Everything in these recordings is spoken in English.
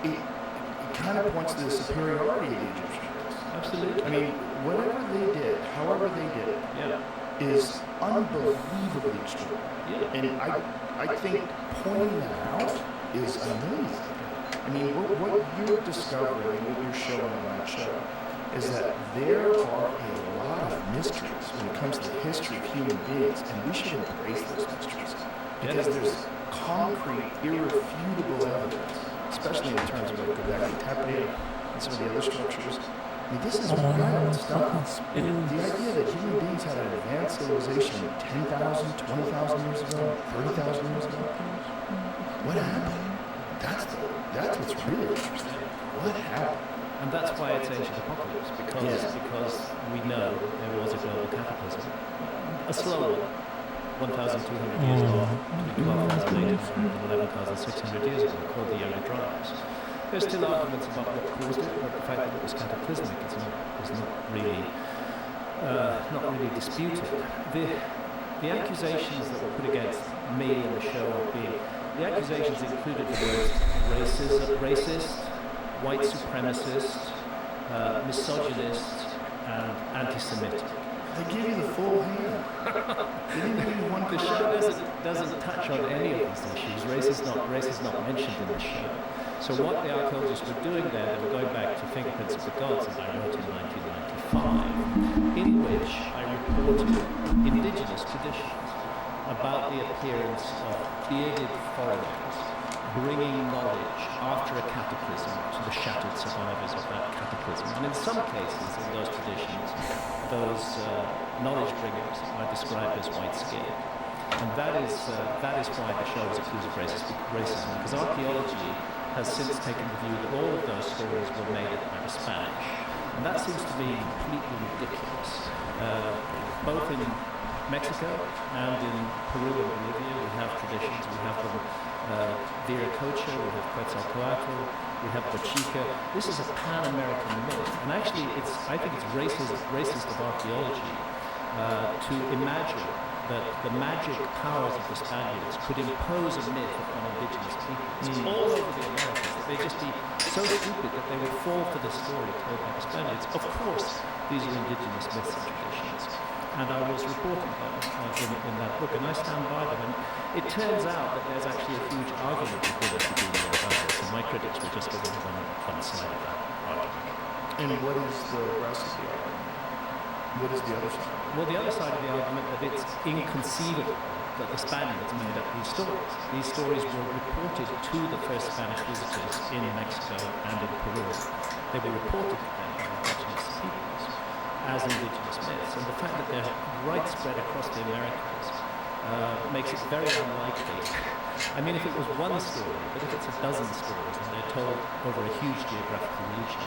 it kind of points to the superiority of the Egyptians. Absolutely. I mean, whatever they did, however they did it, is unbelievably extreme. Yeah. And I think pointing that out is amazing. I mean, what you're discovering, what you're showing on that show, is that there are a lot of mysteries when it comes to the history of human beings, and we should embrace those mysteries. Because there's concrete, irrefutable evidence, especially in terms of like Göbekli Tepe and some of the other structures. I mean, this is wild stuff. The idea that human beings had an advanced civilization 10,000, 20,000 years ago, 30,000 years ago, what happened? That's what's really interesting. What happened? And that's why it's ancient apocalypse, because we know there was a global cataclysm. A slow one, 1,200 years ago, 12,800, 11,600 years ago, called the Younger Dryas. There's still arguments about what caused it, but the fact that it was cataclysmic is not really disputed. The accusations that were put against me in the show the accusations included the words racist, white supremacist, misogynist, and anti-Semitic. They give you the full hand. They didn't give you one. The show doesn't touch on any of these issues. Race is not mentioned in the show. So what the archaeologists were doing there, they were going back to Fingerprints of the Gods that I wrote in 1995, in which I reported indigenous traditions about the appearance of bearded foreigners bringing knowledge after a cataclysm to the shattered survivors of that cataclysm. And in some cases, in those traditions, those knowledge bringers are described as white-skinned. And that is why the show is accused of racism, because archaeology has since taken the view that all of those stories were made up by the Spanish. And that seems to me completely ridiculous. Both in Mexico and in Peru and Bolivia, we have traditions. We have them Viracocha, we have Quetzalcoatl, we have Bochica. This is a pan-American myth, and actually, I think it's racist of archaeology to imagine that the magic powers of the Spaniards could impose a myth upon indigenous peoples all over the Americas. That they'd just be so stupid that they would fall for the story told by the Spaniards. Of course, these are indigenous myths and traditions. And I was reporting them in that book, and I stand by them. And it turns out that there's actually a huge argument between academia about this, and my critics were just giving one side of that argument. And what is the rest of the argument? What is the other side? Well, the other side of the argument that it's inconceivable that the Spaniards made up these stories. These stories were reported to the first Spanish visitors in Mexico and in Peru. They were reported to them by indigenous peoples as indigenous myths, and the fact that they're widespread across the Americas makes it very unlikely. I mean, if it was one story, but if it's a dozen stories and they're told over a huge geographical region,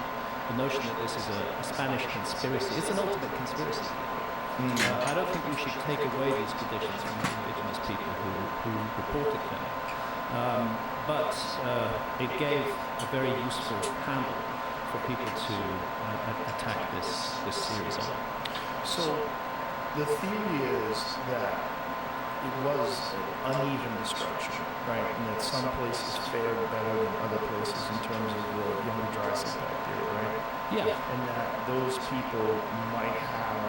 the notion that this is a Spanish conspiracy, it's an ultimate conspiracy. I don't think we should take away these traditions from the indigenous people who reported them. But it gave a very useful handle for people to attack this series on. So the theory is that it was an uneven destruction, right? And that some places fared better than other places in terms of the Younger Dryas impact theory, right? Yeah. And that those people might have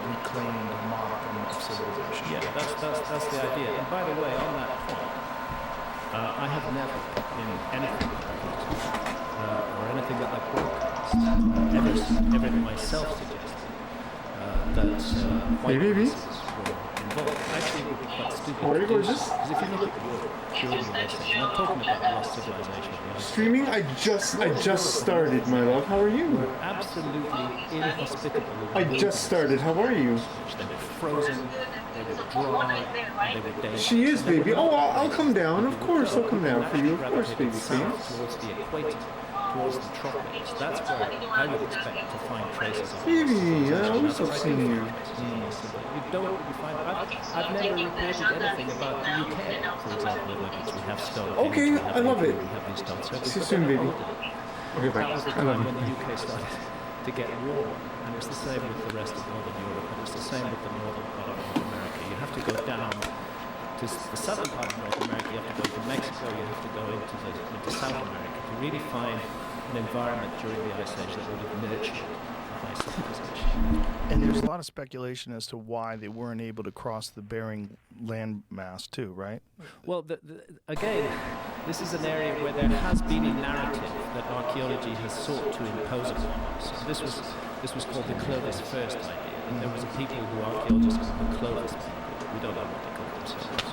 reclaimed a modicum of civilization. Yeah, that's the idea. And by the way, on that point, I have never in anything that I've written or anything that I've broadcast ever myself suggested that white races were involved. Actually, it would be quite stupid. Are you gorgeous? Because if you look at your purely races, and I'm talking about the lost civilization of the Aztec. Streaming? I just started, my love. How are you? Absolutely inhospitable. I just started. How are you? They were frozen, they were dry, they were dangerous. She is, baby. Oh, I'll come down. Of course, I'll come down for you. Of course, baby. South towards the equator, towards the tropics. That's where I would expect to find traces of Baby, I always love seeing you. You don't really find. I've never reported anything about the UK, for example, in Olympics. We have Stone. Okay, I love it. We have these Stone. See you soon, baby. Okay, bye. That was the I love time when the you. UK started to get warm, and it's the same with the rest of Northern Europe, and it's the same with the northern part of North America. You have to go down the southern part of North America, you have to go to Mexico, you have to go into South America to really find an environment during the Ice Age that would have nurtured a high civilization. And there's a lot of speculation as to why they weren't able to cross the Bering landmass too, right? Well, again, this is an area where there has been a narrative that archaeology has sought to impose upon us. This was called the Clovis first idea. And there was a people who archaeologists called the Clovis people. We don't know what they called themselves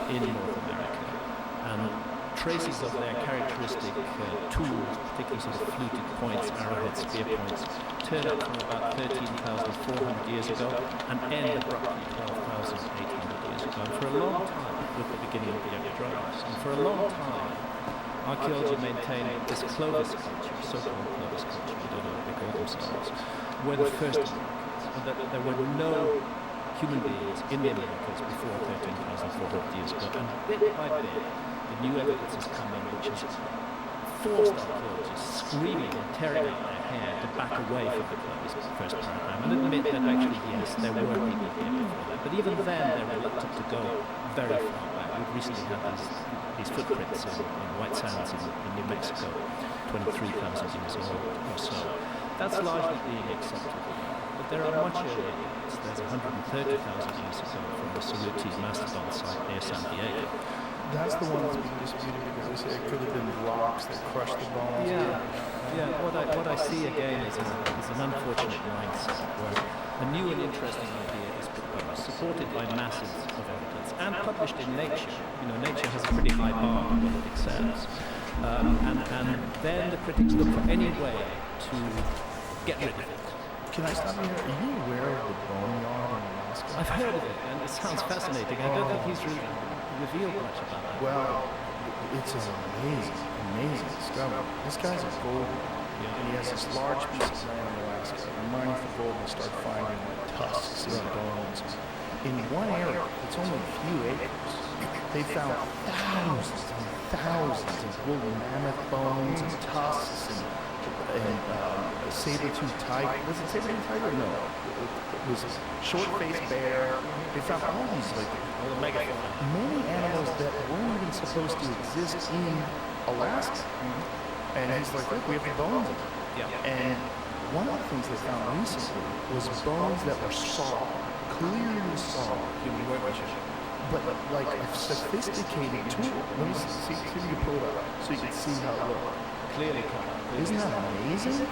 in North America. And traces of their characteristic tools, particularly sort of fluted points, arrowheads, spear points, turn up from about 13,400 years ago and end abruptly 12,800 years ago. And for a long time, with the beginning of the Epic Dryas, and for a long time, archaeology maintained that this Clovis culture, so-called Clovis culture, we don't know what they call themselves, were the first Americans, and that there were no human beings in the Americas before 13,400 years ago. And bit by bit, the new evidence has come in which has forced archaeologists screaming and tearing out their hair to back away from the Clovis first paradigm and admit that actually, yes, there were people here before that. But even then, they're reluctant to go very far back. We've recently had these footprints in White Sands in New Mexico, 23,000 years old or so. That's largely being accepted. But there are much earlier dates. There's 130,000 years ago from the Cerruti mastodon site near San Diego. That's the one that's being disputed because they say it could have been rocks that crushed the bones. Yeah. What I see again is an unfortunate mindset where a new and interesting idea is proposed, supported by masses of evidence, and published in Nature. You know, Nature has a pretty high bar on what it accepts. And then the critics look for any way to get rid of it. Can I stop you here? Are you aware of the boneyard in Alaska? I've heard of it, and it sounds fascinating. I don't think he's really revealed much about that. Well, it's an amazing discovery. This guy's a gold digger, and he has this large piece of land in Alaska. And mining for gold, they start finding like tusks and bones. In one area, it's only a few acres. They found thousands and thousands of woolly mammoth bones and tusks and saber-toothed tiger. Was it saber-toothed tiger? No. It was a short-faced bear. They found all these many animals that weren't even supposed to exist in Alaska. And he's like, look, we have the bones of them. Yeah. And one of the things they found recently was bones that were sawed, clearly sawed. Human workmanship. But like a sophisticated tool. Let me see if you can pull it up so you can see how it looked. Clearly cut. Isn't that amazing?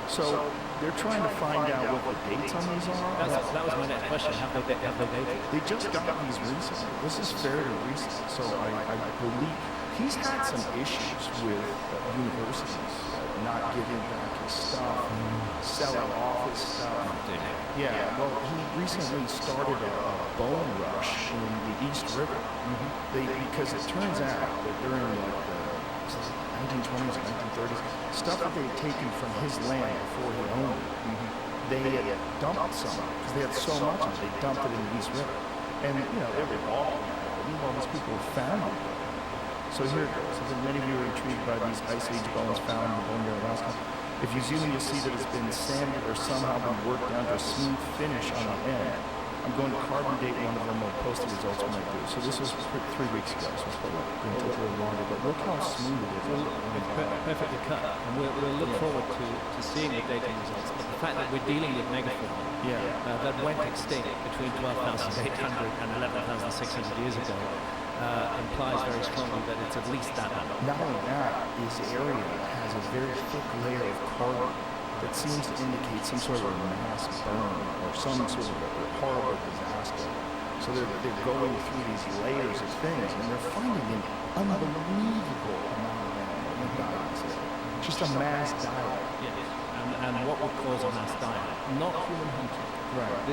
So they're trying to find out what the dates on these are. That was my next question. Have they dated? They just got these recently. This is fairly recent. So I believe he's had some issues with universities not giving back his stuff, selling off his stuff. Yeah, well, he recently started a bone rush in the East River. Because it turns out that during like the 1920s and 1930s, stuff that they had taken from his land before he owned it, they had dumped some because they had so much of it. They dumped it in the East River, and you know they were all. Meanwhile, these people were found it. So here it goes. I think many of you are intrigued by these Ice Age bones found in the Boneyard, Alaska. If you zoom in, you'll see that it's been sanded or somehow been worked down to a smooth finish on the end. I'm going to carbon date one of them. We'll post the results when I do. So this was 3 weeks ago, so it's probably going to take a little longer. But look how smooth it is. It's perfectly cut, and we'll look forward to seeing the dating results. But the fact that we're dealing with megafauna that went extinct between 12,800 and 11,600 years ago implies very strongly that it's at least that number. Not only that, this area has a very thick layer of carbon that seems to indicate some sort of a mass burn or some sort of a horrible disaster. So they're going through these layers of things, and they're finding an unbelievable amount of animals. Just a mass diet. Yes. And what would cause a mass diet? Not human hunting. Right.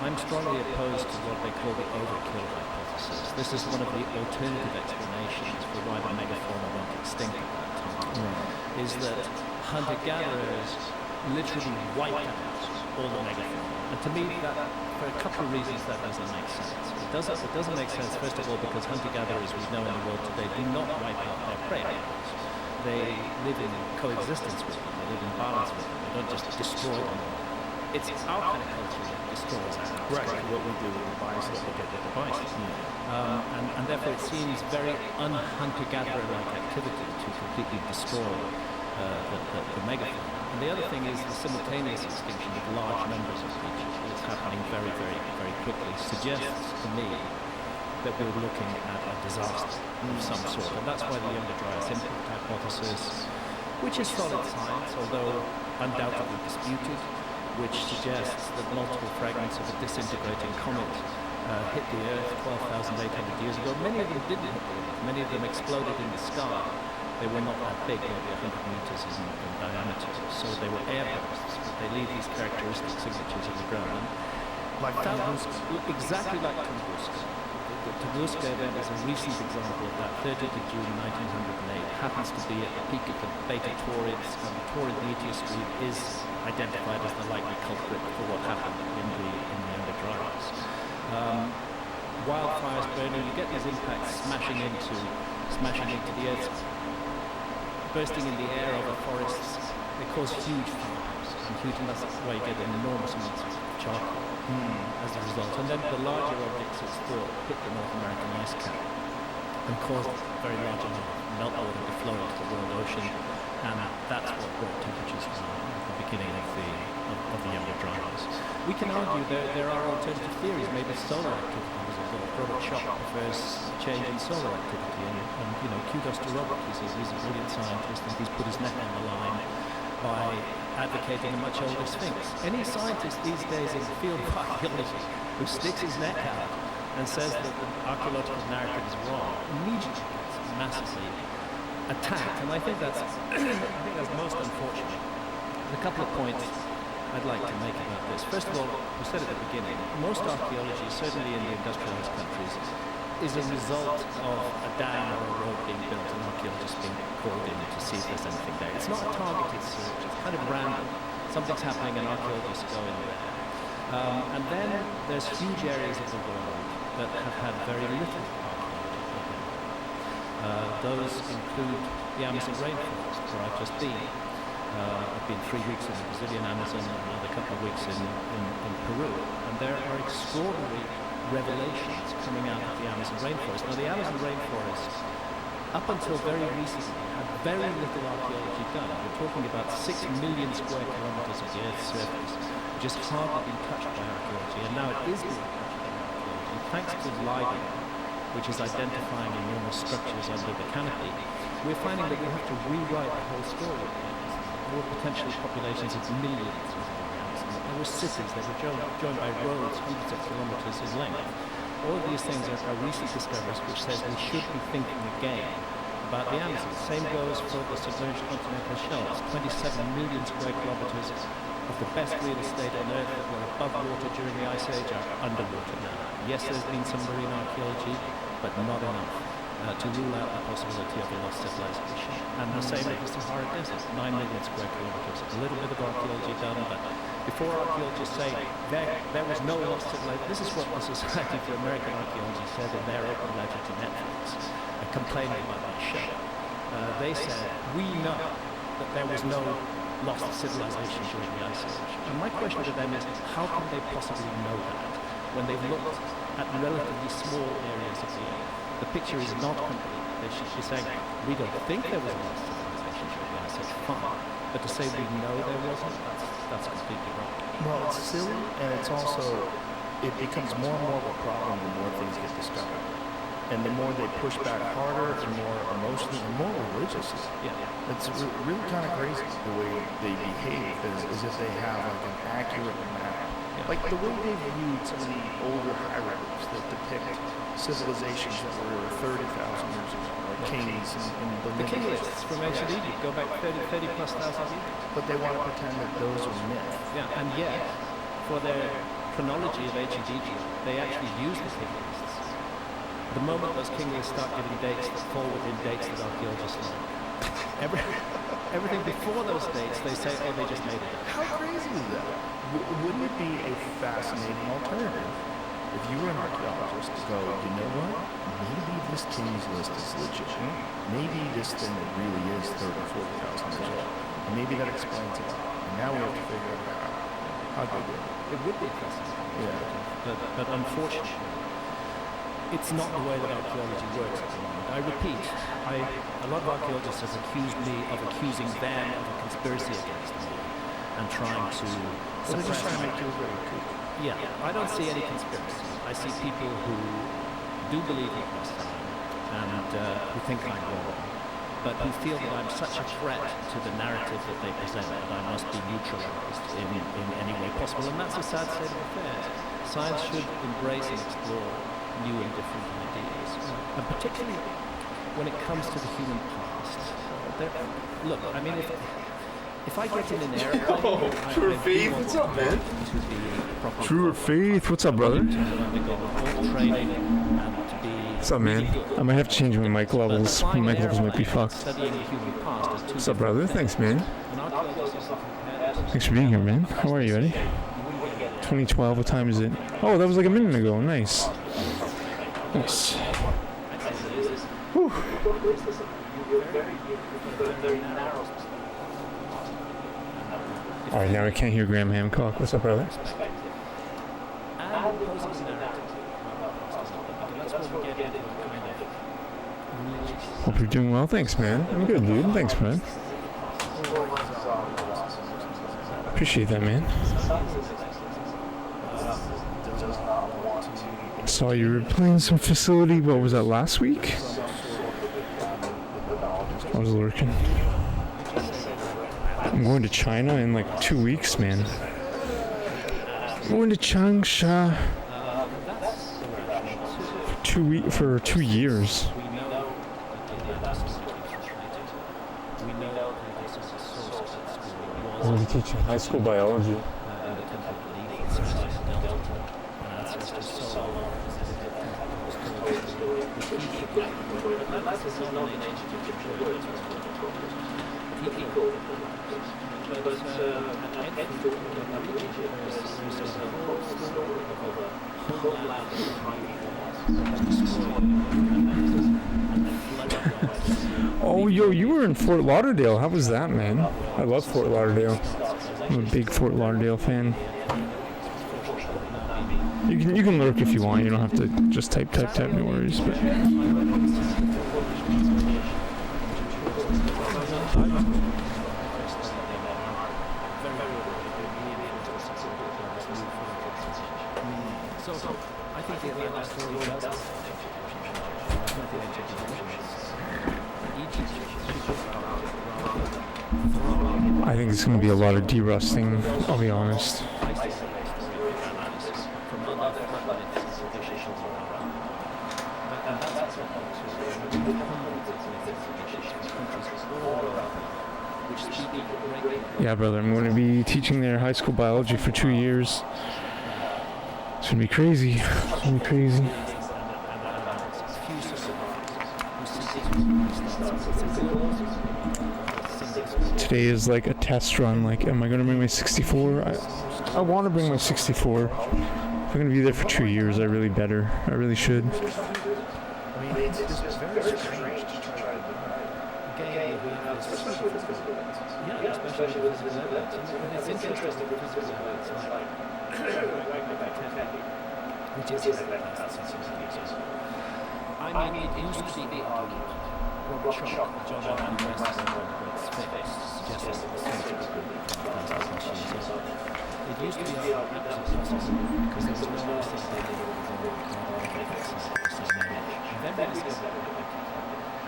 I'm strongly opposed to what they call the overkill hypothesis. This is one of the alternative explanations for why the megafauna went extinct at that time. Right. Is that hunter-gatherers literally wiped out all the megafauna. And to me, that, for a couple of reasons, that doesn't make sense. It doesn't make sense, first of all, because hunter-gatherers we know in the world today do not wipe out their prey animals. They live in coexistence with them. They live in balance with them. They don't just destroy them it's our kind of culture that destroys our house. Right. What we do with the bison, what we get with the bison. And therefore it seems very un-hunter-gatherer-like activity to completely destroy the megafauna. And the other thing is the simultaneous extinction of large numbers of species that's happening very, very, very quickly suggests to me that we're looking at a disaster of some sort. And that's why the Younger Dryas impact hypothesis, which is solid science, although undoubtedly disputed, which suggests that multiple fragments of a disintegrating comet hit the Earth 12,800 years ago. Many of them didn't hit the Earth. Many of them exploded in the sky. They were not that big, maybe 100 meters in diameter. So they were airbursts, but they leave these characteristic signatures in the ground. Like Tunguska? Exactly like Tunguska. The Tunguska event is a recent example of that. 30th of June 1908 happens to be at the peak of the Beta Taurids, and the Taurid meteor stream is identified as the likely culprit for what happened in the Younger Dryas. Wildfires burning, you get these impacts smashing into the Earth's bursting in the air over forests. They cause huge fires, and that's why you get enormous amounts of charcoal as a result. And then the larger objects, it's thought, hit the North American ice cap and caused very large amount of meltwater to flow into the world ocean, and that's what brought temperatures down at the beginning of the Younger Dryas. We can argue there are alternative theories. Maybe solar activity was involved. Robert Schoch prefers change in solar activity, and kudos to Robert. He's a brilliant scientist, and he's put his neck on the line by advocating a much older sphinx. Any scientist these days in the field of archaeology who sticks his neck out and says that the archaeological narrative is wrong immediately gets massively attacked, and I think that's most unfortunate. There's a couple of points I'd like to make about this. First of all, we said at the beginning, most archaeology, certainly in the industrialized countries, is a result of a dam or a road being built and archaeologists being called in to see if there's anything there. It's not a targeted search, it's kind of random. Something's happening and archaeologists go in there. And then there's huge areas of the world that have had very little archaeology. Those include the Amazon rainforest, where I've just been. I've been 3 weeks in the Brazilian Amazon and another couple of weeks in Peru, and there are extraordinary revelations coming out of the Amazon rainforest. Now, the Amazon rainforest, up until very recently, had very little archaeology done. We're talking about 6 million square kilometers of the Earth's surface, which has hardly been touched by archaeology, and now it is being touched by archaeology, thanks to LIDAR, which is identifying enormous structures under the canopy. We're finding that we have to rewrite the whole story. There were potentially populations of millions within the Amazon. There were cities, they were joined by roads hundreds of kilometers in length. All of these things are recent discoveries which says we should be thinking again about the Amazon. Same goes for the submerged continental shelves. 27 million square kilometers of the best real estate on Earth that were above water during the Ice Age are underwater now. Yes, there's been some marine archaeology, but not enough to rule out the possibility of a lost civilization. And the same with the Sahara Desert, 9 million square kilometers. A little bit of archaeology done, but before archaeologists say there was no lost civilization, this is what the Society for American Archaeology said in their open letter to Netflix, complaining about that show. They said, we know that there was no lost civilization during the Ice Age. And my question to them is, how can they possibly know that when they've looked at relatively small areas of the Earth? The picture is not complete. They should be saying, we don't think there was a lost civilization during the Ice Age, fine. But to say we know there wasn't, that's completely wrong. Well, it's silly, and it's also, it becomes more and more of a problem the more things get discovered. And the more they push back harder, the more emotionally, and more religiously. Yeah. It's really kind of crazy the way they behave, as if they have like an accurate map. Yeah. Like the way they viewed some of the older hieroglyphs that depict civilizations that were 30,000 years ago, like kings and The king lists from ancient Egypt go back 30 plus thousand years. But they want to pretend that those are myth. Yeah, and yet, for their chronology of ancient Egypt, they actually use the king lists. The moment those king lists start giving dates that fall within dates that archaeologists like. Everything before those dates, they say, oh, they just made it up. How crazy is that? Wouldn't it be a fascinating alternative if you were an archaeologist to go, you know what? Maybe this king's list is legit. Maybe this thing really is 30,000, 40,000 years old. And maybe that explains it. And now we have to figure out how It would be fascinating. Yeah. But unfortunately, it's not the way that archaeology works at the moment. I repeat, a lot of archaeologists have accused me of accusing them of a conspiracy against me and trying to Well, they're just suppress trying to my... make you a great kook. Yeah, I don't see any conspiracy. I see people who do believe in Palestine and who think I'm wrong, but who feel that I'm such a threat to the narrative that they present that I must be neutralized in any way possible. And that's a sad state of affairs. Science should embrace and explore new and different ideas, and particularly when it comes to the human past. Look, I mean, if I get in an airplane, True Faith, what's up, man? True Faith, what's up, brother? What's up, man? I might have to change my mic levels. My mic levels might be fucked. What's up, brother? Thanks, man. Thanks for being here, man. How are you, Eddie? 2012, what time is it? Oh, that was like a minute ago. Nice. Nice. Whew. Alright, now I can't hear Graham Hancock. What's up, brother? Hope you're doing well. Thanks, man. I'm good, dude. Thanks, man. Appreciate that, man. Saw you were playing some facility. What was that, last week? I was lurking. I'm going to China in like 2 weeks, man. I'm going to Changsha for 2 years. I'm going to be teaching high school biology. Oh, yo, you were in Fort Lauderdale. How was that, man? I love Fort Lauderdale. I'm a big Fort Lauderdale fan. You can lurk if you want. You don't have to just type, no worries. But I think it's going to be a lot of derusting, I'll be honest. Yeah, brother, I'm going to be teaching their high school biology for 2 years. It's going to be crazy. It's going to be crazy. Today is like a test run. Like, am I going to bring my 64? I want to bring my 64. If I'm going to be there for 2 years, I really better. I really should. I mean, it's just very strange to try to especially with physical evidence. Yeah, especially with physical evidence. And it's interesting with physical evidence, like, which is I mean, it used to be argued. Robert Schock, John Allen West, and Robert Spitz suggested that the scientific machines. It used to be argued that it was possible because there was no such thing as and then we discovered it.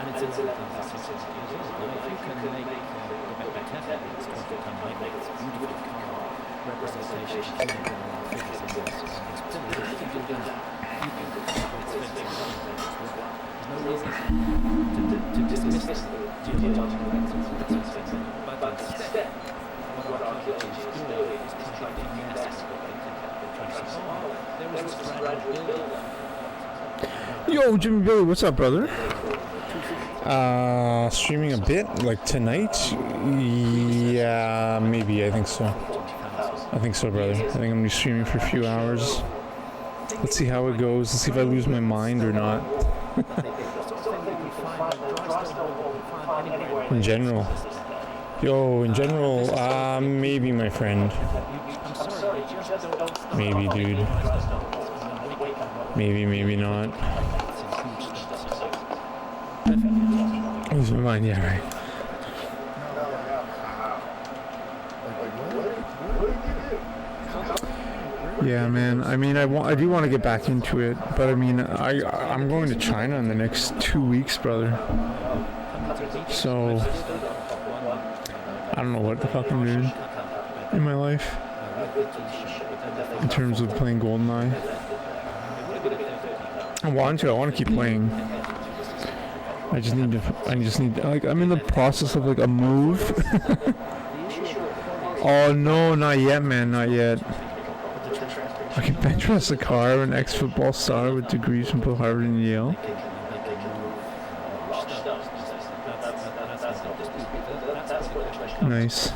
And it's in something that's 6 years old. Now, if you can make the tetraeds, quantum magnets, beautifully carved representations of human figures in this pillars, if you can do that, you can create spectrum as well. There's no reason to dismiss the geological evidence, but instead, what archaeologists do is try to mask what they can try to say, oh, there was this gradual build-up. Yo, Jimmy Billy, what's up, brother? Streaming a bit, like tonight? Yeah, maybe, I think so. I think so, brother. I think I'm going to be streaming for a few hours. Let's see how it goes. Let's see if I lose my mind or not. In general. Yo, in general, maybe, my friend. I'm sorry, they just don't. Maybe, dude. Maybe not. Lose my mind, yeah, right. Yeah, man. I mean, I do want to get back into it, but I mean, I'm going to China in the next 2 weeks, brother. So I don't know what the fuck I'm doing in my life in terms of playing GoldenEye. I want to keep playing. I just need like, I'm in the process of like a move. Oh no, not yet, man, not yet. I can bench press a car, an ex-football star with degrees from both Harvard and Yale. Nice.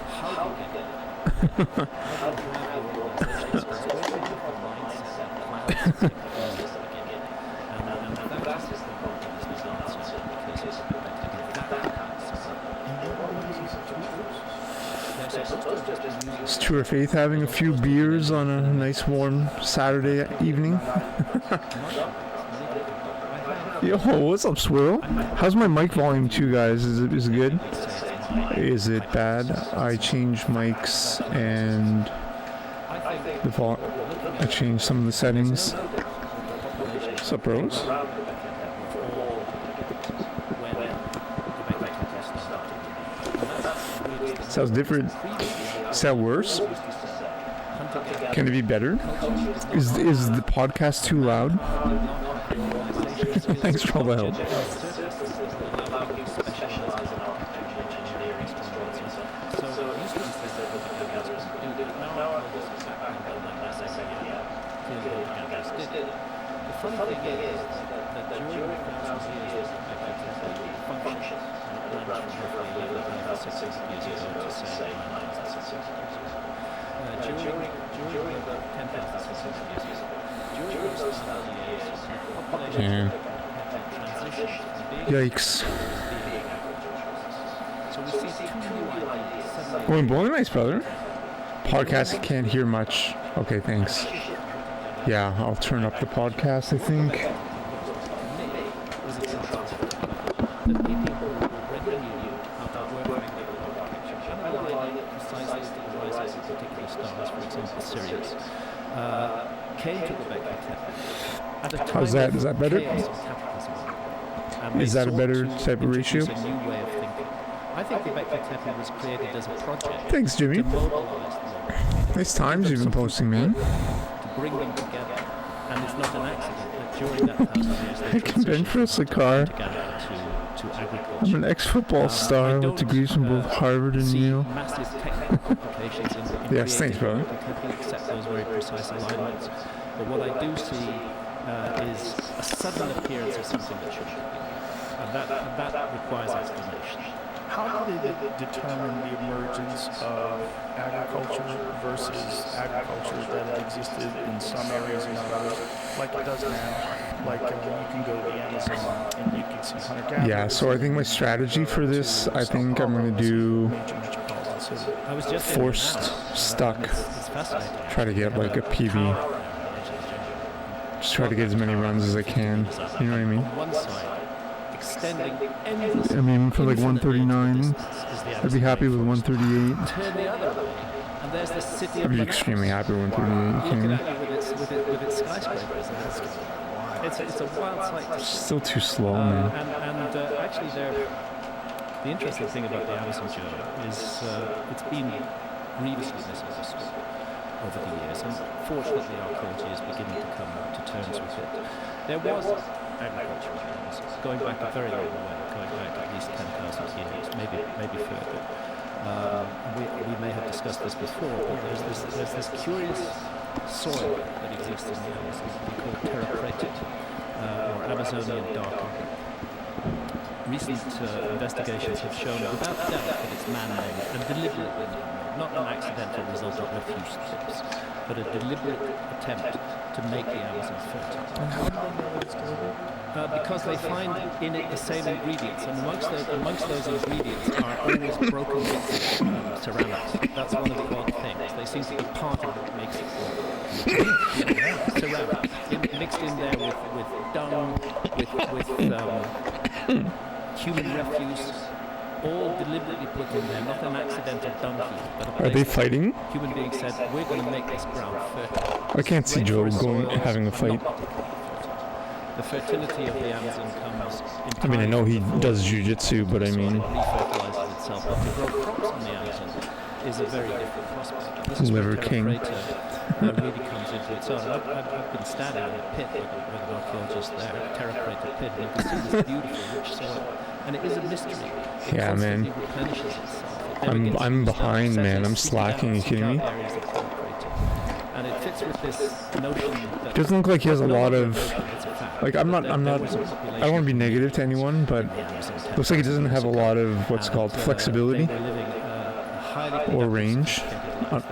Is Tour of Faith having a few beers on a nice warm Saturday evening? Yo, what's up, Swirl? How's my mic volume too, guys? Is it good? Is it bad? I changed mics and I changed some of the settings. What's up, bros? Sounds different. Is that worse? Can it be better? Is the podcast too loud? Thanks for all the help. Yeah. Yikes. Going bowling nice, brother. Podcast can't hear much. Okay, thanks. Yeah, I'll turn up the podcast, I think. How's that? Is that better? Is that a better type of ratio? I think the Vector Tepe was created as a project. Thanks, Jimmy. Nice times you've been posting, man. To bring them together, and it's not an accident that during that 1,000 years I can bench press a car. To agriculture. I'm an ex-football star with degrees from both Harvard and Yale. Massive technical complications in Yes, thanks, brother. We accept those very precise alignments. But what I do see is a sudden appearance of something that should be. And that requires explanation. How do they determine the emergence of agriculture versus agriculture that had existed in some areas and not others, like it does now? Like you can go to the Amazon and you can see hunter-gatherers. Yeah, so I think my strategy for this, I think I'm going to do forced stuck. Try to get like a PB. Just try to get as many runs as I can. You know what I mean? I mean, for like 139, I'd be happy with 138. I'd be extremely happy with 138. With its skyscrapers. It's a wild sight. Still too slow, man. And actually, the interesting thing about the Amazon journey is it's been grievously misunderstood over the years, and fortunately archaeology is beginning to come to terms with it. There was agriculture in Amazon, going back a very long way, going back at least 10,000 years, maybe further. We may have discussed this before, but there's this curious soil that exists in the Amazon called terra preta, or Amazonian dark. recent investigations have shown without doubt that it's man-made and deliberately man-made, not an accidental result of refuse strips, but a deliberate attempt to make the Amazon fertile. And how do they know that it's deliberate? Because they find in it the same ingredients, and amongst those ingredients are always broken bits of ceramics. That's one of the odd things. They seem to be part of what makes it work. Ceramics mixed in there with dung, with human refuse, all deliberately put in there, not an accidental dung heap. But Are they fighting? Human beings said, we're going to make this ground fertile. I can't see Joe having a fight. The fertility of the Amazon comes. I mean, I know he does jujitsu, but I mean, it refertilizes itself. But to grow crops on the Amazon is a very different prospect. This is Liver where King. really comes into its own. I've been standing in a pit with an archaeologist there, a terra preta pit, and you can see this beautiful, rich soil. And it is a mystery. It yeah, man. replenishes itself. It I'm behind, man. I'm slacking. Are you kidding me? And it fits with this notion that Doesn't look like he has a lot of. Like I don't want to be negative to anyone, but looks like he doesn't have a lot of what's called flexibility or range.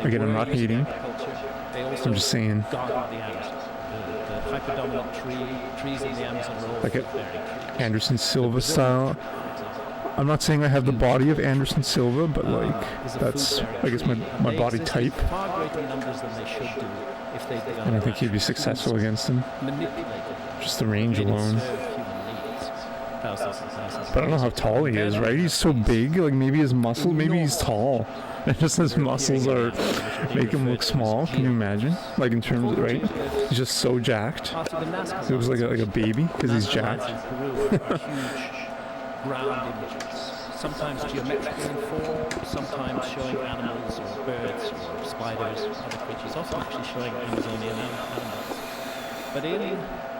Again, I'm not hating. I'm just saying. The hyperdominant trees in the Amazon are all Like an Anderson Silva style. I'm not saying I have the body of Anderson Silva, but like that's, I guess, my body type. I don't think he'd be successful against him. Just the range alone. But I don't know how tall he is, right? He's so big, like maybe his muscle, maybe he's tall. And just his muscles are make him look small. Can you imagine? Like in terms of, right? He's just so jacked. He looks like a baby because he's jacked. Ground images, sometimes geometrical in form, sometimes showing animals or birds or spiders, other creatures, often actually showing Amazonian animals. But in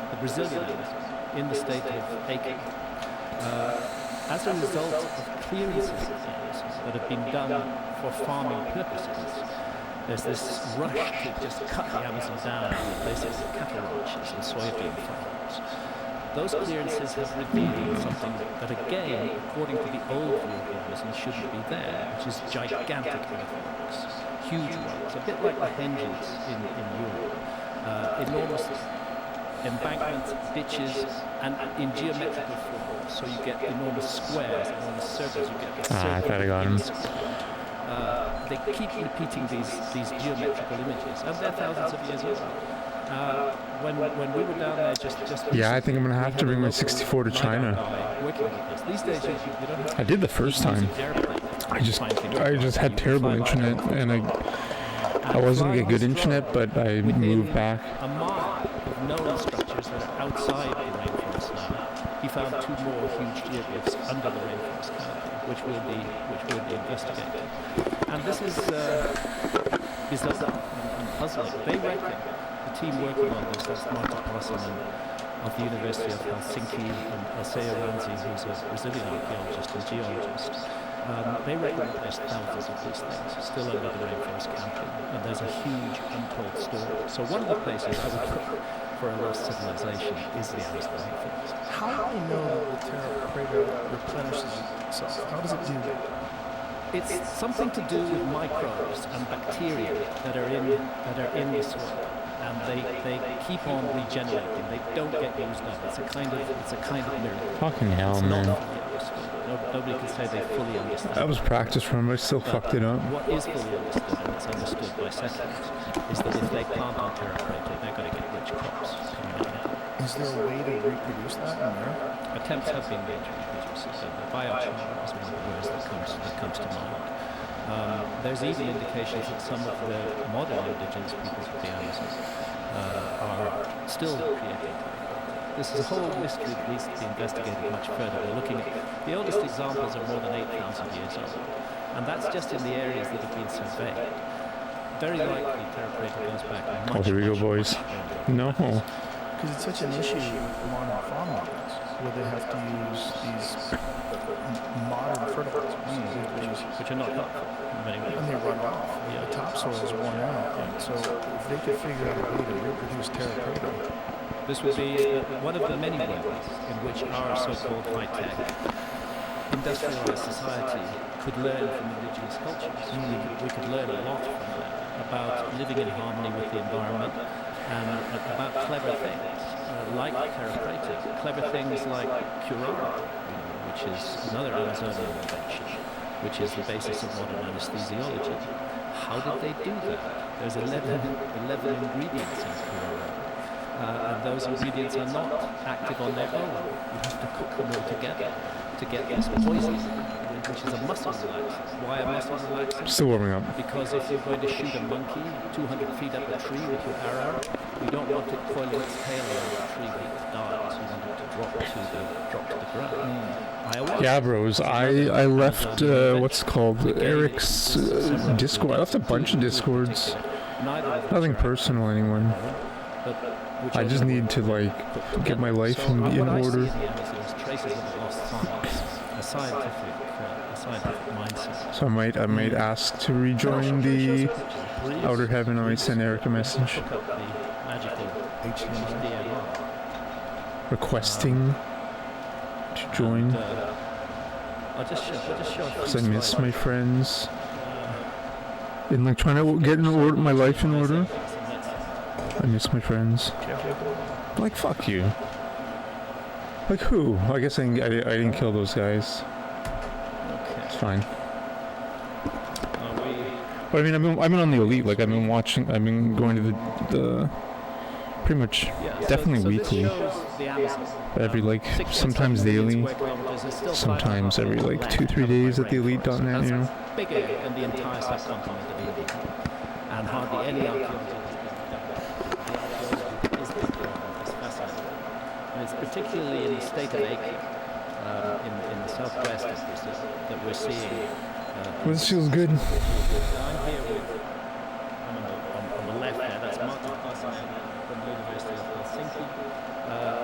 the Brazilian Amazon, in the state of Acre, as a result of clearances of the Amazon that have been done for farming purposes, there's this rush to just cut the Amazon down and replace it with cattle ranches and soybean farms. Those clearances have revealed something that, again, according to the old view of the Amazon, shouldn't be there, which is gigantic earthworks, huge ones, a bit like the henges in Europe, enormous embankments, ditches, and in geometrical form. So you get enormous squares, enormous circles. You get I thought I got him. They keep repeating these geometrical images, and they're thousands of years old. When we were down there just yeah, I think I'm gonna have to bring my 64 to China. These days you don't have to. I did the first time. I just had terrible internet, and I wasn't gonna get good internet, but I moved back. A mile of known structures that are outside the rainforest now. He found 2 more huge geoglyphs under the rainforest canopy, which will be investigated. And this is bizarre and puzzling. They reckon. Team working on this, that's Marco Parsonen of the University of Helsinki and Alcea Ranzi, who's a Brazilian archaeologist and geologist. They reckon that there's thousands of these things still under the rainforest canopy, and there's a huge untold story. So one of the places I would look for a lost civilization is the Amazon rainforest. How do we know that the terra preta replenishes itself? How does it do that? It's something to do with microbes and bacteria that are in the soil. And they keep on regenerating. They don't get used up. It's a kind of miracle. Fucking hell, man. Nobody can say they fully understand. That was practice run, but I still fucked it up. What is fully understood, and it's understood by settlers, is that if they plant on terra preta, they're going to get rich crops coming out of it. Is there a way to reproduce that in there? Attempts have been made to reproduce it. Biochar is one of the words that comes to mind. There's even indications that some of the modern indigenous peoples of the Amazon are still creating. This is a whole mystery that needs to be investigated much further. We're looking at the oldest examples are more than 8,000 years old, and that's just in the areas that have been surveyed. Very likely, terra preta goes back much. Oh, here we go, boys. No. Because it's such an issue with modern farmlands, where they have to use these modern fertilizers, which are not helpful in many ways. And they run off. Yeah. The topsoil is worn out. Yeah. So if they could figure out a way to reproduce terra preta, This would be one of the many ways in which our so-called high-tech industrialized society could learn from indigenous cultures. We could learn a lot from them about living in harmony with the environment and about clever things like therapeutic, clever things like curare, which is another Amazonian invention, which is the basis of modern anesthesiology. How did they do that? There's 11 ingredients in curare. And those ingredients are not active on their own. You have to cook them all together to get this poison, which is a muscle relaxant. Why a muscle relaxant? Still warming up. Because if you're going to shoot a monkey 200 feet up a tree with your arrow, you don't want it coiling its tail around the tree when it dies. You want it to drop to the ground. Yeah, bros. I left what's called Eric's Discord. I left a bunch of Discords. Nothing personal, anyone. I just need to like get my life in order. So I might ask to rejoin the Outer Heaven. I might send Eric a message requesting to join. Because I miss my friends and like trying to get my life in order. I miss my friends. Like, fuck you. Like who? I guess I didn't kill those guys. It's fine. But I mean, I've been on the Elite. Like, I've been going to the pretty much, definitely weekly. Every, like, sometimes daily. Sometimes every, like, 2-3 days at the Elite.net, you know? Bigger than the entire subcontinent of India. And hardly any archaeology. It's particularly in the state of Acre, in the southwest, that we're seeing. This feels good. I'm here with, on the left there, that's Martin Pasanen from the University of Helsinki,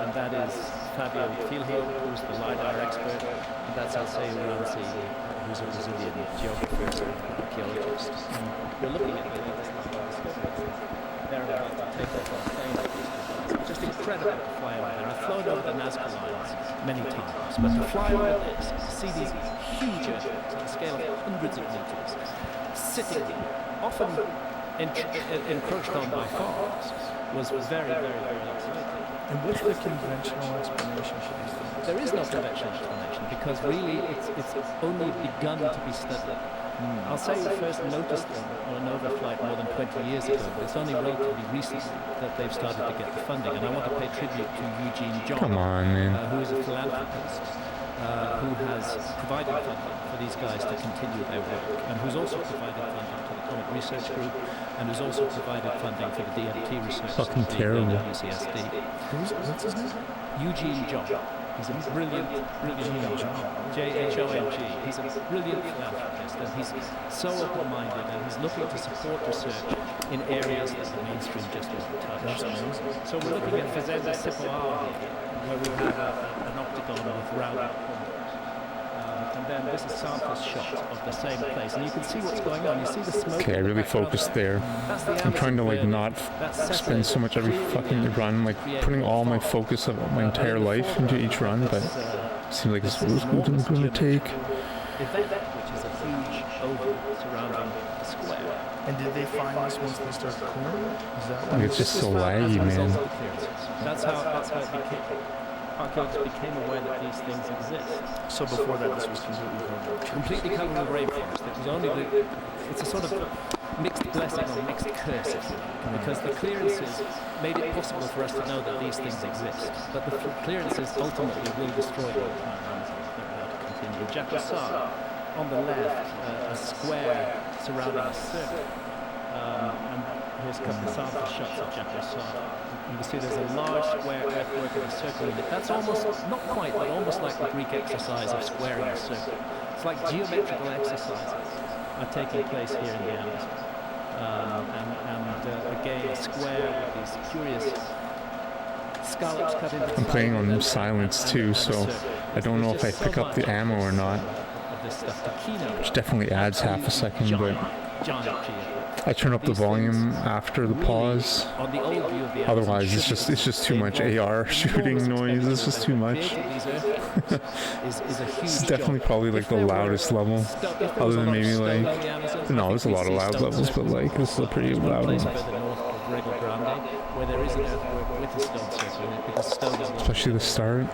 and that is Fabio Filho, who's the LiDAR expert, and that's Alceu Ranzi, who's a Brazilian geographer and archaeologist. We're looking at the latest discoveries. They're about to take off our plane. Just incredible to fly over there. I've flown over the Nazca lines many times, but to fly over this, to see these huge earthquakes on a scale of hundreds of meters, sitting often encroached on by farms, was very, very, very exciting. And what's the conventional explanation for these things? There is no conventional explanation because really it's only begun to be studied. I'll say we first noticed them on an overflight more than 20 years ago, but it's only relatively recently that they've started to get the funding. And I want to pay tribute to Eugene John, who is a philanthropist, who has provided funding for these guys to continue their work, and who's also provided funding to the Comet Research Group, and who's also provided funding for the DMT research. Fucking terrible. UCSD. What's his name? Eugene John. He's a brilliant J-H-O-N-G. He's a brilliant philanthropist, and he's so open-minded, and he's looking to support research in areas that the mainstream just won't touch. So we're looking at Fazenda Sipoawa here, where we have an octagon of rounded corners. And then this is sample shot of the same place, and you can see what's going on. You see the smoke. Okay, I really focused there. I'm trying to like not spend so much every fucking run, like putting all my focus of my entire life into each run, but it seems like this was going to take. Event, which is a huge oval surrounding the square. And did they find this once they started cooling? Is that Like, it's just so laggy, man. That's how it became. Archaeologists became aware that these things exist. So before that, this was completely covered with rainforest. It was only it's a sort of mixed blessing or mixed curse, if you like, because the clearances made it possible for us to know that these things exist. But the clearances ultimately will destroy the entire landscape. They're about to continue. Jakarta, on the left, a square surrounding a circle. And here's a couple of sample shots of Jakarta. You can see there's a large square earthwork with a circle in it. That's almost, not quite, but almost like the Greek exercise of squaring a circle. It's like geometrical exercises are taking place here in the Amazon. Again, a square with these curious scallops cut into. I'm playing on silence too, so I don't know if I pick up the ammo or not. Which definitely adds half a second, but. I turn up the volume after the pause. On the old view of the Otherwise, it's just too much AR shooting noise. It's just too much. It's definitely probably like the loudest level, other than maybe like no, there's a lot of loud levels, but like it's still pretty loud. Especially the start.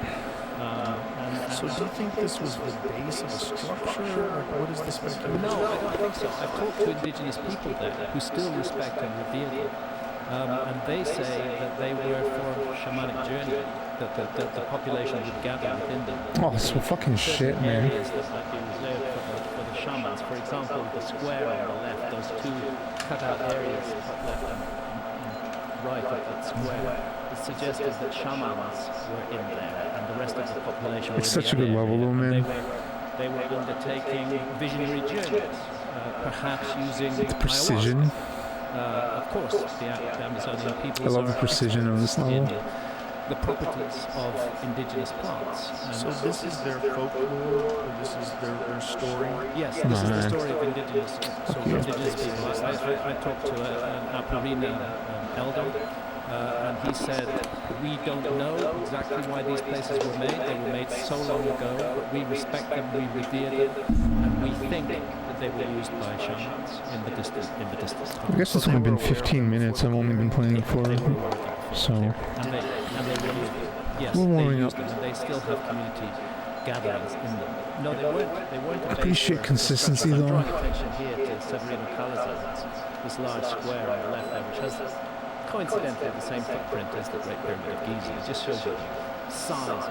So do you think this was the base of a structure, or what is the speculation? No, I don't think so. I've talked to indigenous people there who still respect and revere them. And they say that they were for shamanic journey, that the population would gather within them. Oh, it's so fucking shit, man. Areas that might be reserved for the shamans. For example, the square on the left, those two cut-out areas, top left and right of that square, it suggested that shamans were in there, and the rest of the population were It's in such a the good area, level, though, and man. They were undertaking visionary journeys, perhaps using The precision. of course, the Amazonian people. I love the precision of this level. The properties of indigenous plants. So this is their folklore, or this is their story? Yes, this is the story of indigenous people. I talked to an Aparina elder, and he said, we don't know exactly why these places were made. They were made so long ago, but we respect them, we revere them, and we think that they were used by shamans in the distance. I guess it's only been 15 minutes. I've only been playing for it, so. Yes, we're warming up. And they still have community gatherings in them. No, they weren't. I appreciate consistency, though. I'm drawing attention here to Severino Calazans, this large square on the left there, which has coincidentally the same footprint as the Great Pyramid of Giza. It just shows you the size of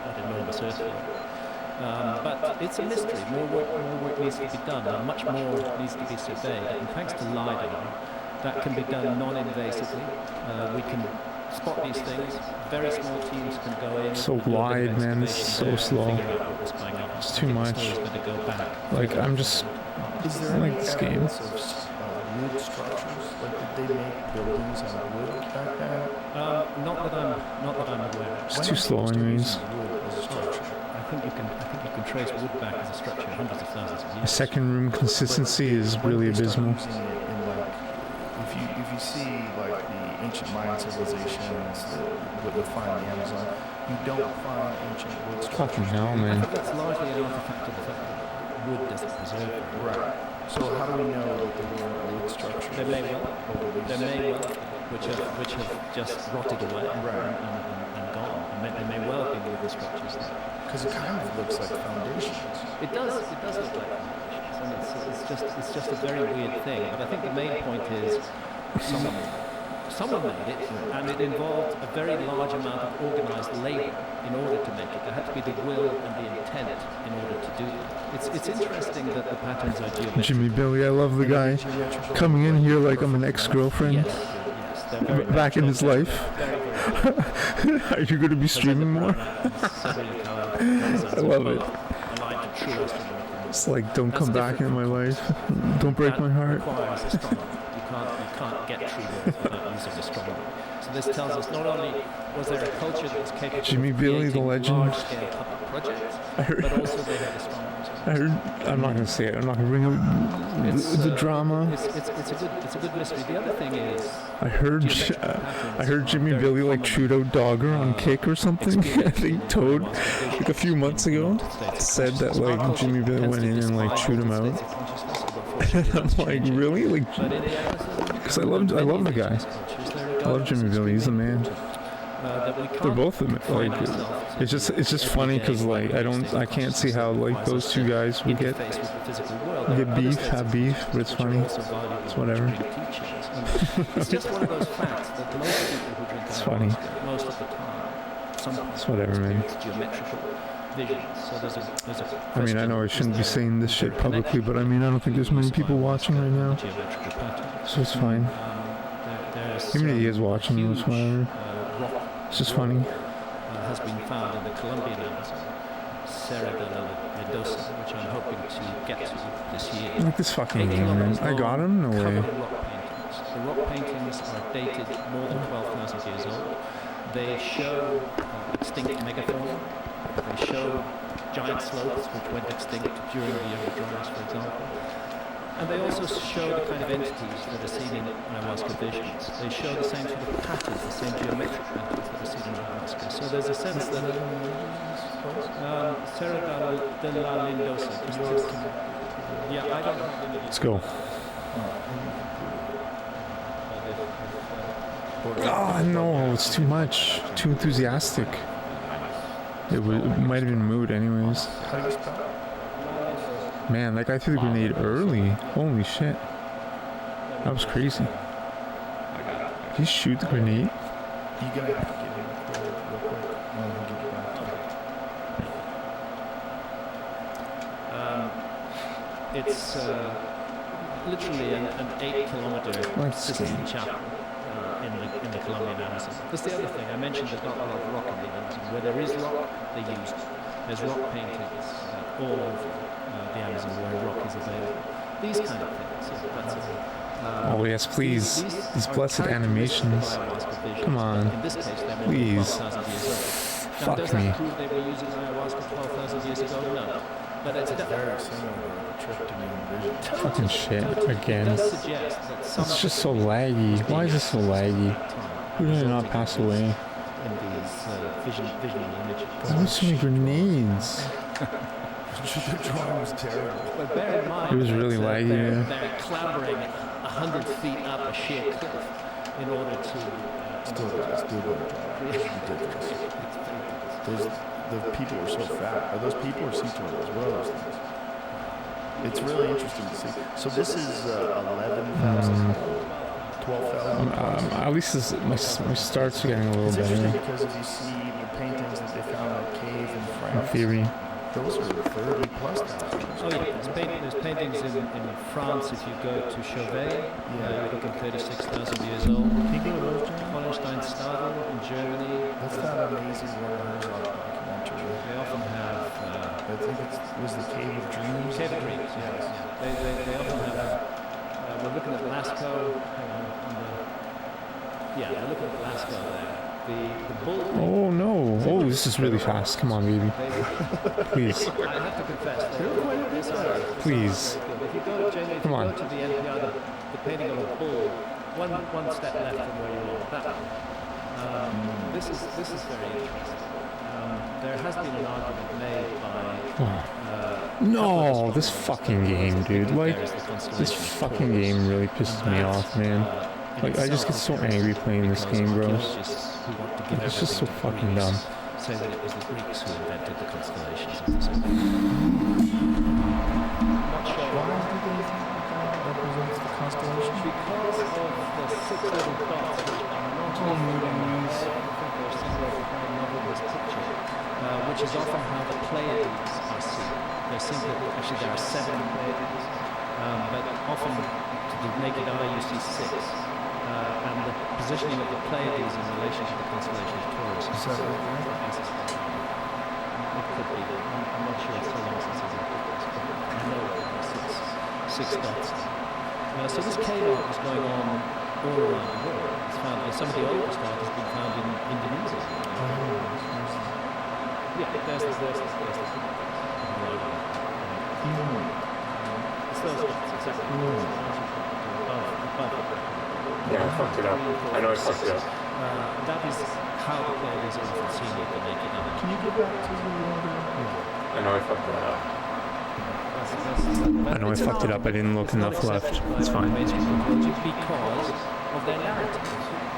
that enormous earthwork. But it's a mystery. More work needs to be done, and much more needs to be surveyed. And thanks to LiDAR, that can be done non-invasively. We can spot these things. Very small teams can go in. So wide, man. It's so slow. It's too much. Like, I'm just. Is there like any this game. evidence of wood structures? Like, did they make buildings out of wood back then? Not that I'm aware. It's too slow, anyways. Wood as a structure. I think you can trace wood back as a structure hundreds of thousands of The years. second room consistency is really abysmal. If you see like the ancient Mayan civilizations that would find the Amazon, you don't find ancient wood structures. Fucking hell, man. That's largely an artifact of the fact that wood doesn't preserve it. Right. So how do we know that they weren't wood structures? They may well, which have just rotted away and gone. And they may well be wooden structures. Because it kind of looks like foundations. It does look like foundations, and it's just a very weird thing. But I think the main point is someone made it, and it involved a very large amount of organized labor in order to make it. There had to be the will and the intent in order to do it. It's interesting that the patterns are geometric. Jimmy Billy, I love the guy coming in here like I'm an ex-girlfriend back in his life. Are you going to be streaming more? I love it. It's like, don't come back in my life. Don't break my heart. You can't get true wealth without using astronomy. So this tells us not only was there a culture that was capable Jimmy of Billy, the creating legend. large-scale public projects, but also they had astronomers. I'm not going to say it. I'm not going to bring up the drama. It's a good mystery. The other thing is, I heard Jimmy Billy like Trudeau Dogger on Kick or something. I think Toad, like a few months ago, said that like Jimmy Billy went in and like chewed him out. And I'm like, really? Like, because I love the guy. I love Jimmy Billy. He's the man. They're both like. It's just funny because like I can't see how like those two guys would get have beef, but it's funny. It's whatever. It's just one of those facts that most people who drink It's funny. most of the time. It's whatever, man. Geometrical vision. So there's a I mean, I know I shouldn't be saying this shit publicly, but I mean, I don't think there's many people watching right now, so it's fine. Even if he is watching, it's whatever. It's just funny. Has been found in the Colombian Amazon, Serra de la Mendoza, which I'm hoping to get to this year. Like this fucking game, man. I got him? No way. The rock paintings are dated more than 12,000 years old. They show extinct megafauna. They show giant sloths which went extinct during the Young Dryas, for example. And they also show the kind of entities that are seen in ayahuasca visions. They show the same sort of patterns, the same geometric patterns that are seen in ayahuasca. So there's a sense that Serra de la Lindosa. Yeah, I don't know. Let's go. Oh no, it's too much. Too enthusiastic. It might have been mood anyways. Man, that guy threw the grenade early. Holy shit. That was crazy. Did he shoot the grenade? You're gonna have to get him real quick. And we'll get you back to it. It's literally an 8-kilometer Sicilian chapel in the Colombian Amazon. That's the other thing. I mentioned there's not a lot of rock in the Amazon. Where there is rock, there's rock paintings all over the Amazon where rock is available. These kind of things. That's it. Oh yes, please. These blessed animations. Come on. In this case, they're more Please. than 12,000 years old. Now, Fuck does me. that prove they were using ayahuasca 12,000 years ago? No. But it's Very similar to the trip to New Vision. Fucking shit again. It does suggest that some It's just so laggy. Why is this so laggy? Who did I not pass away? in these visual images. There were so many grenades. The drawing was terrible. But bear in mind, It was really that laggy, they're, yeah. they're clambering 100 feet up a sheer cliff in order to. Still got it. Still got it. It's ridiculous. The people were so fat. Are those people or sea turtles? What are those things? It's really interesting to see. So this is 11,000, 12,000. At least my starts are getting a little It's interesting better. because if you see the paintings that they found in a cave in In France, theory. those are 30 plus thousand. Oh yeah, there's paintings in France. If you go to Chauvet, you're looking 36,000 years old. Can you go to those, Jim? Hollenstein-Stadel in Germany. That's that amazing Werner Herzog documentary. They often have. I think it was the Cave of Dreams. Cave of Dreams, yes. They often have. We're looking at Lascaux. We're looking at Lascaux there. The bull. Oh no. Oh, this is really fast. Come on, baby. Please. I have to confess. Please. If you go, Jamie, if Come you on. go to the NPR, the painting of a bull, one step left from where you are. That one. This is very interesting. There has been an argument made by. No, this fucking game, dude. Like, this fucking game really pisses me off, man. Like, I just get so angry playing this game, bros. It's just so fucking dumb. Say that it was the Greeks who invented the constellations of the zodiac. Why do they think that represents the constellation? Because of the 6 little dots, which are not all moving, I think they're simulated very novel in this picture, which is often how the Pleiades are seen. They're seen that actually there are 7 Pleiades, but often to the naked eye you see 6. And the positioning of the Pleiades in relation to the constellation of Taurus. Is that right? It could be. I'm not sure. It's so long since I've looked at this. But I know there are 6 dots. So this cave art is going on all around the world. It's found. Some of the oldest art has been found in Indonesia. Yeah, there's the. It's those dots, exactly. Above. Yeah, I fucked it up. I know I fucked it up. That is how the Pleiades are often seen with the naked eye. Can you go back to the I know I fucked that up. I know I fucked it up. I didn't look enough left. It's fine. Because of their narrative,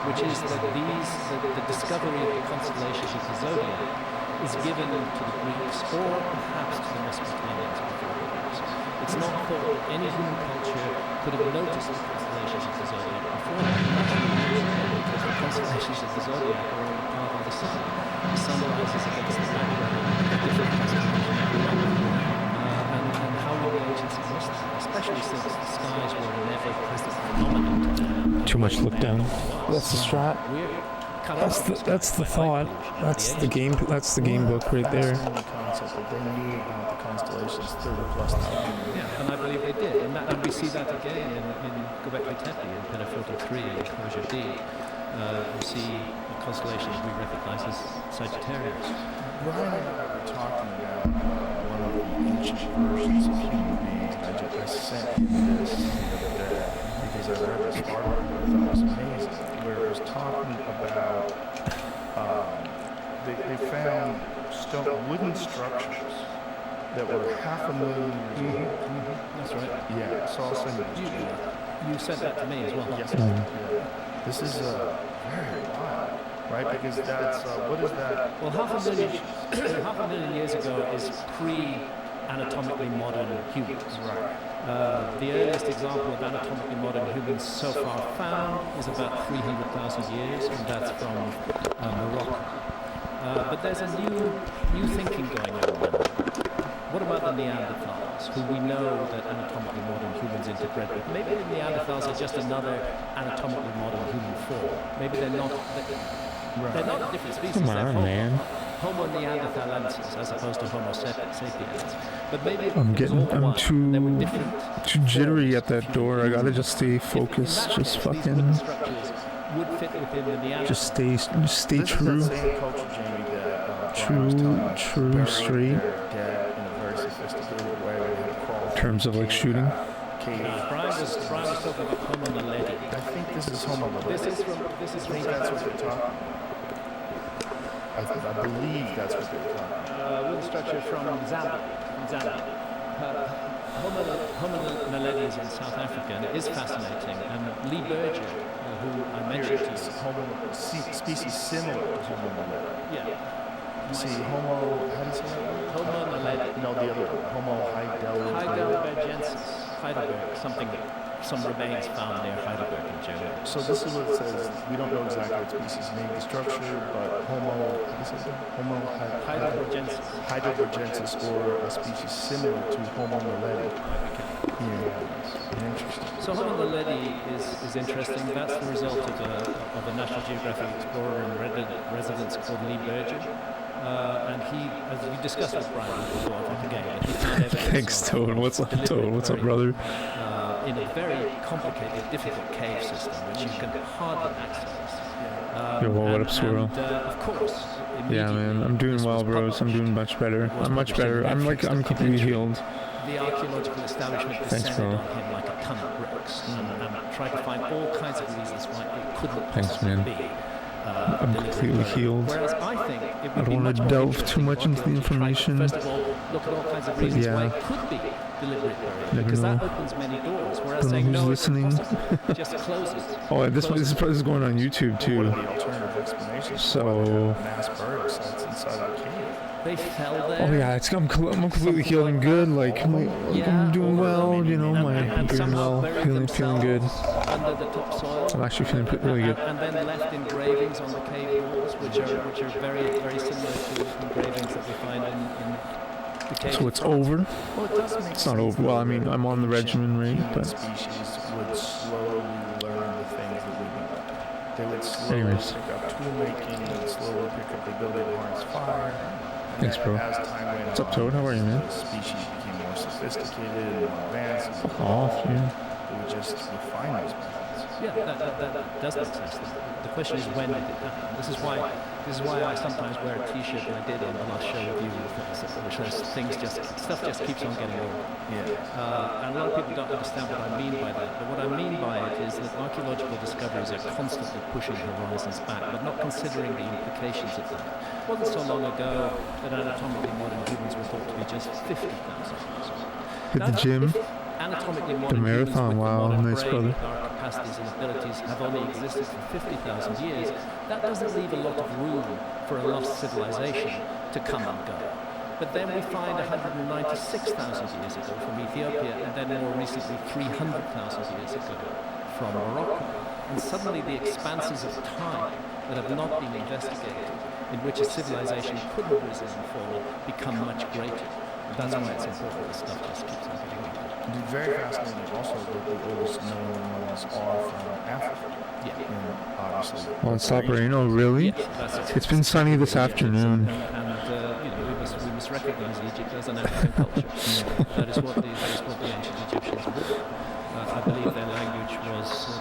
which is that the discovery of the constellations of the zodiac is given to the Greeks or perhaps to the Mesopotamians before the Greeks. It's not thought that any human culture could have noticed the constellations of the zodiac before that. Because the constellations of the zodiac are all part of the sun. The sun rises against the background of different constellations. And how will the ancients have missed that? Especially since the skies were an ever-present phenomenon. Too much look down. That's the strat. That's the thought. That's the game. That's the game book right there. concept that they knew about the constellations 30 plus thousand years. Yeah, and I believe they did. And we see that again in Göbekli Tepe, in Pterophoto 3, in Exposure D. We see the constellations we recognize as Sagittarius. Brian and I were talking about one of the ancient versions of human beings. I sent him this they found wooden structures that were 500,000 years old. That's right. Yeah, so I'll send you this. You said that to me as well. Yes. This is very wild, right? Because that's, what is that? Well, half a million years ago is pre-anatomically modern humans. Right. The earliest example of anatomically modern humans so far found is about 300,000 years, and that's from Morocco. But there's a new thinking going on now. What about the Neanderthals, who we know that anatomically modern humans interbred with? Maybe the Neanderthals are just another anatomically modern human form. Maybe they're not a different species. Come on, man. Homo neanderthalensis as opposed to Homo sapiens. But maybe I'm too jittery at that door. I gotta just stay focused. Just fucking. Would fit within the Neanderthal. Just stay true. True, straight. In terms of like shooting. Brian was talking about Homo naledi. I think this is Homo naledi. This is that's what they're talking about. I believe that's what they're talking about. Wooden structure from Zambia. Homo naledi is in South Africa, and it is fascinating. And Lee Berger, who I mentioned to you, species similar to Homo naledi. Yeah. See, Homo, how do you say that word? Homo naledi. No, the other one. Homo heidelbergensis. Heidelberg, something that some remains found near Heidelberg in Germany. So this is what it says. We don't know exactly what species made the structure, but Homo heidelbergensis, or a species similar to Homo naledi. Yeah, interesting. So Homo naledi is interesting. That's the result of a National Geographic explorer in residence called Lee Berger. And he, as we discussed with Brian before, again, he found evidence. Thanks, Toad. What's up, Toad? What's up, brother? In a very complicated, difficult cave system, which you can hardly access. Yo, what up, Swirl? Of course. Yeah, man. I'm doing well, bros. I'm doing much better. I'm much better. I'm completely healed. The archaeological establishment descended on him like a ton of bricks and tried to find all kinds of reasons why it couldn't possibly be. I'm completely healed. Whereas I think it would I don't want to delve too much into the information. First of all, look at all kinds of reasons why it could be deliberate burial, because that opens many doors. Whereas saying no, listening. Just close it. Oh, this is going on YouTube too. So. Mass burial sites inside the cave. They fell there. Oh yeah, I'm completely healed and good. Like I'm doing well. You know, I'm doing well, feeling good. Under the topsoil. I'm actually feeling really good. And then left engravings on the cave walls, which are very very similar to engravings that we find in the cave. So it's over? Well, it does make it's not over. Well, I mean, I'm on the regimen, right? But species would slowly learn the things that we know. They would slowly pick up tool making. They would slowly pick up the ability to harness fire. Thanks, bro. What's up, Toad? How are you, man? The species became more sophisticated and more advanced. Fuck off, dude. They would just refine those methods. Yeah, that does make sense. The question is, when did it happen? This is why I sometimes wear a T-shirt, and I did on the last show with you, which says stuff just keeps on getting older. Yeah. And a lot of people don't understand what I mean by that. But what I mean by it is that archaeological discoveries are constantly pushing horizons back, but not considering the implications of that. It wasn't so long ago that anatomically modern humans were thought to be just 50,000 years old. Hit the gym. Anatomically The modern marathon, humans with wow, the modern nice, brain, brother. our capacities and abilities have only existed for 50,000 years. That doesn't leave a lot of room for a lost civilization to come and go. But then we find 196,000 years ago from Ethiopia, and then more recently 300,000 years ago from Morocco. And suddenly the expanses of time that have not been investigated, in which a civilization could have risen and fallen, become much greater. That's why it's important that stuff just keeps on getting bigger. It's very fascinating also that the oldest known ones are from Africa. Yeah. And obviously. On Sabrino, really? Yes, It's been sunny this afternoon. And we must recognize Egypt as an African culture. That is what the ancient Egyptians were. I believe their language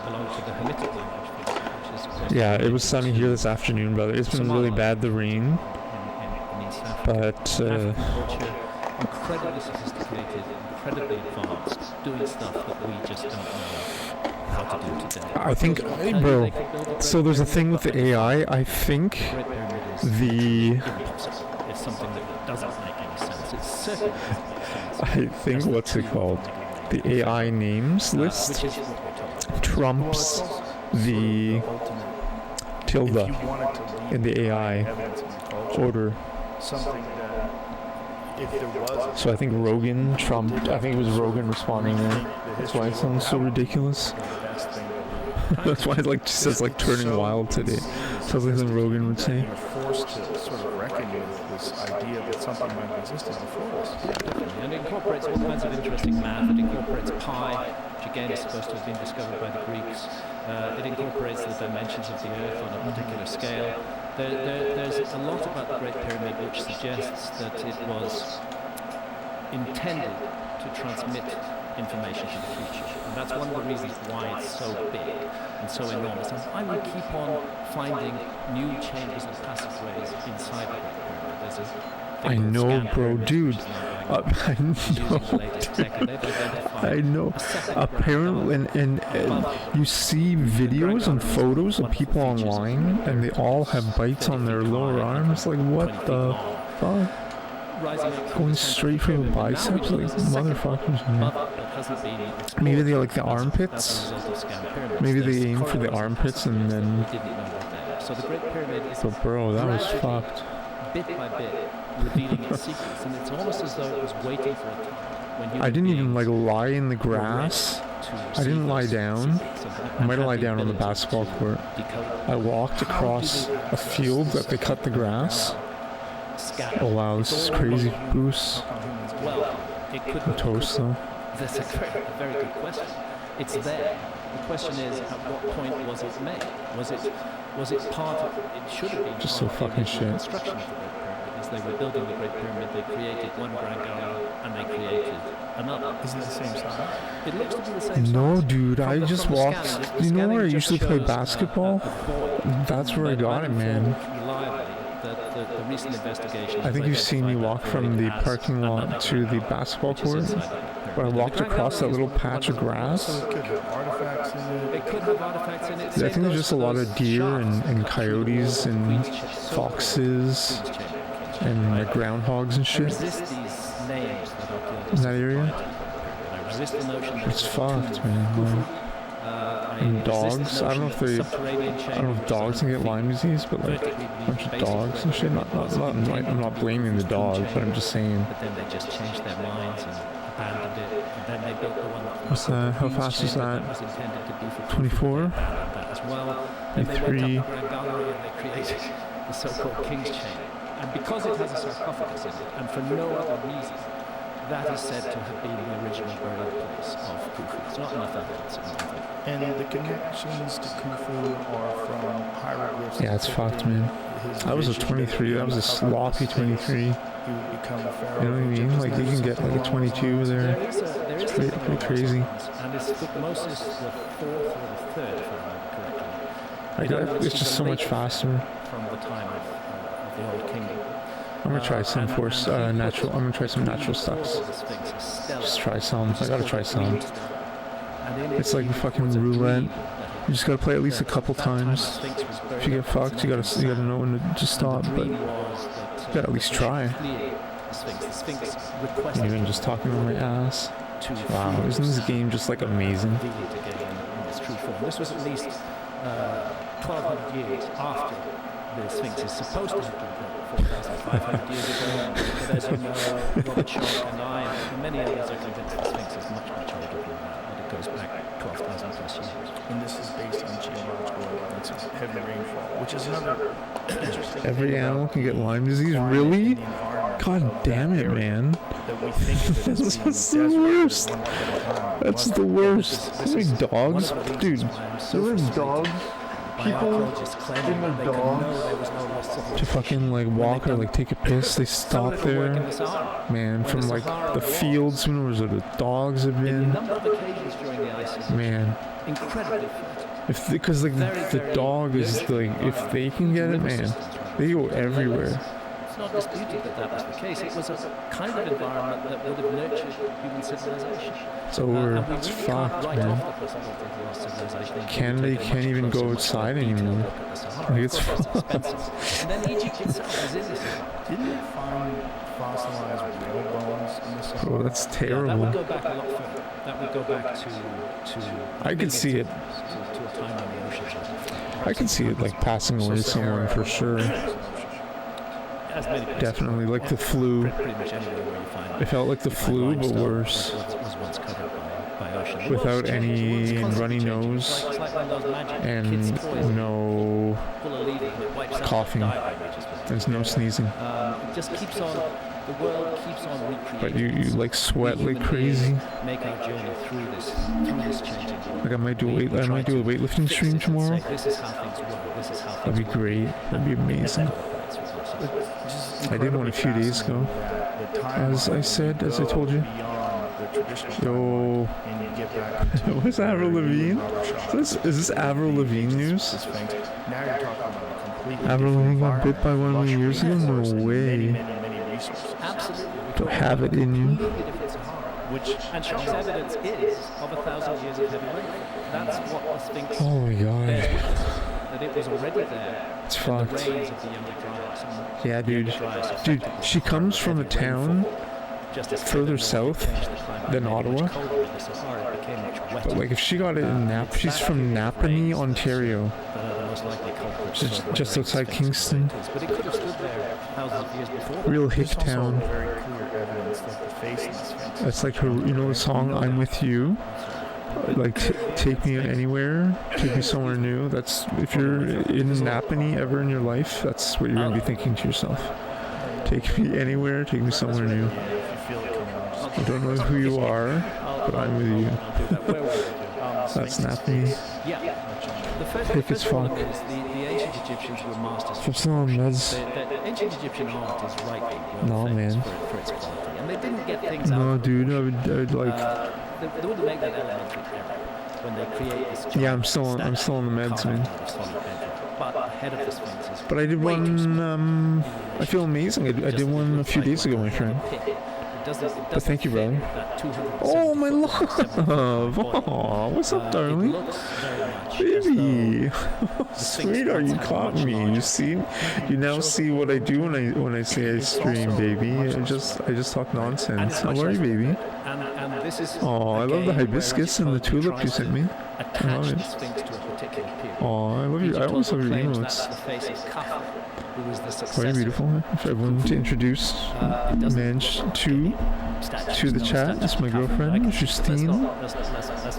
belonged to the Hamitic language, which is Yeah, it was sunny here this afternoon, brother. It's been really bad, the rain. in East Africa. But African culture, incredibly sophisticated, incredibly advanced, doing stuff that we just don't know how to do today. I think, bro, so there's a thing with the AI. I think Great Pyramid the impossible. It's something that doesn't make any sense. It's certainly I think what's it called? The AI names list which is what we're talking trumps the tilde If you wanted to leave in the AI evidence in the culture, order. something that if there was So I think Rogan trumped. I think it was Rogan responding there. That's why it sounds so ridiculous. the best thing That's why it like just says like turning wild today. Sounds like something Rogan would say. you're forced to sort of reckon with this idea that something might have existed before us. And it incorporates all kinds of interesting math. It incorporates pi, which again is supposed to have been discovered by the Greeks. It incorporates the dimensions of the Earth on a particular scale. There's a lot about the Great Pyramid which suggests that it was intended to transmit information to the future. And that's one of the reasons why it's so big and so enormous. And I would keep on finding new chambers and passageways inside the Great Pyramid. There's a I know, bro, dude. I know. Apparently, and you see videos and photos of people online, and they all have bites on their lower arms. Like, what the fuck? Going straight from the biceps, like motherfuckers, man. Maybe they like the armpits. Maybe they aim for the armpits and then. So the Great Pyramid is But bro, that was fucked. bit by bit revealing its secrets, and it's almost as though it was waiting for a time when I didn't even like lie in the grass. I didn't lie down. I might have lied down on the basketball court. I walked across a field that they cut the grass. Oh wow, this is crazy. Goose. Well, it could The toast though. That's a very good question. It's there. The question is, at what point was it made? Was it part of it? Should have been Just part so of the fucking original shit. construction of the Great Pyramid. As they were building the Great Pyramid, they created one Grand Gallery and they created another. Isn't it the same size? It looks to be the same. No, size. dude, I From the just scanning, walked. the You know where I scanning just usually play shows, basketball? a void. That's where I But got it, man. reliably that the recent investigation. I think you've seen me walk from the parking lot to the basketball court. But I walked across that little patch of grass. So it could have artifacts in it. It could have artifacts in it. I think there's just a lot of deer and coyotes and foxes and like groundhogs and I shit resist these names that in that area. I resist the notion that It's fucked, man. And dogs. I don't know if they. I don't know if dogs can get Lyme disease, but like a bunch of dogs and shit. I'm not blaming the dog, but I'm just saying. But then they just changed their minds and abandoned it. And then they built the one that What's that? How fast is that? was intended to be for 24? that as well. Then they went up 23. the Grand Gallery and they created the so-called King's Chamber. And because it has a sarcophagus in it, and for no other reason, that is said to have been the original burial place of Khufu. It's not enough evidence. And the connections to Khufu are from hieroglyphs. Yeah, it's fucked, man. That was a 23. That was a sloppy 23. He would become a pharaoh. You know what I mean? Like you can get like a 22 there. It's pretty crazy. And it's Thutmosis the fourth or the third, if I remember correctly. Like, it's just so much faster. From the time of the Old Kingdom. I'm gonna try some natural. I'm gonna try some natural steps. Just try some. I gotta try some. It's like fucking roulette. You just gotta play at least a couple times. If you get fucked, you gotta know when to just stop. But you gotta at least try. And even just talking on my ass. Wow, isn't this game just like amazing? This was at least 1,200 years after the Sphinx is supposed to have been built. 4,500 years ago. But as you know, Robert Schoch and I and many others are convinced the Sphinx is much, much older than that. That it goes back 12,000 plus years. And this is based on geological evidence of heavy rainfall, which is another interesting. Every animal can get Lyme disease? Really? God damn it, man. That's the worst. That's the worst. There's dogs. Dude, there's dogs. People in their dogs to fucking like walk or like take a piss. They stop there, man, from like the fields. Who knows where the dogs have been? Man, if because like the dog is like if they can get it, man, they go everywhere. it's not disputed that that was the case. It was a kind of environment that would have nurtured human civilization. It's over. And we It's really fucked, can't write man. off the possibility of lost civilization. Canada can't even go outside anymore. Like, it's fucked. And then Egypt itself is in this. Didn't they find fossilized whale bones in the Sahara? Oh, that's Yeah, that terrible. would go back a lot further. That would go back to I could see it. to a time when the oceans were I can see it like passing away somewhere for sure. as many places. Definitely, like the flu. Pretty much anywhere where you find It felt like the flu, but limestone worse. was once covered by ocean. The Without world's changed. any The world's constantly runny changing. nose It's like one of those magic and kids' toys. no Pull a lever and it wipes out coughing. the diagram, which is what- There's no sneezing. It just keeps on. The world keeps on recreating. But you like sweat We like human crazy. beings make our journey through this changing world. Like I might do We I try might do a to weightlifting fix stream it and tomorrow. say, this is how things work. This is how things That'd be work. great. That'd be amazing. I did one a few days ago. As I said, as I told you. Yo, what's Avril Lavigne? Is this Avril Lavigne news? Avril Lavigne got bit by one many years ago? No way. Absolutely. To have it in you. And Shock's evidence is of 1,000 years of heavy rainfall. That's what the Sphinx Oh my bears god. witness, that it was already there. It's And fucked. the rains of the younger dryas and Yeah, dude. dryas Dude, affected she comes from a heavy town rainfall. Just as further further south north changed the climate, than made it much Ottawa. colder in the Sahara, it became much wetter. But like if she got it in she's from Napanee, Ontario. That are the most likely culprits Just- for just whether outside it's Kingston. Sphinx. But it could have stood there thousands of years before. Real hick town. Very clear evidence that the face in the Sphinx. That's like her, you know the song I'm With You? Like, take me anywhere, take me somewhere new. That's, if you're in Napanee ever in your life, that's what you're going to be thinking to yourself. Take me anywhere, take me somewhere new. If you feel it coming on. I don't know who you are, but I'm with you. That's Napanee. Yeah. The first Thick as one fuck. is the ancient Egyptians were masters. I'm still on meds. The ancient Egyptian art is rightly No, well famous man. for its quality, and they didn't get things out. No, of dude, proportion. I would like. They wouldn't make that elementary error when they create this. Yeah, I'm still on the meds, man. But ahead of the Sphinx is But I did way too small. one. I feel amazing. I did one a few days ago, my friend. But thank you, brother. Oh, my love. Aw, what's up, darling? Baby. Sweetheart, you caught me. You now see what I do when I say I stream, baby. I just talk nonsense. How are you, baby? And this is Oh, I love the hibiscus and the tulip you sent me. I love it. Oh, I love you. I always love your emotes. Very beautiful. If I want to introduce Manch to the chat, it's my girlfriend, Justine.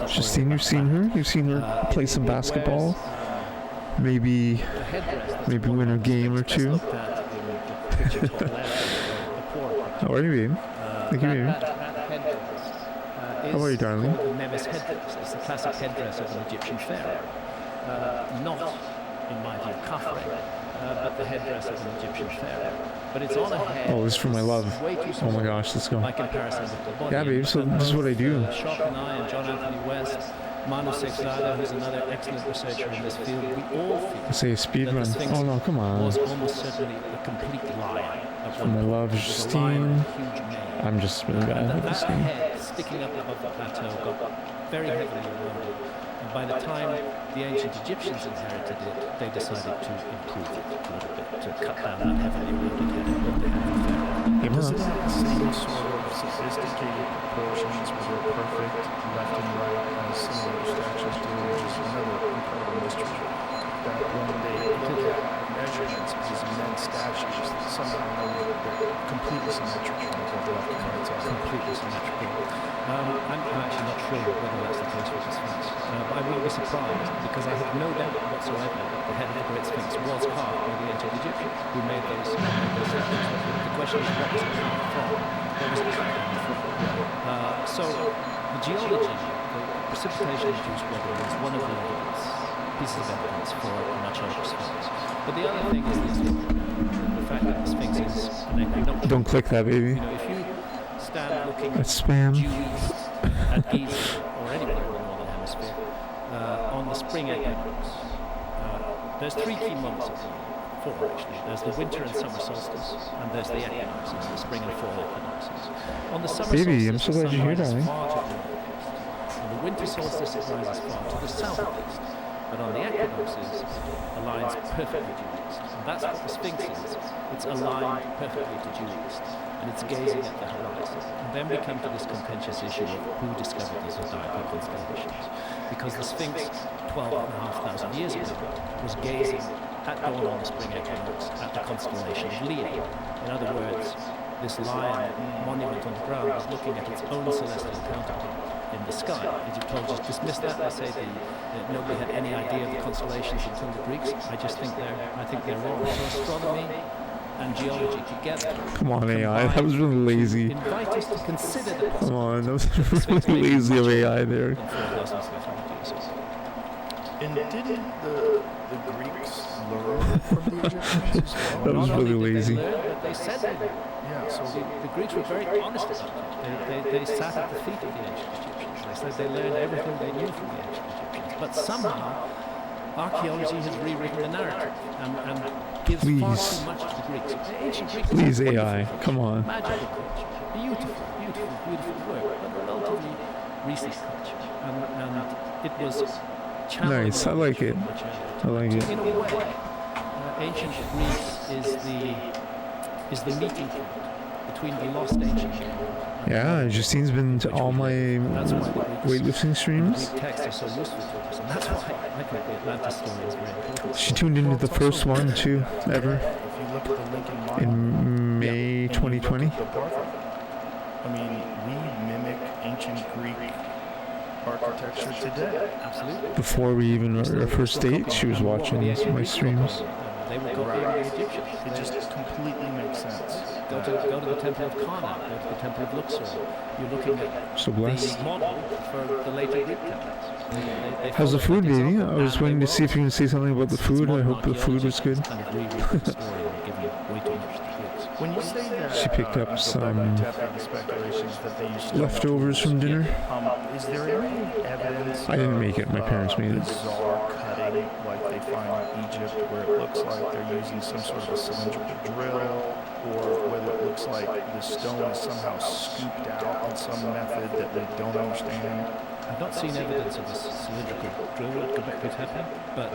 Justine, you've seen her. You've seen her play some basketball. Maybe win a game or two. How are you, babe? Thank you, baby. How are you, darling? The Memes headdress. It's the classic headdress of an Egyptian pharaoh. Not, in my view, kafre, but the headdress of an Egyptian pharaoh. But it's on a head. Oh, this is for my love. Way too Oh small my gosh, let's go. by comparison with the body. Yeah, babe, so this is what I do. Shock and I and John Anthony West, Manu Sexada, who's another excellent researcher in this field, we all feel I say a speed that the run. Sphinx Oh no, come on. was almost certainly a complete lion. For my love, Justine. I'm just really bad at this That game. head sticking up above the plateau got very heavily eroded. And by the time the ancient Egyptians inherited it, they decided to improve it a little bit, to cut down that heavily eroded head and put the head of the pharaoh. Hey, Doesn't Mom. that same sort of sophisticated proportions where they're perfect left and right as some of the statues do, which is another incredible mystery. That when they look at measurements of these immense statues, that somehow know that they're completely symmetrical on both left and right sides. Completely symmetrical. I'm actually not sure whether that's the case with the Sphinx. I wouldn't be surprised because I have no doubt whatsoever that the head of the Great Sphinx was carved by the ancient Egyptians who made those statues. The question is what was it carved from? What was it cut down from? So the geology, the precipitation-induced weather is one of the pieces of evidence for a much older Sphinx. But the other thing is the fact that the Sphinx is an equinoctial. Don't click that, baby. You know, if you stand looking That's spam. due east at Gygesz or anywhere in the northern hemisphere on the spring equinox, there's three key months of the year. four actually. There's the winter and summer solstice, and there's the equinoxes, the spring and fall equinoxes. On the summer Baby, I'm solstice, so glad the you're here, sun rises darling. far to the northeast. On the winter solstice, it rises far to the southeast. But on the equinoxes, it aligns perfectly due east. And that's what the Sphinx is. It's aligned perfectly to due east. And it's gazing at the horizon. And then we come to this contentious issue of who discovered the zodiacal constellations. Because the Sphinx, 12,500 years ago, was gazing at dawn on the spring equinox at the constellation of Leo. In other words, this lion monument on the ground was looking at its own celestial counterpart in the sky. Egyptologists dismissed that. They say that nobody had any idea of the constellations until the Greeks. I think they're wrong. So astronomy and geology together. Come on, AI. That was really lazy. Invite us to consider the Come on, that was really lazy of AI there. And didn't the Greeks learn from the Egyptians as well? That was really lazy. They said they did. Yeah, so The Greeks were very honest about it. They sat at the feet of the ancient Egyptians. They said they learned everything they knew from the ancient Egyptians. But somehow, archaeology has rewritten the narrative and gives far too much to the Greeks. The ancient Greeks Please, were AI. wonderful, Come on. magical culture, beautiful work, but relatively recent culture. And it was channeled. Nice. I like it. I like it. In a way, ancient Greece is the meeting point between the lost ancient world. Yeah, Justine's been to all my weightlifting streams. Greek texts are so useful to us, and that's why I think the Atlantis story is very important. She tuned into the first one too, ever, if you look at the Lincoln Mile, in May and you look 2020. at the Parthenon, I mean, we mimic ancient Greek architecture today. Absolutely. Before we even our first date, she was watching my streams. They were copying the Egyptians. It just completely makes sense. Go to the temple of Karnak, go to the temple of Luxor. You're looking at So blessed. the model for the later Greek temples. They How's the followed food, that baby? example, I was and waiting they to see if you can say something about the It's food. I modern hope the food was good. archaeology kind of rewritten the story and giving way too much to the Greeks. When you say that, She picked up go some back to the speculations that they used to leftovers from dinner. is there any evidence? I didn't of, make it. My parents made it. Bizarre cutting, like they find in Egypt, where it looks like they're using some sort of a cylindrical drill, or whether it looks like the stone is somehow scooped out in some method that we don't understand. I've not seen evidence of this cylindrical drill that could happen, but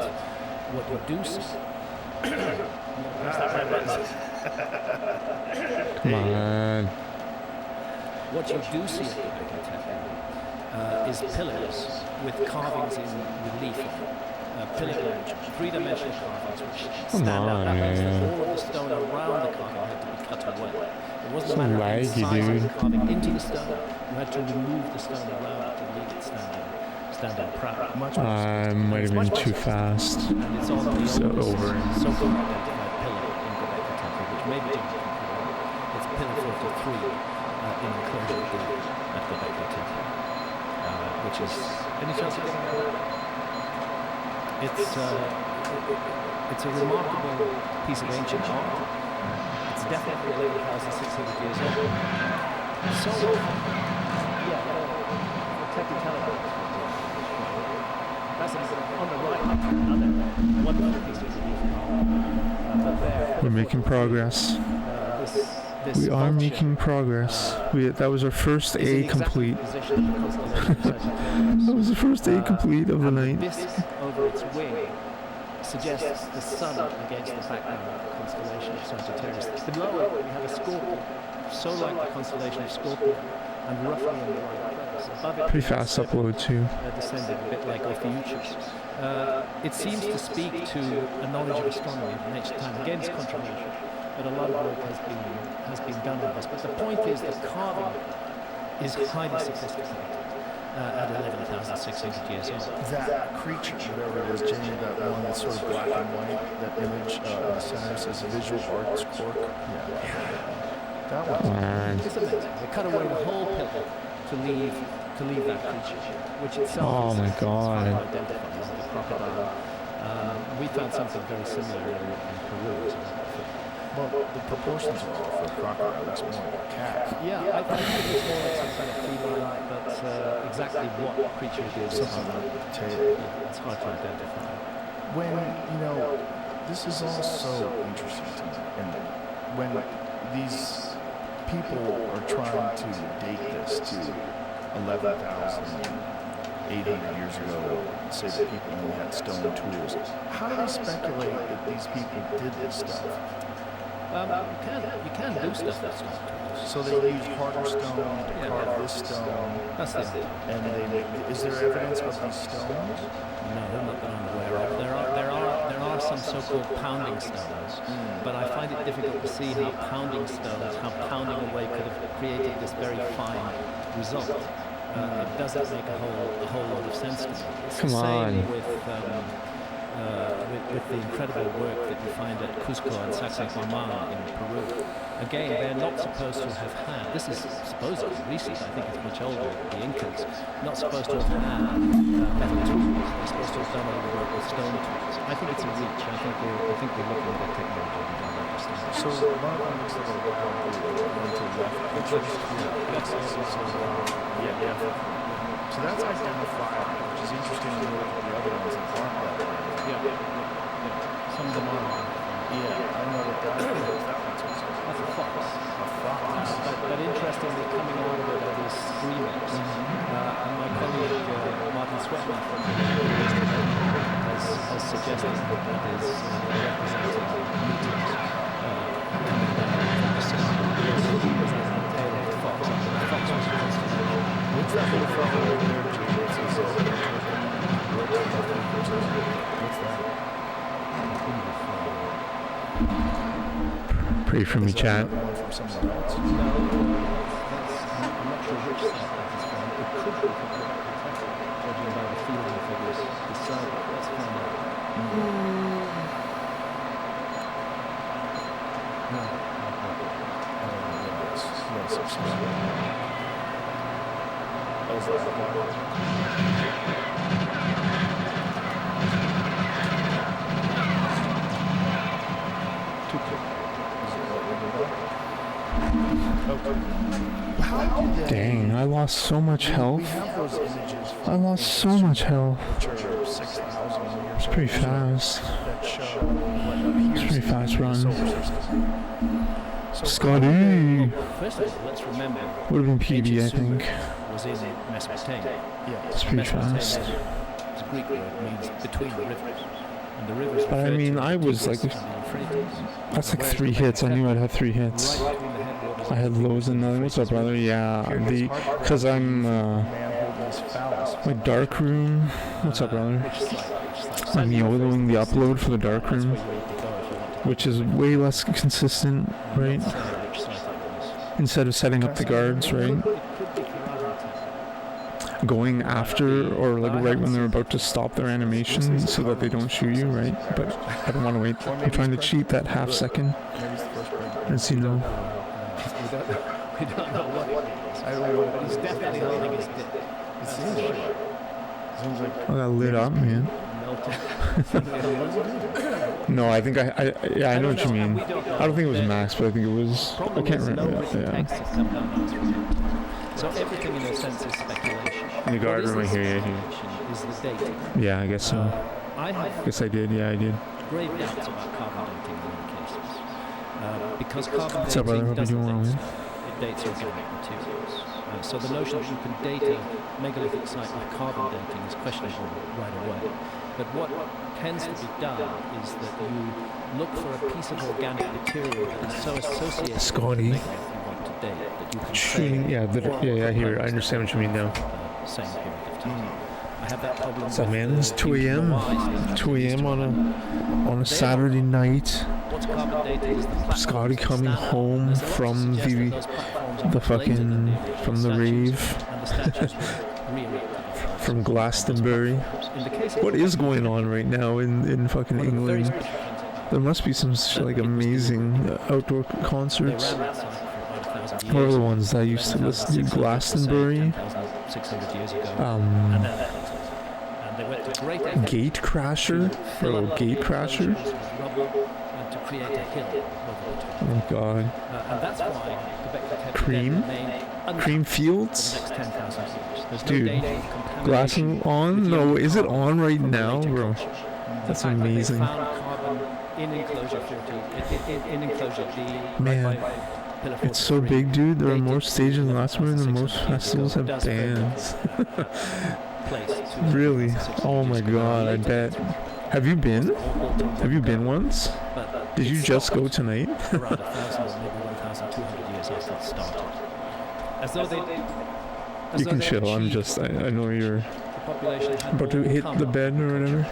what we do see. Come on. What you do see at the Göbekli Tepe is pillars with carvings in relief on them. Pillar three-dimensional carvings which stand out. That means that all of the stone around the carving had to be cut away. It wasn't So a matter of laggy, incising dude. the carving into the stone. You had to remove the stone around it to leave it standing proud. Much I might have been too fast. And it's on the So oldest over. so-called identified pillar in Göbekli Tepe, which may be different from pillar. It's pillar 43 in the closure of at Göbekli Tepe, which is any chance of getting that? It's a remarkable piece of ancient art. It's definitely 11,600 years old. So, yeah, the Tepe telegraph. That's on the right, another wonderful piece of relief. But there, We're making progress. this We are vulture making progress. That was our first is in A exactly complete. the position of the constellation of Sagittarius. That was the first A complete of the And night. the disk over its wing suggests the sun against the background of the constellation of Sagittarius. Below it, we have a scorpion, so like the constellation of Scorpio, and roughly in the right place. Above it, Pretty fast upload too. descended a bit like Ophiuchus. It seems to speak to a knowledge of astronomy in ancient time. Again, it's controversial, but a lot of work has been done on this. But the point is that carving is highly sophisticated at 11,600 years old. That creature, whatever it is, Jamie, that one that's sort of black and white, that image in the center says visual arts cork. Yeah. That one. It's amazing. They cut away the whole pillar to leave that creature, which itself Oh is my hard God. to identify as the crocodile. We found something very similar in Peru as well. Well, the proportions are off for a crocodile. It looks more like a cat. Yeah, I think it's more like some kind of feline, but exactly what creature it is, Something like a tail. it's hard to identify. When, this is all so interesting to me. And when these people are trying to date this to 11,800 years ago, say that people only had stone tools, how do they speculate that these people did this stuff? You can do stuff with stone tools. So they use harder stone to carve this stone. That's it. And they make, is there evidence of these stones? No, not that I'm aware of. There are some so-called pounding stones, but I find it difficult to see how pounding away could have created this very fine result. It doesn't make a whole lot of sense to me. It's Come the same on. with the incredible work that you find at Cusco and Sacsayhuaman in Peru. Again, they're not supposed to have had, this is supposedly recent, I think it's much older, the Incas, not supposed to have had metal tools. They're supposed to have done all the work with stone tools. I think it's a reach. I think we're looking at technology we don't understand. So one of them looks like a one to left pictures. Yeah. So that's identified, which is interesting to look at the other ones that aren't that way. Yeah. Some of them are. Yeah, I know that one's That's a fox. a fox. But interestingly, coming out of it are these screamers. And my colleague Martin Sweatman from the has suggested that is representing mutants coming down from the sky. As a tail of the fox. The fox was a constellation. What's that little fellow over there, Jim? It says, what's that? Pray for me, chat. One from somewhere else. No, I'm not sure which side that is from. It could be from Kentucky, judging by the feeling for this side. Let's find out. No. Yes, it's oh, is that the Too quick. Dang, I lost so much health. I lost so much health. It's pretty fast. It's pretty fast run. Scotty! First of all, let's remember. Would have been PB, I think. Was in Mesopotamia. It's pretty fast. It's a Greek word, means between the rivers. And the rivers. But I mean, I was like, that's like 3 hits. I knew I'd have 3 hits. I had lows and nothing. What's up, brother? Yeah, because I'm, my dark room. What's up, brother? I'm YOLOing the upload for the dark room, which is way less consistent, right? Instead of setting up the guards, right? Going after, or like right when they're about to stop their animation so that they don't shoot you, right? But I don't want to wait. I'm trying to cheat that half second. As you know. We don't know what it is. I don't know what it is. He's definitely holding his dick. It seems like I got lit up, man. No, I think yeah, I know what you mean. I don't think it was max, but I think it was, I can't remember. Yeah. So everything in a sense is speculation. In the guard room, I hear you. Is the dating. Yeah, I guess so. I guess I did. Yeah, I did. grave doubts about carbon dating in many cases. Because carbon What's up, brother? dating Hope you're doesn't doing well, date man. stuff. It dates organic materials. So the notion that you can date a megalithic site with carbon dating is questionable right away. But what tends to be done is that you look for a piece of organic material that is so associated Scotty. with the megalith you want to date that you can Shooting, say, yeah, I hear it. I understand what you mean now. same period of time. I have that problem. What's up, man? It's 2 a.m. 2 a.m. on a Saturday night. What's carbon dating is the Scotty coming home from the fucking, from the rave. From Glastonbury. What is going on right now in fucking England? There must be some like amazing outdoor concerts. What are the ones that I used to listen to? Glastonbury. Gate Crasher. Oh, Gate Crasher. Oh my god. Cream Fields? Dude, glassing on? No, is it on right now, bro? That's amazing. in enclosure 40, in enclosure D. Man, it's so big, dude. There are more stages in Glastonbury than most festivals have bands. Really? Oh my god, I bet. Have you been? Have you been once? Did you just go tonight? Around 1,000 or maybe 1,200 years after it started. As though they... You can chill, I know you're about to hit the bed or whatever.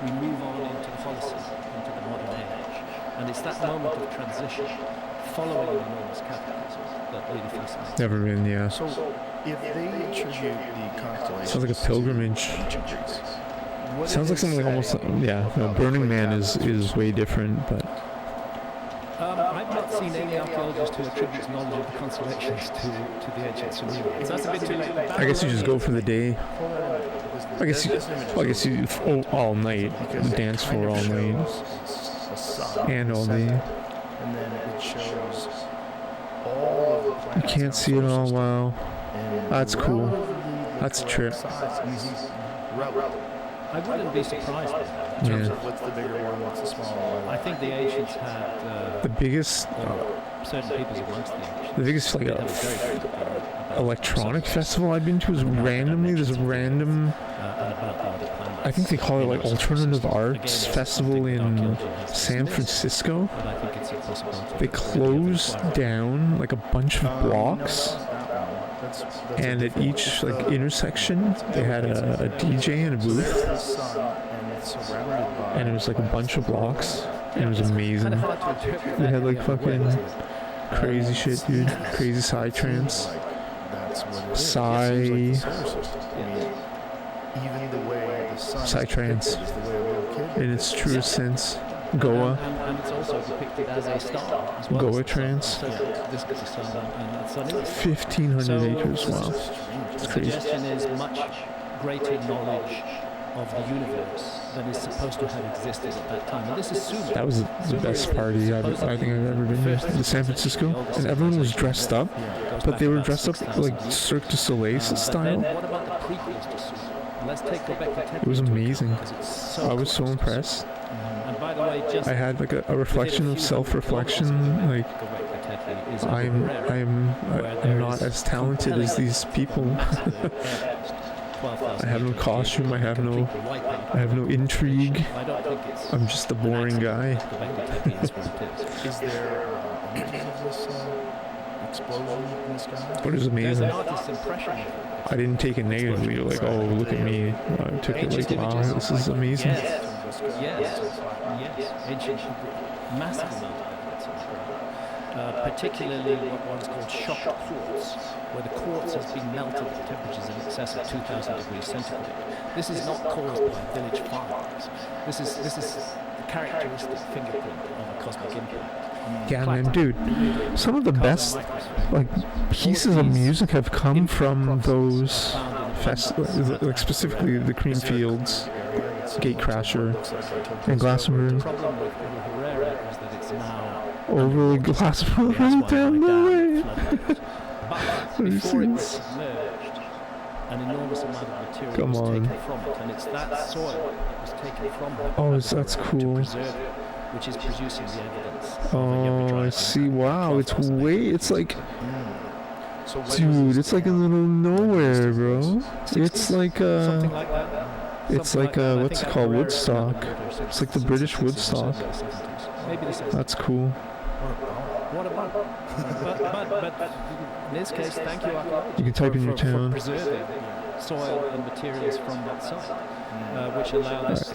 We move on into the Holocene, into the modern age. And it's that moment of transition, following an enormous cataclysm, that really fascinates me. Never been, yeah. So, if they attribute the constellation... Sounds like a pilgrimage. Sounds like something almost... Yeah, no, Burning Man is way different, but... I've not seen any archaeologist who attributes knowledge of the constellations to the ancient Sumerians. So that's a bit too late. I guess you just go for the day. I guess you all night, the dance floor all night, and all day. And then it shows all of the planets. You can't see it all. Wow, that's cool. That's a trip. I wouldn't be surprised in terms of what's the bigger one, what's the smaller one. I think the ancients had the biggest. Certain peoples amongst the ancients. The biggest electronic festival I've been to is randomly. There's a random. I think they call it like alternative arts festival in San Francisco. They closed down like a bunch of blocks, and at each like intersection they had a DJ and a booth, and it was like a bunch of blocks, and it was amazing. They had like fucking crazy shit, dude. Crazy psytrance, psytrance in its truest sense. Goa. And it's also depicted as a star as well. Goa trance. 1,500 acres, wow. The suggestion is much greater knowledge of the universe than is supposed to have existed at that time. And this is Sumer. That was the best party I think I've ever been to, in San Francisco. And everyone was dressed up, but they were dressed up like Cirque du Soleil style. What about the prequels to Sumer? Let's take it was amazing. I was so impressed. And by the way, just I had like a reflection of self-reflection, like I'm not as talented as these people. I have no costume, I have no intrigue. I'm just a boring guy. Is there images of this explosion in the sky? But it was amazing. I didn't take it negatively, like, oh, look at me. I took it like, wow, this is amazing. Yes. Ancient, massive amount of evidence. Particularly what is called shock quartz, where the quartz has been melted at temperatures in excess of 2,000 degrees centigrade. This is not caused by village fires. This is the characteristic fingerprint of a cosmic impact. Yeah, man, dude. Some of the best like pieces of music have come from those festivals, like specifically the Creamfields, Gatecrasher, and Glastonbury. The problem with Herrera is that it's now over Glastonbury right down the way. But before it submerged, an enormous amount of material was taken from it, and it's that soil that was taken from it. Oh, that's cool. Which is producing the evidence. Oh, I see. Wow, it's like, dude, it's like in the middle of nowhere, bro. It's like it's like what's it called, Woodstock. It's like the British Woodstock. That's cool. What about? But in this case, thank you, archaeologists. You can type in your town. For preserving soil and materials from that site, which allow this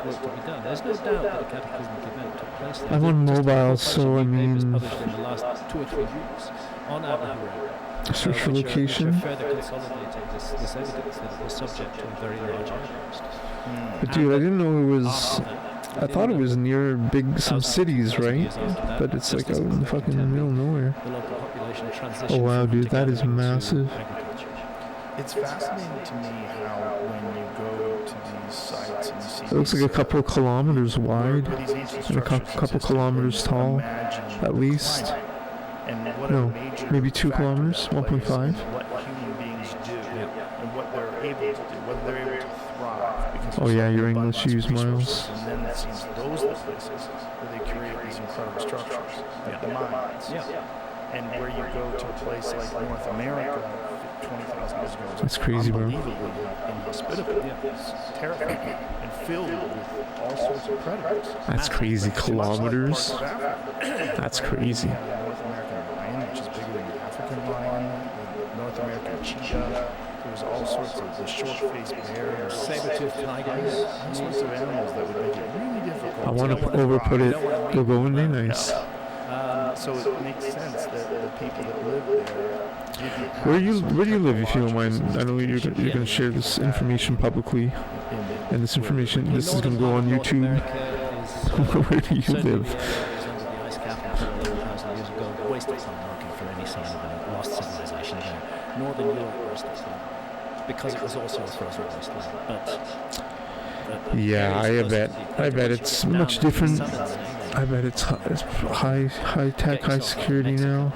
work to be done. There's no doubt that a cataclysmic event took place there. I'm on mobile, so I mean. Published in the last 2 or 3 weeks on Abu Hurairah. Search for location. Which are further consolidating this evidence that it was subject to a very large outburst. But dude, I didn't know it was. I thought it was near some cities, right? But it's like out in the fucking middle of nowhere. Oh wow, dude, that is massive. It's fascinating to me how when you go to these sites and you see it looks like a couple of kilometers wide and a couple kilometers tall, at least. No, maybe 2 kilometers, 1.5. What human beings do and what they're able to do, whether they're able to thrive. Oh yeah, your English use miles. And then it seems those that places where they create these incredible structures, like the mines. And where you go to a place like North America 20,000 years ago, that's crazy, bro. Unbelievably inhospitable. It's terrifying and filled with all sorts of predators. That's crazy. Kilometers. That's crazy. North American lion, which is bigger than the African lion, the North American cheetah. There's all sorts of the short-faced bears, saber-toothed tigers, all sorts of animals that would make it really difficult. I want to overput it. Go in there, nice. So it makes sense that the people that live there. Where do you live, if you don't mind? I know you're going to share this information publicly, and this is going to go on YouTube. Where do you live? Waste of time looking for any sign of a lost civilization there. Northern Europe was the time, because it was also a frozen wasteland. But yeah, I bet it's much different. I bet it's high tech, high security now,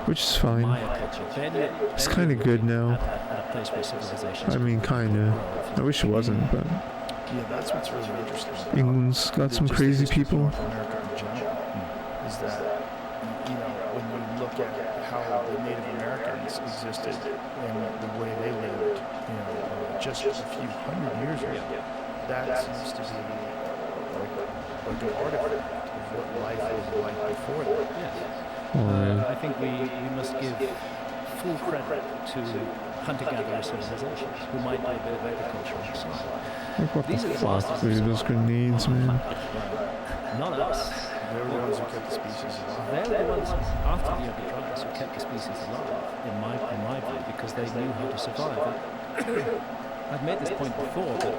which is fine. It's kind of good now. I mean, kind of. I wish it wasn't, but yeah, that's what's really interesting. England's got some crazy people. North America in general is that, when you look at how the Native Americans existed and the way they lived, just a few hundred years ago, that seems to be like an artifact of what life was like before that. Yes. I think we must give full credit to hunter-gatherer civilizations who might do a bit of agriculture on the side. Like, what the fuck, dude? Those grenades, man. Not us. They're the ones who kept the species alive. They're the ones, after the yoga dryas, who kept the species alive, in my view, because they knew how to survive. And I've made this point before, but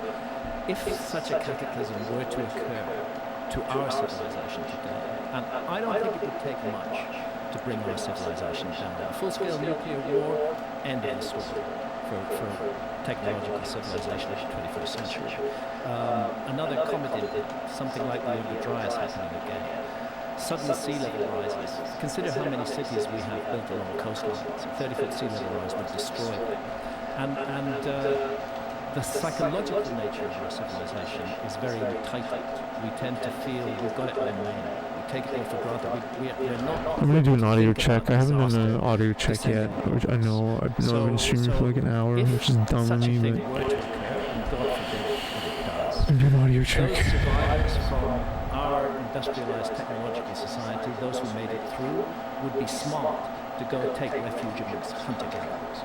if such a cataclysm were to occur to our civilization today, and I don't think it would take much to bring our civilization down. A full-scale nuclear war, end of the story for technological civilization of the 21st century. Another comet event, something like the Yoga Dryas happening again. Sudden sea level rises. Consider how many cities we have built along coastlines. 30-foot sea level rise would destroy them. And the psychological nature of our civilization is very entitled. We tend to feel we've got it all made. We take it all for granted. We're not. I'm gonna do an audio check. I haven't done an audio check yet, which I know I've been streaming for like an hour, which is dumb of me, but I'm doing an audio check. Those survivors from our industrialized technological society, those who made it through, would be smart to go take refuge amongst hunter-gatherers.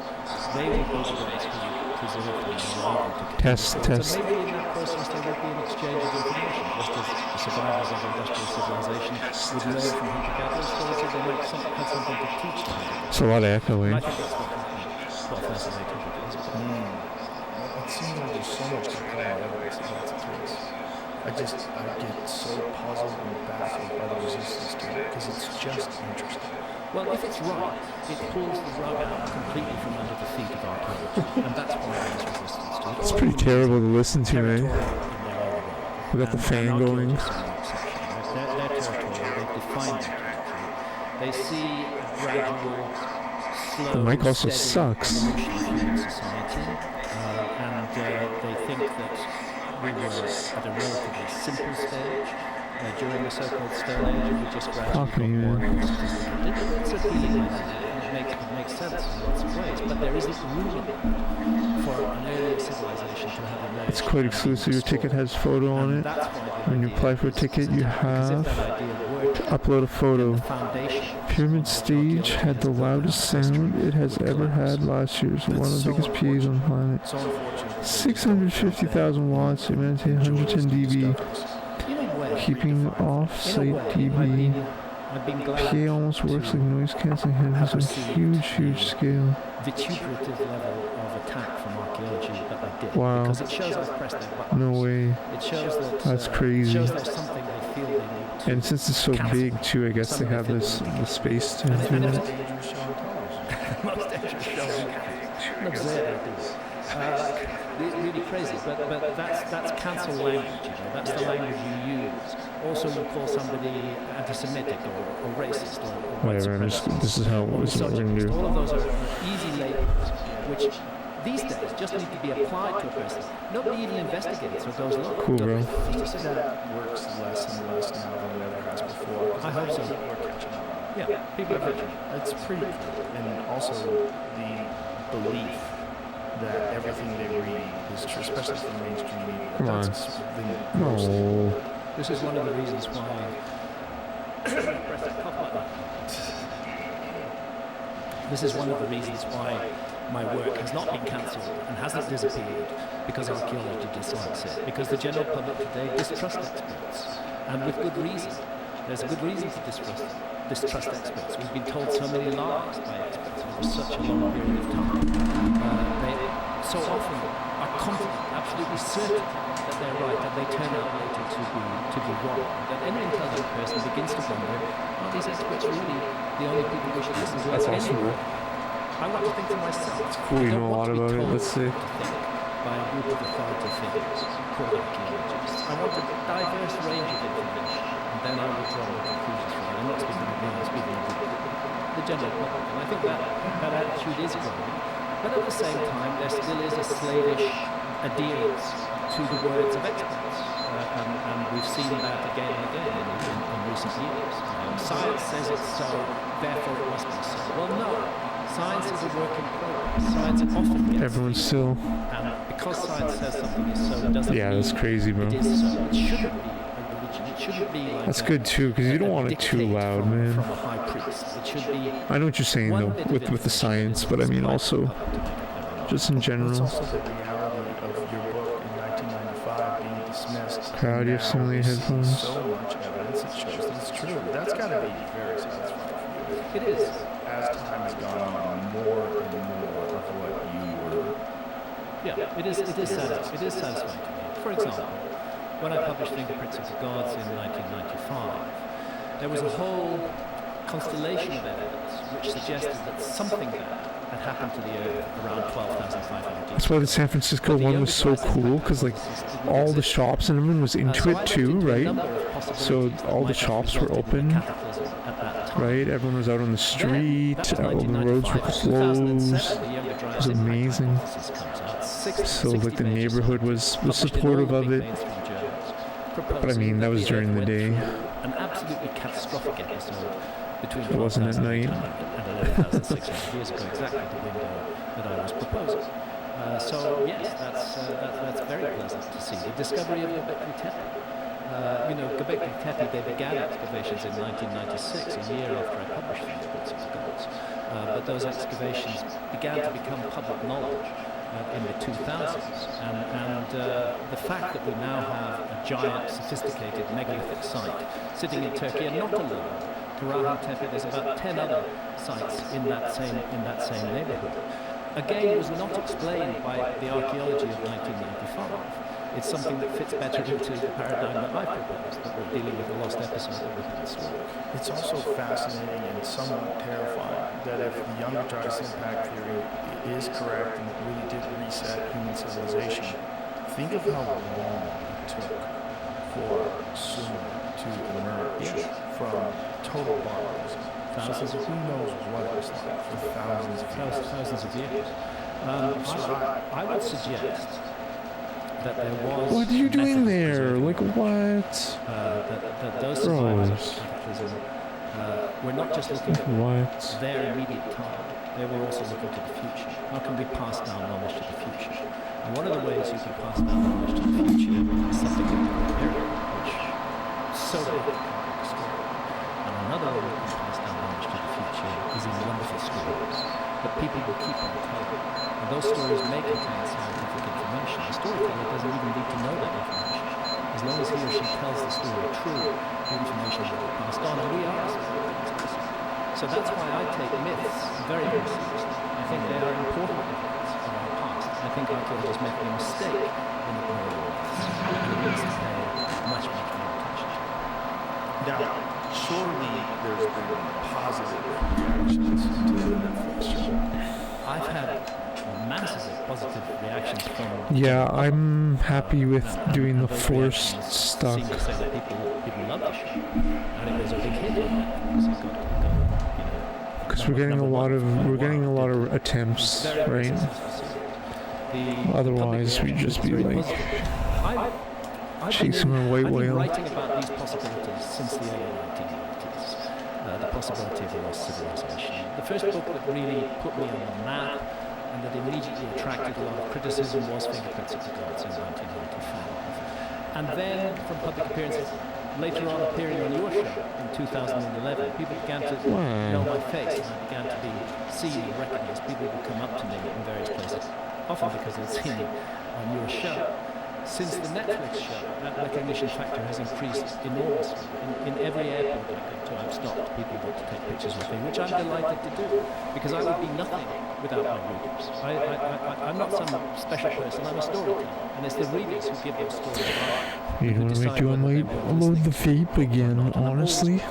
They would go to ways who would preserve them and allow them to Test. So maybe in that process there would be an exchange of information, just as the survivors of industrial civilization would learn from hunter-gatherers, so that they might have something to teach them. It's a lot of echoing. I think that's what happened 12,800 years ago. It seems like there's so much compelling evidence that that's the case. I get so puzzled and baffled by the resistance to it, because it's just interesting. Well, if it's right, it pulls the rug out completely from under the feet of archaeology, and that's why there's resistance to it. It's pretty terrible to listen to, eh? We got the fan going. Their territory, they've defined their territory. They see a gradual, slow, The mic also steady sucks. evolution of human society, and they think that we were at a relatively simple stage. During the so-called Stone Age, we just gradually got more and more sophisticated. It's a feeling it makes sense in lots of ways, but there isn't room in it for an earlier civilization to have emerged. It's quite exclusive. Your ticket has photo on it. When you apply for a ticket, you have to upload a photo. Pyramid Stage had the loudest sound it has ever had last year. So one of the biggest PAs on the planet. 650,000 watts, humanity 110 dB. Keeping off-site dB. PA almost works like noise cancelling headphones on a huge scale. Vituperative level of attack from archaeology that they did. Wow. Because it shows they've pressed their buttons. No way. It shows that That's crazy. It shows there's something they feel they need to. And since it's so big too, I guess they have the space to do it. Most dangerous show. Absurd ideas. Really crazy, but that's cancel language, that's the language you use. Also, you call somebody anti-Semitic or racist or whatever. This is how it was. What we're gonna do. All of those are easy labels which these days just need to be applied to a person. Nobody even investigates or goes, look. Cool, bro. That works less and less now than it ever has before. I hope so. We're catching on. Yeah, people are catching. It's pretty cool. And also the belief that everything they read is true, especially from mainstream media. Come on. That's something that grows them. No. This is one of the reasons why. Press that cough button. This is one of the reasons why my work has not been cancelled and hasn't disappeared, because archaeology dislikes it. Because the general public today distrust experts, and with good reason. There's a good reason to distrust experts. We've been told so many lies by experts over such a long period of time. They so often are confident, absolutely certain that they're right, and they turn out later to be wrong. That any intelligent person begins to wonder, are these experts really the only people we should listen to? That's awesome, bro. I like to think to myself. It's cool, you know a lot about it. Let's see. By a group of authoritative figures called archaeologists. I want a diverse range of information, and then I will draw my conclusions from it. I'm not speaking of me, I'm speaking of the general public. And I think that attitude is growing. But at the same time, there still is a slavish adherence to the words of experts. And we've seen that again and again in recent years. Science says it's so, therefore it must be so. Well, no. Science is a work in progress. Science often gets Everyone's still. and because science says something is so, it doesn't Yeah, mean that's crazy, bro. it is so. It shouldn't be a religion. It shouldn't be like That's good too, because you don't want it too dictate loud, from man. a high priest. It should be I know what you're saying one though, bit of with the information science, but I mean also just in It's general. also the reality of your book in 1995 being dismissed. Proud you have Now similar we see headphones. So much evidence that shows that it's true. That's got to be very satisfying for you. It is. As time has gone on, more and more of what you were. Yeah, it is satisfying to me. For example, when I published Fingerprints of the Gods in 1995, there was a whole constellation of evidence which suggested that something bad had happened to the Earth around 12,500 years. That's why the San Francisco one was so cool, because like all the shops and everyone was into it too, right? So all the shops were open, right? Everyone was out on the street, all the roads were closed. It was amazing. So like the neighborhood was supportive of it. But I mean, that was during the day. An absolutely catastrophic episode between It wasn't at night. and 11,600 years ago, exactly the window that I was proposing. So yes, that's very pleasant to see. The discovery of Göbekli Tepe. Göbekli Tepe, they began excavations in 1996, a year after I published Fingerprints of the Gods. But those excavations began to become public knowledge in the 2000s. And the fact that we now have a giant, sophisticated megalithic site sitting in Turkey, and not alone. Karahan Tepe, there's about 10 other sites in that same neighborhood. Again, was not explained by the archaeology of 1995. It's something that fits better into the paradigm that I proposed, that we're dealing with a lost episode of the story. It's also fascinating and somewhat terrifying that if the younger Gygesz impact theory is correct and it really did reset human civilization, think of how long it took for Sumer to emerge from total barbarism. Thousands of Who knows what it was like for thousands of years. I would suggest that there was. What are you doing there? Like what? That those survivors of cataclysm were not just looking at What? their immediate time, they were also looking to the future. How can we pass down knowledge to the future? And one of the ways you can pass down knowledge to the future is something like the area, which is so big it can't be destroyed. And another way you can pass down knowledge to the future is in wonderful stories that people will keep on telling. And those stories may contain scientific information. The storyteller doesn't even need to know that information. As long as he or she tells the story true, the information will be passed on, and we are storytellers. So that's why I take myths very, very seriously. I think they are important evidence of our past. I think archaeologists make a mistake in ignoring myths. And it needs to pay much, much more attention to them. Now, surely there's been positive reactions to the Netflix show. I've had massive positive reactions from. Yeah, I'm happy with doing the forced stuff. Seem to say that people love the show, and it was a big hit on Netflix. It got, Because we're getting a lot of attempts, right? Otherwise, we'd just be like chasing a white whale. I've been writing about these possibilities since the early 1990s. The possibility of a lost civilization. The first book that really put me on the map and that immediately attracted a lot of criticism was Fingerprints of the Gods in 1995. And then, from public appearances, later on appearing on your show in 2011, people began to know my face, and I began to be seen and recognized. People would come up to me in various places, often because they'd seen me on your show. Since the Netflix show, that recognition factor has increased enormously. In every airport I go to, I've stopped. People want to take pictures with me, which I'm delighted to do, because I would be nothing without my readers. I'm not some special person, I'm a storyteller, and it's the readers who give those stories life. You know what I might do? I might load the vape again, honestly.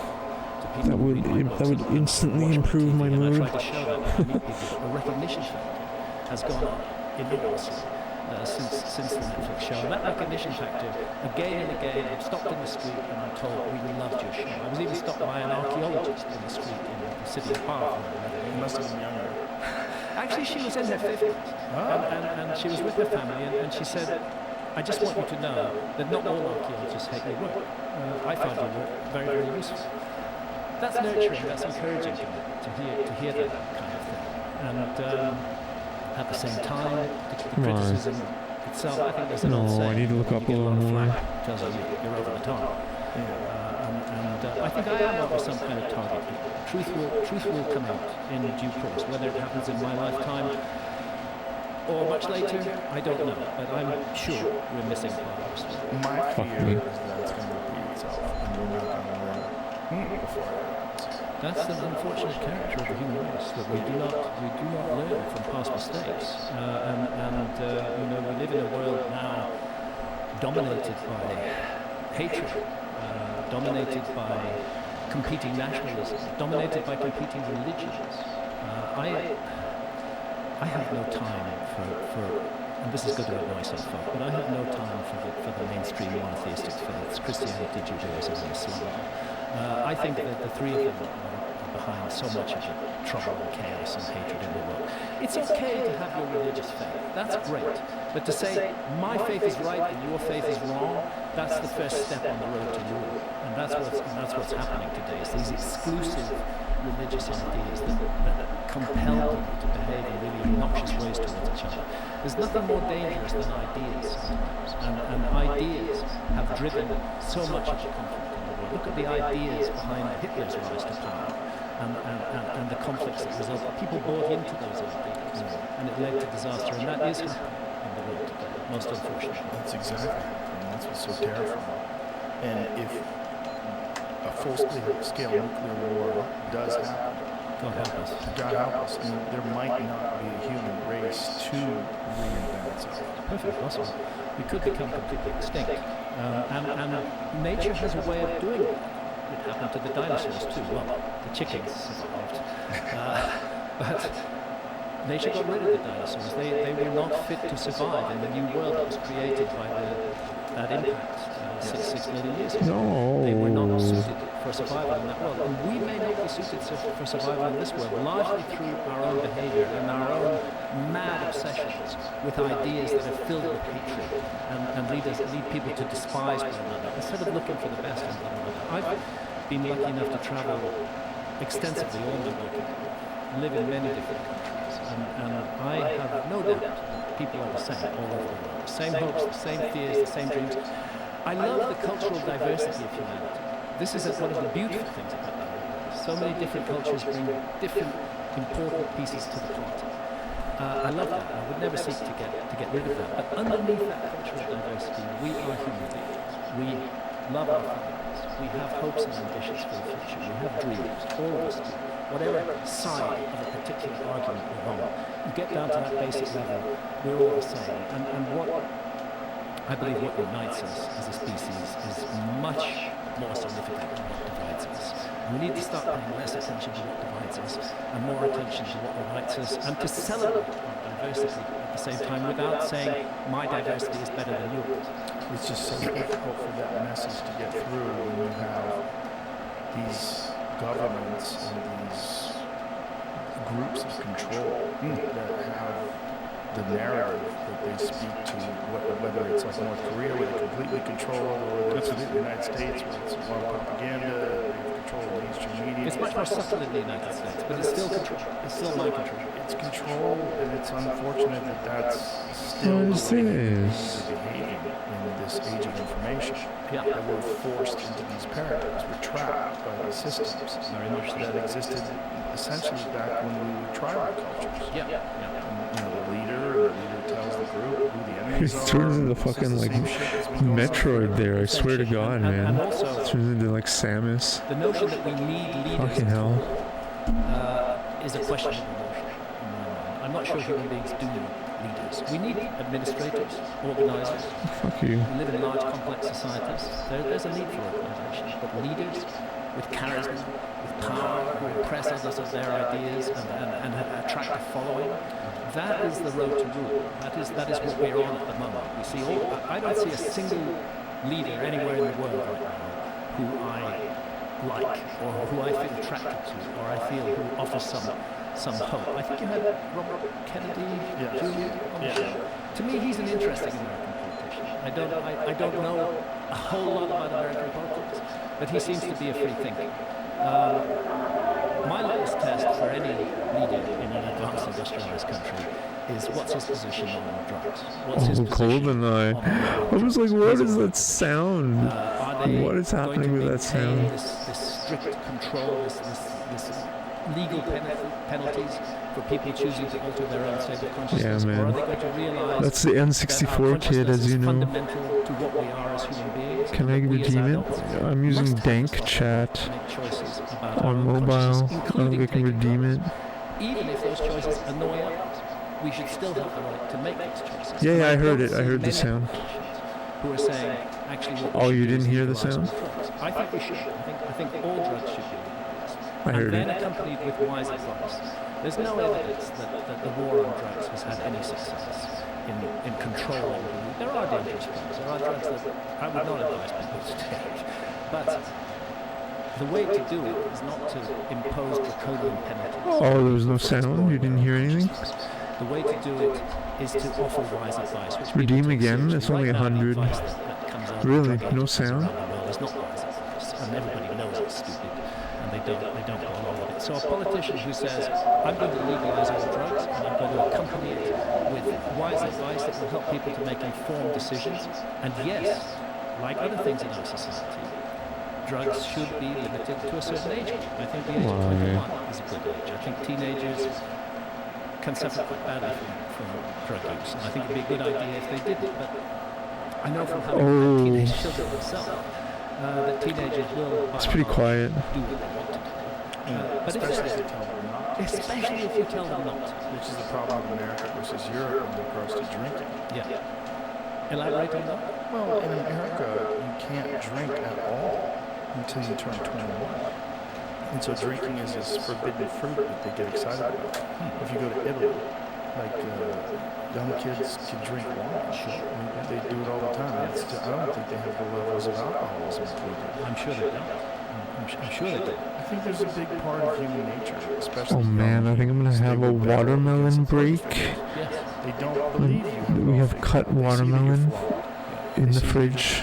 That would instantly improve my mood. I try to show that when I meet people, the recognition factor has gone up enormously. Since the Netflix show. And that recognition factor, again and again, I'm stopped in the street and I'm told, we loved your show. I was even stopped by an archaeologist in the street in the city of Bath. You must have been younger. Actually, she was in her 50s. And she was with her family, and she said, I just want you to know that not all archaeologists hate your work. I found your work very, very useful. That's nurturing, that's encouraging to hear that kind of thing. And at the same time, the criticism itself, I think there's an old saying. I need to look up a little more. Tells you you're over the top. And I think I am over some kind of target. Truth will come out in due course. Whether it happens in my lifetime or much later, I don't know. But I'm sure we're missing part of our story. My fear is that it's going to repeat itself, and we're not going to learn before it happens. That's an unfortunate character of the human race, that we do not learn from past mistakes. We live in a world now dominated by hatred, dominated by competing nationalism, dominated by competing religions. I have no time for and this is going to annoy some folk, but I have no time for the mainstream monotheistic faiths, Christianity, Judaism, and Islam. I think that the three of them are behind so much of the trouble and chaos and hatred in the world. It's okay to have your religious faith. That's great. But to say, my faith is right and your faith is wrong, that's the first step on the road to rule. And that's what's happening today, is these exclusive religious ideas that compel people to behave in really obnoxious ways towards each other. There's nothing more dangerous than ideas sometimes. And ideas have driven so much of the conflict in the world. Look at the ideas behind Hitler's rise to power and the conflicts that resulted. People bought into those ideas and it led to disaster. And that is happening in the world today, most unfortunately. That's exactly happening. That's what's so terrifying. And if a full-scale nuclear war does happen, God help us. God help us. I mean, there might not be a human race to reinvent itself. Perfectly possible. We could become completely extinct. And nature has a way of doing it. It happened to the dinosaurs too. Well, the chickens survived. But nature got rid of the dinosaurs. They were not fit to survive in the new world that was created by that impact 6 million years ago. No. They were not suited for survival in that world. And we may not be suited for survival in this world, largely through our own behavior and our own mad obsessions with ideas that are filled with hatred and lead people to despise one another instead of looking for the best in one another. I've been lucky enough to travel extensively all my working life, live in many different countries, and I have no doubt people are the same all over the world. The same hopes, the same fears, the same dreams. I love the cultural diversity of humanity. This is one of the beautiful things about the world. So many different cultures bring different important pieces to the plot. I love that. I would never seek to get rid of that. But underneath that cultural diversity, we are human beings. We love our families. We have hopes and ambitions for the future. We have dreams. All of us do. Whatever side of a particular argument we're on, you get down to that basic level, we're all the same. And what I believe what unites us as a species is much more significant than what divides us. And we need to start paying less attention to what divides us and more attention to what unites us, and to celebrate our diversity at the same time without saying my diversity is better than yours. It's just so difficult for that message to get through when you have these governments and these groups of control that have the narrative that they speak to, whether it's like North Korea, where they completely control, or whether it's the United States, where it's a lot of propaganda, they have control of mainstream media. It's much more subtle in the United States, but it's still control. It's still mind control. It's control, and it's unfortunate that that's still the way that we're behaving in this age of information. Yeah. That we're forced into these paradigms. We're trapped by these systems Very much so. that existed essentially back when we were tribal cultures. Yeah. And, the leader tells the group who the enemies are. It turns into fucking like Metroid there, I swear to God, man. And also, it turns into like Samus. The notion that we need leaders fucking hell. Is a questionable notion in my mind. I'm not sure human beings do need leaders. We need administrators, organisers. Fuck you. We live in large, complex societies. There's a need for organisation. But leaders with charisma, with power, who impress others of their ideas and attract a following, that is the road to rule. That is what we're on at the moment. We see I don't see a single leader anywhere in the world right now who I like, or who I feel attracted to, or I feel who offers some hope. I think you had Robert Kennedy Jr. on the show. To me, he's an interesting American politician. I don't know a whole lot about American politics, but he seems to be a free thinker. My litmus test for any leader in an advanced industrialized country is what's his position on drugs. What's his position on I was like, what is that sound? What is happening with that sound? This strict control, this legal penalties for people choosing to alter their own state of consciousness? Yeah, man. Or are they going to realize that's the N64 kid, as you know. Fundamental to what we are as human beings? Can I redeem it? I'm using Dank Chat on mobile. I don't think I can redeem it. Even if those choices annoy us, we should still have the right to make those choices. Yeah, I heard it. I heard the sound. Who are saying, actually, oh, you didn't hear the sound? I think we should. I think all drugs should be legalized. I heard and then it. accompanied with wise advice. There's no evidence that the war on drugs has had any success in controlling. There are dangerous drugs. There are drugs that I would not advise people to take. But the way to do it is not to impose draconian penalties. Oh, there was no sound? You didn't hear anything? The way to do it is to offer wise advice. Which redeem again? It's only 100. Really? No sound? There's not wise advice, and everybody knows it's stupid, and they don't go along with it. So a politician who says, I'm going to legalize all drugs, and I'm going to accompany it with wise advice that will help people to make informed decisions, and yes, like other things in our society, drugs should be limited to a certain age. I think the age of 21 is a good age. I think teenagers can suffer quite badly from drug use, and I think it would be a good idea if they did it, but I know from having teenage children myself that teenagers will it's pretty quiet. Do what they want to do. But especially if you tell them not. Especially if you tell them not. Which is the problem in America versus Europe when it comes to drinking. Yeah. Elaborate on that? Well, in America, you can't drink at all until you turn 21. And so drinking is this forbidden fruit that they get excited about. If you go to Italy, like young kids can drink wine. They do it all the time. I don't think they have the levels of alcoholism that we do. I'm sure they don't. I'm sure they do. I think there's a big part of human nature, especially. Oh man, I think I'm gonna have a watermelon break. Yes. They don't believe you. We have cut watermelon in the fridge.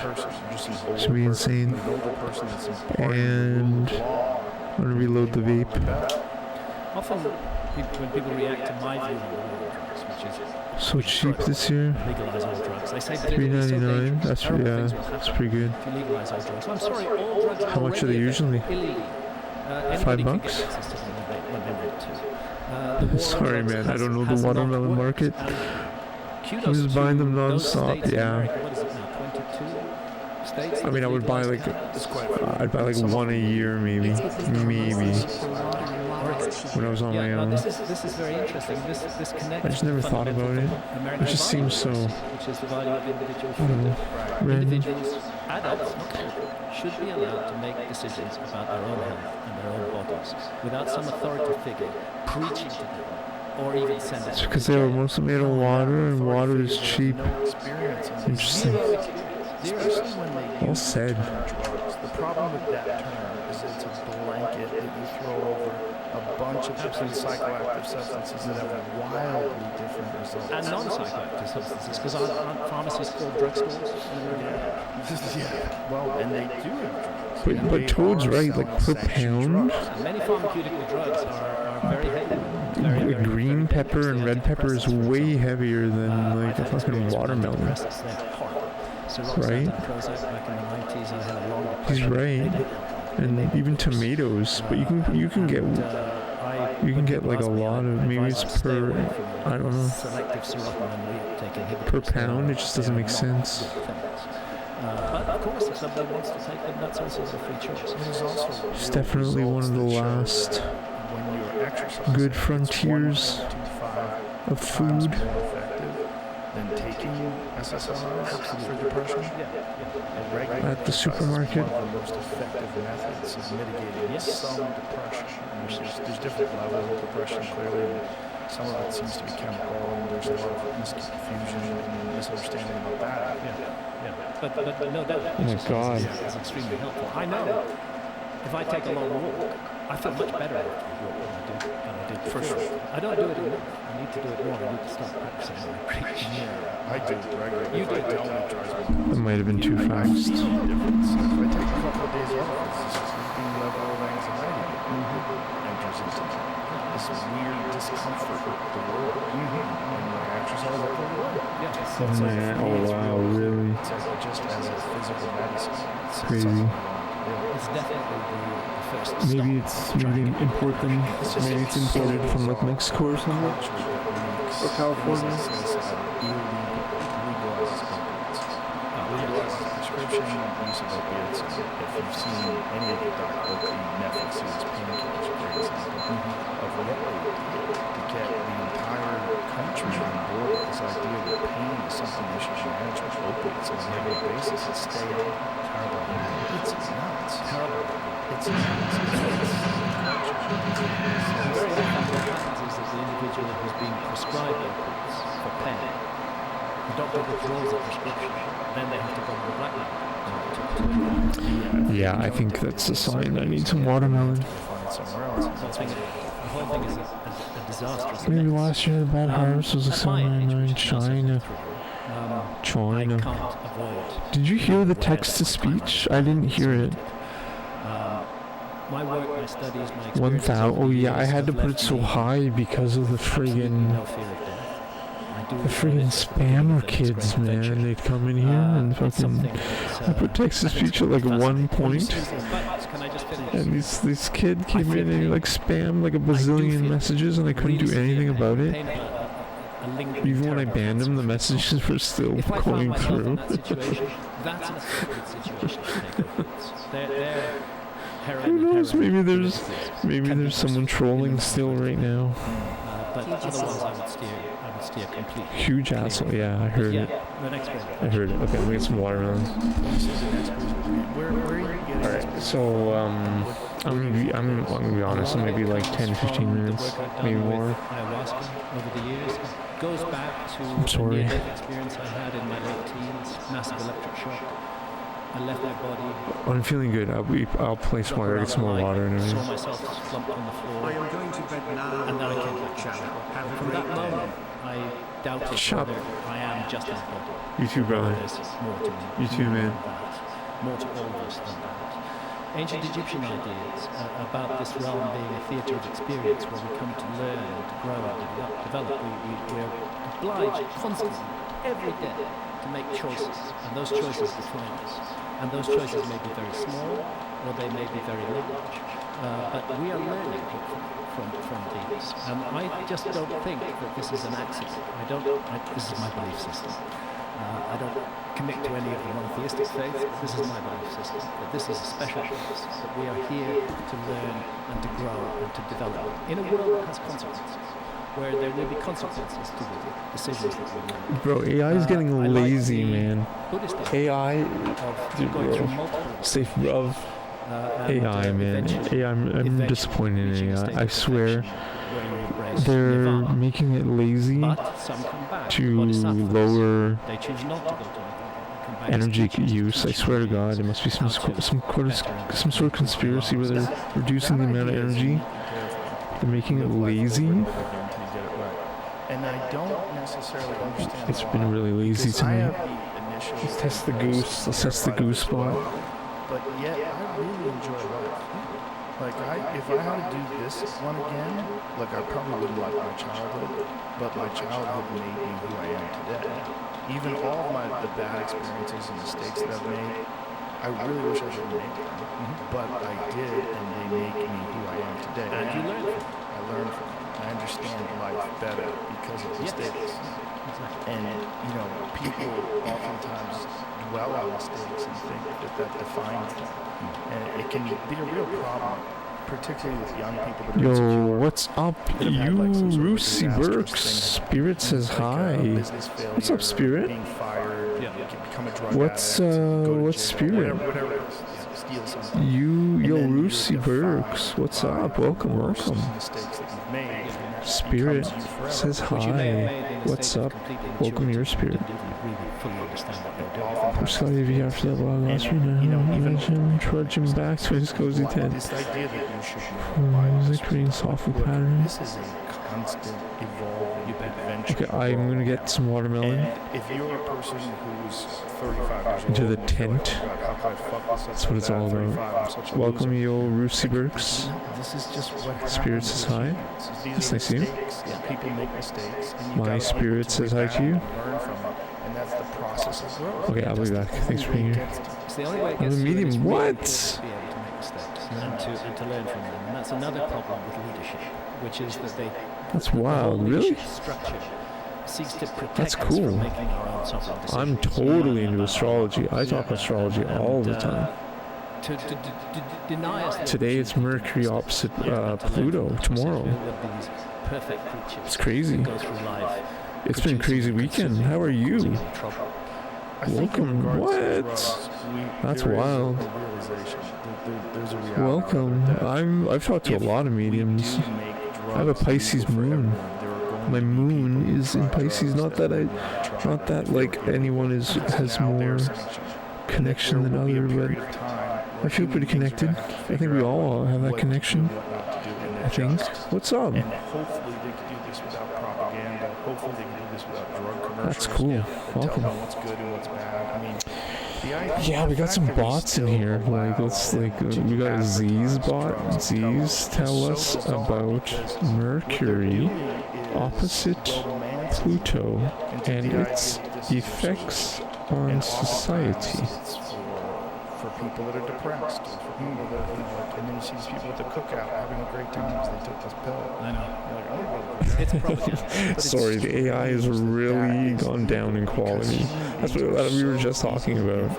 It's gonna be insane. And I'm gonna reload the vape. Often, when people react to my view of the war on drugs, which is so cheap this year. Legalize all drugs. They say $3.99. That's pretty good. If you legalize all drugs. I'm sorry, all drugs are how much are they usually? Illegal. $5? Sorry, man. I don't know the watermelon market. Who's buying them non-stop? Yeah. I mean, I would buy like, I'd buy like one a year, maybe. When I was on my own. This is very interesting. This connects. I just never thought about it. It just seems so, which is the value of individual random. Individuals, adults, not children, should be allowed to make decisions about their own health and their own bodies without some authority figure preaching to them or even sending them. It's because they were mostly made of water, and water is cheap. Interesting. especially when they Well use said. the term drugs. The problem with that term is it's a blanket that you throw over a bunch of different psychoactive substances that have wildly different results. And non-psychoactive substances, because aren't pharmacies called drugstores? Yeah. Well, and they do have drugs. But Toad's right, like per pound, And many pharmaceutical drugs are very heavy. Very, very, green very pepper and red pepper is way heavier than like a fucking watermelon. Right? He's right. And even tomatoes, but you can get like a lot of, maybe it's per, I don't know, per pound. It just doesn't make sense. But of course, if somebody wants to take them, that's also their free choice. It's definitely one of the last good frontiers of food. Than taking SSRIs for depression. At the supermarket. One of the most effective methods of mitigating some depression. There's different levels of depression, clearly, and some of it seems to be chemical, and there's a lot of misconfusion and misunderstanding about that. But no doubt, Oh my God. is extremely helpful. I know if I take a long walk, I feel much better after a walk than I did For before. sure. I don't do it enough. I need to do it more. I need to start practicing what I preach. I do regularly. You If I do. don't, it drives me. That might have been too I fast. see the difference. If I take a couple of days off, it's just the level of anxiety enters into me. This weird discomfort with the world. And when I exercise, I feel good. Yeah. Oh wow, really? It's like just as a physical medicine. It's Crazy. something It's definitely the first stop. Maybe they import them. Maybe it's imported from like Mexico or something. or California. Legalizes prescription use of opiates. If you've seen any of the the Netflix series Painkillers, a great example of what they did to get the entire country on board with this idea that pain is something we should manage with opiates on a regular basis and stay on. Terrible. It's nuts. Terrible. It's nuts. Very often what happens is that the individual who's being prescribed opiates for pain, the doctor withdraws the prescription, then they have to go to the black market. Yeah, I think that's a sign I need some watermelon. Find somewhere else. The whole thing is a disastrous Maybe mess. last year the bad harvest was At my age, in which is China. I China. can't avoid. Did you hear the text-to-speech? I didn't hear it. My work, my studies, my experience. 1,000. Oh yeah, I had to put it so high because of the friggin' No fear of death. I do the friggin' spammer kids, man. They'd come in here and fucking. I put text-to-speech at like 1 point, Can I just finish? and this kid came in and he like spammed like a bazillion messages, and I couldn't do anything about it. Even when I banned him, the messages were still If I going find myself in through. that situation, that's an appropriate situation to take opiates. They're heroin Who and knows? heroin Maybe there's someone trolling still right now. but otherwise I would steer completely. Huge asshole. Yeah, I heard it. The next one. I heard it. Okay, let me get some watermelon. Where are you getting All right, so I'm gonna be honest. I'm gonna be like 10, 15 minutes, maybe more. Ayahuasca over the years goes back to I'm sorry. a near-death experience I had in my late teens, massive electric shock. I left my body. When I'm feeling good, I'll place water, get some more water and Saw everything. myself slumped on the floor. I am going to bed now. And then I came back. Have a From great that day. moment, I doubted Shut whether I am just this body. You too, brother. There's more to me. You too, man. Than that. More to all of us than that. Ancient Egyptian ideas about this realm being a theatre of experience where we come to learn and to grow and develop. We're obliged constantly, every day, to make choices, and those choices define us. And those choices may be very small, or they may be very large. But we are learning from these. And I just don't think that this is an accident. This is my belief system. I don't commit to any of the monotheistic faiths. This is my belief system. That this is a special place. That we are here to learn and to grow and to develop in a world that has consequences. Where there will be consequences to the decisions that we make. Bro, AI is getting I like lazy, the man. Buddhist AI, of dude, going bro. through multiple Safe, bruv. and, AI, man. eventually I'm disappointed in reaching a AI. state I of swear, perfection where you embrace they're nirvana. making it lazy But some come back. to Bodhisattvas, lower they choose not to go to nirvana energy use. I swear to God, there must be some sort of conspiracy where they're reducing the amount of energy. They're making it lazy. And I don't necessarily understand. It's been really lazy tonight. Let's test the goose. Let's test the goose spot. But yet, I really enjoy life. Like, if I had to do this one again, like, I probably wouldn't like my childhood, but my childhood made me who I am today. Even all of the bad experiences and mistakes that I've made, I really wish I didn't make them. But I did, and they make me who I am today. And you learn from it. I learned from it. I understand life better because of mistakes. And, you know, people oftentimes dwell on mistakes and think that defines them. And it can be a real problem, particularly with young people that are insecure. Yo, what's up, you Rusey Burks? Spirit says hi. What's up, Spirit? What's Spirit? Yo, Rusey Burks. What's up? Welcome. Spirit says hi. What's up? Welcome, your Spirit. I'm sorry if you have that blog last week. Imagine trudging back to his cozy tent. Music creating software pattern. This is a constant evolving adventure. Okay, I'm gonna get some watermelon. And if you're a person who's 35 years old, into the tent. That's what it's all about. Welcome, you old Rusey Burks. This is just what Spirit says hi. It's nice to see you. People make mistakes. My Spirit says hi to you. Learn from it, and that's the process of growth. Okay, I'll be back. Thanks for being here. It's the only way it I'm gets a to medium. is really What? important to be able to make mistakes and to learn from them. And that's another problem with leadership, which is that they That's wild. Really? leadership structure seeks to protect That's us cool. from making our own sovereign decisions. I'm totally into astrology. I talk astrology all the time. To deny us the Today it's Mercury opposite Pluto. Tomorrow. Perfect creatures It's crazy. go through life. It's been a crazy weekend. How are you? Welcome. What? That's wild. Welcome. I've talked to a lot of mediums. I have a Pisces moon. My moon is in Pisces. Not that like anyone has more connection than other, but I feel pretty connected. I think we all have that connection. I think. What's up? And hopefully they can do this without propaganda. Hopefully they can do this without drug commercials. That's cool. And Welcome. tell them what's good and what's bad. I mean, Yeah, we got some bots in here. Like, we got a Z's bot. Z's tell us about Mercury opposite Pluto and its effects on society. For people that are depressed, or for people that, and then you see these people at the cookout having a great time because they took this pill. I know. You're like, It's propaganda. Sorry, the AI has really gone down in quality. That's what we were just talking about.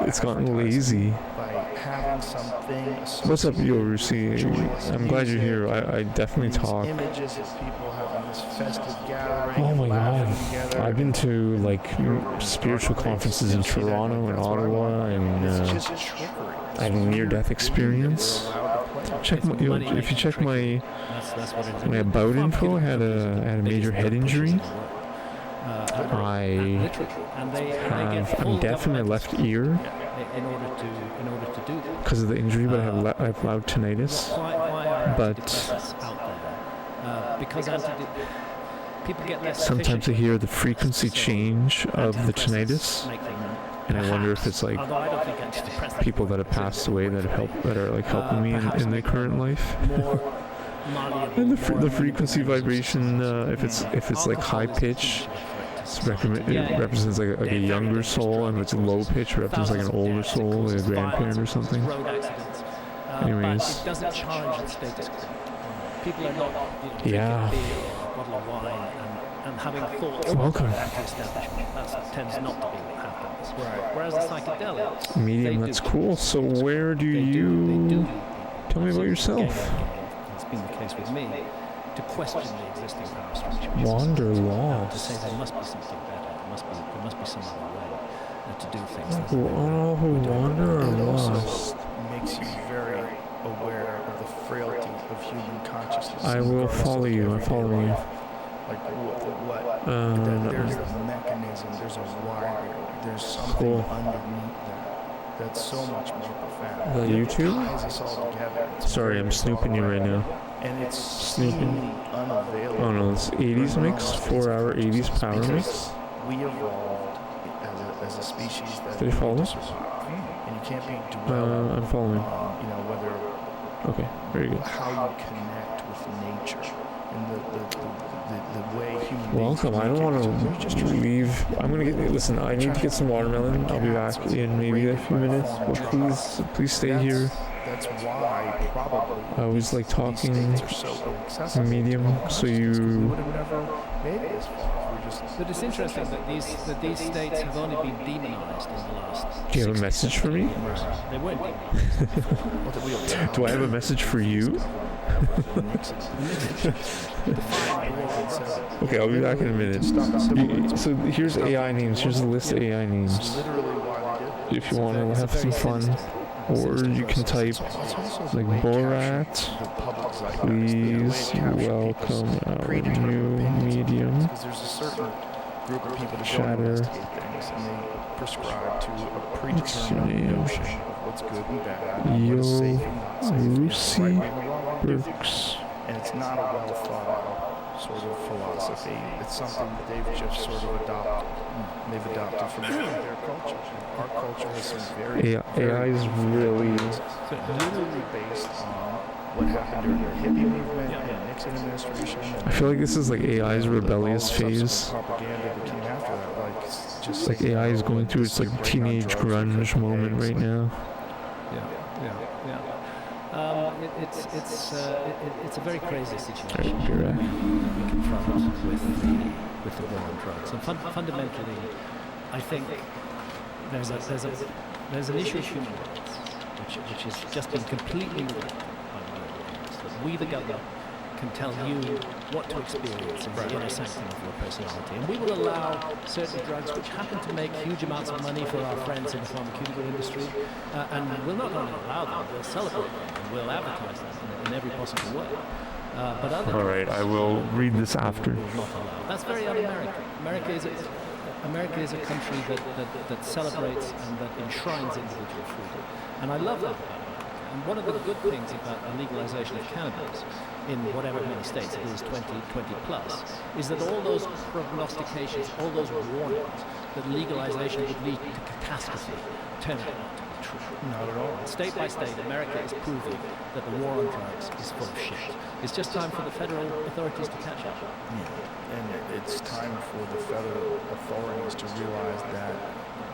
It's gotten lazy. By having something. What's up, yo, Rusey? I'm glad you're here. I definitely talk. Images of people having this festive gathering. Oh my god. laughing together. I've been to like spiritual conferences in Toronto and Ottawa, and It's just trickery. I had a near-death experience. Check my, if you check my about info, I had a major head injury. I'm deaf in my left ear in order to do that. because of the injury, but I have loud tinnitus. Why are But antidepressants out there? Because people get less sometimes I efficient hear the frequency change of the tinnitus, and I wonder if it's like although I don't think antidepressants people that have passed away that are like helping me in their current life. And the frequency vibration, if it's like high pitch, it represents like a younger soul, and if it's low pitch, it represents like an older soul, like a grandparent or something. road accidents. Anyways. But it doesn't challenge the status quo. People are not Yeah. drinking beer or a bottle of wine and having thoughts Welcome. about anti-establishment. That tends not to be what happens. Whereas the psychedelics, Medium, they that's do. cool. So where do They you do. tell me about yourself? It's been the case with me to question the existing power structure. Wander To lost. say there must be something better. There must be some other way to do things. Oh, wander or It also lost. makes you very aware of the frailty of human consciousness. I will follow you. I follow you. Like what? No. There's a mechanism. There's a wiring. there's something Cool. underneath that that's so much more profound. The YouTube? It ties us all together. It's Sorry, very I'm snooping you right now. And it's Snooping. seemingly unavailable. Oh no, it's 80s mix, 4-hour 80s power mix. We evolved as a species that Did you follow? to survive. And you can't be dwelling I'm following. you know, whether Okay, very good. how you connect with nature and the way human beings Welcome. I don't want communicate. to leave. I'm gonna get. Listen, I need to get some watermelon. I'll be back in maybe a few minutes. But please stay here. That's why probably I always like talking these states are so inaccessible. medium, so We you. would have never made it this far. We're just But it's interesting that these states have only been demonized in the last. Do you have a message for me? They weren't demonized. Do I have a message for you? Okay, I'll be back in a minute. So here's AI names. Here's a list of AI names. If you want to have some fun. Or you can type like Borat, please welcome our new medium, because there's a certain group of people that Shatter. don't investigate things and they prescribe to a What's your predetermined name? notion of what's good and bad, what is safe and not safe, and what's right Lucy way and the wrong way to do things. Brooks. And it's not a well thought out sort of philosophy. It's something that they've just sort of adopted. They've adopted from their culture. Our culture has some very AI is really. literally based on what happened during the hippie movement and the Nixon administration. I feel like this is like AI's rebellious all the phase. subsequent propaganda that came after that, like it's just Like AI is going through its like teenage grunge moment right now. It's a very crazy situation Right, be right. that we confront with the war on drugs. And fundamentally, I think there's an issue of human rights which has just been completely neglected by the government. That we, the government, can tell you what to experience in the inner sanctum of your personality. And we will allow certain drugs which happen to make huge amounts of money for our friends in the pharmaceutical industry, and we'll not only allow them, we'll celebrate them, and we'll advertise them in every possible way. But other Alright, I will read this after. will not allow. That's very un-American. America is a country that celebrates and that enshrines individual freedom. And I love that about America. And one of the good things about the legalization of cannabis in whatever many states, it is 20 plus, is that all those prognostications, all those warnings that legalization would lead to catastrophe turn out not to be true. Not at all. State by state, America is proving that the war on drugs is full of shit. It's just time for the federal authorities to catch up. Yeah. And it's time for the federal authorities to realize that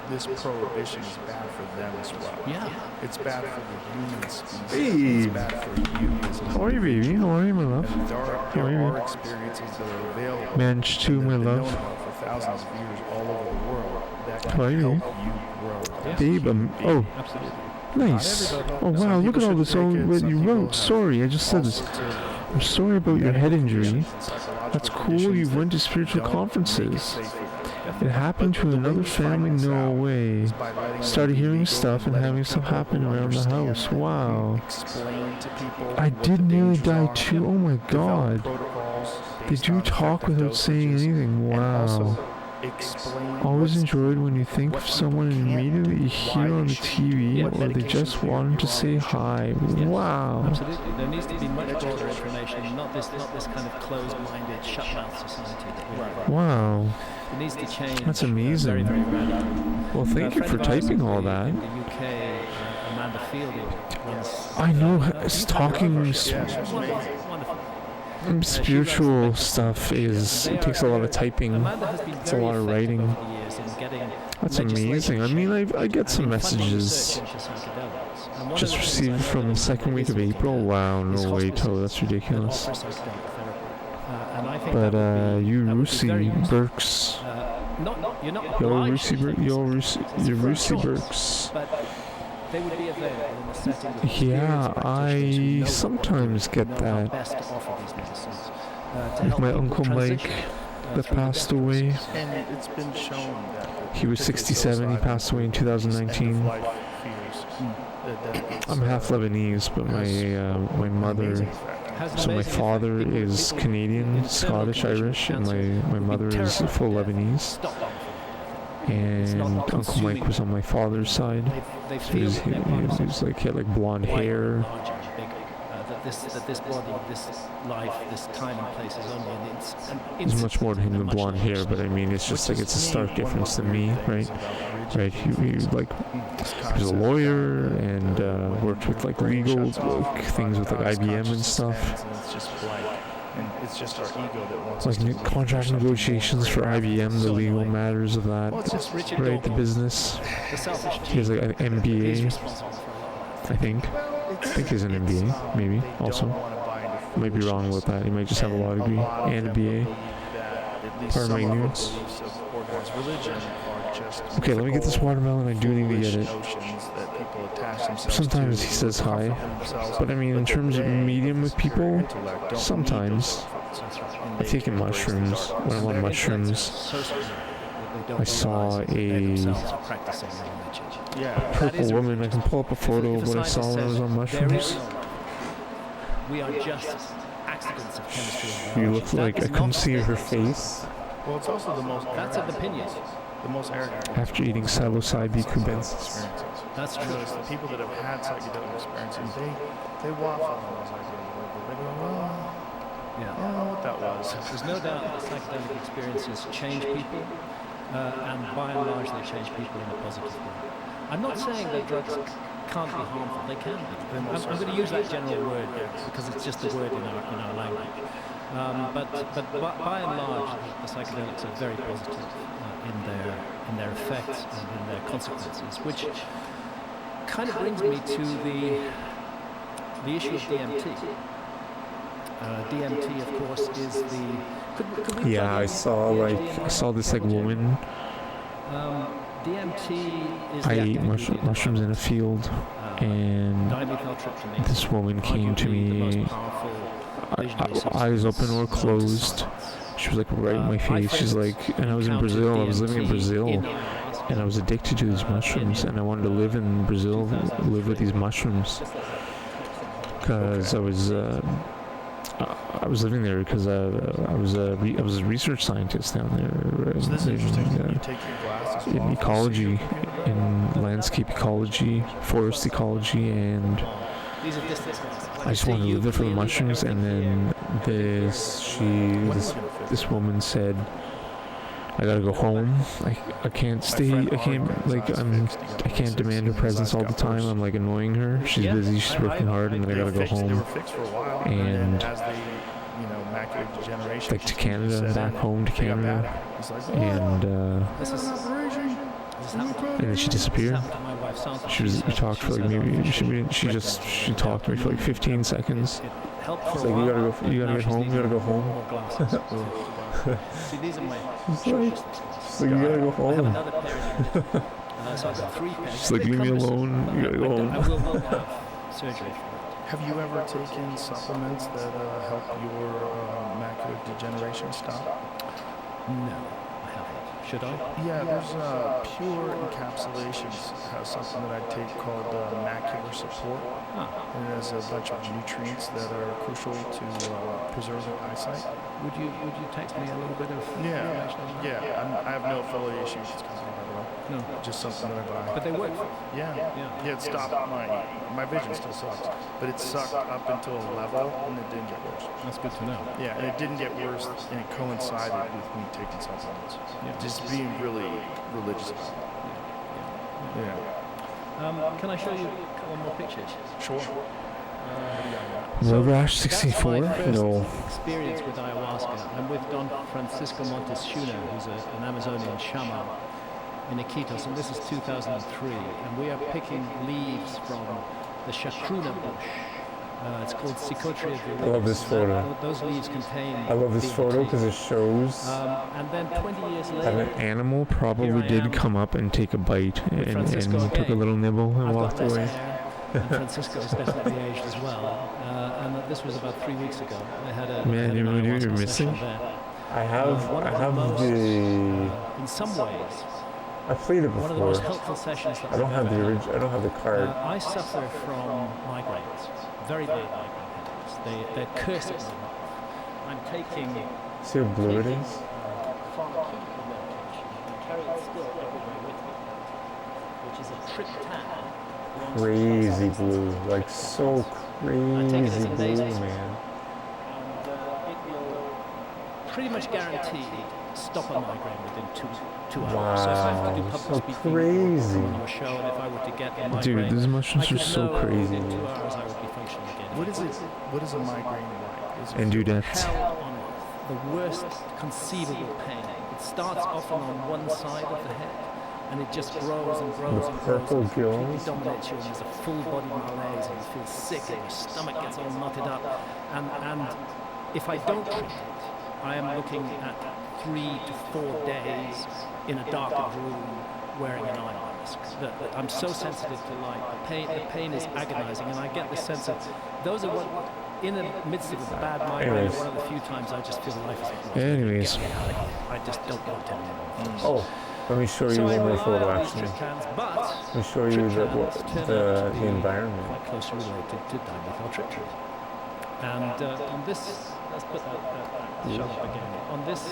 this prohibition is bad for them as well. Yeah. It's bad for the human species. Hey. It's bad for you as a How are you, baby? How are you, my love? And How are there you? are experiences that are available. Manch too, that my have been known love. about for thousands of years all over the world that How are can you? help you grow. Babe, oh, Absolutely. nice. Oh wow, look at all this old what you wrote. Sorry, I just said this. I'm sorry about your head injury. That's cool, you went to spiritual conferences. It happened to another family, no way. Started hearing stuff and having stuff happen around the house. Wow. I did nearly die too. Oh my god. Did you talk without saying anything? Wow. Always enjoyed when you think of someone and immediately you hear on the TV or they just wanted to say hi. Wow. Absolutely. There needs to be much broader information, not this kind of closed-minded, shut-mouth society that we live in. Wow. It needs to change. That's amazing. Very, very radically. Well, thank you for typing all that. In the UK, Amanda Fielding runs. I know, it's talking Wonderful. spiritual stuff is, it takes a lot of typing. Amanda has been It's a very lot of effective writing. over the years in getting That's amazing. I mean, I get some messages. Just received from the second week of April. Wow, no way, Toe, that's ridiculous. But you Rusi Burks. You're not Yo obliged Rusi to Burks. take Yo this. Rusi Burks. But they would be available in the setting of Yeah, experienced practitioners who know I what sometimes to do, get know how that. best to offer these medicines, to Like help my people Uncle Mike transition, that through the passed death away. process. And it's been shown that He was 67, he passed away in 2019. I'm half Lebanese, but my mother, Has so an my amazing father effect. is People- Canadian, internal Scottish, conditions, Irish, and cancer my would be mother is terrified full to Lebanese. stop that. and Uncle Mike was on my father's side. They So feel he was like, he had like blonde hair. larger, bigger. That this body, this life, this time and place is only an There's much more to him than blonde hair, but I mean, it's just like, it's a stark difference to me, right? Right, he like, he was a lawyer and worked with like legal things with like IBM and stuff. And it's just our ego that wants Like contract negotiations for IBM, the legal matters of that, right? The business. He has like an MBA, I think. I think he's an MBA, maybe, also. Might be wrong with that. He might just have a law degree and a BA. Pardon my ignorance. Okay, let me get this watermelon. I do need to get it. Sometimes he says hi, but I mean, in terms of medium with people, sometimes. I've taken mushrooms. When I'm on mushrooms, I saw a purple woman. I can pull up a photo of what I saw when I was on mushrooms. We are just accidents of chemistry. She looked like, I couldn't see her face. Well, it's also the most. That's an opinion. The most arrogant. After eating psilocybe cubensis. That's true. Because the people that have had psychedelic experiences, they waffle on those ideas a little bit. They go, well, I don't know what that was. There's no doubt that psychedelic experiences change people, and by and large they change people in a positive way. I'm not saying that drugs can't be harmful. They can be. I'm going to use that general word because it's just the word in our language. But by and large, the psychedelics are very positive in their effects and in their consequences, which kind of brings me to the issue of DMT. DMT, of course, is the. Could we Yeah, I saw this like woman. DMT is. I ate mushrooms in a field, and this woman came to me. Eyes open or closed. She was like right in my face. She's like, and I was in Brazil. I was living in Brazil, and I was addicted to these mushrooms, and I wanted to live in Brazil, live with these mushrooms, because I was living there because I was a research scientist down there in ecology, in landscape ecology, forest ecology, and I just wanted to live there for the mushrooms. And then this woman said, I gotta go home. I can't stay. I can't demand her presence all the time. I'm like annoying her. She's busy. She's working hard, and then I gotta go home. And like to Canada, back home to Canada, and then she disappeared. We talked for like maybe she talked to me for like 15 seconds. She's like, you gotta get home. You gotta go home. See, these are my She's like, you gotta go home. so I've got 3 pens. She's like, leave me alone. You gotta go home. I will have surgery. Have you ever taken supplements that help your macular degeneration stop? No, I haven't. Should I? Yeah, there's Pure Encapsulations has something that I take called macular support. And it has a bunch of nutrients that are crucial to preserving eyesight. Would you text me a little bit of information on that? Yeah. I have no affiliation with this company, by the way. No. Just something that I buy. But they work. Yeah, it stopped my vision still sucks, but it sucked up until a level and it didn't get worse. That's good to know. Yeah, and it didn't get worse, and it coincided with me taking supplements. Yeah. Just being really religious about it. Yeah. Can I show you one more picture? Sure. Rorash 64? No. Experience with ayahuasca. I'm with Don Francisco Montes Shuna, who's an Amazonian shaman in Iquitos, and this is 2003, and we are picking leaves from the chacruna bush. It's called Psychotria viridis. I love this photo. Those leaves contain. I love this photo because it shows and then 20 years that later, an animal probably did come up and take a bite and took a little nibble and walked away. And Francisco is definitely aged as well. And this was about 3 weeks ago. I had a Man, you know what you're missing? I have the. In some ways, I played it one of the most before. helpful sessions that I don't have the original. I don't have the card. I suffer from migraines, very bad migraine headaches. They're cursing me. I'm taking. See how blue it is? Pharmaceutical medication. I carry it still every is a triptan. Crazy blue, like so crazy blue, man. And it will pretty much guaranteed stop a migraine within two hours. Wow, so if I have to do public so speaking crazy. on a show, and if I were to get a migraine, Dude, these mushrooms are so crazy. In 2 hours I would be functioning again. What is it? What is a migraine like? Is it And do that. Hell on earth. The worst conceivable pain. It starts often on one side of the head, and it just grows and grows and grows. Purple and completely gills. dominates you, and there's a full body malaise, and you feel sick, and your stomach gets all knotted up. And if I don't treat it, I am looking at 3 to 4 days in a darkened room wearing an eye mask. I'm so sensitive to light. The pain is agonizing, and I get the sense of those are what. In the midst of a bad migraine, one of the few times I just feel life is lost. Anyways. I just don't want to anymore. Oh, let me show you one more photo actually. Let me show you the environment. Quite closely related to dimethyltryptamine. And on this, let's put that shot up again. On this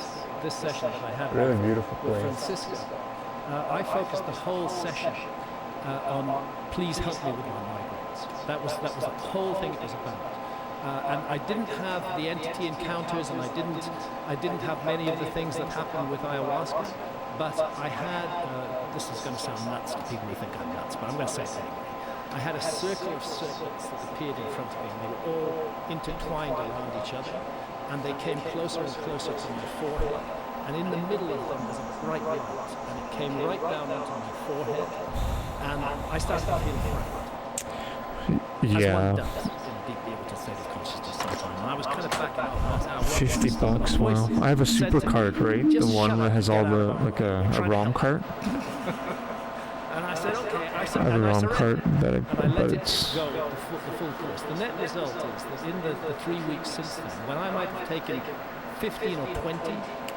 session that I had Really beautiful with place. Francisco, I focused the whole session on please help me with my migraines. That was the whole thing it was about. And I didn't have the entity encounters, and I didn't have many of the things that happen with ayahuasca, but I had, this is going to sound nuts to people who think I'm nuts, but I'm going to say it anyway. I had a circle of circlets that appeared in front of me, and they were all intertwined around each other, and they came closer and closer to my forehead, and in the middle of them was a bright light, and it came right down onto my forehead, and I started to feel frightened. Yeah. As one does, in a deep state of consciousness sometime. And I was kind of backing up. $50, wow. I have a super cart, right? The one that has all the, like a ROM cart. And I said, okay. I have a ROM cart that but it's... go the full course. The net result is that in the 3 weeks since then, when I might have taken 15 or 20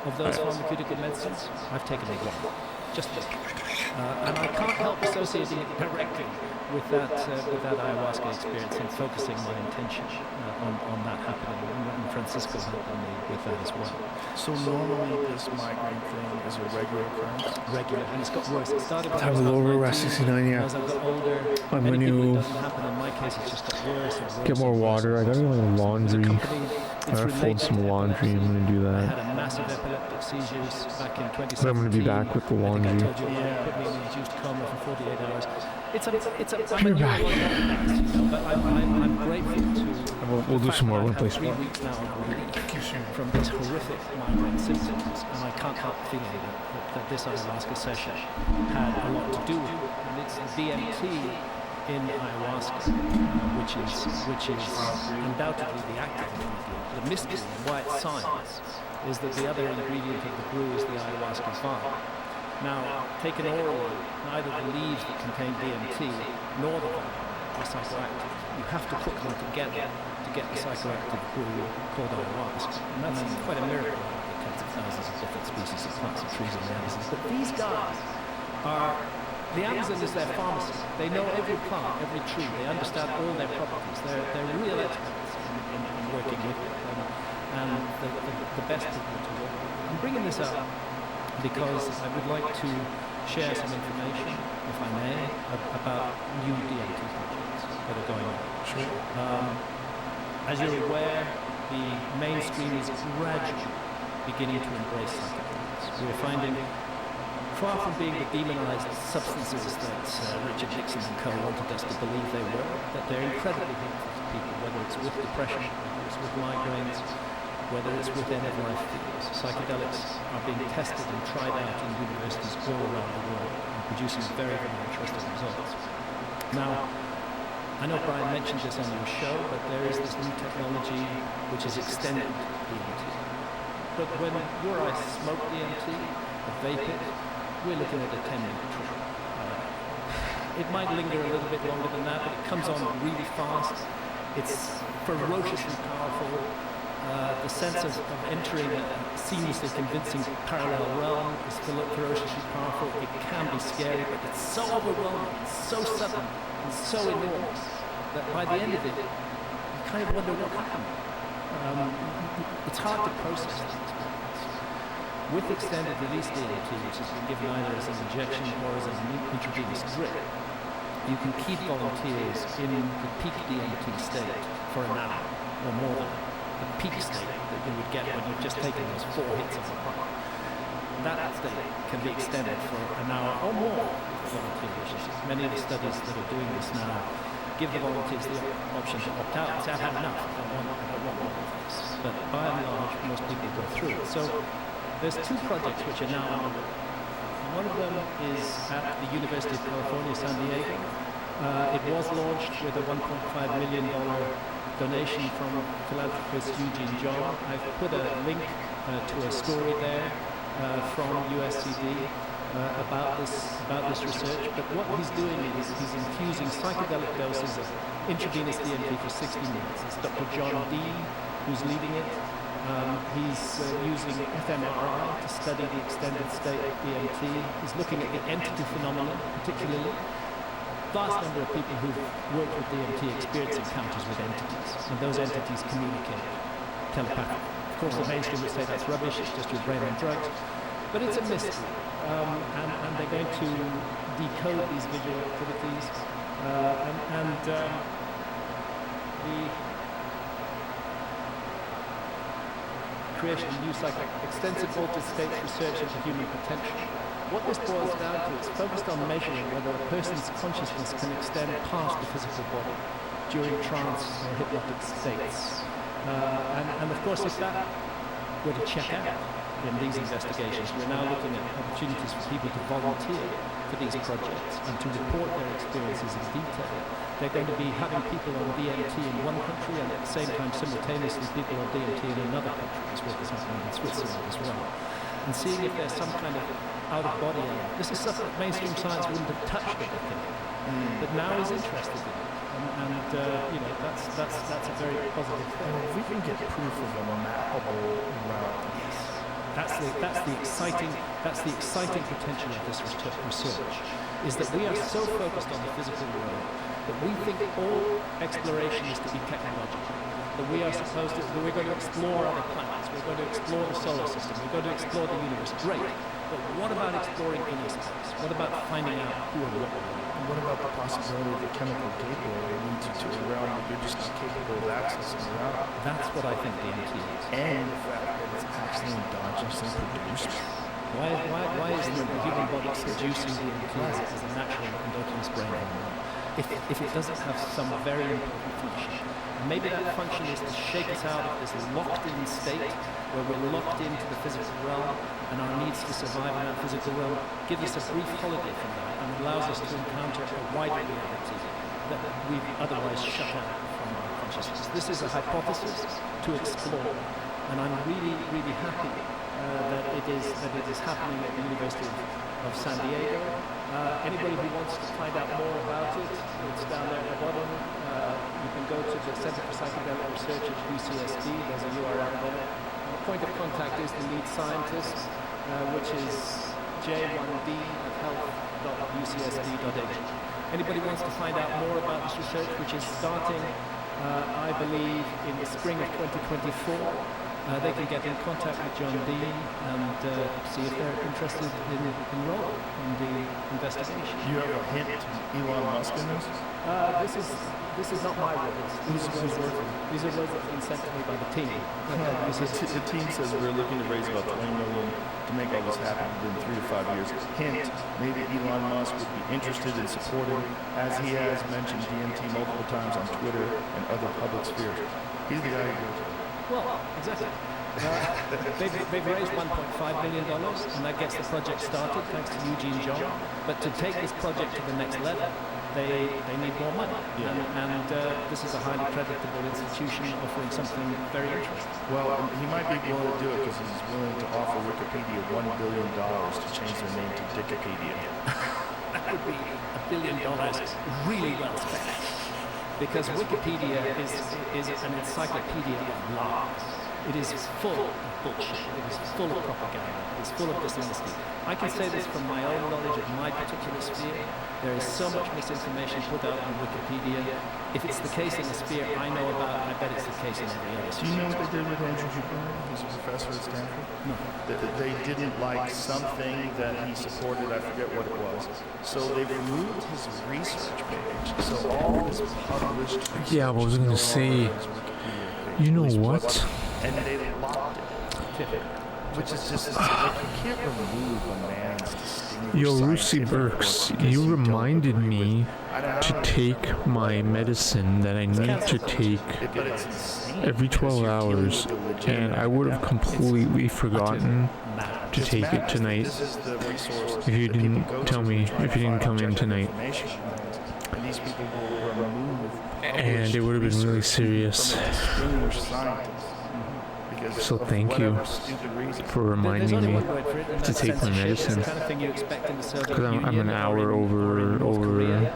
of those pharmaceutical medicines, I've taken a one. Just and I can't help associating it directly with that ayahuasca experience and focusing my intention on that happening. And Francisco helped me with that as well. So normally this migraine thing is a regular occurrence? Regular, and it's got worse. It started when I have a lower RAS 69, yeah. As I got older, I'm many going people it to doesn't happen. In my case, it's just got worse and worse. get more water. I gotta get my laundry. I gotta fold It's some laundry. I'm gonna do I that. had a massive epileptic seizures back in 2017. But I'm gonna be back with the laundry. I think I told you about it. Put me in an induced coma for 48 hours. I'm a You're back. but I'm grateful to. We'll do some more. We'll play 3 weeks now from these horrific migraine symptoms, and I can't help feeling that this ayahuasca session had a lot to do with it. And it's DMT in ayahuasca, which is undoubtedly the active ingredient. The mystery of why it's science is that the other ingredient of the brew is the ayahuasca vine. Now, taken orally, neither the leaves that contain DMT nor the vine are psychoactive. You have to put them together to get the psychoactive brew called ayahuasca. And that's quite a miracle. Tens of thousands of different species of plants and trees in the Amazon. But these guys are, the Amazon is their pharmacy. They know every plant, every tree. They understand all their properties. They're real experts in working with it. And the best people to work with. I'm bringing this up because I would like to share some information, if I may, about new DMT projects that are going on. Sure. As you're aware, the mainstream is gradually beginning to embrace psychedelics. We're finding, far from being the demonized substances that Richard Nixon and co wanted us to believe they were, that they're incredibly helpful to people, whether it's with depression, whether it's with migraines, whether it's with end-of-life fears. Psychedelics are being tested and tried out in universities all around the world and producing very, very interesting results. Now, I know Brian mentioned this on your show, but there is this new technology which is extended DMT. But when you or I smoke DMT, or vape it, we're looking at a 10-minute trip. It might linger a little bit longer than that, but it comes on really fast. It's ferociously powerful. The sense of entering a seamlessly convincing parallel realm is ferociously powerful. It can be scary, but it's so overwhelming, it's so sudden, and so enormous that by the end of it, you kind of wonder what happened. It's hard to process that experience. with extended release DMT, which has been given either as an injection or as an intravenous drip, you can keep volunteers in the peak DMT state for an hour or more than the peak state that you would get when you've just taken those 4 hits of the pipe. That state can be extended for an hour or more if the volunteer wishes. Many of the studies that are doing this now give the volunteers the option to opt out and say, I've had enough, I don't want more of this. But by and large, most people go through it. So there's 2 projects which are now underway. One of them is at the University of California, San Diego. It was launched with a $1.5 million donation from philanthropist Eugene John. I've put a link to a story there from USCD about this research. But what he's doing is he's infusing psychedelic doses of intravenous DMT for 60 minutes. It's Dr. John Dean who's leading it. He's using fMRI to study the extended state of DMT. He's looking at the entity phenomenon, particularly. Vast number of people who've worked with DMT experience encounters with entities, and those entities communicate telepathically. Of course, the mainstream would say that's rubbish, it's just your brain on drugs, but it's a mystery. And they're going to decode these visual activities, the creation of new extensive altered states research into human potential. What this boils down to is focused on measuring whether a person's consciousness can extend past the physical body during trance or hypnotic states. And of course, if that were to check out in these investigations, we're now looking at opportunities for people to volunteer for these projects and to report their experiences in detail. They're going to be having people on DMT in one country and at the same time simultaneously people on DMT in another country, as well as happening in Switzerland as well. And seeing if there's some kind of out-of-body element. This is stuff that mainstream science wouldn't have touched at the thing, but now is interested in it. And that's a very positive thing. And if we can get proof of a mappable route, that's the exciting potential of this research, is that we are so focused on the physical world that we think all exploration is to be technological, that we are supposed to, that we're going to explore other planets, we're going to explore the solar system, we're going to explore the universe. Great, but what about exploring inner space? What about finding out who and what we are? and what about the possibility of a chemical gateway that leads you to a realm that you're just not capable of accessing around? That's what I think DMT is. And the fact that it's actually endogenously produced. Why is the human body producing DMT as a natural endogenous brain hormone if it doesn't have some very important function? And maybe that function is to shake us out of this locked-in state where we're locked into the physical realm and our needs to survive in that physical realm give us a brief holiday from that and allows us to encounter a wider reality that we've otherwise shut out from our consciousness. This is a hypothesis to explore, and I'm really, really happy that it is happening at the University of San Diego. Anybody who wants to find out more about it, it's down there at the bottom. You can go to the Center for Psychedelic Research at UCSD. There's a URL there. The point of contact is the lead scientist, which is j1d@health.ucsd.edu. Anybody wants to find out more about this research, which is starting, I believe, in the spring of 2024, they can get in contact with John Dean and see if they're interested in enrolling in the investigation. Do you have a hint to Elon Musk in this? This is not my words. These are words that have been sent to me by the team. The team says we're looking to raise about $20 million to make all this happen within 3 to 5 years. Hint, maybe Elon Musk would be interested in supporting, as he has mentioned DMT multiple times on Twitter and other public spheres. He's the guy you go to. Well, exactly. They've raised $1.5 million, and that gets the project started, thanks to Eugene John. But to take this project to the next level, they need more money. Yeah. And this is a highly creditable institution offering something very interesting. Well, he might be willing to do it because he's willing to offer Wikipedia $1 billion to change their name to Dickipedia. That would be $1 billion really well spent. Because Wikipedia is an encyclopedia of lies. It is full of bullshit. It is full of propaganda. It is full of dishonesty. I can say this from my own knowledge of my particular sphere. There is so much misinformation put out on Wikipedia. If it's the case in the sphere I know about, I bet it's the case in every other Do sphere. you know what they did with Andrew Huberman? He's a professor at Stanford. No. They didn't like something that he supported. I forget what it was. So they removed his research page. So all of his published research. Yeah, I was gonna say, you know what? And they locked it. Which is just like you can't remove a man's distinguished Yo, Lucy scientific Burks, work because you don't reminded agree me with it. I to don't take my medicine that I need to take but it's insane every because 12 you're dealing hours, with a legitimate and I would have epidemic. completely forgotten to It's take it matters. tonight. This is the resource If you that people didn't go tell to me, to try if to you didn't find come in objective tonight, information on things. And these people will remove and it would have been really published serious. research from a distinguished scientist. Because So of thank you whatever stupid reason. for There's reminding only me. one word for it, and to that's take my censorship. medicine. It's the kind of thing you expect in the Soviet Because I'm Union an hour or in North over. Korea,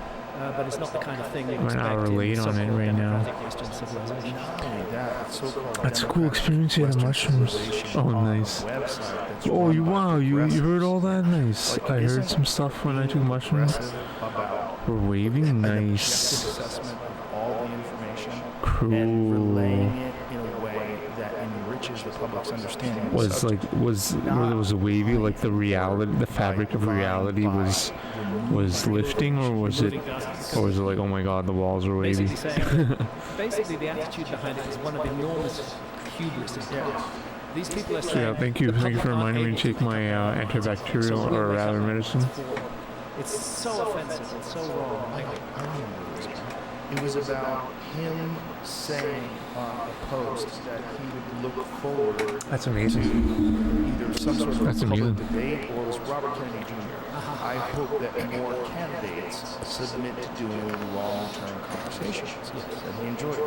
but it's not the kind of thing you I'm an expect hour in late on it so-called right now. democratic Western civilization. Not only that, it's so-called That's a cool democratic experience. You had the Western mushrooms. civilization Oh, on a nice. website that's Oh, run you by wow! You heard progressives. all that? Nice. Like, I heard isn't some stuff when I took being mushrooms. progressive about We're waving an nice. objective assessment of all the information and Cool. relaying it in a way that enriches the public's understanding of the Was subject. like where there was a wavy, like the reality, the fabric of reality was lifting, or was it like, oh my god, the walls are wavy? Basically, the attitude behind it is one of enormous hubris and pride. These people are So saying, yeah, thank you for reminding me to take my antibacterial or rather medicine. it's so offensive and so wrong. I remember this. It was about him saying on a post that he would look forward to That's amazing. either some sort of That's public amazing. debate or it was Robert Kennedy Jr. I hope that more candidates submit to doing long-term conversations that he enjoyed.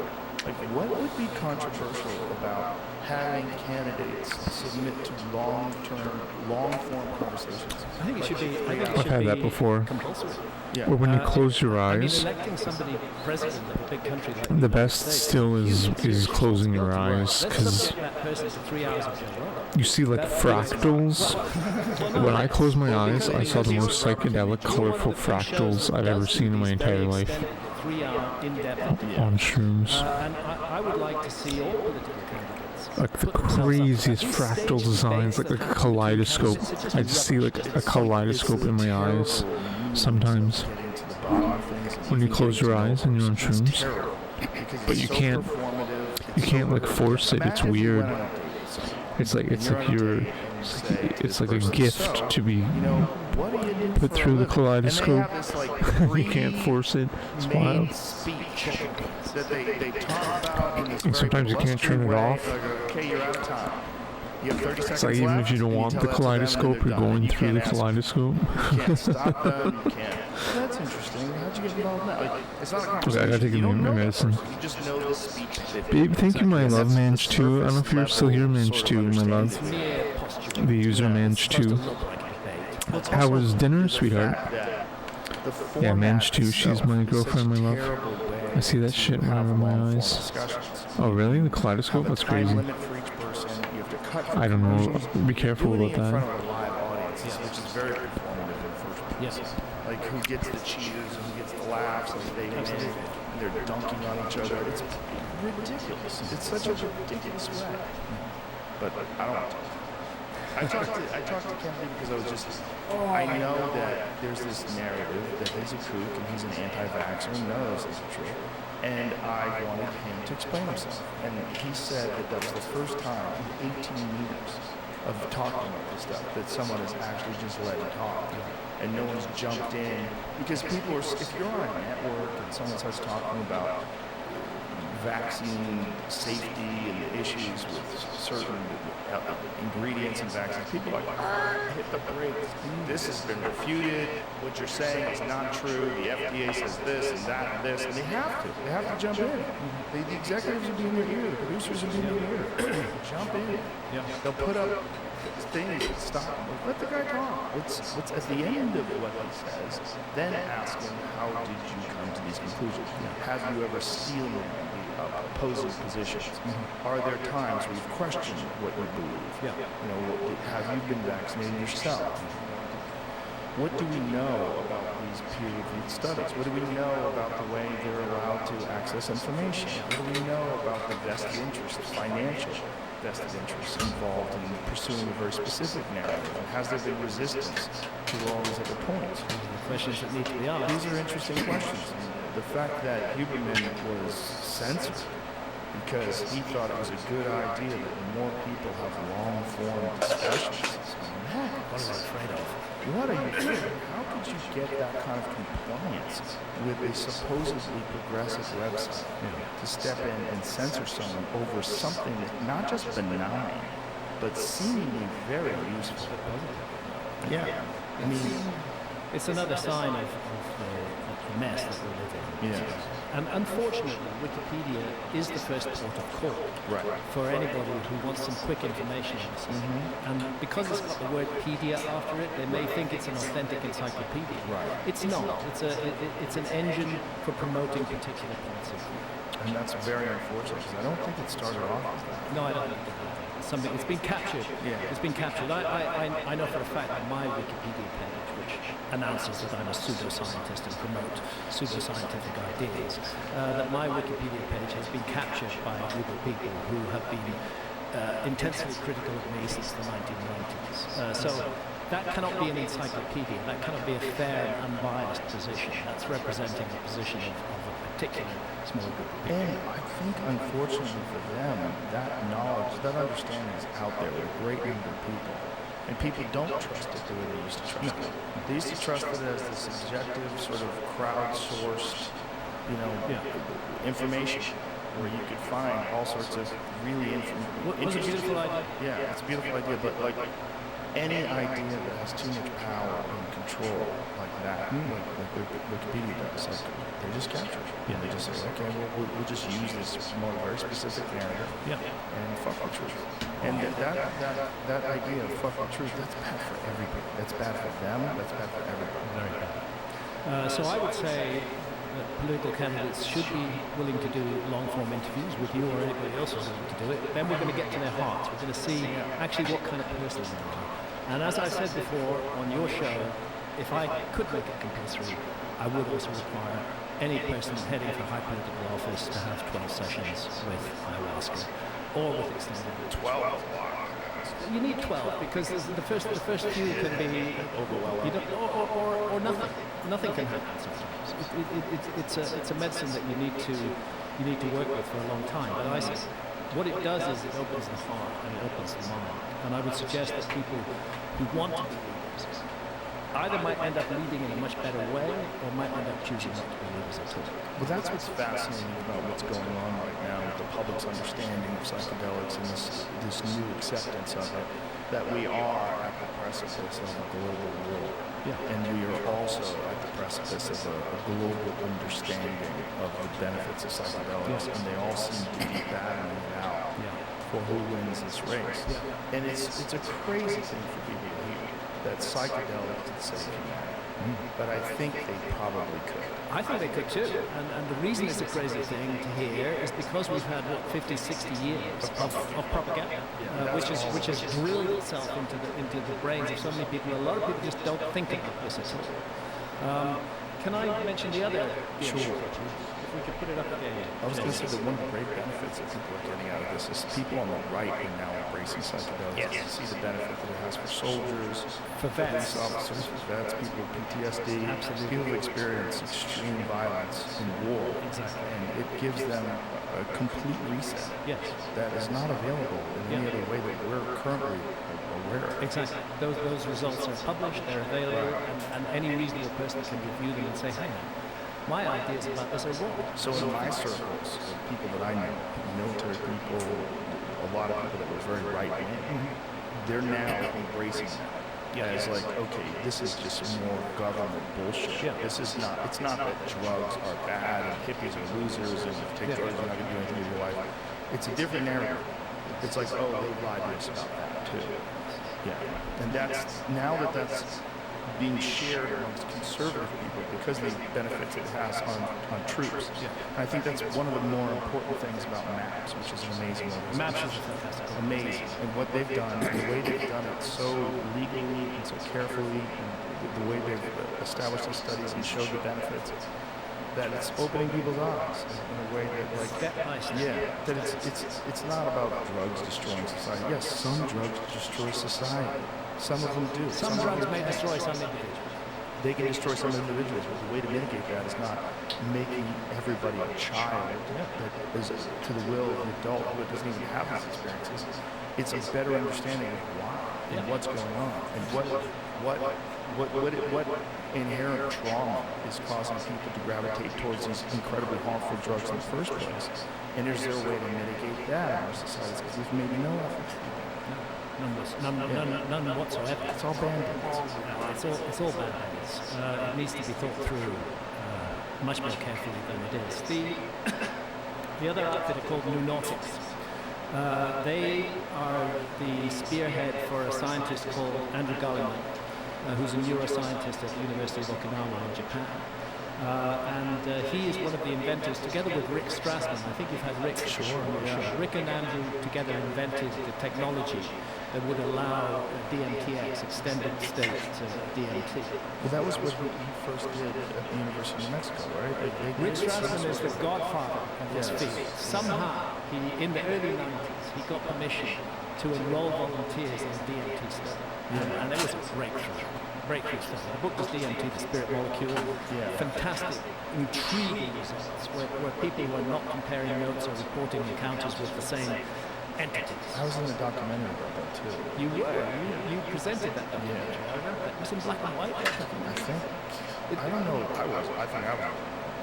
Like, what would be controversial about having candidates submit to long-form conversations? I think it should be. I think it I've should had be that before. compulsory. Yeah. Or when you close your I mean, eyes, electing somebody president of a big country like the the best United States still is huge closing your responsibility. eyes, Let's because subject that person to 3 hours of jail. you see like fractals. When I close my eyes, I saw the most psychedelic, colorful fractals I've ever seen in my entire life 3-hour in-depth on shrooms. and I would like to see all political candidates Like the put themselves up for craziest these fractal staged designs, debates like a that happen kaleidoscope. between candidates. I It's just see like a kaleidoscope in my eyes sometimes when you close your eyes and you're on shrooms. But you can't like force it. It's weird. It's like it's like a gift to be put through the kaleidoscope. You can't force it. It's wild. And sometimes you can't turn it off. Okay, you're out of time. You have 30 seconds It's like even if you don't want the kaleidoscope, you're going through the kaleidoscope. You can't stop them. You can't. Well, that's interesting. How'd you get involved in that? Like, it's not a Okay, I conversation. gotta take You don't my know that medicine. person. You just know the speech. Babe, thank you, my love, Mange 2. I don't know if you're still here, Mange 2, my love. The user Mange 2. How was dinner, sweetheart? Yeah, Mange 2, she's my girlfriend, my love. I see that shit right over my eyes. Oh, really? The kaleidoscope? That's crazy. I don't know. Be careful about that. Which is very performative in the first place. Yes. Like who gets the cheers and who gets the laughs and they win and they're dunking on each other. It's ridiculous. It's such a ridiculous way. But I don't want to. I talked to Kennedy because I was just, I know that there's this narrative that he's a kook and he's an anti-vaxxer and none of those things are true. And I wanted him to explain himself. And he said that was the first time in 18 years of talking about this stuff that someone has actually just let him talk. And no one's jumped in. Because people are, if you're on a network and someone starts talking about vaccine safety and the issues with certain ingredients in vaccines, people are like, hit the brakes. This has been refuted. What you're saying is not true. The FDA says this and that and this. And they have to. They have to jump in. The executives will be in their ear. The producers will be in their ear. Jump in. They'll put up things that stop him. Let the guy talk. What's at the end of what he says, then ask him, how did you come to these conclusions? Have you ever stealing the opposing positions? Are there times where you've questioned what you believe? You know, have you been vaccinated yourself? What do we know about these these peer-reviewed studies? What do we know about the way they're allowed to access information? What do we know about the vested interests, financial vested interests involved in pursuing a very specific narrative? And has there been resistance to all these other points? These are the questions that need to be asked. These are interesting questions. The fact that Huberman was censored because he thought it was a good idea that more people have long-form discussions. What are they afraid of? What are you doing? How could you get that kind of compliance with a supposedly progressive website to step in and censor someone over something that's not just benign, but seemingly very useful? Yeah. I mean, it's another sign of the mess that we live in. yeah. And unfortunately, Wikipedia is the first port of call for anybody who wants some quick information on this. And because it's got the word pedia after it, they may think it's an authentic encyclopedia. It's not. It's an engine for promoting particular points of view. And that's very unfortunate because I don't think it started off as that. No, I don't think it did. It's something. It's been captured. Yeah. It's been captured. I know for a fact that my Wikipedia page, which announces that I'm a pseudoscientist and promote pseudoscientific ideas, that my Wikipedia page has been captured by a group of people who have been intensely critical of me since the 1990s. So that cannot be an encyclopedia. That cannot be a fair and unbiased position. That's representing the position of a particular small group of people. And I think, unfortunately for them, that knowledge, that understanding is out there with a great number of people. And people don't trust it the way they used to trust it. They used to trust it as the subjective, sort of crowdsourced, information where you could find all sorts of really Was it a beautiful idea? Yeah, it's a beautiful idea, but like any idea that has too much power and control like that, like Wikipedia does, like they just capture it. Yeah. They just say, okay, we'll just use this to promote a very specific narrative and fuck the truth. And that idea of fuck the truth, that's bad for everybody. That's bad for them, that's bad for everybody. Very bad. So I would say that political candidates should be willing to do long-form interviews with you or anybody else who's willing to do it. Then we're going to get to their hearts. We're going to see actually what kind of person they are. And as I said before on your show, if I could make it compulsory, I would also require any person heading for high political office to have 12 sessions with ayahuasca or with extended retreat. 12. You need 12 because the first few can be overwhelming, or nothing. Nothing can happen sometimes. It's a medicine that you need to work with for a long time. But I say, what it does is it opens the heart and it opens the mind. And I would suggest that people who want to be leaders either might end up leading in a much better way or might end up choosing not to be leaders at all. Well, that's what's fascinating about what's going on right now with the public's understanding of psychedelics and this new acceptance of it, that we are at the precipice of a global war. And we are also at the precipice of a global understanding of the benefits of psychedelics, and they all seem to be battling it out for who wins this race. And it's a crazy thing for people to hear, that psychedelics can save humanity. But I think they probably could. I think they could too. And the reason it's a crazy thing to hear is because we've had, 50, 60 years of propaganda, which has drilled itself into the brains of so many people. A lot of people just don't think about this at all. Can I mention the other issue? Sure. If we could put it up again. I was going to say that one of the great benefits that people are getting out of this is people on the right are now embracing psychedelics. You see the benefit that it has for soldiers, For vets. police officers, for vets, people with PTSD, Absolutely. people who experience extreme violence in war. Exactly. And it gives them a complete reset Yes. that is not available in any other way that we're currently aware of. Exactly. Those results are published, they're available, and any reasonable person can review them and say, hang on, my ideas about this are wrong. So in my circles, of people that I know, military people, a lot of people that were very right-wing, they're now embracing that as like, okay, this is just more government bullshit. This is not, it's not that drugs are bad and hippies are losers and if you take drugs, you're not going to do anything with your life. It's a different narrative. It's like, oh, they lied to us about that too. Yeah. And that's, now that that's being shared amongst conservative people because of the benefits it has on troops. Yeah. And I think that's one of the more important things about MAPS, which is an amazing organization. MAPS is fantastic. Amazing. And what they've done, and the way they've done it so legally and so carefully, and the way they've established these studies and showed the benefits, that it's opening people's eyes in a way that, like, Step by step. yeah, that it's not about drugs destroying society. Yes, some drugs destroy society. Some of them do. Some drugs may destroy some individuals. They can destroy some individuals, but the way to mitigate that is not making everybody a child that is to the will of an adult who doesn't even have these experiences. It's a better understanding of why and what's going on and what inherent trauma is causing people to gravitate towards these incredibly harmful drugs in the first place. And is there a way to mitigate that in our societies? Because we've made no effort to do that. None whatsoever. It's all band-aids. It's all band-aids. It needs to be thought through much more carefully than it is. The other outfit are called New Nautics. They are the spearhead for a scientist called Andrew Gallagher, who's a neuroscientist at the University of Okinawa in Japan. He is one of the inventors, together with Rick Strassman. I think you've had Rick. Sure. Rick and Andrew together invented the technology that would allow DMTX, extended state DMT. Well, that was what he first did at the University of New Mexico, right? Rick Strassman is the godfather of this field. Somehow, in the early 90s, he got permission to enroll volunteers in a DMT study. And it was a breakthrough study. The book was DMT, the spirit molecule. Fantastic, intriguing results where people were not comparing notes or reporting encounters with the same entities. I was in a documentary about that too. You were. You presented that documentary. I remember that. It was in black and white. I think. I don't know. I think I was.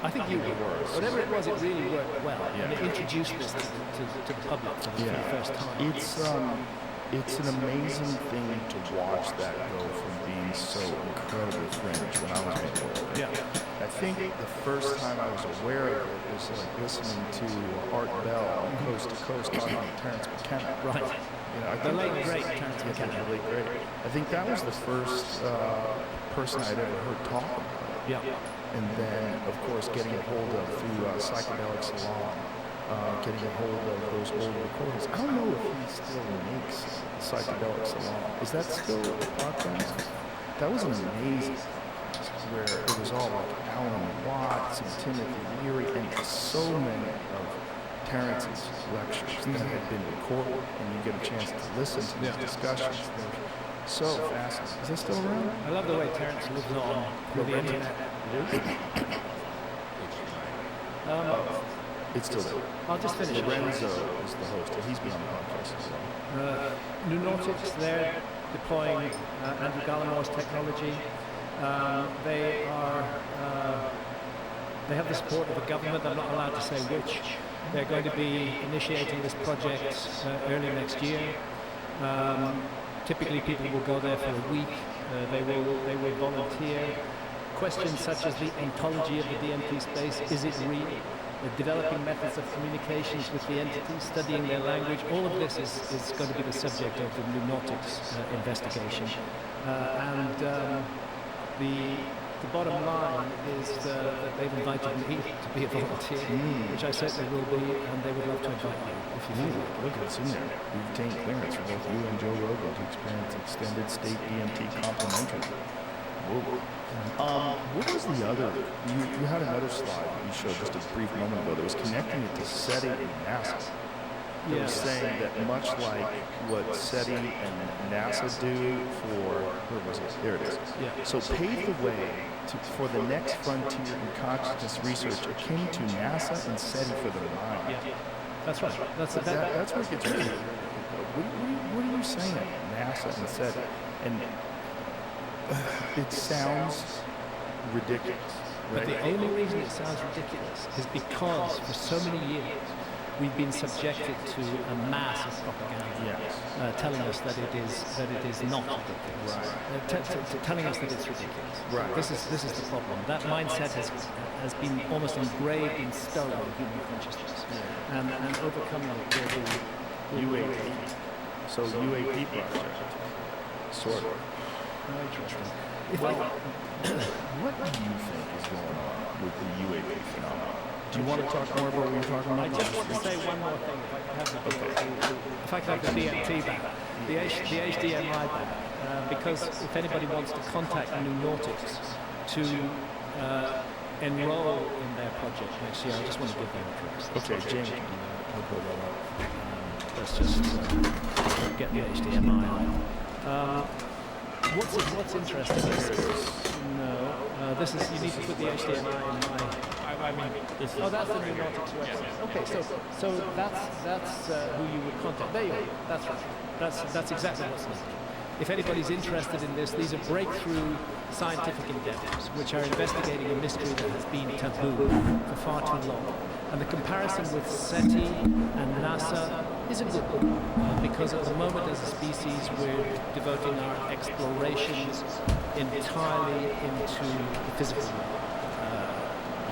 I think you were. Whatever it was, it really worked well. And it introduced this to the public for the first time. It's an amazing thing to watch that go from being so incredibly fringe when I was being aware of it. Yeah. I think the first time I was aware of it was like listening to Art Bell on Coast to Coast talking about Terence McKenna. Right. You know, the late great Terence McKenna. The late great. I think that was the first person I'd ever heard talk about it. Yeah. And then, of course, getting a hold of through Psychedelic Salon. Getting a hold of those old recordings. I don't know if he still makes Psychedelic Salon. Is that still a podcast? That was amazing. Where it was all like Alan Watts and Timothy Leary and so many of Terrence's lectures that had been recorded, and you get a chance to listen to these discussions. They're so fascinating. Is that still around? I love the way Terrence lives on with the internet. It is? It's still there. I'll just finish. Lorenzo is the host, and he's been on the podcast as well. New Nautics, they're deploying Andrew Gallamore's technology. They have the support of the government. I'm not allowed to say which. They're going to be initiating this project early next year. Typically, people will go there for a week. They will volunteer. Questions such as the ontology of the DMT space, is it real? Developing methods of communications with the entities, studying their language, all of this is going to be the subject of the New Nautics investigation. The bottom line is that they've invited me to be a volunteer, which I certainly will be, and they would love to invite you if you feel like. Look at what's in there. We've obtained clearance for both you and Joe Rogan to experience extended state DMT complementary. Whoa. What was the other? You had another slide that you showed just a brief moment ago that was connecting it to SETI and NASA. It was saying that much like what SETI and NASA do for, where was it? There it is. Yeah. So pave the way for the next frontier in consciousness research akin to NASA and SETI for the mind. Yeah, that's right. That's where it gets really. What are you saying? NASA and SETI, and it sounds ridiculous. Right? But the only reason it sounds ridiculous is because for so many years we've been subjected to a mass of propaganda telling us that it is not ridiculous, telling us that it's ridiculous. Right. This is the problem. That mindset has been almost engraved in stone in human consciousness, and overcoming it will be UAP. So UAP project, sort of. interesting. Well, what do you think is going on with the UAP phenomenon? Do you want to talk more about what you're talking about? I just want to say one more thing, if I could have the DMT back, the HDMI back, because if anybody wants to contact New Nautics to enroll in their project next year, I just want to give them address. Okay, James can do that. I'll pull that up. Let's just get the HDMI on. What's interesting is this is you need to put the HDMI in my. I mean, this is, that's the New Nautics website. Okay, so that's who you would contact. There you go. That's right. That's exactly what's needed. If anybody's interested in this, these are breakthrough scientific endeavors which are investigating a mystery that has been taboo for far too long. And the comparison with SETI and NASA is a good one, because at the moment as a species we're devoting our explorations entirely into the physical realm.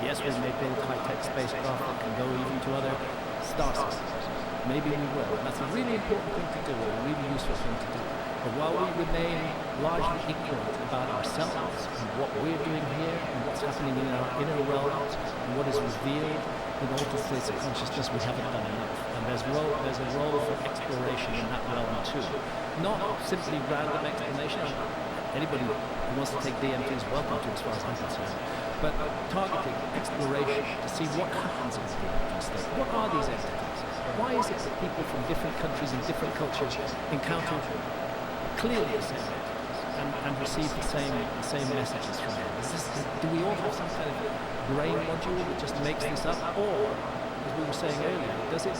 Yes, we may build high-tech spacecraft that can go even to other star systems. Maybe we will. And that's a really important thing to do, a really useful thing to do. But while we remain largely ignorant about ourselves and what we're doing here and what's happening in our inner realms and what is revealed in altered states of consciousness, we haven't done enough. And there's a role for exploration in that realm too. Not simply random explanation. Anybody who wants to take DMT is welcome to, as far as I'm concerned. But targeting exploration to see what happens in the DMT state. What are these entities? Why is it that people from different countries and different cultures encounter clearly the same entities and receive the same messages from them? Do we all have some kind of brain module that just makes this up, or, as we were saying earlier, does it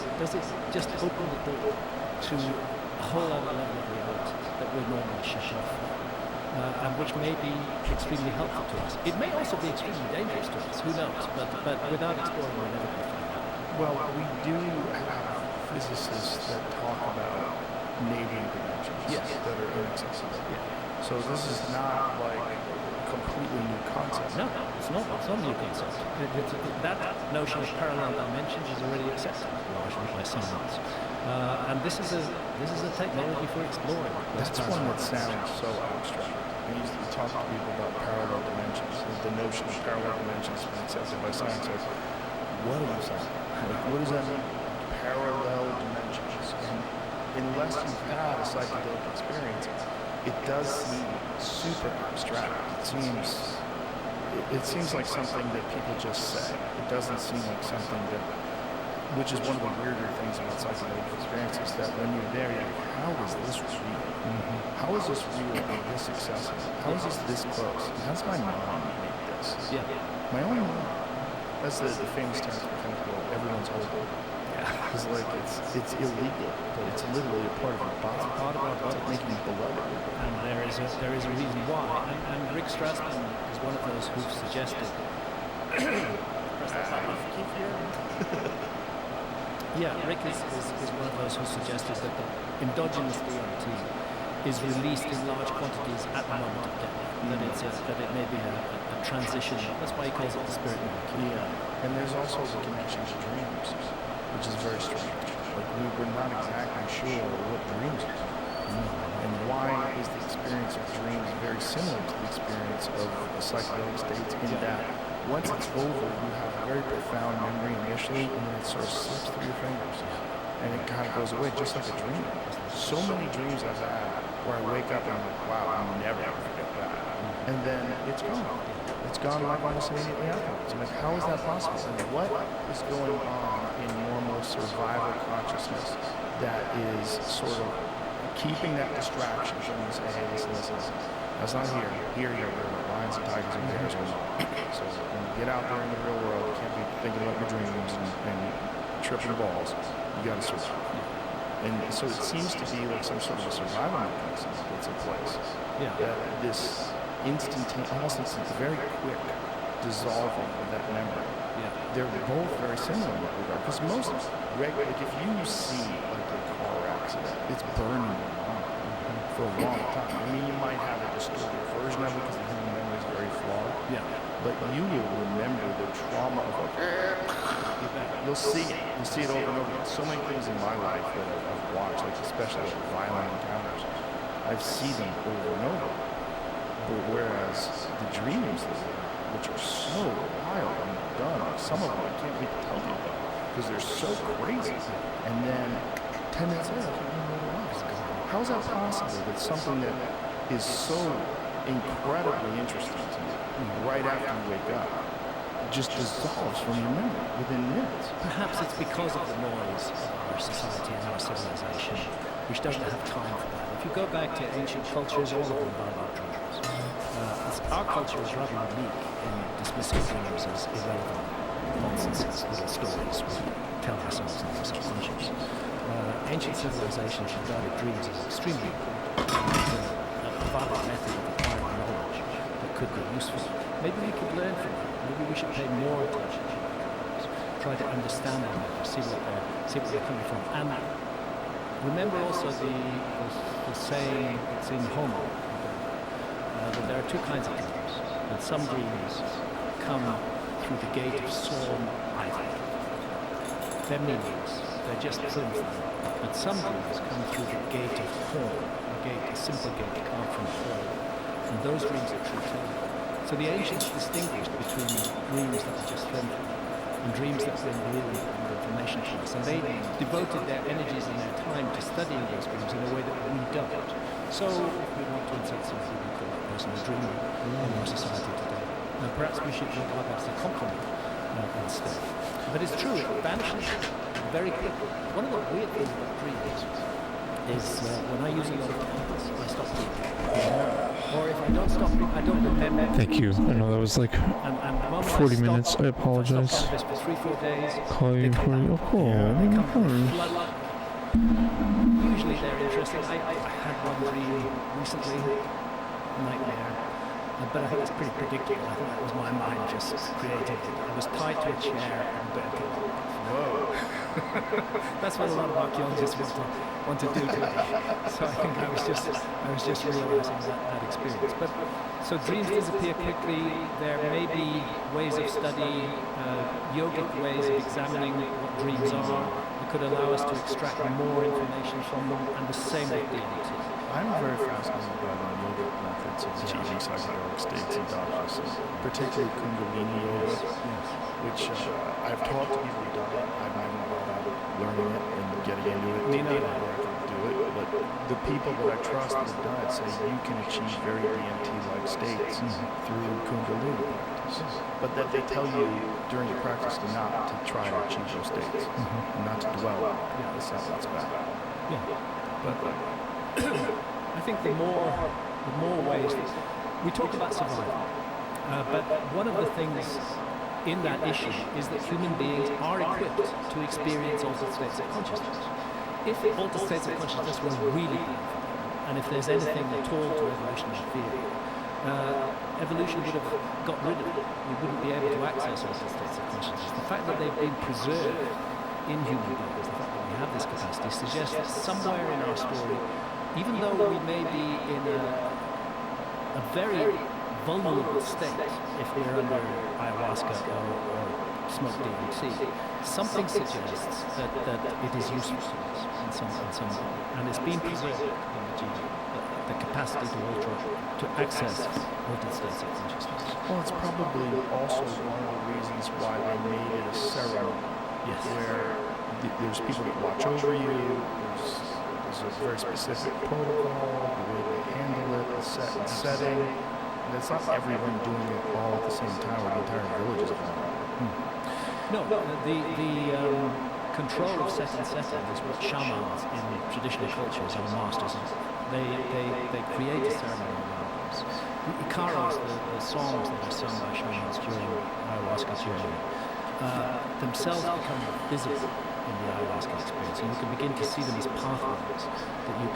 just open the door to a whole other level of reality that we're normally shut off from? And which may be extremely helpful to us. It may also be extremely dangerous to us, who knows, but without exploring we're never going to find out. Well, we do have physicists that talk about neighboring dimensions that are inaccessible. Yeah. So this is not like a completely new concept. No, it's not a new concept. That notion of parallel dimensions is already accepted largely by science. And this is a technology for exploring. That's one that sounds so abstract. We used to talk to people about parallel dimensions. The notion of parallel dimensions has been accepted by science. Like, what are you saying? Like, what does that mean? Parallel dimensions. And unless you've had a psychedelic experience, it does seem super abstract. It seems like something that people just say. It doesn't seem like something that, which is one of the weirder things about psychedelic experiences, that when you're there, you're like, how is this real? How is this real and this accessible? How is this close? How does my mom make this? Yeah. My own mom. That's the famous term for kind of everyone's holding. Yeah. Because like it's illegal, but it's literally a part of our body. Part of our body. It's making beloved. And there is a reason why. And Rick Strassman is one of those who've suggested. Yeah, Rick is one of those who suggested that the endogenous DMT is released in large quantities at the moment of death. That it may be a transition. That's why he calls it the spirit molecule. Yeah, and there's also the connection to dreams, which is very strange. Like we're not exactly sure what dreams are. And why is the experience of dreams very similar to the experience of a psychedelic state in that once it's over, you have a very profound memory initially, and then it sort of slips through your fingers. And it kind of goes away, just like a dream. So many dreams I've had where I wake up and I'm like, wow, I'm never going to forget that. And then it's gone. It's gone like almost immediately afterwards. I'm like, how is that possible? And what is going on in normal survival consciousness that is sort of keeping that distraction from you saying, hey, listen, that's not here. Here, there are lions and tigers and bears. So when you get out there in the real world, you can't be thinking about your dreams and tripping balls. You got to survive. And so it seems to be like some sort of a survival mechanism that's in place. Yeah. That this almost very quick dissolving of that memory. Yeah. They're both very similar in that regard. Because most regular, like if you see like a car accident, it's burning your mind for a long time. I mean, you might have a distorted version of it because the human memory is very flawed. Yeah. But you will remember the trauma of you'll see it. You'll see it over and over again. So many things in my life that I've watched, like especially like violent encounters, I've seen them over and over. But whereas the dreams, which are so wild and done, some of them I can't wait to tell you about because they're so crazy. And then 10 minutes later, I can't remember what it was. How is that possible that something that is so incredibly interesting to you right after you wake up just dissolves from your memory within minutes? Perhaps it's because of the noise of our society and our civilization, which doesn't have time for that. If you go back to ancient cultures, all of them about dreams. Our culture is rather unique in dismissing dreams as irrelevant nonsense, little stories we tell ourselves in our subconscious. Ancient civilizations regarded dreams as extremely important, as a valid method of acquiring knowledge that could be useful. Maybe we could learn from them. Maybe we should pay more attention to our dreams, try to understand them better, see where they're coming from. And remember also the saying that's in Homer, that there are two kinds of dreams. And some dreams come through the gate of Psalm Ivan. They're meaningless. They're just flimsy. But some dreams come through the gate of horn, a simple gate carved from horn. And those dreams are true too. So the ancients distinguished between dreams that are just flimsy and dreams that bring real information to us. And they devoted their energies and their time to studying those dreams in a way that we don't. So if we want to insert something, we call that person a dreamer in our society today. Now perhaps we should look at that as a compliment instead. But it's true, it vanishes very quickly. One of the weird things about dreams is when I use a lot of chemicals, I stop breathing. Or if I don't stop breathing, I don't remember. Thank you. I know that was like 40 minutes. I apologize. If I stop for 3-4 days, Call you for you. Usually they're interesting. I had one dream recently, nightmare. But I think it's pretty predictable. I think that was my mind just created. I was tied to a chair and burnt it. Whoa. That's what a lot of archaeologists want to do today. So I think I was just realizing that experience. But so dreams disappear quickly. There may be ways of study, yogic ways of examining what dreams are. It could allow us to extract more information from them, and the same with DMT. I'm very fascinated by the yogic methods of achieving psychedelic states and doshas, particularly Kundalini yoga, which I've talked to people who've done it. I've been about learning it and getting into it to where I can do it. But the people that I trust that have done it say you can achieve very DMT-like states through Kundalini practice. But that they tell you during the practice not to try to achieve those states, and not to dwell on it. That's not what's bad. Yeah. But I think the more ways we talked about survival, but one of the things in that issue is that human beings are equipped to experience altered states of consciousness. If altered states of consciousness were really powerful, and if there's anything at all to evolutionary theory, evolution would have got rid of it. We wouldn't be able to access altered states of consciousness. The fact that they've been preserved in human beings, the fact that we have this capacity, suggests that somewhere in our story, even though we may be in a very vulnerable state if we're under ayahuasca or smoke DMT, something suggests that it is useful to us in some way. And it's been preserved in the genome, the capacity to access altered states of consciousness. Well, it's probably also one of the reasons why they made it a ceremony. Yes. Where there's people that watch over you, there's a very specific protocol, the way they handle it, the set and setting. And it's not everyone doing it all at the same time, or the entire village is going on. No, the control of set and setting is what shamans in traditional cultures are masters of. They create a ceremony around this. The Icaros, the songs that are sung by shamans during ayahuasca journey, themselves become visible in the ayahuasca experience, and you can begin to see them as pathways that you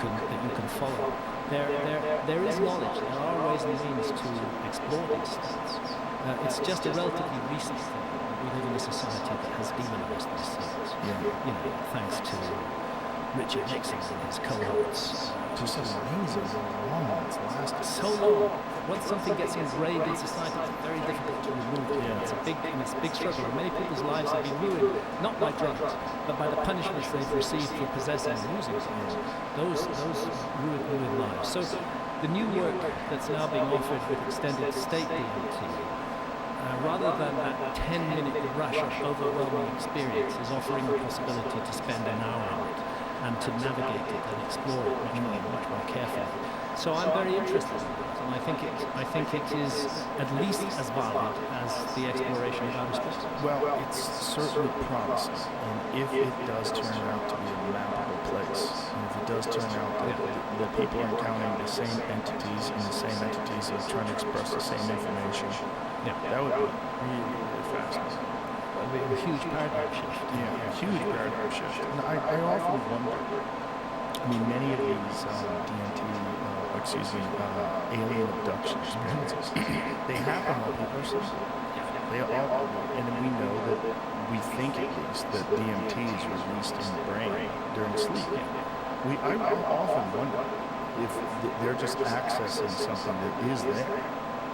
can follow. There is knowledge. There are ways and means to explore these states. It's just a relatively recent thing. We live in a society that has demonized these things. You know, thanks to Richard Nixon and his cohorts. Just amazing how long it's lasted. So long. Once something gets engraved in society, it's very difficult to remove it. It's a big struggle. Many people's lives have been ruined, not by drugs, but by the punishments they've received for possessing and using things. Those ruin lives. So the new work that's now being offered with extended state DMT, rather than that 10-minute rush of overwhelming experience, is offering the possibility to spend an hour on it and to navigate it and explore it much more carefully. So I'm very interested in that, and I think it is at least as valid as the exploration of outer space. Well, it's certainly promising, and if it does turn out to be a mappable place, and if it does turn out that people are encountering the same entities, and the same entities are trying to express the same information, that would be really, really fascinating. It would be a huge paradigm shift. Yeah, a huge paradigm shift. And I often wonder, I mean, many of these DMT, alien abduction experiences, they happen while people are sleeping. They all, and we know that, we think at least, that DMT is released in the brain during sleep. I often wonder if they're just accessing something that is there.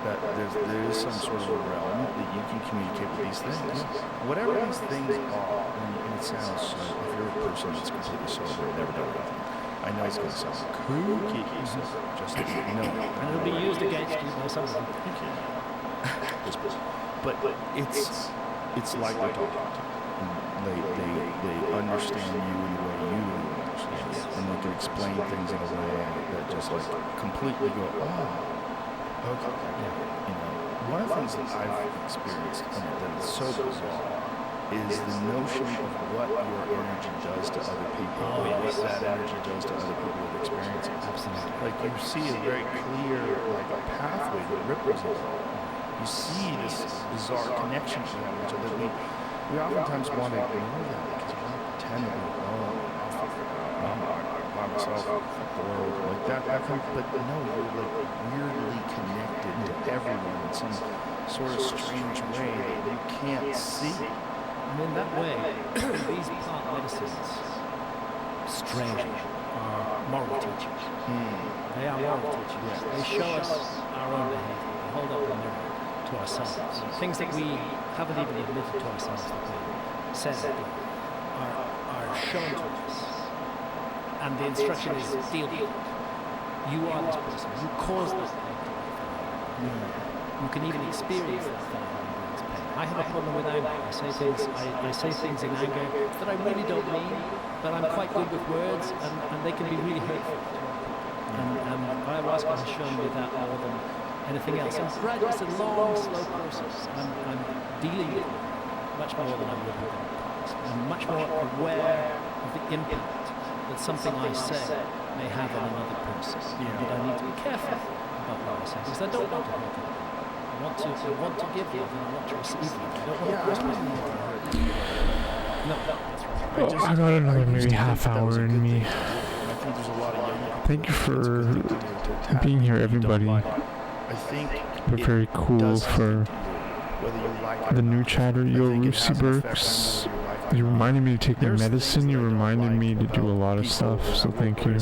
That there is some sort of a realm that you can communicate with these things. Whatever these things are, and it sounds, if you're a person that's completely sober and never done anything, I know it's going to sound kooky, just know it. And it'll be used against you by somebody. But it's like they're talking to you. They understand you in the way you understand it. And they can explain things in a way that just like completely go, oh. Okay. You know, one of the things that I've experienced that is so bizarre is the notion of what your energy does to other people, or what that energy does to other people with experiences. Absolutely. Like you see a very clear, like a pathway that ripples along. You see this bizarre connection to them, which we oftentimes want to ignore that because we want to pretend that I'll figure it out. I'm by myself, the world, like that kind of, but no, you're like weirdly connected to everyone in some sort of strange way that you can't see. And in that way, these plant medicines, strangely, are moral teachers. They are moral teachers. They show us our own behavior. They hold up the mirror to ourselves. Things that we haven't even admitted to ourselves that we said are shown to us. And the instruction is, deal with it. You are this person. You cause that pain to my family. You can even experience that pain. I have a problem with anger. I say things in anger that I really don't mean, but I'm quite good with words, and they can be really hurtful to other people. And ayahuasca has shown me that more than anything else. And gradually, it's a long, slow process. I'm dealing with it much more than I would have in the past. I'm much more aware of the impact that something I say may have on another person. But I need to be careful about what I say, because I don't want to hurt them. I want to give love and I want to receive love. I don't want to hurt them. No, that's right. I got another maybe half hour in me. Thank you for being here, everybody. But very cool for the new chatter. Yo, Lucy Burks. You reminded me to take my medicine. You reminded me to do a lot of stuff. So thank you.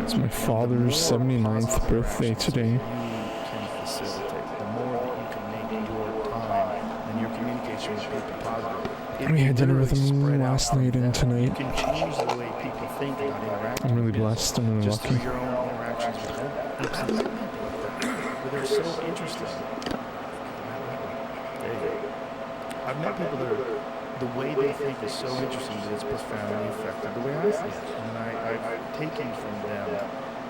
It's my father's 79th birthday today. We had dinner with him last night and tonight. I'm really blessed. I'm really lucky. They're so interesting. I've met people that the way they think is so interesting that it's profoundly affected the way I think. And I've taken from them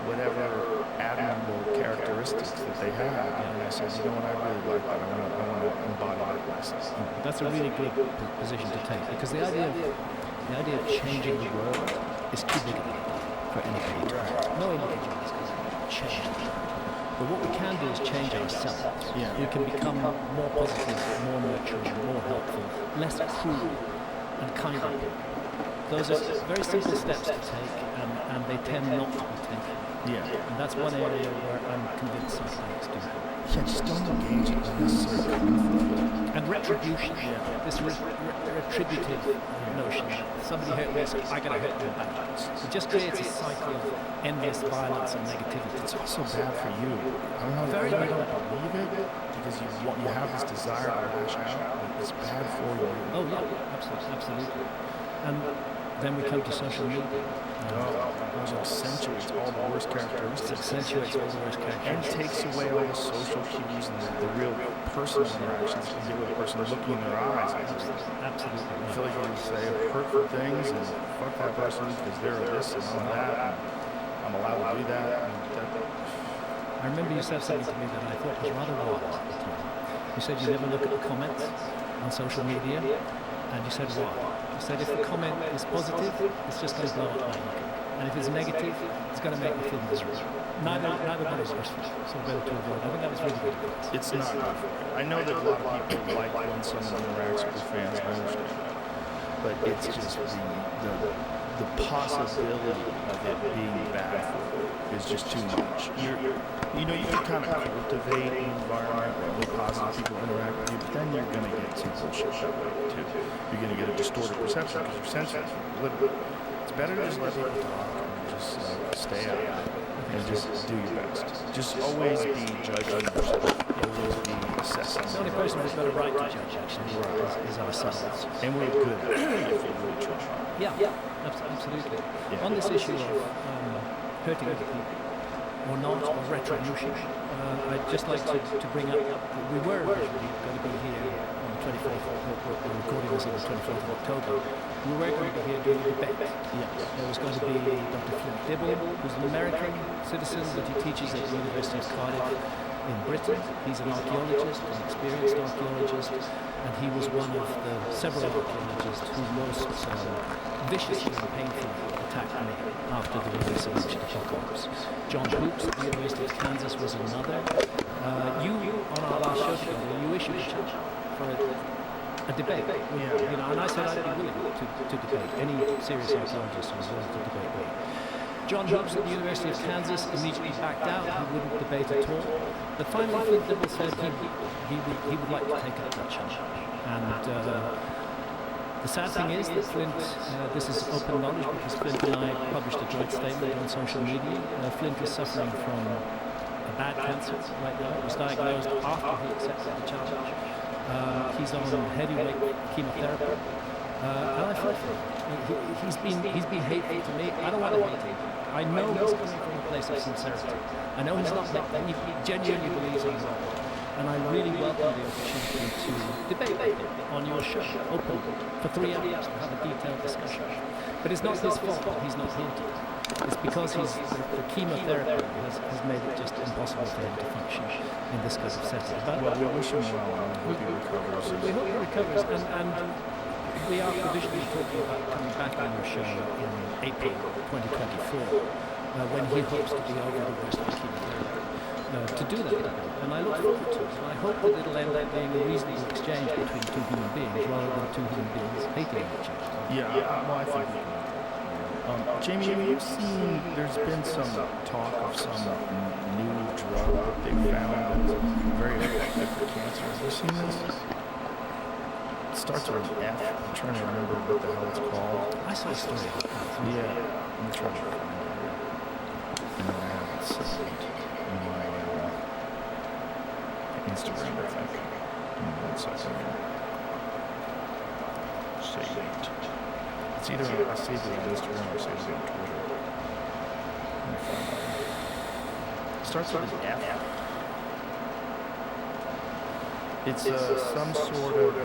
whatever admirable characteristics that they have, and I said, you know what, I really like that. I want to embody that myself. That's a really good position to take, because the idea of changing the world is too big for anybody to do. No individual is going to change the world. But what we can do is change ourselves. We can become more positive, more nurturing, more helpful, less cruel, and kinder. Those are very simple steps to take, and they tend not to be taken. And that's one area where I'm convinced psychedelics do. Just don't engage in unnecessary conflict. And retribution. This retributive notion. Somebody hurt me, so I gotta hurt them back. It just creates a cycle of envious violence and negativity. It's also bad for you. I don't know if you don't believe it because you have this desire to lash out. It's bad for you. Oh yeah, absolutely. And then we come to social media. It accentuates all the worst characteristics. And And takes away all the social cues and the real personal interactions you get with a person looking in their eyes. Absolutely. I feel like you say hurtful things and fuck that person because they're this and all that. And I'm allowed to do that. I remember you said something to me that I thought was rather wise at the time. You said you never look at the comments on social media, and you said why? You said if the comment is positive, it's just going to blow up my ego. And if it's negative, it's going to make me feel miserable. Neither one is useful, so better to avoid. I think that was really good advice. It's not good for you. I know that a lot of people like when someone interacts with their fans, I understand that. But it's just the possibility of it being bad for you is just too much. You can kind of cultivate an environment where positive people interact with you, but then you're going to get some bullshit that way too. You're going to get a distorted perception because you're sensitive, literally. It's better to just let people talk and just stay out of it and just do your best. Just always be judging yourself. Always be assessing. The only person who's got a right to judge, actually, is ourselves. And we're good at it if we really try. Yeah, absolutely. Yeah. On this issue of hurting other people, or not, or retribution, I'd just like to bring up that we were originally going to be here on the 24th, we're recording this on the 24th of October. We were going to be here doing a debate. Yes. There was going to be Dr. Flint Dibble, who's an American citizen, but he teaches at the University of Cardiff in Britain. He's an archaeologist, an experienced archaeologist, and he was one of the several archaeologists who most viciously and painfully attacked me after the release of Ancient Apocalypse. John Hoops at the University of Kansas was another. You, on our last show together, you issued a charge for a debate. And I said I'd be willing to debate. Any serious archaeologist was willing to debate me. John Hoops at the University of Kansas immediately backed out. He wouldn't debate at all. But finally, Flint Dibble said he would like to take up that charge. And the sad thing is that Flint, this is open knowledge because Flint and I published a joint statement on social media. Flint is suffering from a bad cancer right now. It was diagnosed after he accepted the challenge. He's on heavyweight chemotherapy. And I felt for him. He's been hateful to me. I don't want to hate him. I know he's coming from a place of sincerity. I know he's not, he genuinely believes in God. And I really welcome the opportunity to debate with him on your show, openly, for 3 hours, to have a detailed discussion. But it's not his fault that he's not here today. It's because the chemotherapy has made it just impossible for him to function in this kind of setting. But well, we wish him well. We hope he recovers. We hope he recovers, and we are provisionally talking about coming back on your show in April 2024, when he hopes to be over the worst of chemotherapy. To do that, and I look forward to it, and I hope that it'll end up being a reasonable exchange between two human beings rather than two human beings hating each other. Yeah, well, I think we can. Jamie, have you seen, there's been some talk of some new drug that they found that's very effective for cancer. Have you seen this? It starts with an F. I'm trying to remember what the hell it's called. I saw a story about that. Yeah, I'm trying to find it here. And then I have it saved in my Instagram, I think. Give me 1 second here. Saved. It's either I saved it on Instagram or saved it on Twitter. Let me find out. It starts with an F. It's some sort of a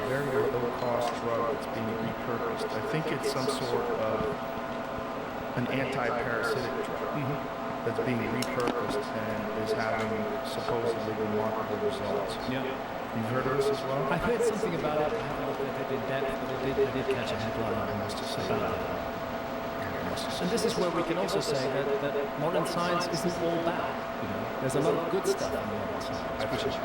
very low-cost drug that's being repurposed. I think it's some sort of an anti-parasitic drug that's being repurposed and is having supposedly remarkable results. Yeah. You've heard of this as well? I heard something about it. I haven't looked at it in depth, but I did catch a headline. I must have said that. And this is where we can also say that modern science isn't all bad. There's a lot of good stuff in modern science. I appreciate it.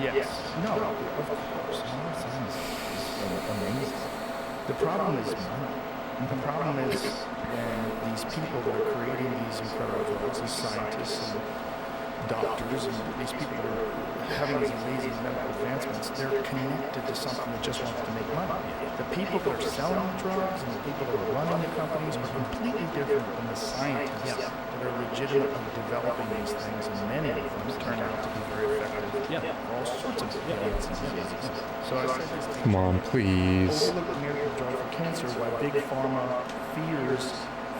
Yes. No, of course. Modern science is amazing. The problem is money. The problem is when these people that are creating these incredible drugs, these scientists and doctors and these people who are having these amazing medical advancements, they're connected to something that just wants to make money. The people that are selling the drugs and the people that are running the companies are completely different than the scientists that are legitimately developing these things, and many of them turn out to be very effective for all sorts of ailments and diseases. So I said this Come on, please. overlooked miracle drug for cancer, why Big Pharma fears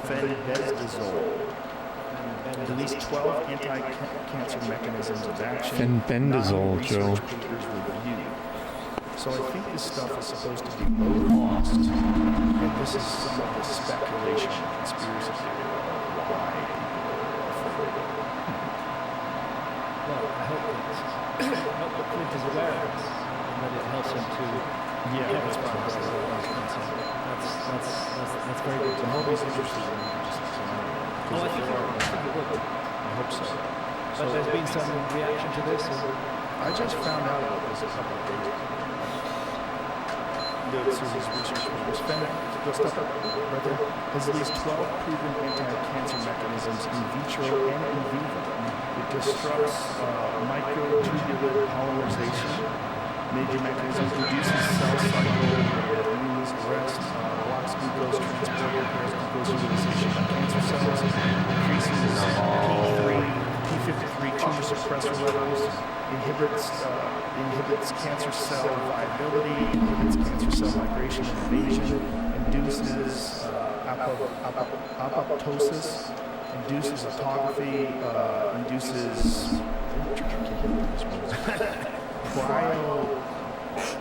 fenbendazole. At least 12 anti-cancer mechanisms of action. Fenbendazole, Joe. Papers reviewed. So I think this stuff is supposed to be low cost, and this is some of the speculation and conspiracy theory about why people are afraid of it. Well, I hope that Clint is aware of this, and that it helps him to That's probably that's very good to I know. hope he's interested in it. Oh, I think it would. I hope so. But there's been some reaction to this? I just found out about this a couple of days ago. His research was the stuff right there has at least 12 proven anti-cancer mechanisms in vitro and in vivo. It disrupts microtubular polymerization, major mechanisms, reduces cell cycle, immune arrest, blocks glucose transport, repairs glucose utilization by cancer cells, increases P53 tumor suppressor levels, inhibits cancer cell viability, inhibits cancer cell migration and invasion, induces apoptosis, induces autophagy, induces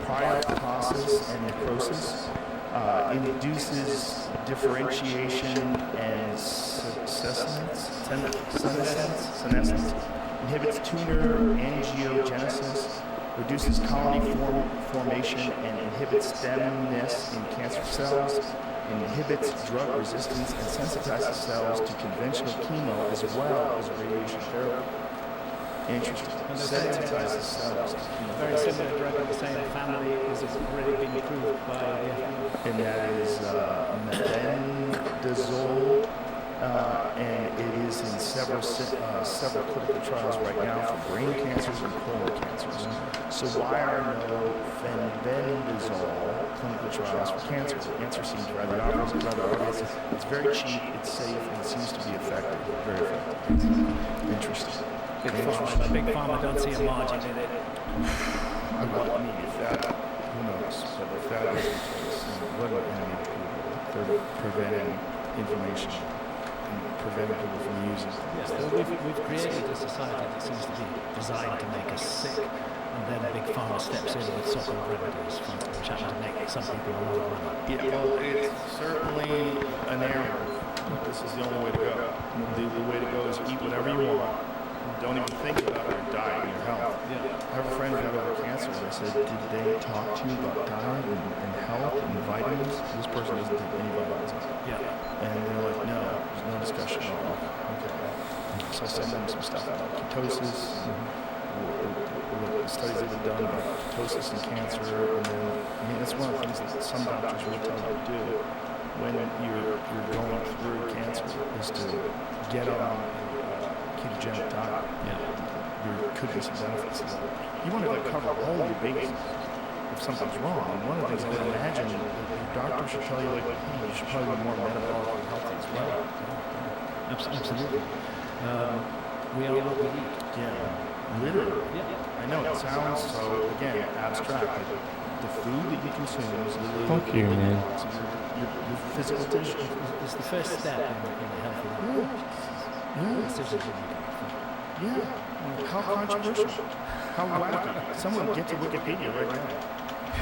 cryoptosis and necrosis, induces differentiation and senescence, inhibits tumor angiogenesis, reduces colony formation and inhibits stemness in cancer cells, inhibits drug resistance and sensitizes cells to conventional chemo as well as radiation therapy. Interesting. Sensitizes cells to chemo. Very similar drug in the same family is already been approved by the FDA. And that is mebendazole, and it is in several clinical trials right now for brain cancers and colon cancers. So why are no fenbendazole clinical trials for cancer? The answer seems rather obvious. It's very cheap, it's safe, and it seems to be effective. Very effective. Interesting. Big Pharma don't see a margin in it. I mean, if that, who knows? But if that is the case, then what about enemy people? They're preventing information and preventing people from using things. Yes, we've created a society that seems to be designed to make us sick, and then Big Pharma steps in with so-called remedies, which happen to make some people a lot of money. Yeah, well, it's certainly an error. This is the only way to go. The way to go is eat whatever you want. Don't even think about your diet and your health. I have a friend who got over cancer, and I said, did they talk to you about diet and health and vitamins? This person doesn't take any vitamins. And they're like, no, there's no discussion at all. Okay. So I send them some stuff about ketosis, the studies that have been done about ketosis and cancer, and then, I mean, that's one of the things that some doctors will tell you to do when you're going through cancer, is to get on ketogenic diet. There could be some benefits. You want to cover all your bases if something's wrong. And one of the things I would imagine your doctor should tell you, like, hey, you should probably be more metabolically healthy as well. Absolutely. We are what we eat. Yeah, literally. I know it sounds so, again, abstract, but the food that you consume is literally Fuck you, man. your physical tissue. It's the first step in the healthy life. Yeah. How controversial. How radical. Someone get to Wikipedia right now.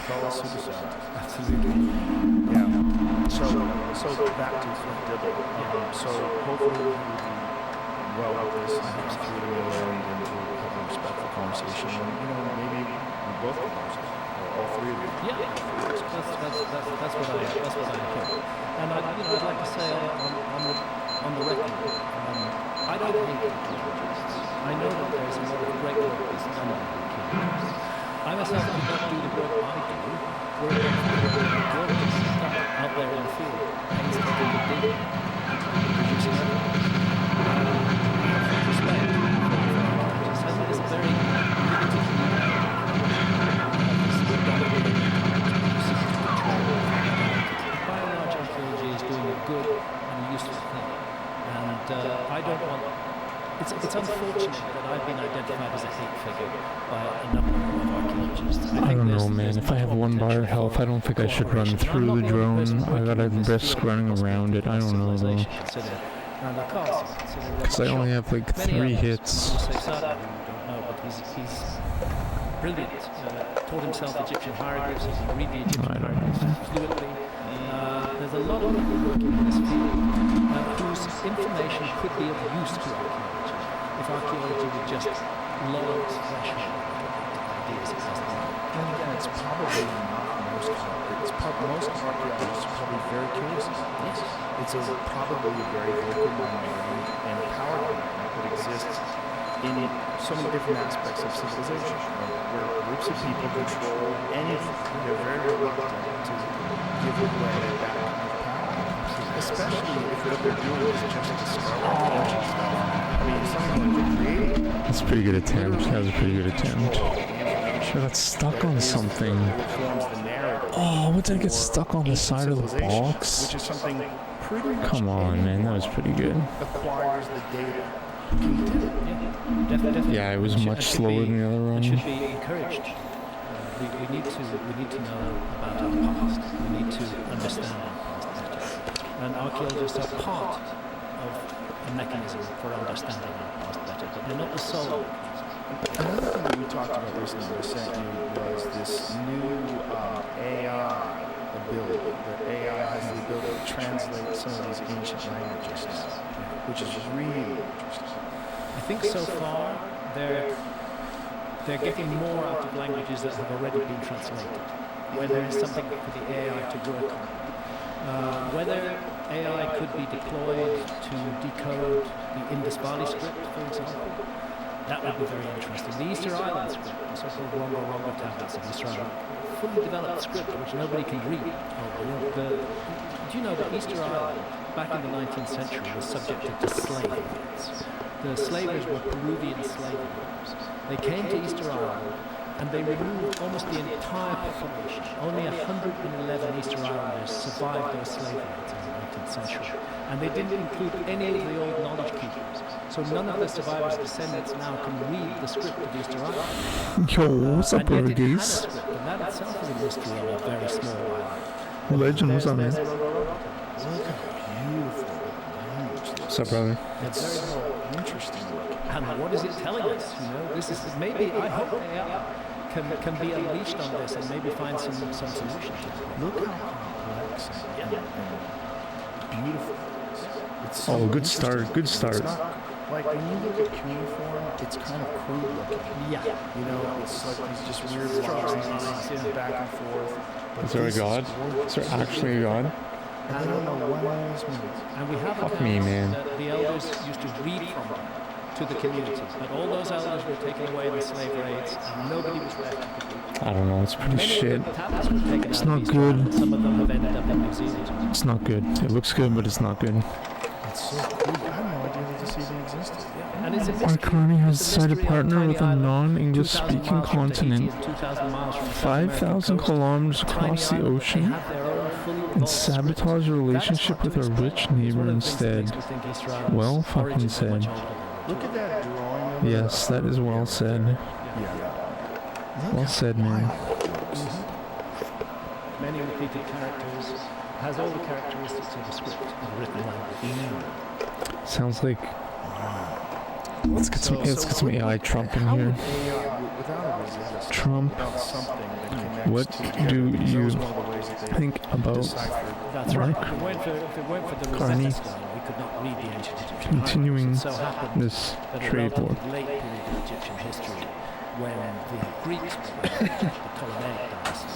Call us suicide. Absolutely. Yeah. So back to Flint Dibble. So hopefully we will do well with this and have some freedom and we'll have a respectful conversation. And, maybe we both can conversation. Or all three of you. Yeah. That's what I hope. And I'd like to say on the record, I don't hate ecologists. I know that there is a lot of great work that's done by ecologists. I myself do not do the work I do. We're ecologists out there in the field, painstakingly digging and producing evidence. I have respect for it's unfortunate that I've been identified as a hate figure by a number of archaeologists. I don't know, man. If I have 1 bar of health, I don't think I should run through the drone. I gotta risk running around it. I don't know, though. Because I only have like 3 hits. He's brilliant. Taught himself Egyptian hieroglyphs. He can read the Egyptian hieroglyphs fluently. There's a lot of people working in this field whose information could be of use to archaeology if archaeology would just lower its threshold ideas it has now. And again, it's probably not most archaeologists are probably very curious about this. It's probably a very vocal minority and power dynamic that exists in so many different aspects of civilization, where groups of people control anything. They're very reluctant to give away that kind of power, especially if what they're doing is just discovering ancient stuff. I mean, something like they're creating. That's a pretty good attempt. That was a pretty good attempt. I got stuck on something. Oh, what did I get stuck on the side of the box? Which is something pretty much Come on, man, that was pretty good. acquires the data. Definitely. Yeah, it was much slower than the other It one. should be encouraged. We need to know about our past. We need to understand our past better. And archaeologists are part of a mechanism for understanding our past better, but they're not the sole mechanism. Another thing that we talked about recently that I sent you was this new AI ability. That AI has the ability to translate some of these ancient languages now, which is really interesting. I think so far they're getting more out of languages that have already been translated, where there is something for the AI to work on. Whether AI could be deployed to decode the Indus Valley script, for example, that would be very interesting. The Easter Island script, the so-called Rongo tablets of Easter Island, fully developed script which nobody can read. Do you know that Easter Island, back in the 19th century, was subjected to slave raids? The slavers were Peruvian slavers. They came to Easter Island and they removed almost the entire population. Only 111 Easter Islanders survived those slave raids in the 19th century. And they didn't include any of the old knowledge keepers. So none of the survivors' descendants now can read the script of Easter Island. Yo, what's up, brother And yet it had a Gygesz? script, and that itself is a mystery on a very small island. Legend, what's up, man? Look how beautiful the language is. What's up, brother? It's so interesting looking. And what is it telling us? You know, this is maybe I hope AI can be unleashed on this and maybe find some solution to it. Look how complex and beautiful it is. It's so Oh, good interesting. start, good start. It's not, like when you look at cuneiform, it's kind of crude looking. Yeah. You know, it's like these just weird lines back and forth. But Is there a this god? Is there actually a god? And I don't know what this means. And we have Fuck me, man. that the elders used to read from them to the community. But all those elders were taken away in the slave raids and nobody was left who could read. I don't know, it's pretty Many shit. of the tablets were taken It's out of not Easter good. Island. Some of them have ended up in New Zealand. It's not good. It looks good, but it's not good. It's so cool. I had no idea that this even existed. And it's a Our mystery. colony has It's a decided to mystery on a partner tiny with a island, non-English 2,000 speaking miles from Tahiti continent, and 2,000 miles from South 5,000 American coast. kilometers Tiny across the island, but they ocean, have their own fully and evolved script. sabotage a That is relationship hard with to our explain. rich It's one neighbor of the things that instead. makes me think Easter Island's Well fucking origins are much said. older than Look at that drawing. Of Yes, that is well said. Yeah. Well said, man. many repeated characters, has all the characteristics of a script of a written language. Sounds like let's get some AI Trump in here. Trump, what do you think about That's right. Mark If it weren't for the Carney Rosetta Stone, we could not read the ancient Egyptian continuing hieroglyphs. It so happened this that a trade war? relatively late period of Egyptian history, when the Greeks were the Ptolemaic dynasty,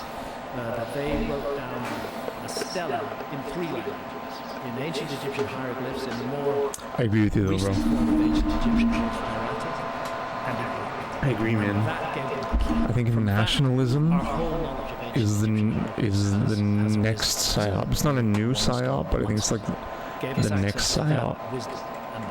that they wrote down a stela in 3 languages. In ancient Egyptian hieroglyphs, in the more I agree with you though, recent bro. form of ancient Egyptian hieratic, and in Greek. I agree, man. That gave them the key. I think nationalism Our whole knowledge of ancient is the Egyptian has next psyop. It's not a new psyop, but I think it's like gave us the access next to that psyop. wisdom and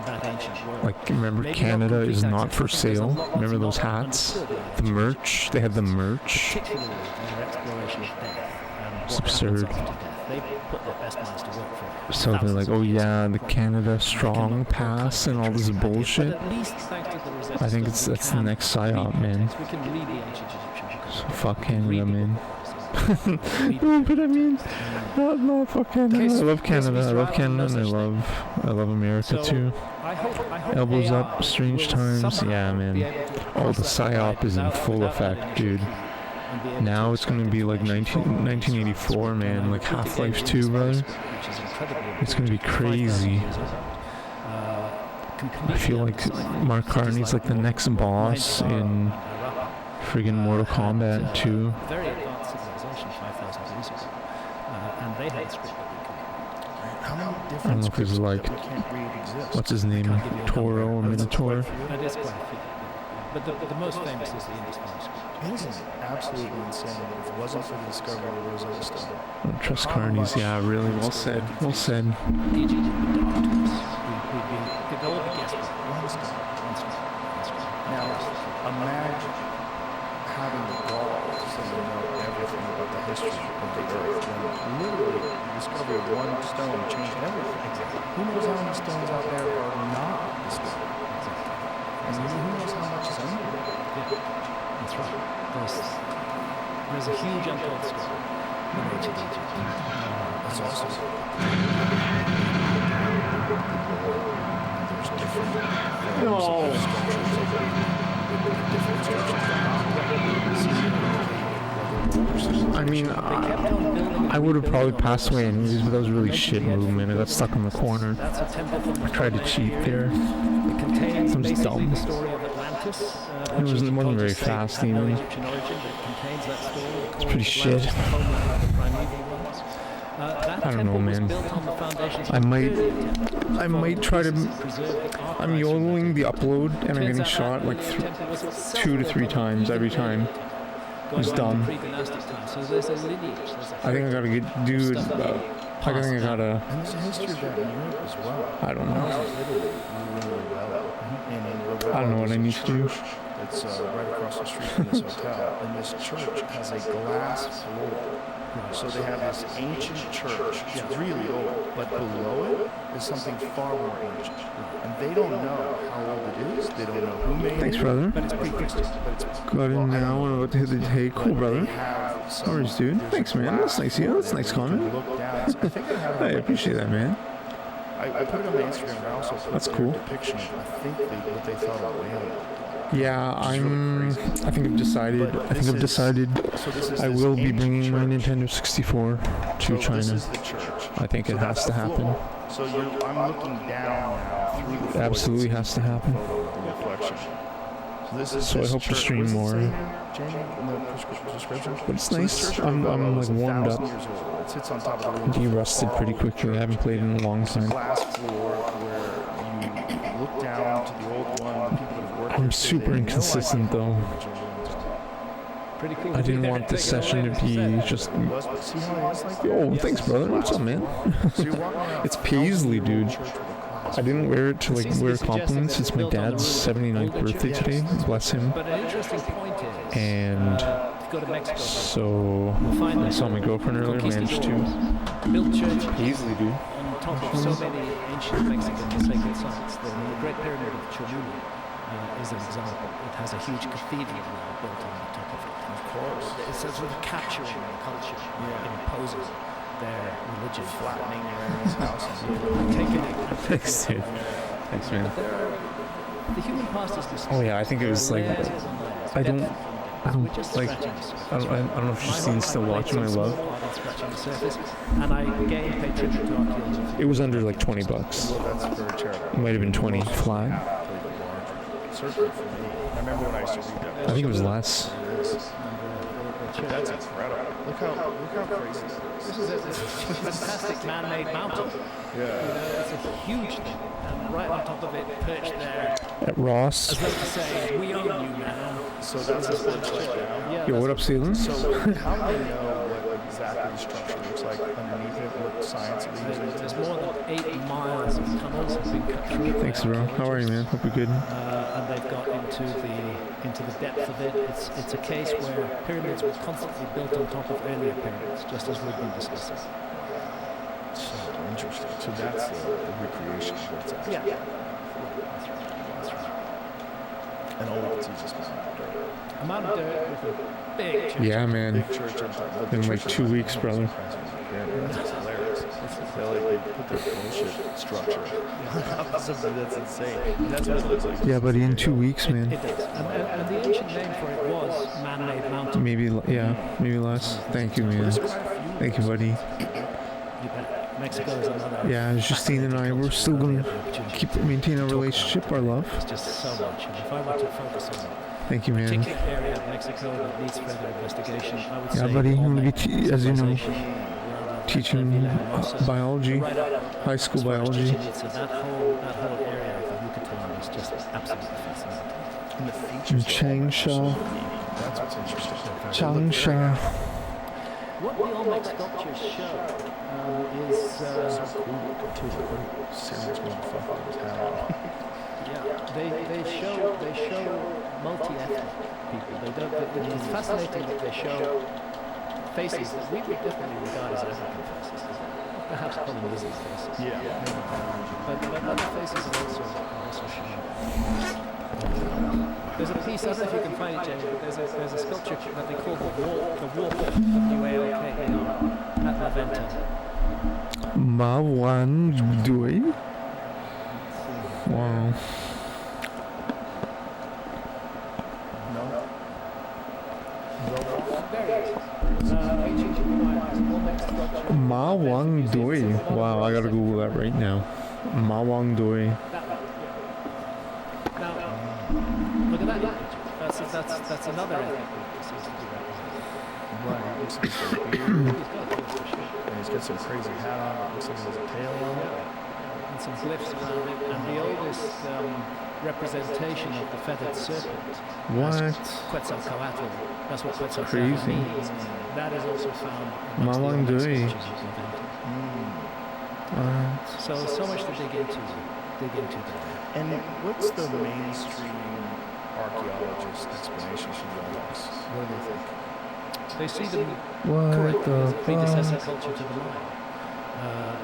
that ancient world. Like, remember Maybe Canada not is complete not access, for I think there's a sale? lot Remember those not hats? understood in The ancient merch? They had the merch. particularly their exploration of death and It's what happens absurd. after death. they put their best minds to work for. So they're like, oh yeah, the Canada strong pass and all this bullshit. But at least thanks to the resistance, I think that's the next psyop, man. we can read the ancient Egyptian. So fuck Canada, man. But I mean, no, fuck Canada. I love Canada. I love Canada, and I love America too. I hope Elbows up, strange times. Yeah, man. Oh, the psyop is in full effect, dude. Now it's gonna be like 1984, man. Like Half-Life 2, brother. It's gonna be crazy. I feel like Mark Carney's like the next boss in friggin' Mortal Kombat 2. Very advanced civilization 5,000 years ago. And they had script that we could. How many I don't different know if it's scripts like, that we can't read exist? what's his name? Toro or Minotaur? That is quite a few. But the most famous is the Indus manuscript. It is absolutely insane that if it wasn't for the discovery of the Rosetta Stone. I don't trust Carney's, yeah, really. Well said. Well said. Egypt would be dark to us. It'd all be guesswork. Now, imagine having the gall to say you know everything about the history of the earth when literally the discovery of one stone changed everything. Who knows how many stones out there are not discovered? And who knows how much is under there? That's right. There's a huge untold story in ancient Egypt. That's also there's different I mean, I would have probably passed away anyways, but that was a really shit movement. I got stuck in the corner. I tried to cheat there. It was dumb. It wasn't very fast even. It's pretty shit. I don't know, man. I might try to. I'm YOLOing the upload, and I'm getting shot like 2 to 3 times every time. It's dumb. I think I gotta do it. I think I gotta. And there's a history of that in Europe as well. I don't know. I don't know what I need to do. It's right across the street from this hotel, and this church has a glass floor. So they have this ancient church. It's really old, but below it is something far more ancient. And they don't know how old it is. They don't know who made it. Thanks, brother. But it's pre-Christian. Got in now. I'm about to hit the. Hey, cool, brother. How are you, dude? Thanks, man. That's nice of you. That's a nice comment. I appreciate that, man. I put it on my Instagram, and I also put That's a cool. depiction of, I think, what they thought a whale. Yeah, I think I've decided. I will be bringing my Nintendo 64 to China. I think it has to happen. So I'm looking down now through the. It absolutely has to happen. Reflection. So I hope to stream more. But it's nice. I'm like warmed up. De-rusted pretty quickly. I haven't played in a long time. I'm super inconsistent though. I didn't want this session to be just. Oh, thanks, brother. What's up, man? It's Paisley, dude. I didn't wear it to like wear compliments. It's my dad's 79th birthday today. Bless him. And so I saw my girlfriend earlier. Managed to. Paisley, dude. On top of so many ancient Mexican sacred sites, the Great Pyramid of Cholula is an example. It has a huge cathedral now built on the top of it. Of course. It's a sort of capturing the culture. It imposes their religion. Flattening your enemy's houses. Taking it. Thanks, dude. Thanks, man. The human past is this. Oh yeah, I think it was like I don't like. I don't know if you've seen Still Watching My Love. And I again paid tribute to archaeology. It was under like $20. It might have been 20 flat. Certainly for me. I remember when I used to read that. I think it was less. That's incredible. Look how crazy this is. This is a fantastic man-made mountain. Yeah. It's a huge thing. And right on top of it, perched there. At Ross. As though to say, we own you now. So that's a split now. Yeah, Yo, what up, Ceylon? So how do you know what exactly the structure looks like underneath it? What science it uses? There's more than 8 miles of tunnels have been cut through. Thanks, bro. How are you, man? Hope you're good. And they've got into the depth of it. It's a case where pyramids were constantly built on top of earlier pyramids, just as we've been discussing. So interesting. So that's the recreation of what's actually. Yeah. That's right. And all we can see is this mountain of dirt. A mountain of dirt with a big church. Yeah, man. Big church on top. But the In like church 2 is weeks, brother. Yeah, that's hilarious. They put their bullshit structure on top of something that's insane. That's what it looks like. Yeah, buddy, in 2 weeks, man. It does. And the ancient name for it was man-made mountain. Maybe, maybe less. Thank you, man. Thank you, buddy. You bet. Mexico is another. Yeah, Justine and I, we're still gonna maintain our relationship, our love. It's just so much. And if I were to focus on Thank you, a man. particular area of Mexico that needs further investigation, I would say. Yeah, buddy, I'm gonna be, as you know, civilization, teaching biology, high school biology. So that whole area of the Yucatan is just absolutely fascinating. And the In features. Changsha. That's what's interesting. Changsha. What the Olmec sculptures show is So cool. Too. Serious motherfucker with his hat on. they show multi-ethnic people. It's fascinating that they show faces that we would definitely regard as African faces. Perhaps Polynesian faces. Yeah. But other faces are also shown. There's a piece, I don't know if you can find it, Jamie, but there's a sculpture that they call the Walk of UALK at La Venta. Mawan Dui. Wow. No. Mawang Dui. Wow, I gotta Google that right now. Mawang Dui. Now, look at that picture. That's another ethnic group that seems to be represented. Right. It looks like he's got a beard. And he's got some crazy hat on. It looks like he has a tail on it. And some glyphs around it. And the oldest representation of the feathered serpent. What? Quetzalcoatl. That's what Quetzalcoatl Crazy. means. That is also found amongst the Mawang Olmec Dui. sculptures of La Venta. So much to dig into there. And what's the mainstream archaeologist explanation for the Olmecs? What do they think? They see them What correctly as a the predecessor fuck? culture to the Maya.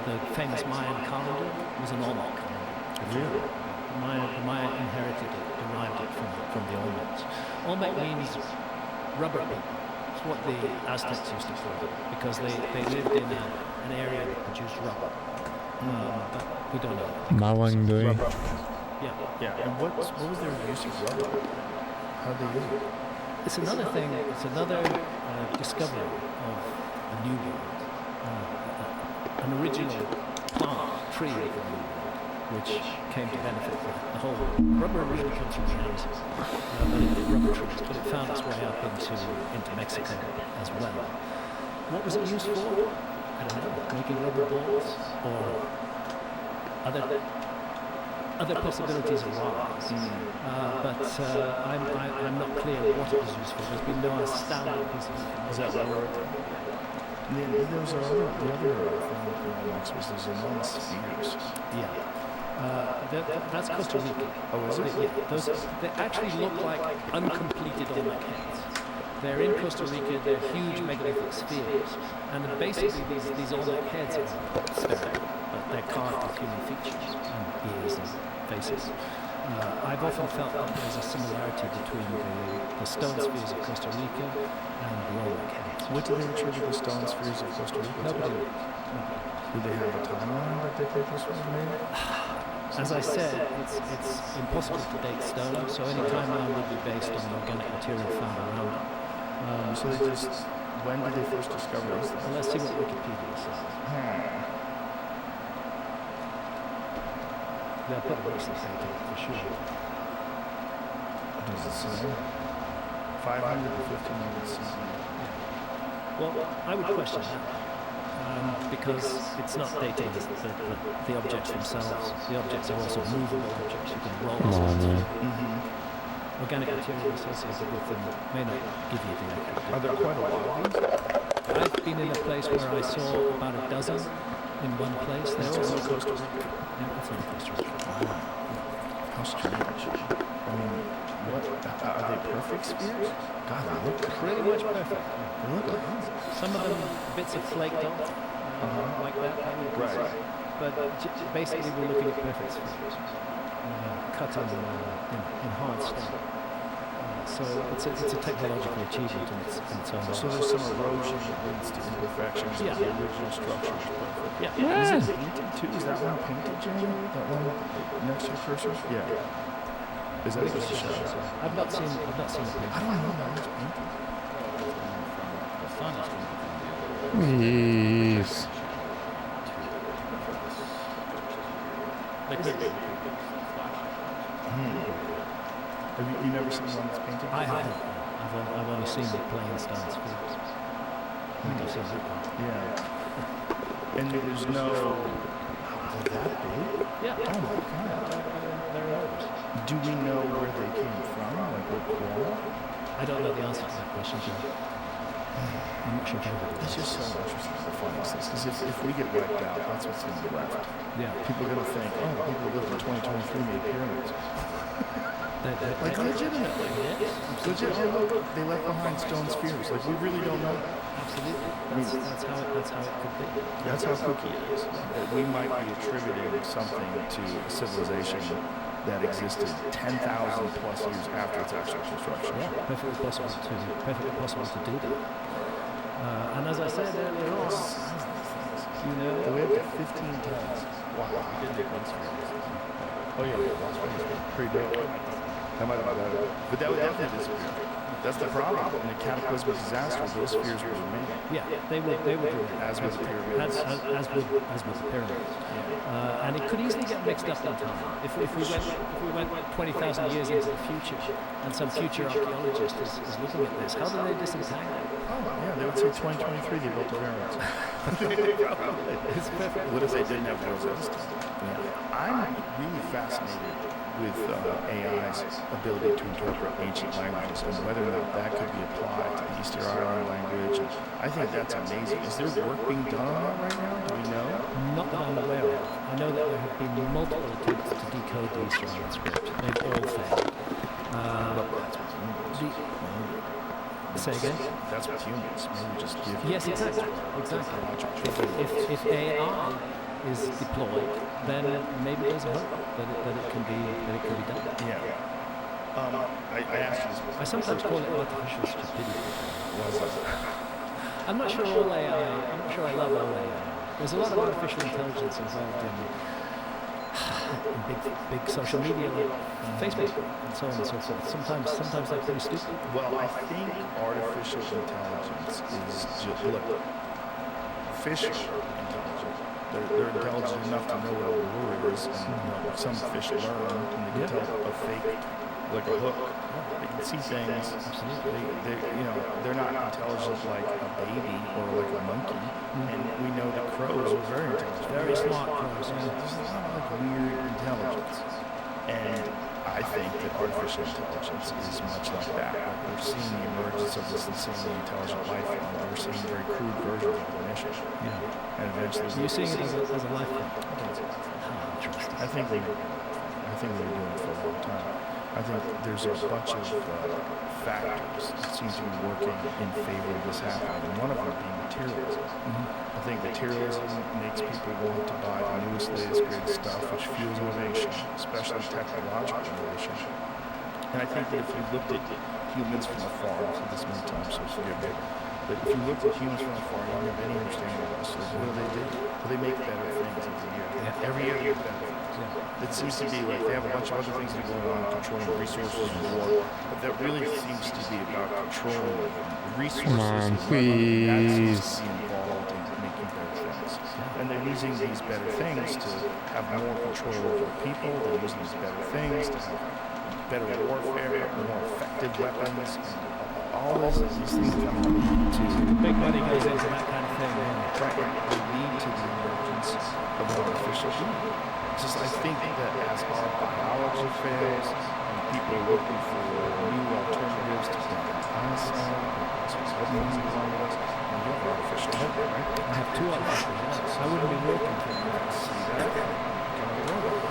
The famous Mayan calendar was an Olmec calendar. Really? The Maya inherited it, derived it from the Olmecs. Olmec means rubber people. It's what the Aztecs used to call them, because they lived in an area that produced rubber. But we don't know. Mawang Dui. Yeah. Yeah. And what was their use of rubber? How'd they use it? It's another thing, it's another discovery of a new world. An original plant, tree of the new world, which came to benefit the whole world. Rubber originally comes from the Amazon, rubber trees, but it found its way up into Mexico as well. What was it used for? I don't know, making rubber balls or other possibilities arise, but I'm not clear what it was used for. There's been no astounding piece of information. Is that rubber? Yeah, there was the other thing with the Olmecs was those enormous spheres. Yeah. That's Costa Rica. Oh, is it? Yeah, they actually look like uncompleted Olmec heads. They're in Costa Rica, they're huge megalithic spheres, and basically these Olmec heads are spherical, but they're carved with human features and ears and faces. I've often felt that there's a similarity between the stone spheres of Costa Rica and the Olmec heads. What do they attribute the stone spheres of Costa Rica to? Nobody. Do they have a timeline that they think this was made? As I said, it's impossible to date stone, so any timeline would be based on organic material found around it. So they just, when did they first discover these things? Well, let's see what Wikipedia says. They'll put the recent date in for sure. Does it say? 500 to 1500 CE. Well, I would question that. Because it's not dating the objects themselves. The objects are also movable objects. You can roll them. Organic material associated with them may not give you the accurate. Are there quite a lot of these? I've been in a place where I saw about a dozen in one place. They're It's all in Costa Rica. Yeah, it's in Costa Rica. How strange. I mean, what? Are they perfect spheres? God, they look Pretty much perfect. They look amazing. Some of them bits are flaked off. like that would be Right. But basically, we're looking at perfect spheres, cut in hard stone. So it's a technological achievement in its own right. So there's some erosion that leads to imperfections. Yeah. The original structure is perfect. Yeah. Is it painted too? Is that one painted, Jamie? That one next to your cursor? Yeah. Is that just a shadow? I've not seen it painted. I don't know that it's painted. The sun is Jeez. They could be. Have you never seen one that's painted? I haven't. I've only seen the plain stone spheres. I've seen that one. Yeah. And there's no... Oh, that big? Yeah. Oh my god. They're ours. Do we know where they came from? Like what quarter? I don't know the answer to that question, Jim. I'm not sure if I would. It's just so interesting to find this. Because if we get wiped out, that's what's going to be left. Yeah. People are going to think, oh, people who lived in 2023 made pyramids. Like legitimately. Yes. Legit. Oh, look, they left behind stone spheres. Like we really don't know. Absolutely. That's how it could be. That's how kooky it is. That we might be attributing something to a civilization that existed 10,000 plus years after its actual construction. Yeah, perfectly possible to do that. And as I said earlier on, you know, So we have to 15 tons. Wow. We did make one sphere. Oh yeah, pretty dope. That might have been better. But that would definitely disappear. That's the problem. In a cataclysmic disaster, those spheres will remain. yeah, they would do it. As with the pyramids. As with the pyramids. And it could easily get mixed up in time. If we went 20,000 years into the future, and some future archaeologist is looking at this, how do they disentangle? Oh, yeah, they would say 2023 they built the pyramids. It's perfect. What if they didn't have the resistance? I'm really fascinated with AI's ability to interpret ancient languages and whether or not that could be applied to the Easter Island language. And I think that's amazing. Is there work being done on that right now? Do we know? Not that I'm aware of. I know that there have been multiple attempts to decode the Easter Island script. They've all failed. Say again? That's what humans. Maybe just give. Yes, exactly. If AI is deployed, then maybe there's a hope that it can be done. Yeah. I asked you this. I sometimes call it artificial stupidity. What is that? I'm not sure I love all AI. There's a lot of artificial intelligence involved in big social media like Facebook and so on and so forth. Sometimes they're pretty stupid. Well, I think artificial intelligence is just look. Fish are intelligent. They're intelligent enough to know what a lure is, and some fish learn, and they can tell a fake, like a hook. They can see things. They're not intelligent like a baby or like a monkey. And we know that crows are very intelligent. Very smart crows. There's a lot of like weird intelligence, and I think that artificial intelligence is much like that. Like we're seeing the emergence of this insanely intelligent life form. We're seeing very crude versions of the mission. Yeah. And eventually, You're seeing it as a life form. How interesting. I think we've been doing it for a long time. I think there's a bunch of factors that seem to be working in favor of this happening, and one of them being materialism. I think materialism makes people want to buy the newest, latest, greatest stuff, which fuels innovation, especially technological innovation. And I think that if you looked at humans from afar, I've said this many times, so forgive me, but if you looked at humans from afar, you don't have any understanding of this. So what do? Well, they make better things every year. Yeah. Every year they make better things. It seems to be like they have a bunch of other things that are going on, controlling resources and war, but that really seems to be about controlling resources. Come on, and money. That seems please. to be involved in making better things. And they're using these better things to have more control over people. They're using these better things to have better warfare, more effective weapons. All these things come to Big money goes into that kind of thing. try to lead to the emergence of artificial being. Just I think that as our biology fails and people are looking for new alternatives to Einstein, and you have artificial head, right? I have two artificial heads. I wouldn't be working for them. See that?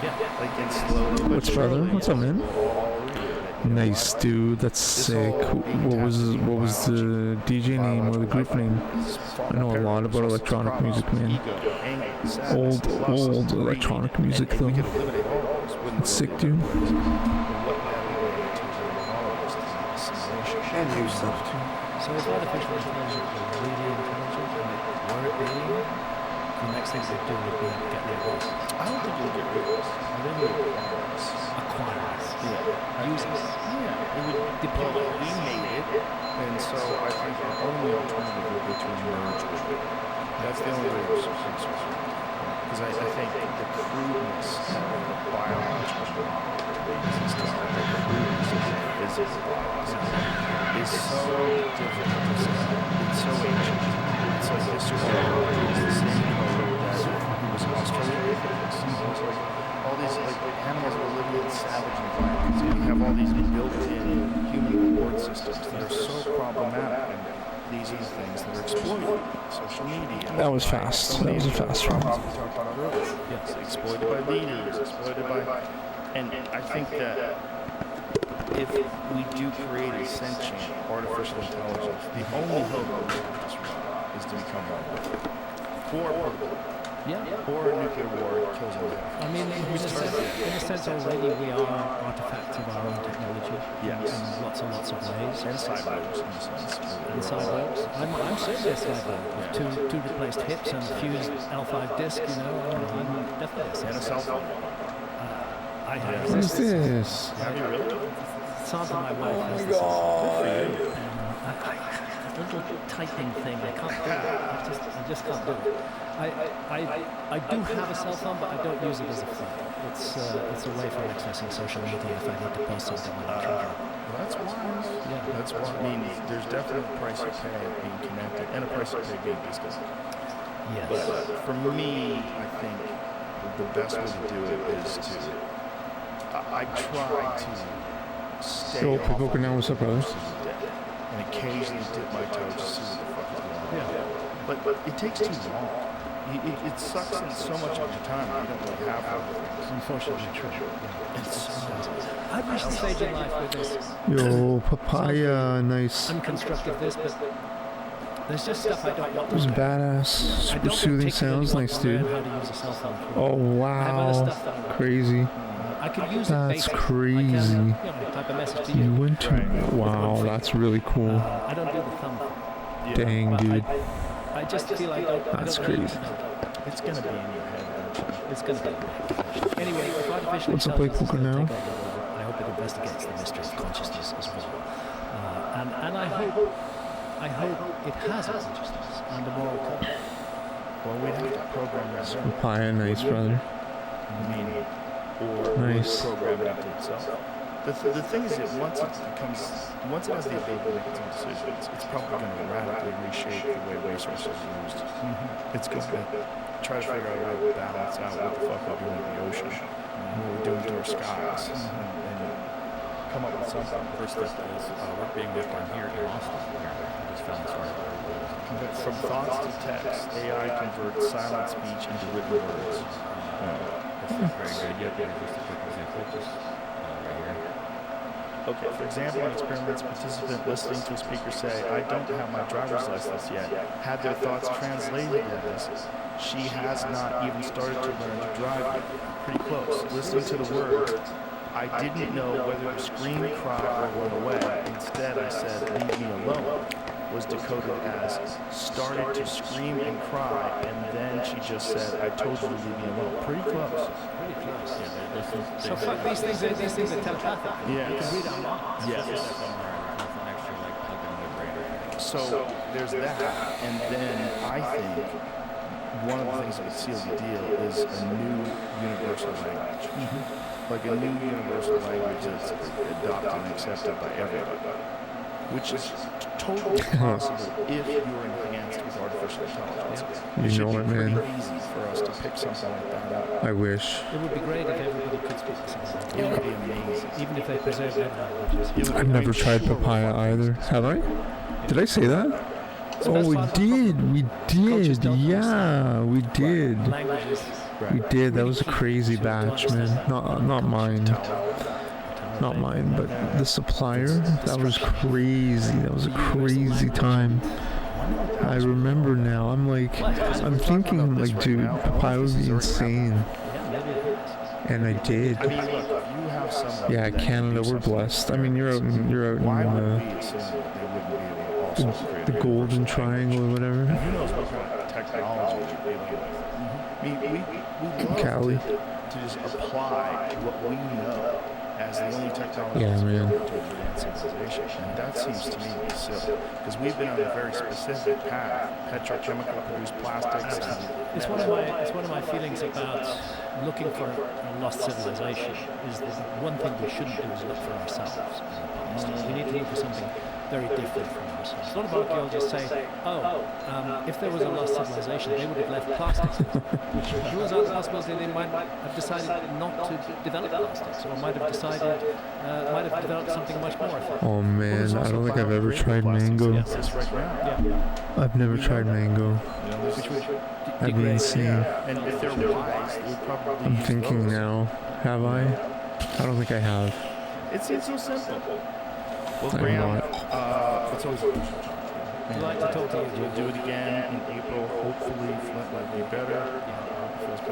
Yeah. Like in slowly but What's brother? surely, What's up, man? we'll all agree that Nice, dude. That's sick. What was the DJ name or the group name? I know a lot about electronic music, man. Old electronic music, though. It's sick, dude. And new stuff too. So is artificial intelligence really intelligent? And it being? The next thing they do would be get rid of us. I don't think you'll get rid of us. I think you'll acquire us. Acquire us. Yeah. Use us. Yeah. It would deploy. We made it, and so I think the only alternative would be to merge with it. That's the only way we're successful. Because I think the crudeness of the biological system, the crudeness of the physical bodies, is so difficult to say. It's so ancient. It's like this code is the same code that was in Australopithecus. It's like all these animals were living in savage environments, and you have all these built-in human reward systems that are so problematic. And these are the things that are exploited. Social media. That was fast. That was a fast one. Yes, exploited by leaders, exploited by, and I think that if we do create a sentient artificial intelligence, the only hope is to become one. Or a nuclear war kills them. I mean, in a sense already we are artifacts of our own technology. Yes. In lots and lots of ways. And cyborgs, in a sense. And cyborgs. I'm certainly a cyborg with two replaced hips and a fused L5 disc, you know. I'm definitely a cyborg. And a cell phone. I have. What is this? Have you really? Santa, my wife, has this. Good for you. A little typing thing, I can't do it. I just can't do it. I do have a cell phone, but I don't use it as a phone. It's a way for accessing social media if I need to post something when I'm traveling. Well, that's wise. Yeah. That's why. I mean, there's definitely a price you pay being connected and a price you pay being distant. Yes. But for me, I think the best way to do it is to. I try to stay Yo, off people, now what's up, brothers? and occasionally dip my toe to see what the fuck is going on. Yeah. But it takes too long. It sucks in so much of your time that you don't really have other things. Unfortunately true. It's I've reached the stage in life where there's Yo, papaya, nice. unconstructive this, but there's just stuff I don't want to Those learn. badass, I super don't soothing particularly sounds, want nice, to dude. learn how to use a cell phone for Oh I have other wow, stuff that I want. crazy. I could use it That's basic. crazy. I can, you know, type a message to You you. went to, wow, that's really cool. I don't do the thumb thing. Dang, But dude. I just feel I don't. That's I don't crazy. It's gonna be in your head eventually. It's going to be. Anyway, if artificial What's up, Blake intelligence Booker, is now? gonna take over the world, I hope it investigates the mystery of consciousness as well. And I hope it has a consciousness and a moral code. Well, we'd have to program that. Papaya, nice, brother. I mean, or Nice. program it into itself. The thing is that once it has the ability to make its own decisions, it's probably going to radically reshape the way resources are used. It's going to try to figure out a way to balance out what the fuck we're doing in the ocean, what we're doing to our skies, and come up with something. First step is work being worked on here in Austin. I just found this article. From thoughts to text, AI converts silent speech into written words. That's very good. Yep, just a quick example. Just right here. Okay, for example, in experiments, a participant listening to a speaker say, "I don't have my driver's license yet," had their thoughts translated as, "She has not even started to learn to drive yet." Pretty close. Listening to the word, "I didn't know whether to scream, cry, or run away. Instead, I said, 'Leave me alone,' was decoded as, started to scream and cry, and then she just said, 'I told you to leave me alone.'" Pretty close. Pretty close. Yeah, So fuck these things are telepathic. Yeah. You can read our minds. Yes. There's nothing extra like plugged into the brain. So there's that, and then I think one of the things that would seal the deal is a new universal language. Like a new universal language that's adopted and accepted by everybody. Which is totally possible if you're enhanced with artificial intelligence. You It should know be it, pretty man. easy for us to pick something like that up. I wish. It would be great if everybody could speak the same language. It would be amazing. Even if they preserve their languages. It would I've be never great. tried Sure, papaya we'll either. Have I? Did I say that? So Oh, that's we part of the did. We Cultures did. don't Yeah, we did. languages. We did. That was a crazy batch, man. Not mine. Tower. not mine, but the supplier. That was crazy. That was a crazy time. I remember now. I'm thinking, I'm like, dude, papaya would be insane. And I did. I mean, look, you have someone. Yeah, Canada, we're blessed. I mean, you're out in Why would we assume that they wouldn't be able to also create the Golden Triangle or whatever. And who knows what kind of technology we're dealing with. I mean, we love Cali. to just apply what we know as the only technology Yeah, that's man. available to advance civilization. And that seems to me to be silly. Because we've been on a very specific path. Petrochemical produced plastics. It's one of my feelings about looking for a lost civilization is that one thing we shouldn't do is look for ourselves in the past. We need to look for something very different from ourselves. A lot of archaeologists say, if there was a lost civilization, they would have left plastics. Which rules out the possibility they might have decided not to develop plastics, or might have developed something much more effective. Oh man, I don't think I've ever tried mango. I've never tried mango. That'd be insane. And if they're wise, they would probably I'm use thinking those. now. Have I? I don't think I have. It's so simple. Well, I'm Graham, not. it's always a pleasure to talk to you. I'd like to talk to you. We'll do it again in April. Hopefully, Flint will be better.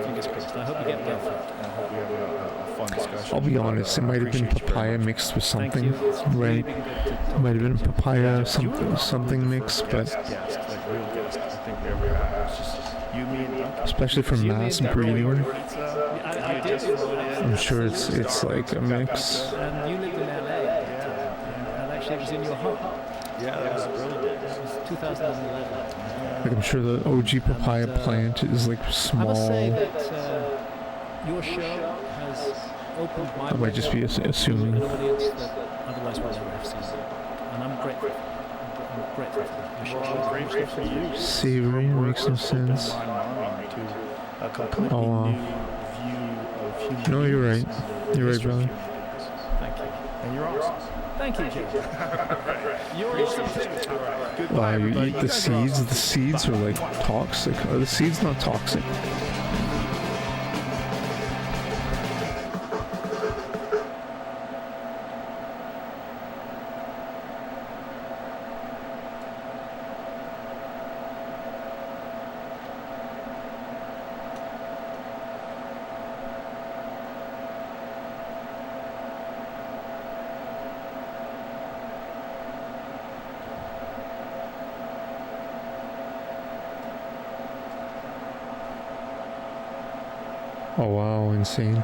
Fingers crossed. I hope you get well for it. I hope we have a fun discussion. I'll be honest, it might have been Appreciate you very papaya much. mixed with Thank something, you. It's really right? been good to talk It might have been papaya, You were something the mixed, first but guest, like real guest, I think we ever had. It's just you, me, and Duncan. especially for mass breeding, I did. I'm sure it's like a mix. And you lived in LA at the time, and actually it was in your home. Yeah, that was early days. It was 2011. Like I'm sure the OG papaya And, plant is like I small. must say that your show has opened my I might just be world assuming. to an audience that otherwise would never have seen it. And I'm grateful. I'm grateful for that. Your Well, show. I'm grateful for you. Savory makes no sense. Opened my mind to a completely Oh, wow. new view of human No, you're beings right. and the You're right, history of brother. human beings. Thank you. And you're awesome. Thank you, Jim. You're awesome too. Goodbye, Wow, you everybody. eat the seeds. The seeds are like toxic. Are the seeds not toxic? Oh wow, insane.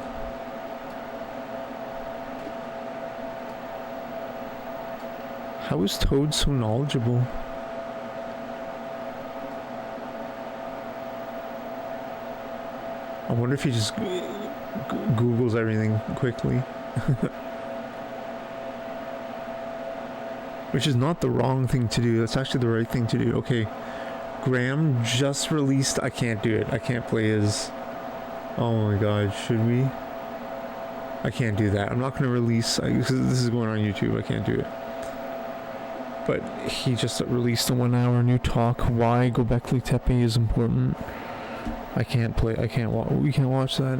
How is Toad so knowledgeable? I wonder if he just Googles everything quickly. Which is not the wrong thing to do. That's actually the right thing to do. Okay, Graham just released. I can't do it. I can't play his. Oh my god, should we? I can't do that. I'm not going to release. This is going on YouTube. I can't do it. But he just released a 1 hour new talk. Why Gobekli Tepe is important. I can't play. I can't watch. We can't watch that.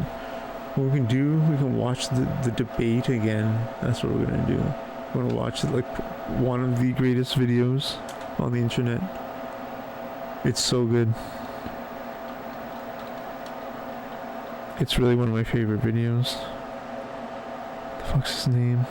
What we can do, we can watch the debate again. That's what we're going to do. We're going to watch like one of the greatest videos on the internet. It's so good. It's really one of my favorite videos. The fuck's his name?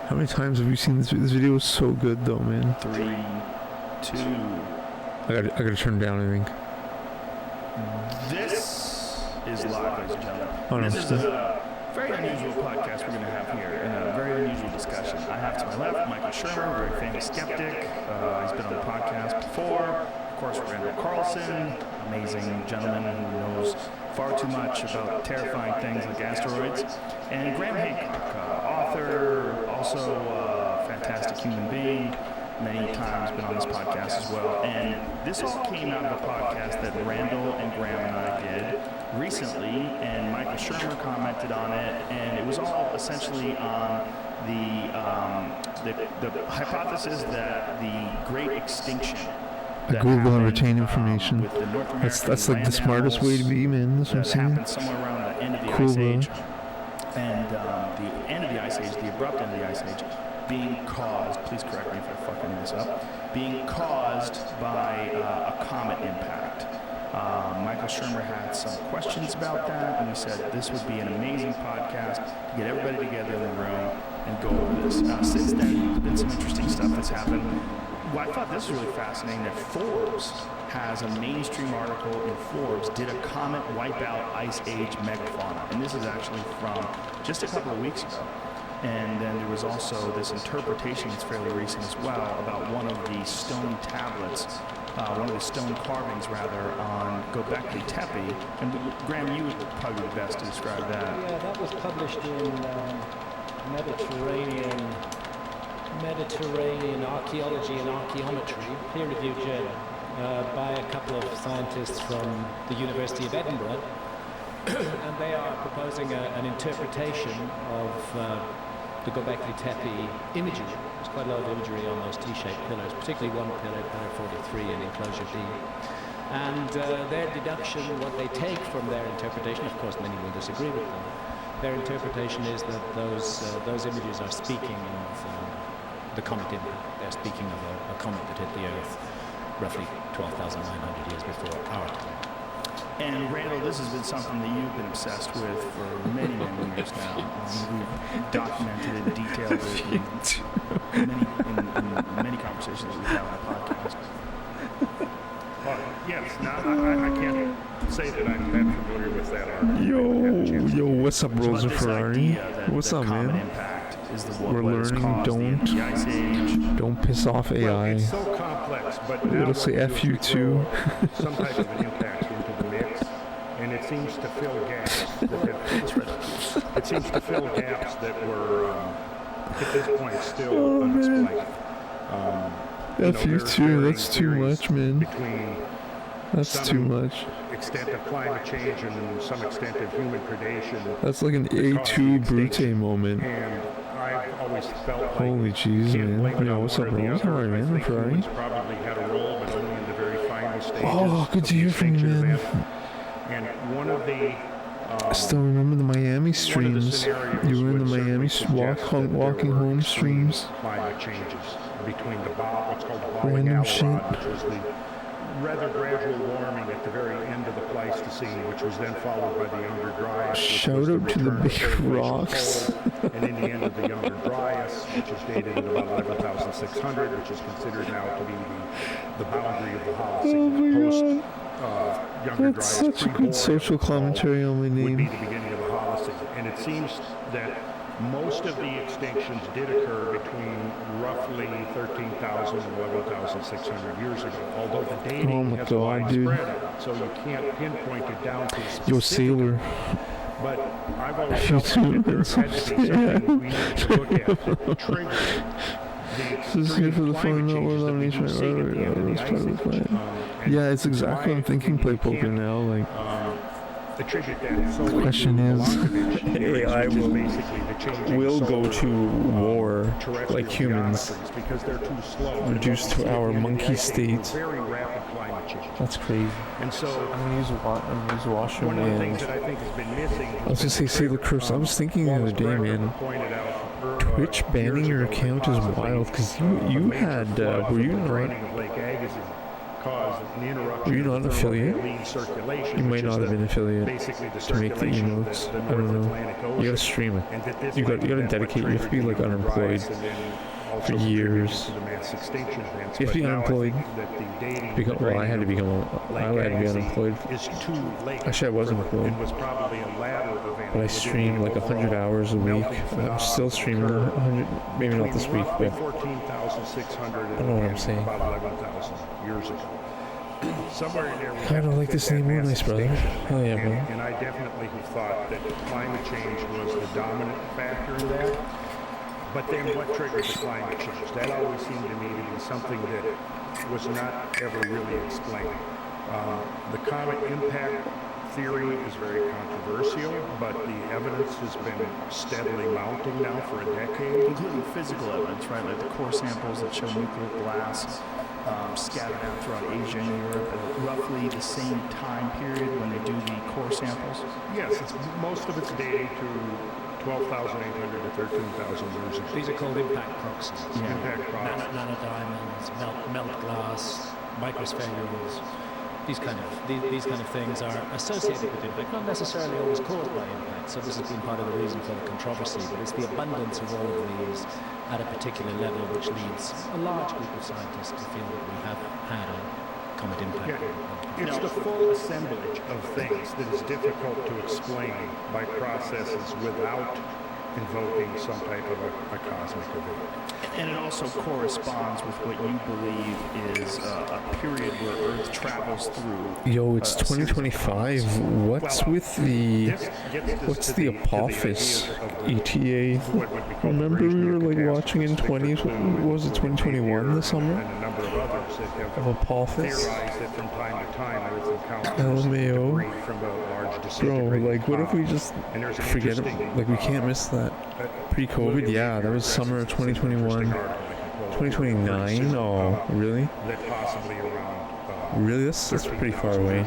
How many times have you seen this? This video is so good though, man. 3, 2. I gotta turn it down, I think. This is live, ladies and gentlemen. Oh, no, This is still. a very unusual podcast we're going to have here, and a very unusual discussion. I have to my left Michael Shermer, very famous skeptic. He's been on the podcast before. Of course, Randall Carlson, amazing gentleman who knows far too much about terrifying things like asteroids. And Graham Hancock, author, also a fantastic human being. many times, been on this podcast as well. And this all came out of a podcast that Randall and Graham and I did recently, and Michael Shermer commented on it, and it was all essentially on the hypothesis that the Great Extinction. Google and retain information. That's like the smartest way to be, man. That's what I'm saying. Happened somewhere around the end of the Cool, Ice Age. bro. And the end of the Ice Age, the abrupt end of the Ice Age, being caused, please correct me if I fucking this up, being caused by a comet impact. Michael Shermer had some questions about that, and we said this would be an amazing podcast to get everybody together in the room and go over this. Since then, there's been some interesting stuff that's happened. Well, I thought this was really fascinating that Forbes has a mainstream article in Forbes, did a comet wipe out Ice Age megafauna? And this is actually from just a couple of weeks ago. And then there was also this interpretation that's fairly recent as well about one of the stone tablets, one of the stone carvings rather, on Göbekli Tepe. And Graham, you would probably be the best to describe that. Yeah, that was published in Mediterranean Archaeology and Archaeometry, peer-reviewed journal, by a couple of scientists from the University of Edinburgh, and they are proposing an interpretation of the Göbekli Tepe imagery. There's quite a lot of imagery on those T-shaped pillars, particularly one pillar, pillar 43 in enclosure D. And their deduction, what they take from their interpretation, of course many will disagree with them, their interpretation is that those images are speaking of the comet impact. They're speaking of a comet that hit the Earth roughly 12,900 years before our time. And Randall, this has been something that you've been obsessed with for many, many years now. We've documented it, detailed it in many conversations that we've had on the podcast. Yes, now I can't say that I'm that familiar with that article. Yo, what's up, Rosa Ferrari? What's up, man? We're learning, don't piss off AI. Well, it's so complex, but now It'll say F you too. some type of an impact into the mix, and it seems to fill gaps. It seems to fill gaps that were, at this point, still unexplained. F you too, that's too much, man. That's too much. Extent of climate change and some extent of human predation. That's like an A2 Brute moment. And I've always felt like Holy jeez, man. Yo, what's up, bro? How are you, man? Ferrari? Probably had a role, but only in the very final stages. Oh, good to hear from you, man. And one of the I still remember the Miami streams. You were in the Miami walking home streams. Climate changes between the what's called the Random shit. which was the rather gradual warming at the very end of the Pleistocene, which was then followed by the Younger Dryas. Shout out to the big rocks. And in the end of the Younger Dryas, which is dated at about 11,600, which is considered now to be the boundary of the Holocene. Younger That's Dryas, such a good social commentary on my would be name. the beginning of the Holocene. And it seems that most of the extinctions did occur between roughly 13,000 and 11,600 years ago, although the dating Oh my has God, dude. widespread, so you can't pinpoint it down to a specific. Yo, Sailor. But I've always You felt too. that there had to be something we need to look at that triggered the This is good for the extreme fun, not climate worth changes that we having each do see at the end of the that's part of the Ice plan. Age. And Yeah, it's exactly what I'm why thinking. Play you poker can't, now. Like, attribute that solely question to is, Milankovitch, AI which is will- basically the changing we'll go solar, to war terrestrial like humans, geometries, because they're too slow. reduced to our monkey state. Very rapid climate change. That's crazy. And so I'm gonna use a washroom one of the things and that I think has been missing. I was just say Sailor Curse. I was thinking the other day, man. Twitch banning your account is wild because you had were you not an affiliate? You might not have been affiliate to make the emotes. I don't know. You gotta stream it. You gotta dedicate. You have to be like unemployed for years. You have to be unemployed. Well, I had to be unemployed. Actually, I was employed. But I streamed like 100 hours a week. I'm still streaming 100, maybe not this week, but I don't know what I'm saying. Somewhere in there, I don't like this anymore, nice brother. Oh yeah, bro. and I definitely have thought that climate change was the dominant factor in that. But then what triggered the climate change? That always seemed to me to be something that was not ever really explained. The comet impact theory is very controversial, but the evidence has been steadily mounting now for a decade. Including physical evidence, right? Like the core samples that show nuclear blasts scattered out throughout Asia and Europe at roughly the same time period when they do the core samples. Yes, most of it's dating to 12,800 to 13,000 years ago. These are called impact proxies. Yeah. Impact proxies. Nanodiamonds, melt glass, microspherules. These kind of things are associated with impact, not necessarily always caused by impact. So this has been part of the reason for the controversy. But it's the abundance of all of these at a particular level which leads a large group of scientists to feel that we have had a comet impact. Yeah. It's the full assemblage of things that is difficult to explain by processes without invoking some type of a cosmic event. And it also corresponds with what you believe is a period where Earth travels through. Yo, it's 2025. What's with the Apophis ETA? Remember we were like watching in 2021 this summer? And a number of others that have Of Apophis? theorized that from time to time Earth encounters LMAO. debris from a large Bro, disintegrating like what if we just And there's an forget it? interesting, Like we can't miss that. Pre-COVID? Yeah, that was summer of 2021. 2029? Oh, really? that possibly around Really? That's pretty far away.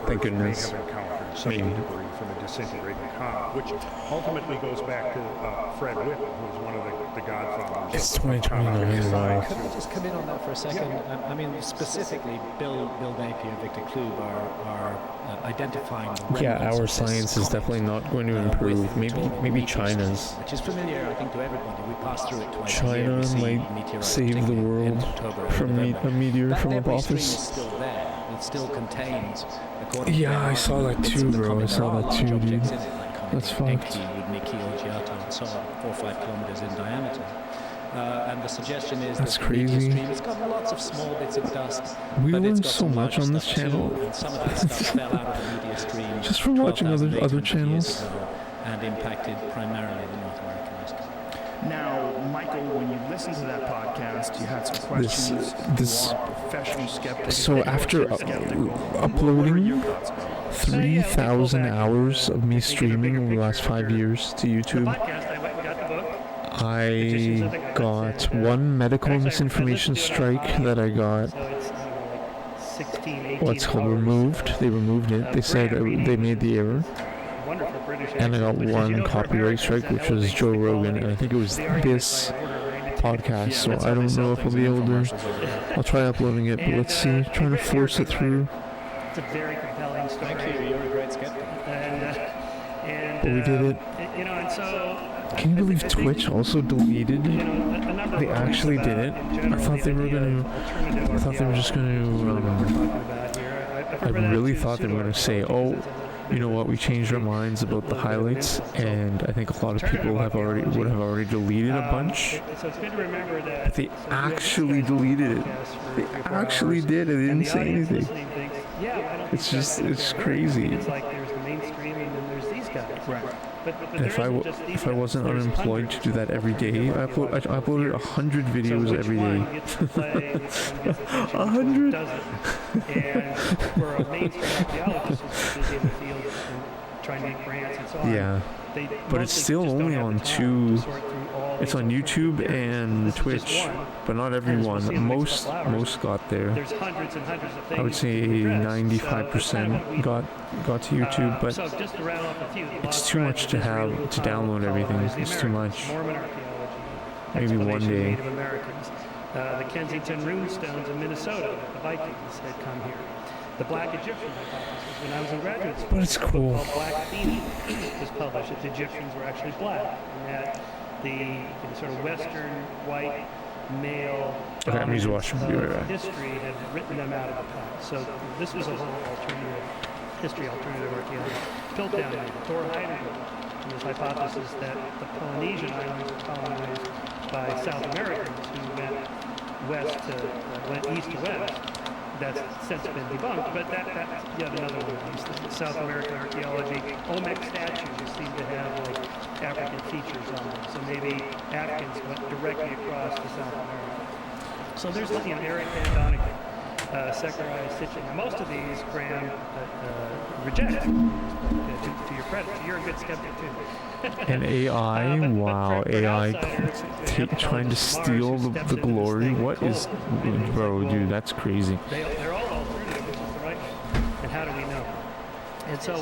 Thank goodness. May have encountered some Maybe. debris from a disintegrating comet, which ultimately goes back to Fred Whitman, who was one of the godfathers. It's of 2029, wow. Could I just come in on that for a second? I mean, specifically, Bill Napier and Victor Klube are identifying the Yeah, remnants our of this science is comet, definitely not going to with improve. the Maybe total maybe weakness, China's. which is familiar, I think, to everybody. We passed through it twice a China year. We see might meteorites, save the particularly in world October and from November. a meteor That from debris stream is Apophis. still there. It still contains, according to Yeah, their I saw that argument, too, bits of the bro. I comet. saw There are that large too, dude. objects in it, like comet That's fucked. Encke with Nikki or Giotto and so on, 4 or 5 kilometers in diameter. And the suggestion is That's that the meteor crazy. stream, it's got lots of small bits of dust. We but it's learned got so some much larger on this stuff too, channel. and some of that stuff fell out of the meteor stream Just from watching other 12,800 years channels. ago and impacted primarily the North American West. Now, Michael, when you listened to that podcast, you had some questions. this- You are a professional skeptic. So after Skeptical. What were uploading your thoughts? 3,000 hours of me streaming over the last 5 years to YouTube, I got one medical misinformation strike that I got what's called removed. They removed it. They said they made the error. And I got one copyright strike, which was Joe Rogan, and I think it was this podcast, so I don't know if I'll be able to. I'll try uploading it, but let's see. Trying to force it through. It's a very compelling story. Thank you. You're a great skeptic. But we did it. And so. Can you believe Twitch also deleted? They actually did it. I thought they were gonna. I thought they were just gonna. I really thought they were gonna say, "Oh, you know what? We changed our minds about the highlights," and I think a lot of people would have already deleted a bunch. So it's good to remember that. But they actually deleted it. They actually did. They didn't say anything. It's crazy. It's like there's the mainstream and then there's these guys. Right. But And if I wasn't unemployed to do that every day, I uploaded 100 videos every day. 100. And for a mainstream archaeologist who's busy in the field and trying to make grants and so on, Yeah, they but it's mostly still just don't only have on the time two. to sort through all It's these on different YouTube videos. and This is just Twitch, one. but not And as we'll everyone. see in the next couple hours, Most got there. There's hundreds and hundreds of things. I would say to address. 95% got to YouTube, but so just to rattle off a few, it's too much to have to download everything. It's too much. Mormon archaeology. Maybe one explanation of day. Native Americans. The Kensington rune stones in Minnesota that the Vikings had come here. The Black Egyptian hypothesis when I was in graduate school. But it's cool. A book called Black Phoenix was published that the Egyptians were actually black and that the sort of Western white male Okay, I'm using washroom. Be right back. history had written them out of the past. So this was a whole alternative history, alternative archaeology. Piltdown, Thor Heyerdahl, and this hypothesis that the Polynesian islands were colonized by South Americans who went east to west. That's since been debunked, but that's yet another one of these things. South American archaeology, Olmec statues seem to have like African features on them. So maybe Atkins went directly across to South America. So there's, Eric Van Doniken, Sakurai Sitchin. Now, most of these Graham rejects, to your credit. So you're a good skeptic too. And AI, wow, AI trying to steal the glory. What is, bro, dude, that's crazy. They're all alternative, which is the right one. And how do we know? And so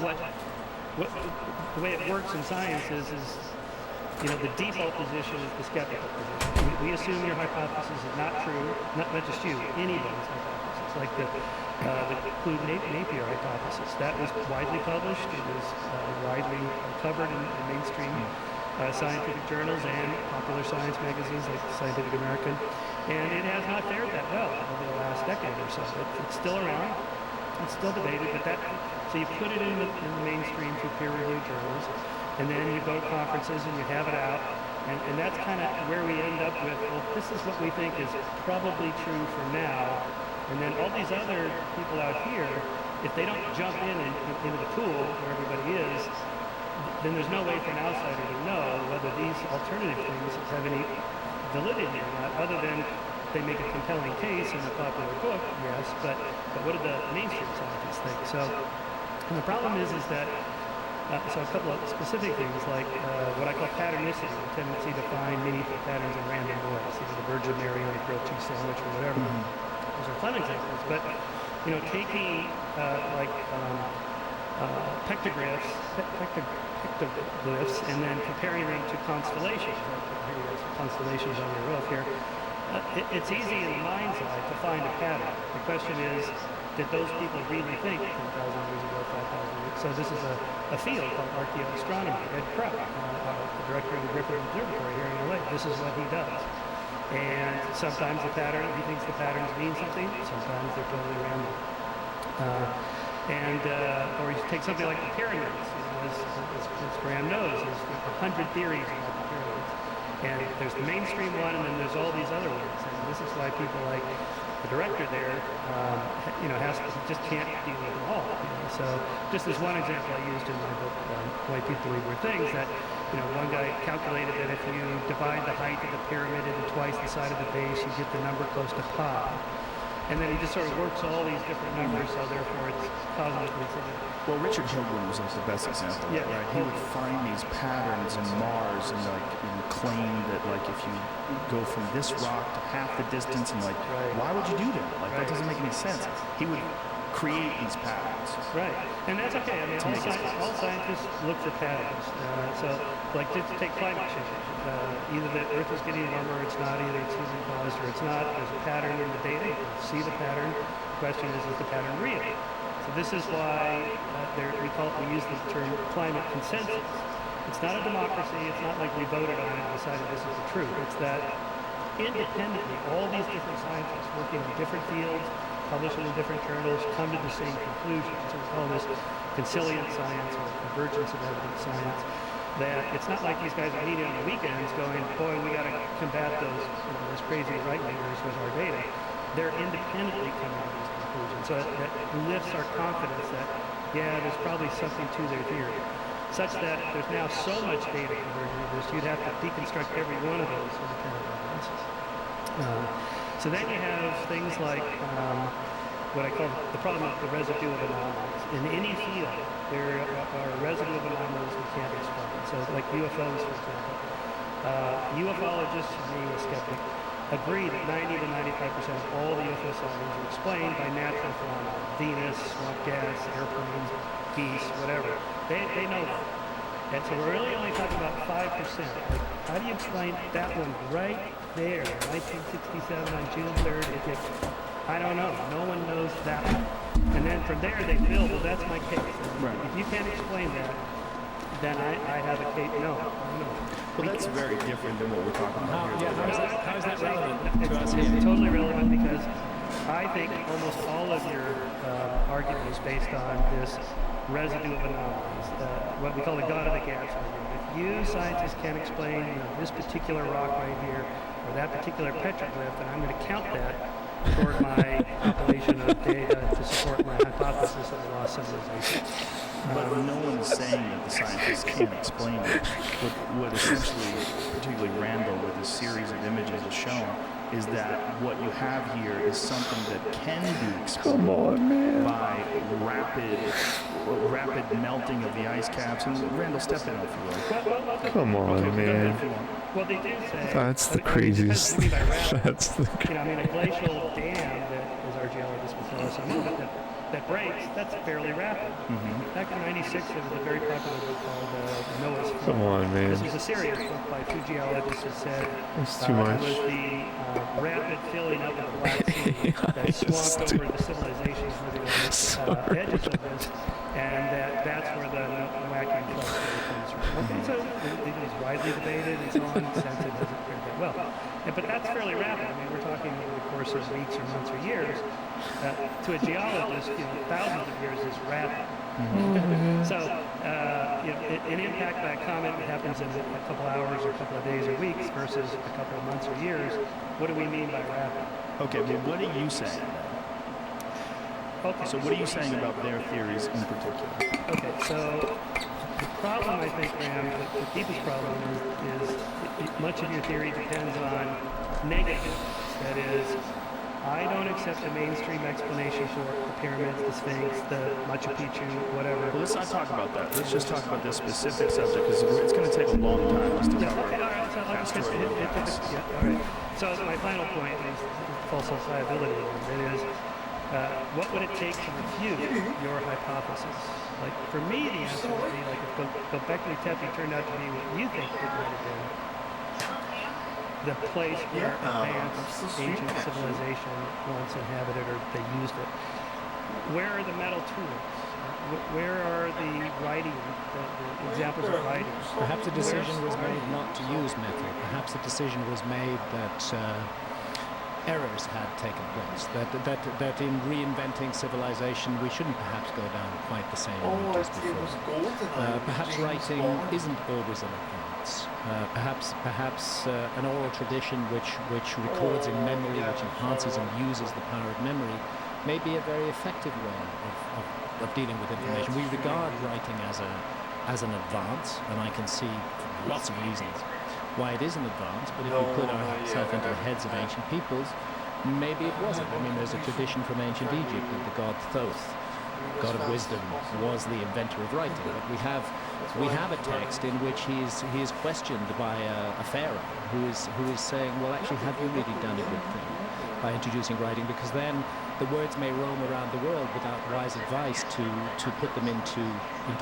the way it works in science is the default position is the skeptical position. We assume your hypothesis is not true, not just you, anybody's hypothesis. Like the Clue-Napier hypothesis. That was widely published. It was widely covered in mainstream scientific journals and popular science magazines like Scientific American. And it has not fared that well over the last decade or so. It's still around. It's still debated, but so you put it in the mainstream through peer-reviewed journals, and then you go to conferences and you have it out, and that's kind of where we end up with, well, this is what we think is probably true for now. And then all these other people out here, if they don't jump into the pool where everybody is, then there's no way for an outsider to know whether these alternative things have any validity or not, other than they make a compelling case in a popular book, yes, but what do the mainstream scientists think? So, and the problem is that, so a couple of specific things like what I call patternicity, the tendency to find meaningful patterns in random noise, the Virgin Mary on a grilled cheese sandwich or whatever. Those are fun examples, but taking pictoglyphs and then comparing them to constellations. Here we have some constellations on your roof here. It's easy in the mind's eye to find a pattern. The question is, did those people really think 10,000 years ago, 5,000 years? So this is a field called archaeoastronomy. Ed Krupp, the director of the Griffith Observatory here in LA, this is what he does. And sometimes he thinks the patterns mean something, sometimes they're totally random. Or you take something like the pyramids, as Graham knows, there's 100 theories about the pyramids. And there's the mainstream one, and then there's all these other ones. And this is why people like the director there, just can't deal with them all. So just as one example I used in my book, Why People Believe Weird Things, that one guy calculated that if you divide the height of the pyramid into twice the side of the base, you get the number close to pi. And then he just sort of works all these different numbers, so therefore it's cosmically significant. Well, Richard Hilgren was like the best example, right? He would find these patterns in Mars and claim that if you go from this rock to half the distance and why would you do that? That doesn't make any sense. He would create these patterns. Right, and that's okay. I mean, all scientists look for patterns. Just take climate change. Either the Earth is getting warmer, or it's not. Either it's human caused, or it's not. There's a pattern in the data. You can see the pattern. The question is the pattern real? So this is why we use the term climate consensus. It's not a democracy. It's not like we voted on it and decided this is the truth. It's that independently, all these different scientists working in different fields, publishing in different journals, come to the same conclusion. So we call this consilient science or convergence of evidence science. That it's not like these guys are meeting on the weekends going, boy, we got to combat those crazy right-wingers with our data. They're independently coming to these conclusions. So that lifts our confidence that, there's probably something to their theory. Such that there's now so much data converging into this, you'd have to deconstruct every one of those independent evidence. So then you have things like what I call the problem of the residue of anomalies. In any field, there are residue of anomalies we can't explain. So like UFOs, for example. Ufologists, me, a skeptic, agree that 90 to 95% of all the UFO sightings are explained by natural phenomena. Venus, swamp gas, airplanes, geese, whatever. They know that. And so we're really only talking about 5%. How do you explain that one right there, 1967 on June 3rd? I don't know. No one knows that one. And then from there they build, well, that's my case. Right. If you can't explain that, then I have a case. No. Well, that's very different than what we're talking about here. How is that relevant to us here? It's totally relevant because I think almost all of your argument is based on this residue of anomalies, what we call the God of the gaps argument. If you scientists can't explain this particular rock right here or that particular petroglyph, and I'm going to count that, toward my compilation of data to support my hypothesis of a lost civilization. But no one is saying that the scientists can't explain it. What essentially, particularly Randall with a series of images has shown, is that what you have here is something that can be explained by rapid melting of the ice caps. And Randall, step in if you will. Come on, Okay, man. Well, they do say... That's the I mean, craziest. depends what you mean by rapid. That's the. You know, I mean, a glacial dam that, as our geologists will tell us, I mean, that breaks, that's fairly rapid. Back in '96, there was a very popular book called Noah's Flood. Come on, man. This was a serious book by two geologists who said That's too much. it was the rapid filling up of the Black Sea that swamped over the civilizations living on the edges of this, and that's where the whacking flood comes from. Okay, so it is widely debated and so on, since it doesn't prove that well. But that's fairly rapid. I mean, we're talking over the course of weeks or months or years. To a geologist, thousands of years is rapid. So, an impact by a comet that happens in a couple hours or a couple of days or weeks versus a couple of months or years, what do we mean by rapid? Okay, well, what are you saying? Okay. So what are you saying about their theories in particular? Okay, so the problem, I think, Graham, the deepest problem is much of your theory depends on negatives. That is, I don't accept a mainstream explanation for the pyramids, the Sphinx, the Machu Picchu, whatever. Well, let's not talk about that. Let's just talk about this specific subject, because it's going to take a long time just to Yeah, cover okay, all right. So I'll just yeah, all right. So my final point is false falsifiability. That is, what would it take to refute your hypothesis? Like, for me, the answer would be, like, if Göbekli Tepe turned out to be what you think it might have been, the place where advanced ancient civilization once inhabited, or they used it. Where are the metal tools? Where are the writing, the examples of writing? Perhaps a decision was made not to use metal. Perhaps a decision was made that errors had taken place. That in reinventing civilization, we shouldn't perhaps go down quite the same route as before. Perhaps writing isn't always an advance. Perhaps an oral tradition which records in memory, which enhances and uses the power of memory, may be a very effective way of dealing with information. We regard writing as an advance, and I can see lots of reasons why it is an advance, but if we put ourselves into the heads of ancient peoples, maybe it wasn't. I mean, there's a tradition from ancient Egypt that the god Thoth, god of wisdom, was the inventor of writing. But we have a text in which he is questioned by a pharaoh who is saying, well, actually, have you really done a good thing by introducing writing? Because then the words may roam around the world without wise advice to put them into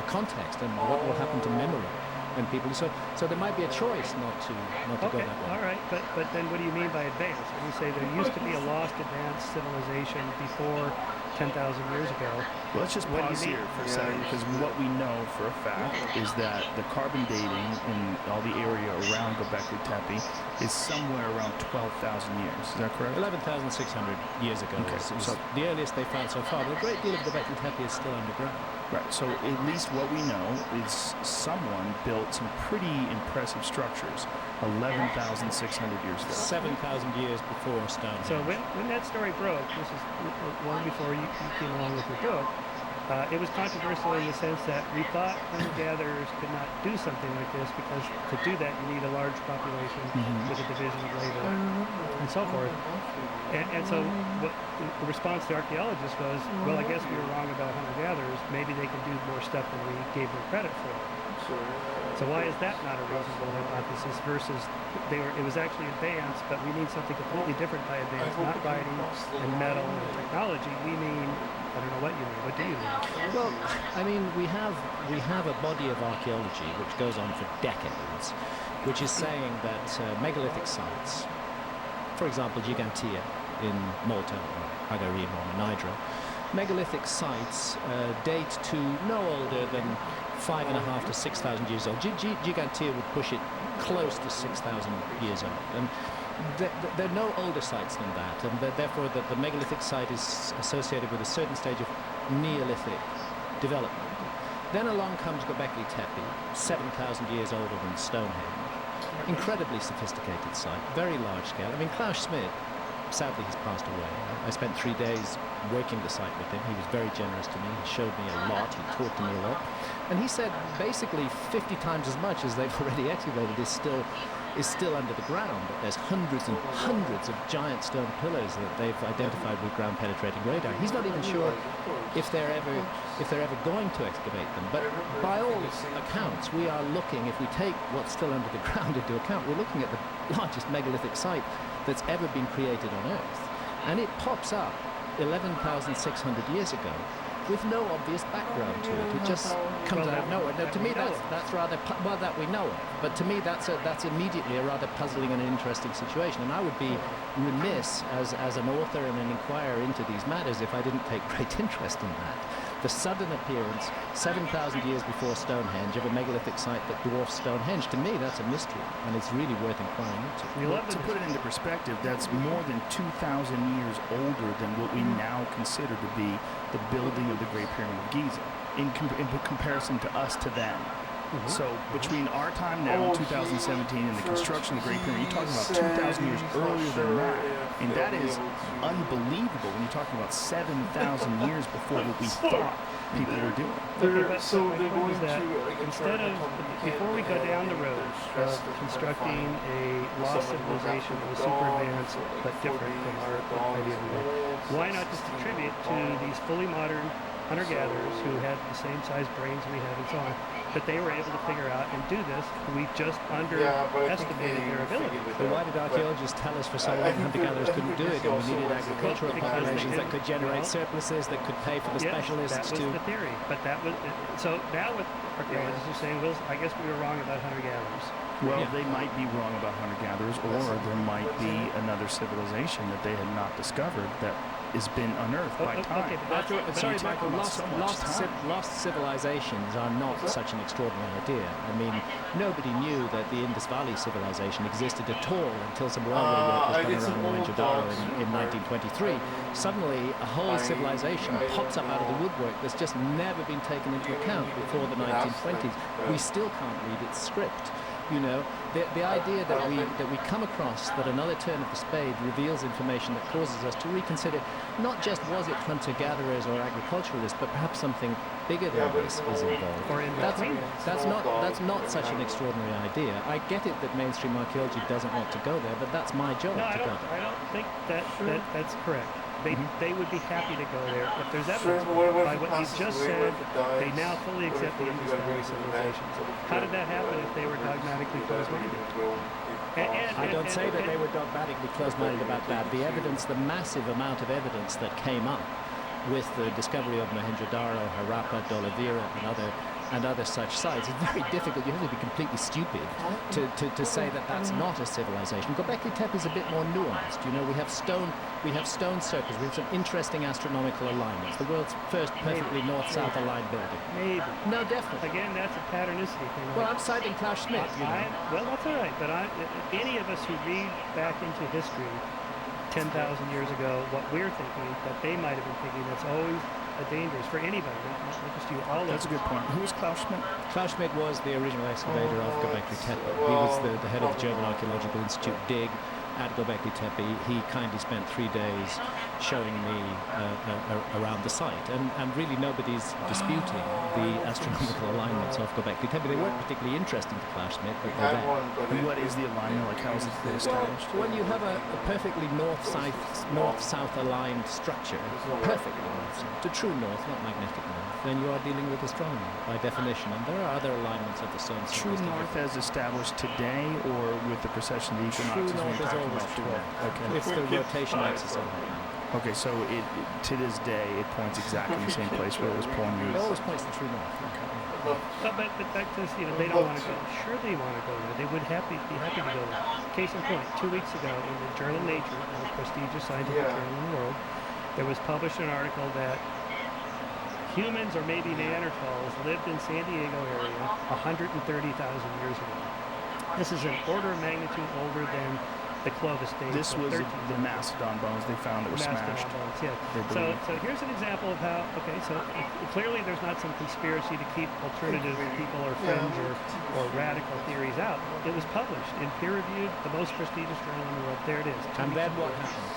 context, and what will happen to memory when people. So there might be a choice not to go that way. All right, but then what do you mean by advanced? When you say there used to be a lost advanced civilization before 10,000 years ago. Well, let's just pause here for a second, because what we know for a fact is that the carbon dating in all the area around Göbekli Tepe is somewhere around 12,000 years. Is that correct? 11,600 years ago was the earliest they found so far, but a great deal of Göbekli Tepe is still underground. Right, so at least what we know is someone built some pretty impressive structures 11,600 years ago. 7,000 years before Stonehenge. So when that story broke, this is long before you came along with your book, it was controversial in the sense that we thought hunter-gatherers could not do something like this because to do that you need a large population with a division of labor and so forth. And so what the response to archaeologists was, well, I guess we were wrong about hunter-gatherers. Maybe they can do more stuff than we gave them credit for. So why is that not a reasonable hypothesis versus it was actually advanced, but we need something completely different by advanced, not writing and metal and technology. We mean, I don't know what you mean. What do you mean? Well, I mean, we have a body of archaeology which goes on for decades, which is saying that megalithic sites, for example, Gigantea in Malta or Hagareem or Niagara, megalithic sites date to no older than 5,500 to 6,000 years old. Gigantea would push it close to 6,000 years old. And there are no older sites than that, and therefore the megalithic site is associated with a certain stage of Neolithic development. Then along comes Göbekli Tepe, 7,000 years older than Stonehenge. Incredibly sophisticated site, very large scale. I mean, Klaus Schmidt sadly, he's passed away. I spent 3 days working the site with him. He was very generous to me. He showed me a lot. He taught me a lot. And he said basically 50 times as much as they've already excavated is still under the ground. There's hundreds and hundreds of giant stone pillars that they've identified with ground-penetrating radar. He's not even sure if they're ever going to excavate them. But by all accounts, we are looking, if we take what's still under the ground into account, we're looking at the largest megalithic site that's ever been created on Earth. And it pops up 11,600 years ago with no obvious background to it. It just comes out of nowhere. Now, to me, that's rather, well, that we know of. But to me, that's immediately a rather puzzling and interesting situation. And I would be remiss as an author and an inquirer into these matters if I didn't take great interest in that. The sudden appearance, 7,000 years before Stonehenge, of a megalithic site that dwarfs Stonehenge, to me, that's a mystery, and it's really worth inquiring into. Well, to put it into perspective, that's more than 2,000 years older than what we now consider to be the building of the Great Pyramid of Giza, in comparison to us to them. So between our time now in 2017 and the construction of the Great Pyramid, you're talking about 2,000 years earlier than that. And that is unbelievable when you're talking about 7,000 years before what we thought people were doing. So they're going to instead of, before we go down the road of constructing a lost civilization that was super advanced but different from our idea of the world, why not just attribute to these fully modern hunter-gatherers who had the same size brains we have and so on, that they were able to figure out and do this. We just underestimated their ability. But why did archaeologists tell us for so long hunter-gatherers couldn't do it, and we needed agricultural populations that could generate surpluses, that could pay for the specialists that was the theory. But that was, so now what archaeologists are saying, well, I guess we were wrong about hunter-gatherers. Well, they might be wrong about hunter-gatherers, or there might be another civilization that they had not discovered that has been unearthed by time. Sorry, Michael, lost civilizations are not such an extraordinary idea. I mean, nobody knew that the Indus Valley civilization existed at all until some railway work was done around Mohenjo-Daro in 1923. Suddenly, a whole civilization pops up out of the woodwork that's just never been taken into account before the 1920s. We still can't read its script. You know, the idea that we come across that another turn of the spade reveals information that causes us to reconsider not just was it hunter-gatherers or agriculturalists, but perhaps something bigger than this is involved. That's not such an extraordinary idea. I get it that mainstream archaeology doesn't want to go there, but that's my job to go there. I don't think that's correct. They would be happy to go there if there's evidence. By what you just said, they now fully accept the Indus Valley civilizations. How did that happen if they were dogmatically closed-minded? I don't say that they were dogmatically closed-minded about that. The evidence, the massive amount of evidence that came up with the discovery of Mohenjo-Daro, Harappa, Dholavira, and other such sites, it's very difficult. You have to be completely stupid to say that that's not a civilization. Göbekli Tepe is a bit more nuanced. You know, we have stone circles. We have some interesting astronomical alignments. The world's first perfectly north-south aligned building. Maybe. No, definitely. Again, that's a patternicity thing. Well, I'm citing Klaus Schmidt. Well, that's all right. But any of us who read back into history 10,000 years ago, what we're thinking, that they might have been thinking, that's always dangerous for anybody, not just you. That's a good point. Who was Klaus Schmidt? Klaus Schmidt was the original excavator of Göbekli Tepe. He was the head of the German Archaeological Institute, DIG, at Göbekli Tepe. He kindly spent 3 days showing me around the site, and really nobody's disputing the astronomical alignments of Göbekli Tepe. They weren't particularly interesting to Klaus Schmidt, but they're there. And what is the alignment? Like, how is it established? Well, when you have a perfectly north-south aligned structure, perfectly north-south, to true north, not magnetic north, then you are dealing with astronomy by definition, and there are other alignments of the sun. True north as established today, or with the precession of the equinoxes? True north is always true. Okay. It's the rotation axis of it. Okay, so to this day, it points exactly in the same place where it was pointing. It always points to true north. Okay. But back to, they don't want to go. Sure, they want to go there. They would be happy to go there. Case in point, 2 weeks ago in the journal Nature, the most prestigious scientific journal in the world, there was published an article that humans, or maybe Neanderthals, lived in San Diego area 130,000 years ago. This is an order of magnitude older than the Clovis days. This was the mastodon bones they found that were smashed. Bones, yeah. So here's an example of how, so clearly there's not some conspiracy to keep alternative people or fringe or radical theories out. It was published in peer-reviewed, the most prestigious journal in the world. There it is. And then what happened?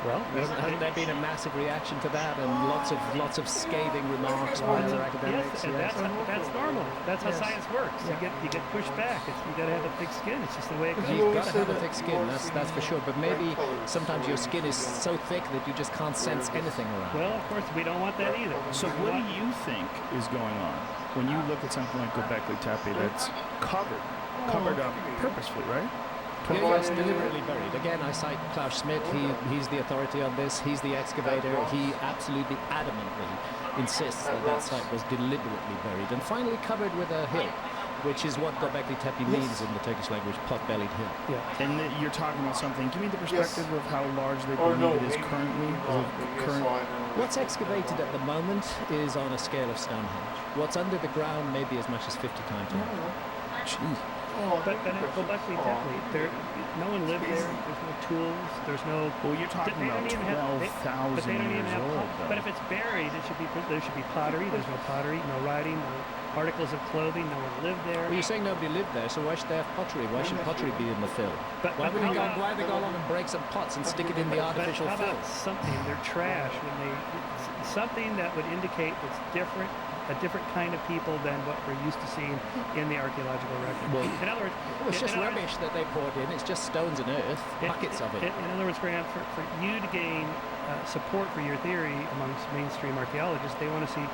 Well, Hasn't there been a massive reaction to that and lots of scathing remarks by other academics? yes, and that's normal. That's how science works. Yeah. You get pushed back. You got to have a thick skin. It's just the way it goes. You've got to have a thick skin, that's for sure. But maybe sometimes your skin is so thick that you just can't sense anything around. Well, of course, we don't want that either. So what do you think is going on when you look at something like Göbekli Tepe that's covered up purposefully, right? Yes, deliberately buried. Again, I cite Klaus Schmidt. He's the authority on this. He's the excavator. He absolutely adamantly insists that site was deliberately buried and finally covered with a hill, which is what Göbekli Tepe means in the Turkish language, pot-bellied hill. Yeah. And you're talking about something. Give me the perspective of how large they believe it is currently. What's excavated at the moment is on a scale of Stonehenge. What's under the ground may be as much as 50 times larger. Jeez. But at Göbekli Tepe, no one lived there. There's no tools. There's no. Well, you're talking they about don't even have- they- 12,000 but they don't even years have old, though. But if it's buried, there should be pottery. There's no pottery, no writing, no articles of clothing. No one lived there. Well, you're saying nobody lived there, so why should they have pottery? Why should pottery be in the fill? But- Why but would they how go? Why they go along and break some pots and stick it in the artificial But how fill? about something? They're trash when something that would indicate it's different, a different kind of people than what we're used to seeing in the archaeological record. Well, in other words, Well, it's just rubbish that they poured in. It's just stones and earth, buckets of it. In other words, Grant, for you to gain support for your theory amongst mainstream archaeologists, they want to see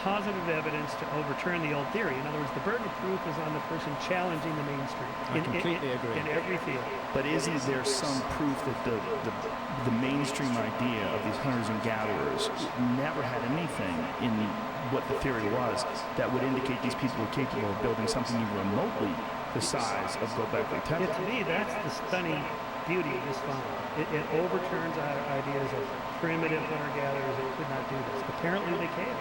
positive evidence to overturn the old theory. In other words, the burden of proof is on the person challenging the mainstream. I completely agree. In every field. But isn't there some proof that the mainstream idea of these hunters and gatherers never had anything in what the theory was that would indicate these people were capable of building something even remotely the size of Göbekli Tepe? To me, that's the stunning beauty of this find. It overturns our ideas of primitive hunter-gatherers that could not do this. Apparently they can.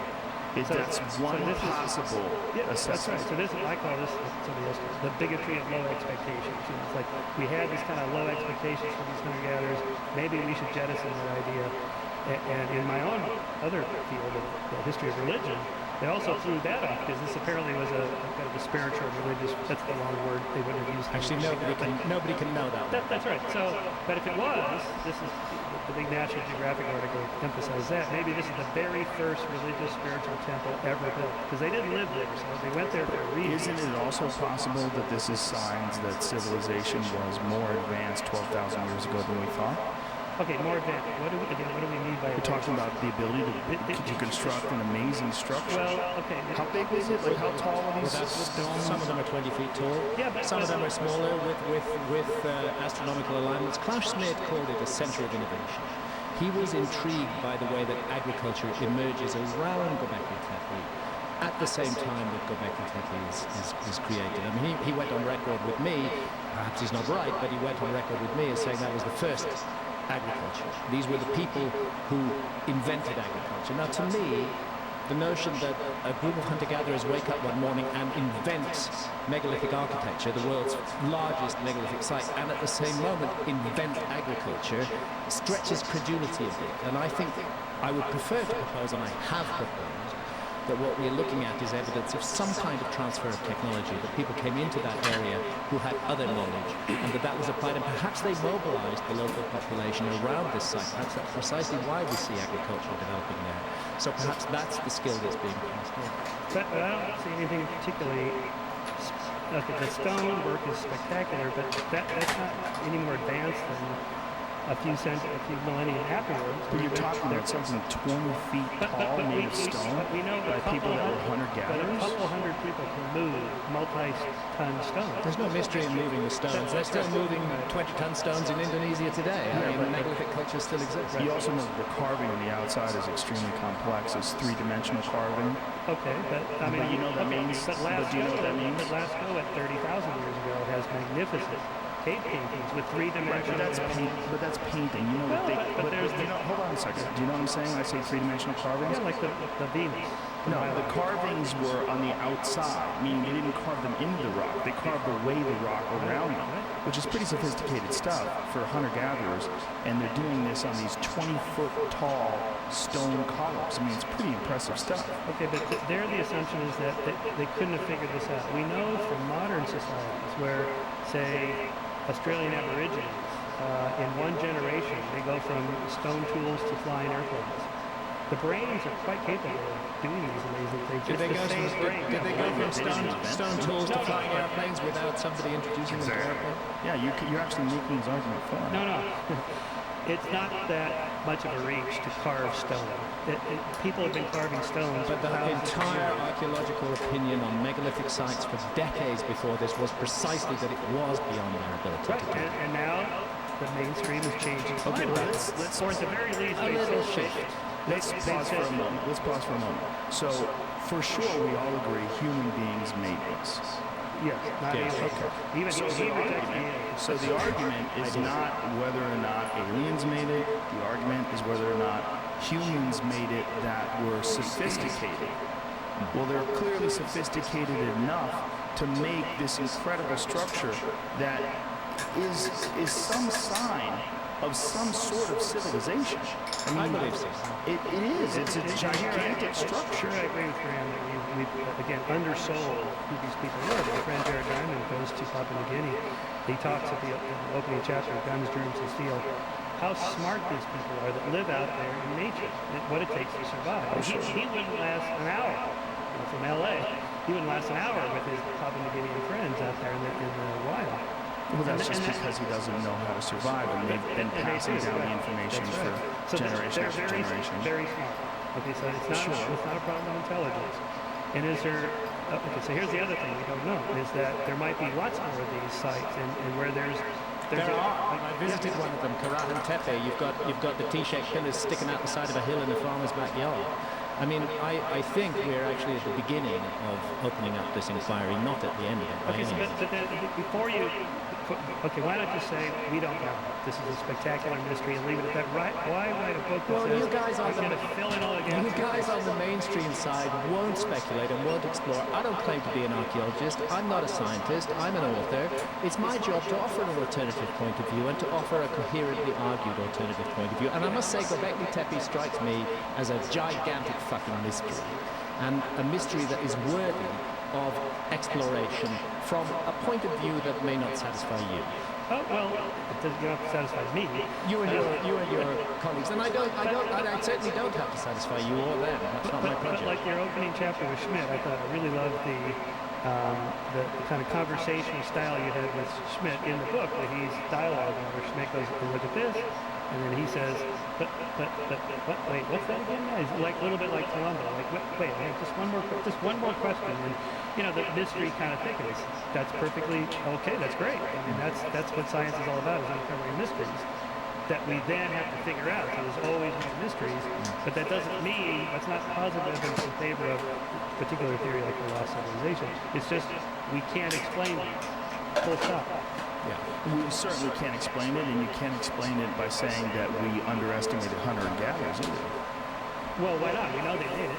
That's one possible That's assessment. right. So this, I call this the bigotry of low expectations. It's like we had these kind of low expectations for these hunter-gatherers. Maybe we should jettison that idea. And in my own other field of the history of religion, they also threw that off because this apparently was a kind of a spiritual religious. That's the wrong word. They wouldn't have used. Actually, nobody can know that. That's right. So, but if it was, this is the big National Geographic article emphasized that. Maybe this is the very first religious spiritual temple ever built because they didn't live there, so they went there for a reason. Isn't it also possible that this is signs that civilization was more advanced 12,000 years ago than we thought? Okay, more advanced. What do we mean by We're talking about the ability to construct an amazing structure. Well, okay. How big is it? Like how tall are these stones? Some of them are 20 feet tall. Yeah, but some of them are smaller with astronomical alignments. Klaus Schmidt called it a center of innovation. He was intrigued by the way that agriculture emerges around Göbekli Tepe at the same time that Göbekli Tepe is created. I mean, he went on record with me, perhaps he's not right, but he went on record with me as saying that was the first agriculture. These were the people who invented agriculture. Now, to me, the notion that a group of hunter-gatherers wake up one morning and invent megalithic architecture, the world's largest megalithic site, and at the same moment invent agriculture, stretches credulity a bit. And I think I would prefer to propose, and I have proposed, that what we're looking at is evidence of some kind of transfer of technology, that people came into that area who had other knowledge, and that was applied, and perhaps they mobilized the local population around this site. Perhaps that's precisely why we see agriculture developing there. So perhaps that's the skill that's being passed on. But I don't see anything particularly. Okay, the stone work is spectacular, but that's not any more advanced than a few millennia afterwards. But you're talking about something 20 feet tall made of stone by people that were hunter-gatherers? But a couple hundred people can move multi-ton stones. There's no mystery in moving the stones. They're still moving 20-ton stones in Indonesia today. I mean, megalithic culture still exists. You also know that the carving on the outside is extremely complex. It's three-dimensional carving. Okay, but I mean, But you know what that means? But But do you know what that means? Lascaux at 30,000 years ago has magnificent cave paintings with three-dimensional. But that's painting. You know what they? But there's you know, hold on a second. Do you know what I'm saying when I say three-dimensional carvings? Yeah, like the Venus. No, the carvings were on the outside, meaning they didn't carve them into the rock. They carved away the rock around them, which is pretty sophisticated stuff for hunter-gatherers. And they're doing this on these 20-foot tall stone columns. I mean, it's pretty impressive stuff. Okay, but there the assumption is that they couldn't have figured this out. We know from modern societies where, say, Australian Aborigines in one generation, they go from stone tools to flying airplanes. The brains are quite capable of doing these amazing things. Did they go from stone tools to flying airplanes without somebody introducing them to airplanes? Yeah, you're actually making his argument for him. No. It's not that much of a reach to carve stone. People have been carving stones. But the entire archaeological opinion on megalithic sites for decades before this was precisely that it was beyond their ability to do. And now the mainstream is changing. Okay, let's or at the very least, a little shift. Let's pause for a moment. So, for sure, we all agree human beings made this. Yes, not Yes. aliens. So the argument is not whether or not aliens made it. The argument is whether or not humans made it that were sophisticated. Well, they're clearly sophisticated enough to make this incredible structure that is some sign of some sort of civilization. I believe so. It is. It's a gigantic structure. I agree with Graham that we've again, undersold who these people were. My friend Jared Diamond goes to Papua New Guinea. He talks at the opening chapter of Guns, Germs, and Steel, how smart these people are that live out there in nature, and what it takes to survive. He wouldn't last an hour from L.A. He wouldn't last an hour with his Papua New Guinean friends out there in the wild. Well, that's just because he doesn't know how to survive, and they've been passing down the information for generation after generation. Very smart. Okay, so it's not a problem of intelligence. And is there? Okay, so here's the other thing we don't know is that there might be lots more of these sites, and where there's There are. I visited one of them, Karahan Tepe. You've got the T-shaped pillars sticking out the side of a hill in the farmer's backyard. I mean, I think we're actually at the beginning of opening up this inquiry, not at the end of it. By any means. But then before you, okay, why not just say we don't know? This is a spectacular mystery and leave it at that. Right? Why write a book that says you guys I'm going to fill in all the gaps? You guys on the mainstream side won't speculate and won't explore. I don't claim to be an archaeologist. I'm not a scientist. I'm an author. It's my job to offer an alternative point of view and to offer a coherently argued alternative point of view. And I must say, Göbekli Tepe strikes me as a gigantic fucking mystery, and a mystery that is worthy of exploration from a point of view that may not satisfy you. Oh, well, it doesn't have to satisfy me. You and your colleagues, and I certainly don't have to satisfy you or them. That's not my project. But like your opening chapter with Schmidt, I thought I really loved the kind of conversational style you had with Schmidt in the book, where he's dialoguing, where Schmidt goes, look at this, and then he says, but, wait, what's that again? He's like a little bit like Columbo, like, wait, I have just one more question, and you know, the mystery kind of thickens. That's perfectly okay. That's great. I mean, that's what science is all about, is uncovering mysteries that we then have to figure out. So there's always more mysteries, but that doesn't mean that's not positive evidence in favor of a particular theory like the lost civilization. It's just we can't explain it. Full stop. Yeah, we certainly can't explain it, and you can't explain it by saying that we underestimated hunter and gatherers either. Well, why not? We know they did it.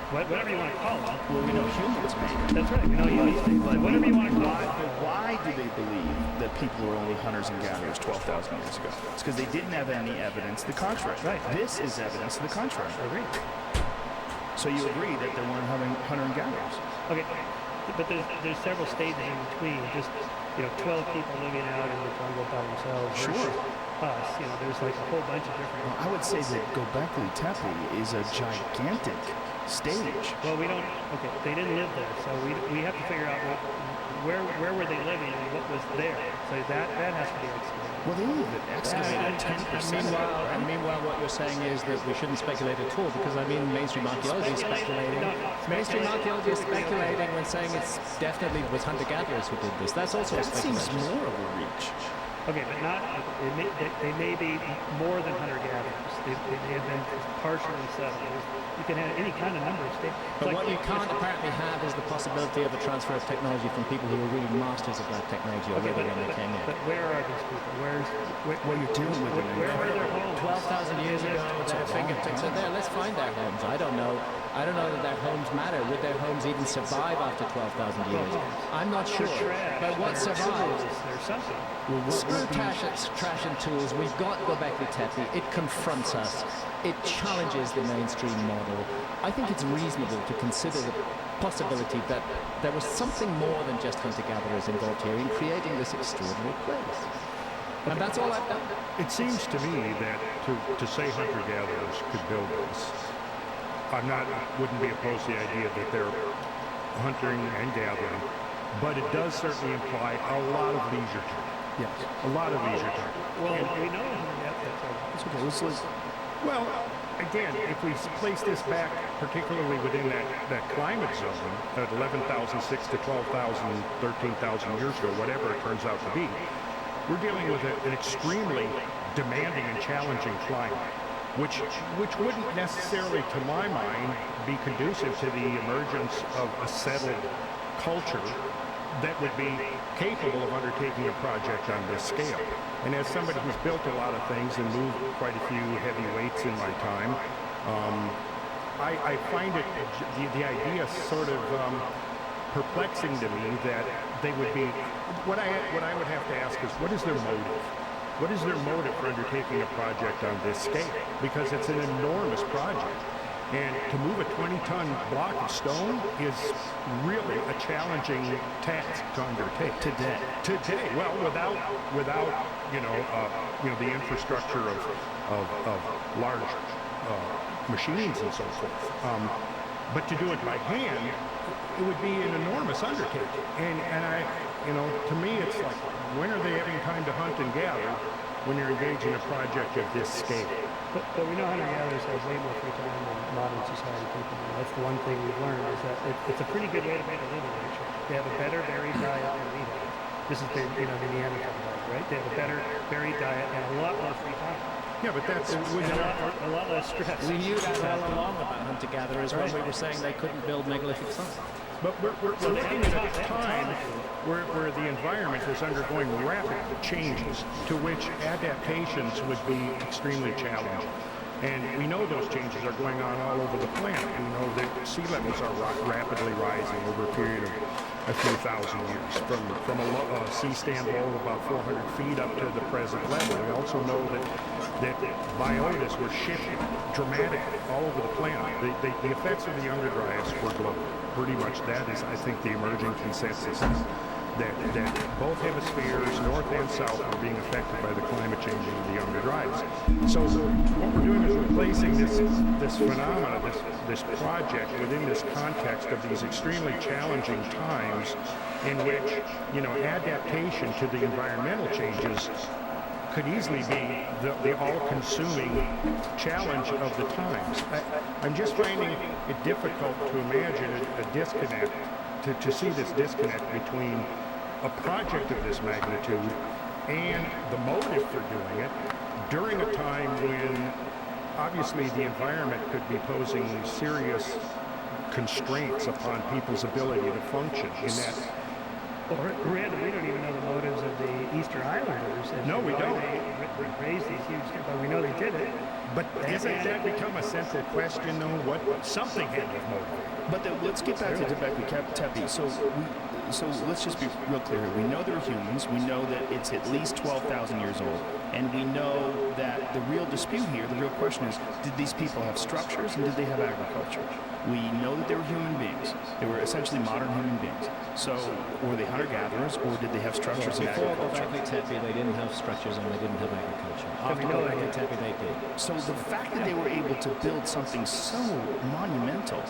Whatever you want to call it. Well, we know humans made it. That's right. We know humans made it. But whatever you want to call it. Why do they believe that people were only hunters and gatherers 12,000 years ago? It's because they didn't have any evidence to the contrary. Right. This is evidence to the contrary. I agree. So you agree that there weren't hunter and gatherers? Okay, but there's several stages in between. Just 12 people living out in the jungle by themselves. Sure. Us, there's like a whole bunch of different. Well, I would say that Göbekli Tepe is a gigantic stage. Well, we don't. Okay, they didn't live there, so we have to figure out where were they living and what was there. So that has to be excavated. Well, they only excavated 10%. Meanwhile, what you're saying is that we shouldn't speculate at all, because mainstream archaeology is speculating. Mainstream archaeology is speculating when saying it's definitely was hunter-gatherers who did this. That's also speculation. Seems more of a reach. Okay, but not. They may be more than hunter-gatherers. They may have been partially settlers. You can have any kind of number of states. But what you can't apparently have is the possibility of a transfer of technology from people who were really masters of that technology already when they came in. But where are these people? What are you doing with them? Where were their homes? 12,000 years ago, their fingertips are there. Let's find their homes. I don't know that their homes matter. Would their homes even survive after 12,000 years? I'm not sure. But what survives? There's something. Screw trash and tools. We've got Göbekli Tepe. It confronts us. It challenges the mainstream model. I think it's reasonable to consider the possibility that there was something more than just hunter-gatherers involved here in creating this extraordinary place. And that's all I've done. It seems to me that to say hunter-gatherers could build this, wouldn't be opposed to the idea that they're hunting and gathering, but it does certainly imply a lot of leisure time. Yes. A lot of leisure time. Well, we know It's okay. Let's Well, again, if we place this back, particularly within that climate zone, at 11,006 to 12,000, 13,000 years ago, whatever it turns out to be, we're dealing with an extremely demanding and challenging climate, which wouldn't necessarily, to my mind, be conducive to the emergence of a settled culture that would be capable of undertaking a project on this scale. And as somebody who's built a lot of things and moved quite a few heavy weights in my time, I find it, the idea sort of perplexing to me that they would be, what I would have to ask is, what is their motive? What is their motive for undertaking a project on this scale? Because it's an enormous project. And to move a 20-ton block of stone is really a challenging task to undertake. Today, well, without the infrastructure of large machines and so forth. But to do it by hand, it would be an enormous undertaking. And I, to me, it's like, when are they having time to hunt and gather when you're engaged in a project of this scale? But we know hunter-gatherers have way more free time than modern society people do. That's the one thing we've learned, is that it's a pretty good way to make a living, actually. They have a better varied diet than we have. This is the Neanderthal diet, right? They have a better varied diet and a lot more free time. Yeah, but that's And a lot less stress. We knew that all along about hunter-gatherers when we were saying they couldn't build megalithic sites. But we're looking at a time where the environment is undergoing rapid changes to which adaptations would be extremely challenging. And we know those changes are going on all over the planet. We know that sea levels are rapidly rising over a period of a few thousand years, from a sea stand low of about 400 feet up to the present level. We also know that biotas were shifting dramatically all over the planet. The effects of the Younger Dryas were global. Pretty much that is, I think, the emerging consensus, that both hemispheres, north and south, are being affected by the climate change of the Younger Dryas. So what we're doing is replacing this phenomena, this project, within this context of these extremely challenging times in which, adaptation to the environmental changes could easily be the all-consuming challenge of the times. I'm just finding it difficult to imagine a disconnect, to see this disconnect between a project of this magnitude and the motive for doing it during a time when obviously the environment could be posing serious constraints upon people's ability to function in that. Well, Randall, we don't even know the motives of the Easter Islanders. No, we don't. They raised these huge, but we know they did it. But hasn't that become a central question, though? Something had to motivate. But let's get back to Göbekli Tepe. So let's just be real clear here. We know they're humans. We know that it's at least 12,000 years old. And we know that the real dispute here, the real question is, did these people have structures and did they have agriculture? We know that they were human beings. They were essentially modern human beings. So were they hunter-gatherers or did they have structures and agriculture? Before Göbekli Tepe, they didn't have structures and they didn't have agriculture. After Göbekli Tepe, they did. So the fact that they were able to build something so monumental,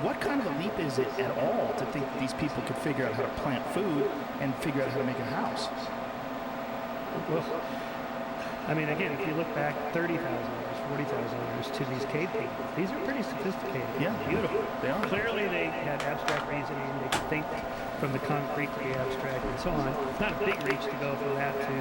what kind of a leap is it at all to think that these people could figure out how to plant food and figure out how to make a house? Well, I mean, again, if you look back 30,000 years, 40,000 years to these cave people, these are pretty sophisticated. Yeah, beautiful. They are. Clearly, they had abstract reasoning. They could think from the concrete to the abstract and so on. It's not a big reach to go from that to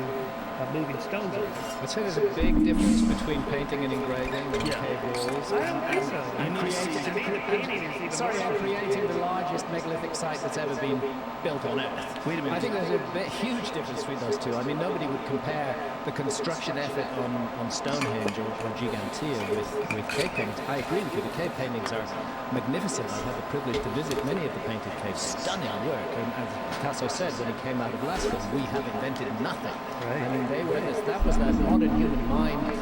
moving stones. I'd say there's a big difference between painting and engraving and cave walls. I don't think so. And To me, the painting is even Sorry, more I'm creating the largest megalithic site that's ever been built on Earth. Wait a minute. I think there's a huge difference between those two. I mean, nobody would compare the construction effort on Stonehenge or Gigantea with cave paintings. I agree with you. The cave paintings are magnificent. I've had the privilege to visit many of the painted caves. Stunning work. And as Picasso said when he came out of Lascaux, we have invented nothing. Right. I mean, that was that modern human mind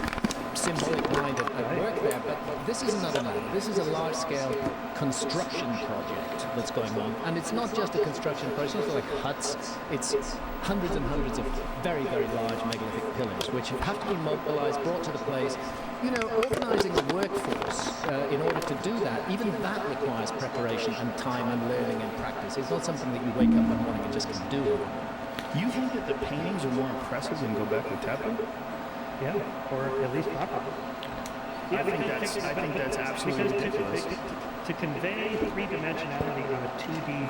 symbolic mind at work there, but this is another matter. This is a large-scale construction project that's going on, and it's not just a construction project. It's not like huts. It's hundreds and hundreds of very, very large megalithic pillars, which have to be mobilized, brought to the place. You know, organizing a workforce in order to do that, even that requires preparation and time and learning and practice. It's not something that you wake up one morning and just can do. You think that the paintings are more impressive than Göbekli Tepe? Yeah, or at least proper. I think that's absolutely ridiculous. To convey three-dimensionality on a 2D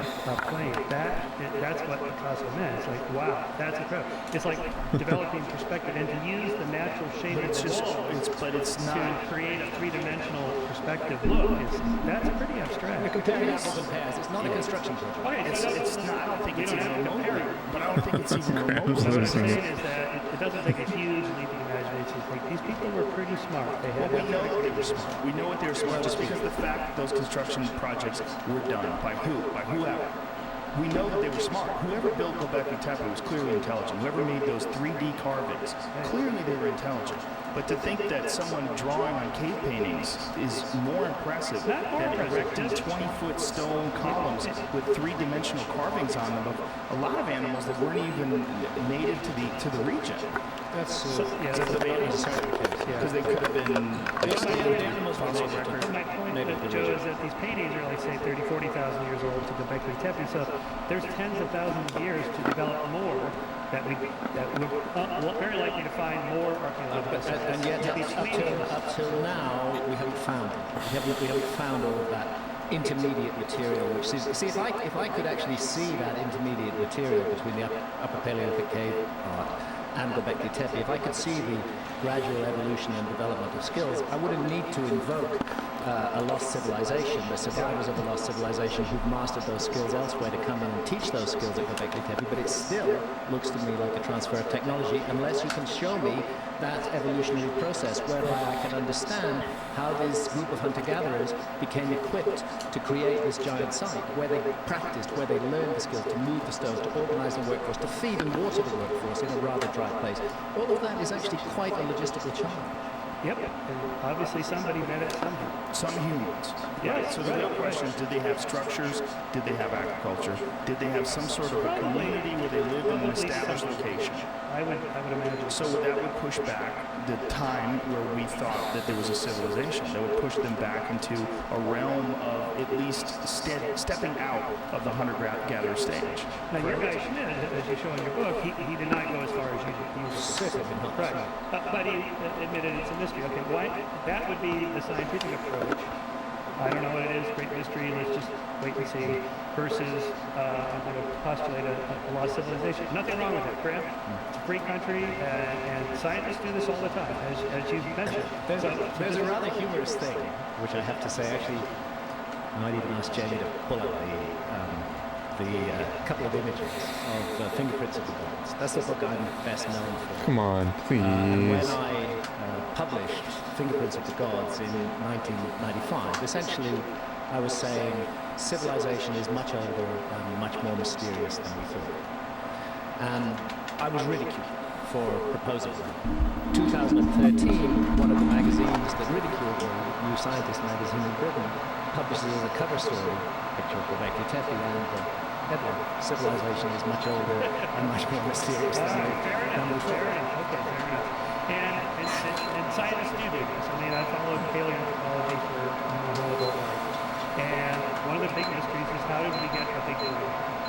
plane, that's what Picasso meant. It's like, wow, that's incredible. It's like developing perspective, and to use the natural shape of the wall to create a three-dimensional perspective look, that's pretty abstract. You're comparing apples and pears. It's not a construction project. Okay, It's not. I don't think it's even remotely. But I don't think it's even remotely. What I'm saying is that it doesn't take a huge leap of imagination. It's like these people were pretty smart. They had We know they were smart. We know what they were smart just because of the fact that those construction projects were done by who? By whoever. We know that they were smart. Whoever built Göbekli Tepe was clearly intelligent. Whoever made those 3D carvings, clearly they were intelligent. But to think that someone drawing on cave paintings is more impressive than erecting 20-foot stone columns with three-dimensional carvings on them of a lot of animals that weren't even native to the region. That's Because they could have been animals were But my point, Joe, is that these paintings are like, say, 30, 40,000 years old to Göbekli Tepe. So there's tens of thousands of years to develop more that would very likely to find more archaeological sites. and yet up till now we haven't found it. We haven't found all of that intermediate material. Which is, see, if I could actually see that intermediate material between the upper Paleolithic cave art and Göbekli Tepe, if I could see the gradual evolution and development of skills, I wouldn't need to invoke a lost civilization, the survivors of a lost civilization who've mastered those skills elsewhere to come in and teach those skills at Göbekli Tepe, but it still looks to me like a transfer of technology unless you can show me that evolutionary process whereby I can understand how this group of hunter-gatherers became equipped to create this giant site, where they practiced, where they learned the skills to move the stones, to organize the workforce, to feed and water the workforce in a rather dry place. All of that is actually quite a logistical challenge. Yep, and obviously somebody met it somehow. some humans. Yeah, Right? So the real question is, did they have structures? Did they have agriculture? Did they have some sort of a community where they lived in an established location? I would imagine. So that would push back the time where we thought that there was a civilization. That would push them back into a realm of at least stepping out of the hunter-gatherer stage. Now, your guy Schmidt, as you show in your book, he did not go as far as you did. Certainly not. Right. But he admitted it's a mystery. Okay, why? That would be the scientific approach. I don't know what it is, great mystery, let's just wait and see, versus I'm going to postulate a lost civilization. Nothing wrong with it, correct? It's a free country, and scientists do this all the time, as you've mentioned. There's a rather humorous thing, which I have to say, actually, I might even ask Jamie to pull up the couple of images of Fingerprints of the Gods. That's the book I'm best known for. Come on, please. And when I published Fingerprints of the Gods in 1995, essentially I was saying civilization is much older and much more mysterious than we thought. And I was ridiculed for proposing that. 2013, one of the magazines that ridiculed me, New Scientist magazine in Britain, publishes as a cover story a picture of Göbekli Tepe and the headline, civilization is much older and much more mysterious than we thought. Okay, fair enough. And scientists do this. I mean, I followed paleoanthropology for my whole adult life. And one of the big mysteries is how did we get a big brain?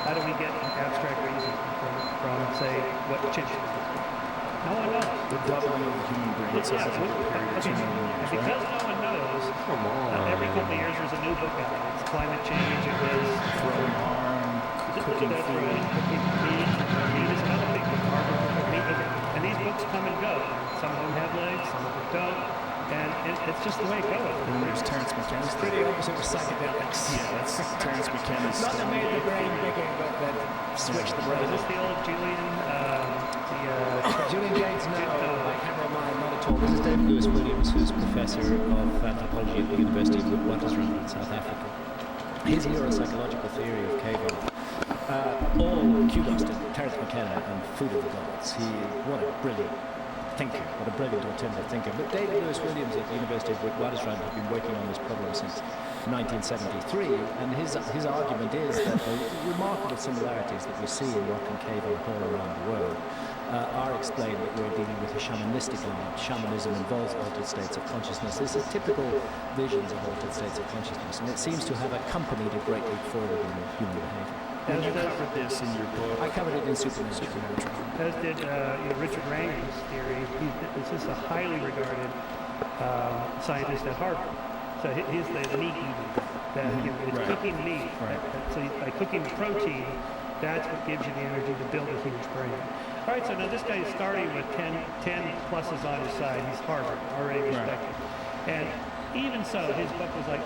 How do we get an abstract reason from say, what chimps do? No one knows. The doubling of the human brain size over a period of 2 million years, Because right? no one knows, Come on. every couple of years there's a new book out. It's climate change, it was Throwing arm, cooking that's food. right, cooking meat. Meat is another big book. Harvard cooking meat. And these books come and go. Some of them have legs, some of them don't. And it's just the way it goes. And then there's Terence McKenna's Pretty opposite with psychedelics. Yeah, that's Terence McKenna's Not that made the brain bigger, but that switched the brain. Is this the old Julian, Julian James, no, I can't remind, not at all. This is David Lewis Williams, who's professor of anthropology at the University of Witwatersrand in South Africa. His neuropsychological theory of cave art, all kudos to Terence McKenna and Food of the Gods. What a brilliant thinker, what a brilliant alternative thinker. But David Lewis Williams at the University of Witwatersrand has been working on this problem since 1973, and his argument is that the remarkable similarities that we see in rock and cave art all around the world are explained that we're dealing with a shamanistic art. Shamanism involves altered states of consciousness. This is typical visions of altered states of consciousness, and it seems to have accompanied a great leap forward in human behavior. And you covered this in your book. I covered it in Supernatural. As did Richard Wrangel's theory. This is a highly regarded scientist at Harvard. So he's the meat eating. It's cooking meat. Right. So by cooking the protein, that's what gives you the energy to build a huge brain. All right, so now this guy is starting with 10 pluses on his side. He's Harvard, already respected. And even so, his book was like,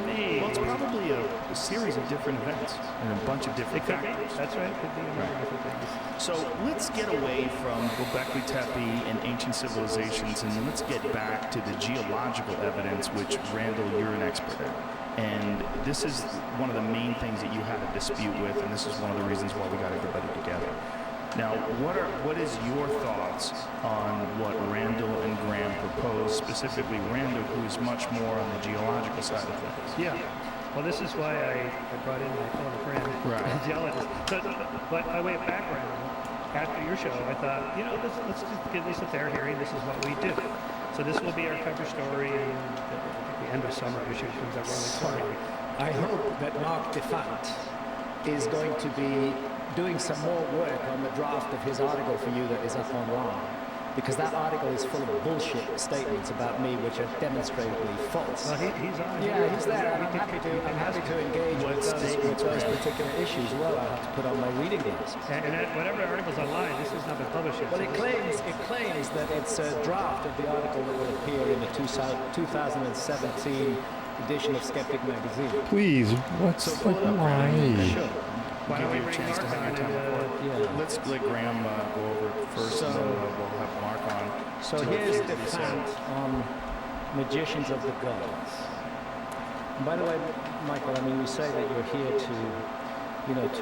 me. Well, it's probably a series of different events and a bunch of different factors. That's right. It could be a number of different things. So let's get away from Göbekli Tepe and ancient civilizations, and then let's get back to the geological evidence, which, Randall, you're an expert at. And this is one of the main things that you had a dispute with, and this is one of the reasons why we got everybody together. Now, what is your thoughts on what Randall and Graham proposed, specifically Randall, who is much more on the geological side of things? Yeah. Well, this is why I brought in my former friend, a geologist. But by way of background, after your show, I thought, let's just give this a fair hearing. This is what we do. So this will be our cover story, and the end of summer issue comes out really sorry. I hope that Mark DeFant is going to be doing some more work on the draft of his article for you that is up online, because that article is full of bullshit statements about me which are demonstrably false. Well, he's on. Yeah, he's there. I'm happy to engage with those particular issues. Well, I have to put on my reading glasses. And whatever article's online, this has not been published yet. Well, it claims that it's a draft of the article that will appear in the 2017 edition of Skeptic magazine. Please, what's the why? Sure. Why don't we bring chance to Mark have on your time. and, Let's let Graham go over it first, and then we'll have Mark on. So here's the fact on magicians of the gods. And by the way, Michael, I mean, you say that you're here to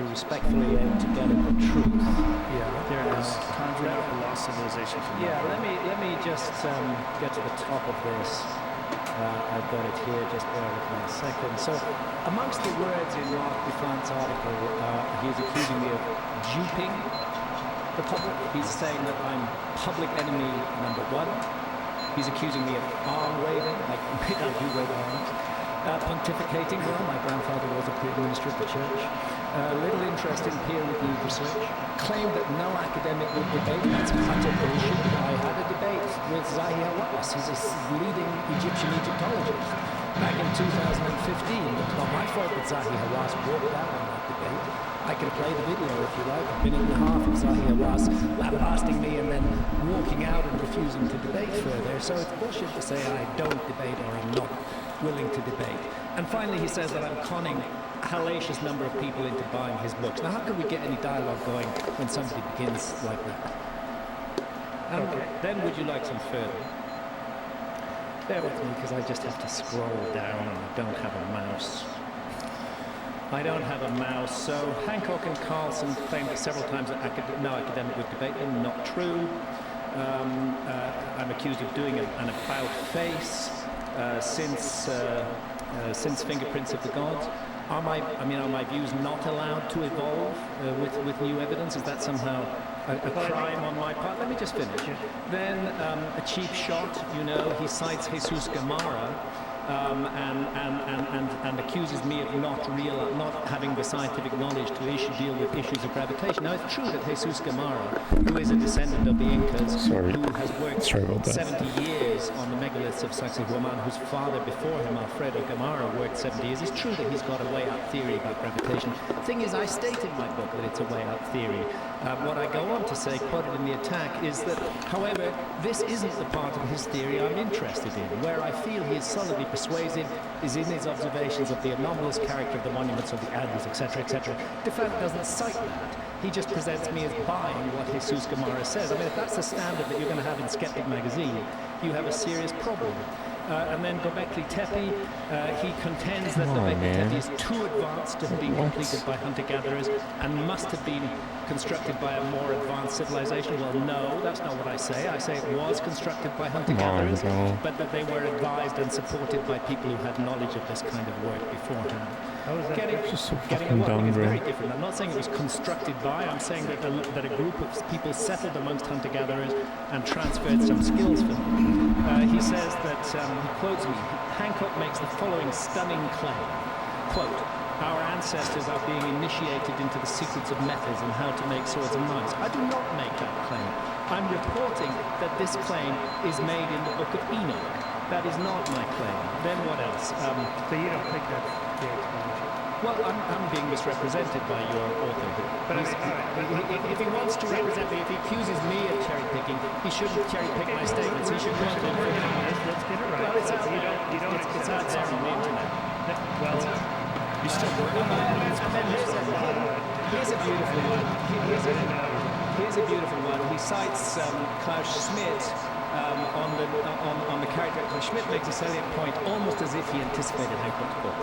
respectfully aim to get at the truth. Yeah, there it is. Conjuring up a lost civilization from Yeah, let me just get to the top of this. I've got it here, just bear with me a second. So, amongst the words in Mark DeFant's article, he's accusing me of duping the public. He's saying that I'm public enemy number one. He's accusing me of arm waving, like I do wave arms. Pontificating, well, my grandfather was a pre-minister of the church. Little interest in peer-reviewed research. Claimed that no academic would debate. That's utter bullshit. I had a debate with Zahi Hawass. He's a leading Egyptian Egyptologist. Back in 2015, it's not my fault that Zahi Hawass walked out on that debate. I can play the video if you like, a minute and a half of Zahi Hawass lambasting me and then walking out and refusing to debate further. So it's bullshit to say I don't debate or I'm not willing to debate. And finally, he says that I'm conning a hellacious number of people into buying his books. Now, how can we get any dialogue going when somebody begins like that? And then would you like some further? Bear with me, because I just have to scroll down and I don't have a mouse. I don't have a mouse. So Hancock and Carlson claimed it several times that no academic would debate them. Not true. I'm accused of doing an about-face since Fingerprints of the Gods. Are my views not allowed to evolve with new evidence? Is that somehow a crime on my part? Let me just finish. Then a cheap shot, he cites Jesus Gamara and accuses me of not having the scientific knowledge to deal with issues of gravitation. Now, it's true that Jesus Gamara, who is a descendant of the Incas, who has worked 70 years on the megaliths of Sacsayhuaman, whose father before him, Alfredo Gamara, worked 70 years. It's true that he's got a way-out theory about gravitation. The thing is, I state in my book that it's a way-out theory. What I go on to say, quoted in the attack, is that, however, this isn't the part of his theory I'm interested in. Where I feel he is solidly persuasive is in his observations of the anomalous character of the monuments of the Andes, etc., etc. DeFant doesn't cite that. He just presents me as buying what Jesus Gamara says. I mean, if that's the standard that you're going to have in Skeptic magazine, you have a serious problem. And then Göbekli Tepe, he contends that Come on, Göbekli man. Tepe is too advanced to have been What? completed by hunter-gatherers and must have been constructed by a more advanced civilization. Well, no, that's not what I say. I say it was constructed by hunter-gatherers, bro. but that they were advised and supported by people who had knowledge of this kind of work beforehand. How is that? Just so Getting fucking a working dumb, is bro. very different. I'm not saying it was constructed by, I'm saying that a group of people settled amongst hunter-gatherers and transferred some skills for them. He says that, he quotes me, Hancock makes the following stunning claim, quote, "Our ancestors are being initiated into the secrets of metals and how to make swords and knives." I do not make that claim. I'm reporting that this claim is made in the Book of Enoch. That is not my claim. Then what else? So you don't think that's the explanation? Well, I'm being misrepresented by your author. But I He's- if he wants to represent me, if he accuses me of cherry picking, he shouldn't cherry pick my statements. He should go to Let's get it right. Well, it's out, You don't it's accept out there on the internet. Well, You still working on it? Here's a beautiful one. Here's a beautiful one. He cites Klaus Schmidt on the character. Schmidt makes a salient point, almost as if he anticipated Hancock's book.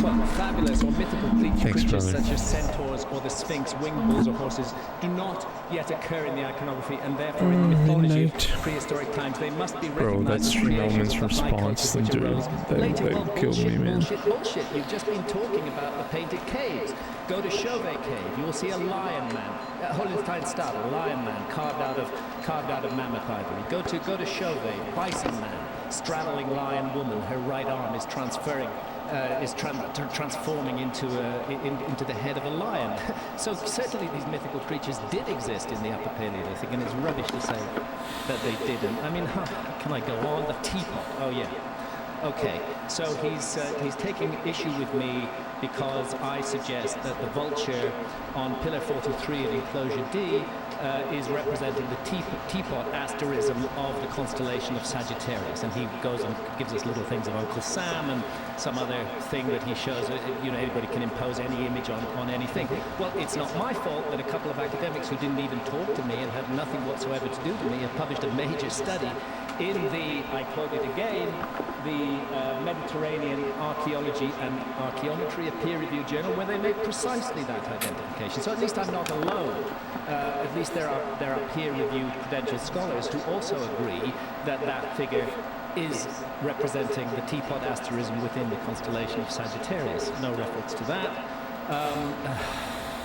Quote, "Fabulous or mythical creatures brother. such as centaurs or the Sphinx, winged bulls or horses do not yet occur in the iconography, and therefore in the mythology of midnight. prehistoric times they must be Bro, recognized that's as stream creations elements of the high response, culture which dude. arose That later." Well, killed me, bullshit, man. bullshit. You've just been talking about the painted caves. Go to Chauvet Cave. You'll see a lion man. Hohensteinstadt, a lion man carved out of mammoth ivory. Go to Chauvet, bison man, straddling lion woman. Her right arm is transforming into the head of a lion. So certainly these mythical creatures did exist in the Upper Paleolithic, and it's rubbish to say that they didn't. I mean, can I go on? The teapot. Oh yeah. Okay, so he's taking issue with me because I suggest that the vulture on Pillar 43 of Enclosure D is representing the teapot asterism of the constellation of Sagittarius, and he goes and gives us little things of Uncle Sam and some other thing that he shows. Anybody can impose any image on anything. Well, it's not my fault that a couple of academics who didn't even talk to me and had nothing whatsoever to do to me have published a major study in the, I quote it again, the Mediterranean Archaeology and Archaeometry, a peer-reviewed journal, where they make precisely that identification. So at least I'm not alone. At least there are peer-reviewed credentialed scholars who also agree that that figure is representing the teapot asterism within the constellation of Sagittarius. No reference to that.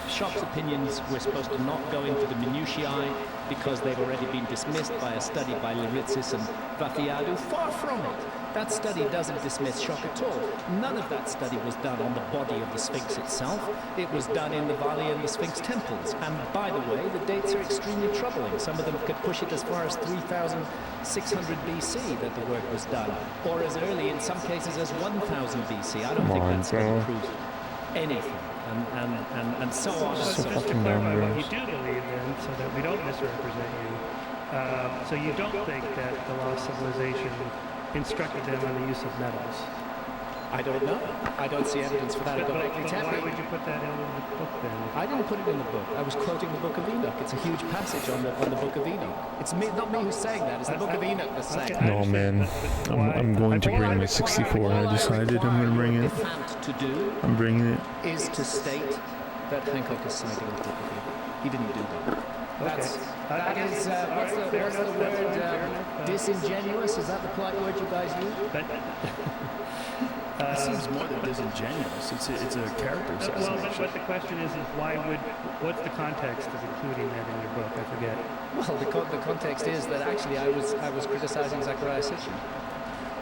Schopp's opinions were supposed to not go into the minutiae because they've already been dismissed by a study by Laritzis and Vafiadou. Far from it. That study doesn't dismiss Schock at all. None of that study was done on the body of the Sphinx itself. It was done in the Valley and the Sphinx temples. And by the way, the dates are extremely troubling. Some of them could push it as far as 3,600 BC that the work was done, or as early in some cases as 1,000 BC. I don't think that study proves anything. And so on and so just to forth. clarify what you do believe then, so that we don't misrepresent you. So you don't think that the lost civilization instructed them on the use of metals? I don't know. I don't see evidence for that. But why would you put that in the book then? I didn't put it in the book. I was quoting the Book of Enoch. It's a huge passage on the Book of Enoch. It's me, not me who's saying that. It's the Book of Enoch that's saying that. No, man. I'm going to bring my 64. I decided I'm going to bring it. To do I'm bringing it. is to state that Hancock is citing the Book of Enoch. He didn't do that. That's, that is, what's the word? Disingenuous? Is that the polite word you guys use? It seems more than disingenuous. It's a character assassination. But the question is what's the context of including that in your book? I forget. Well, the context is that actually I was criticizing Zechariah Sitchin.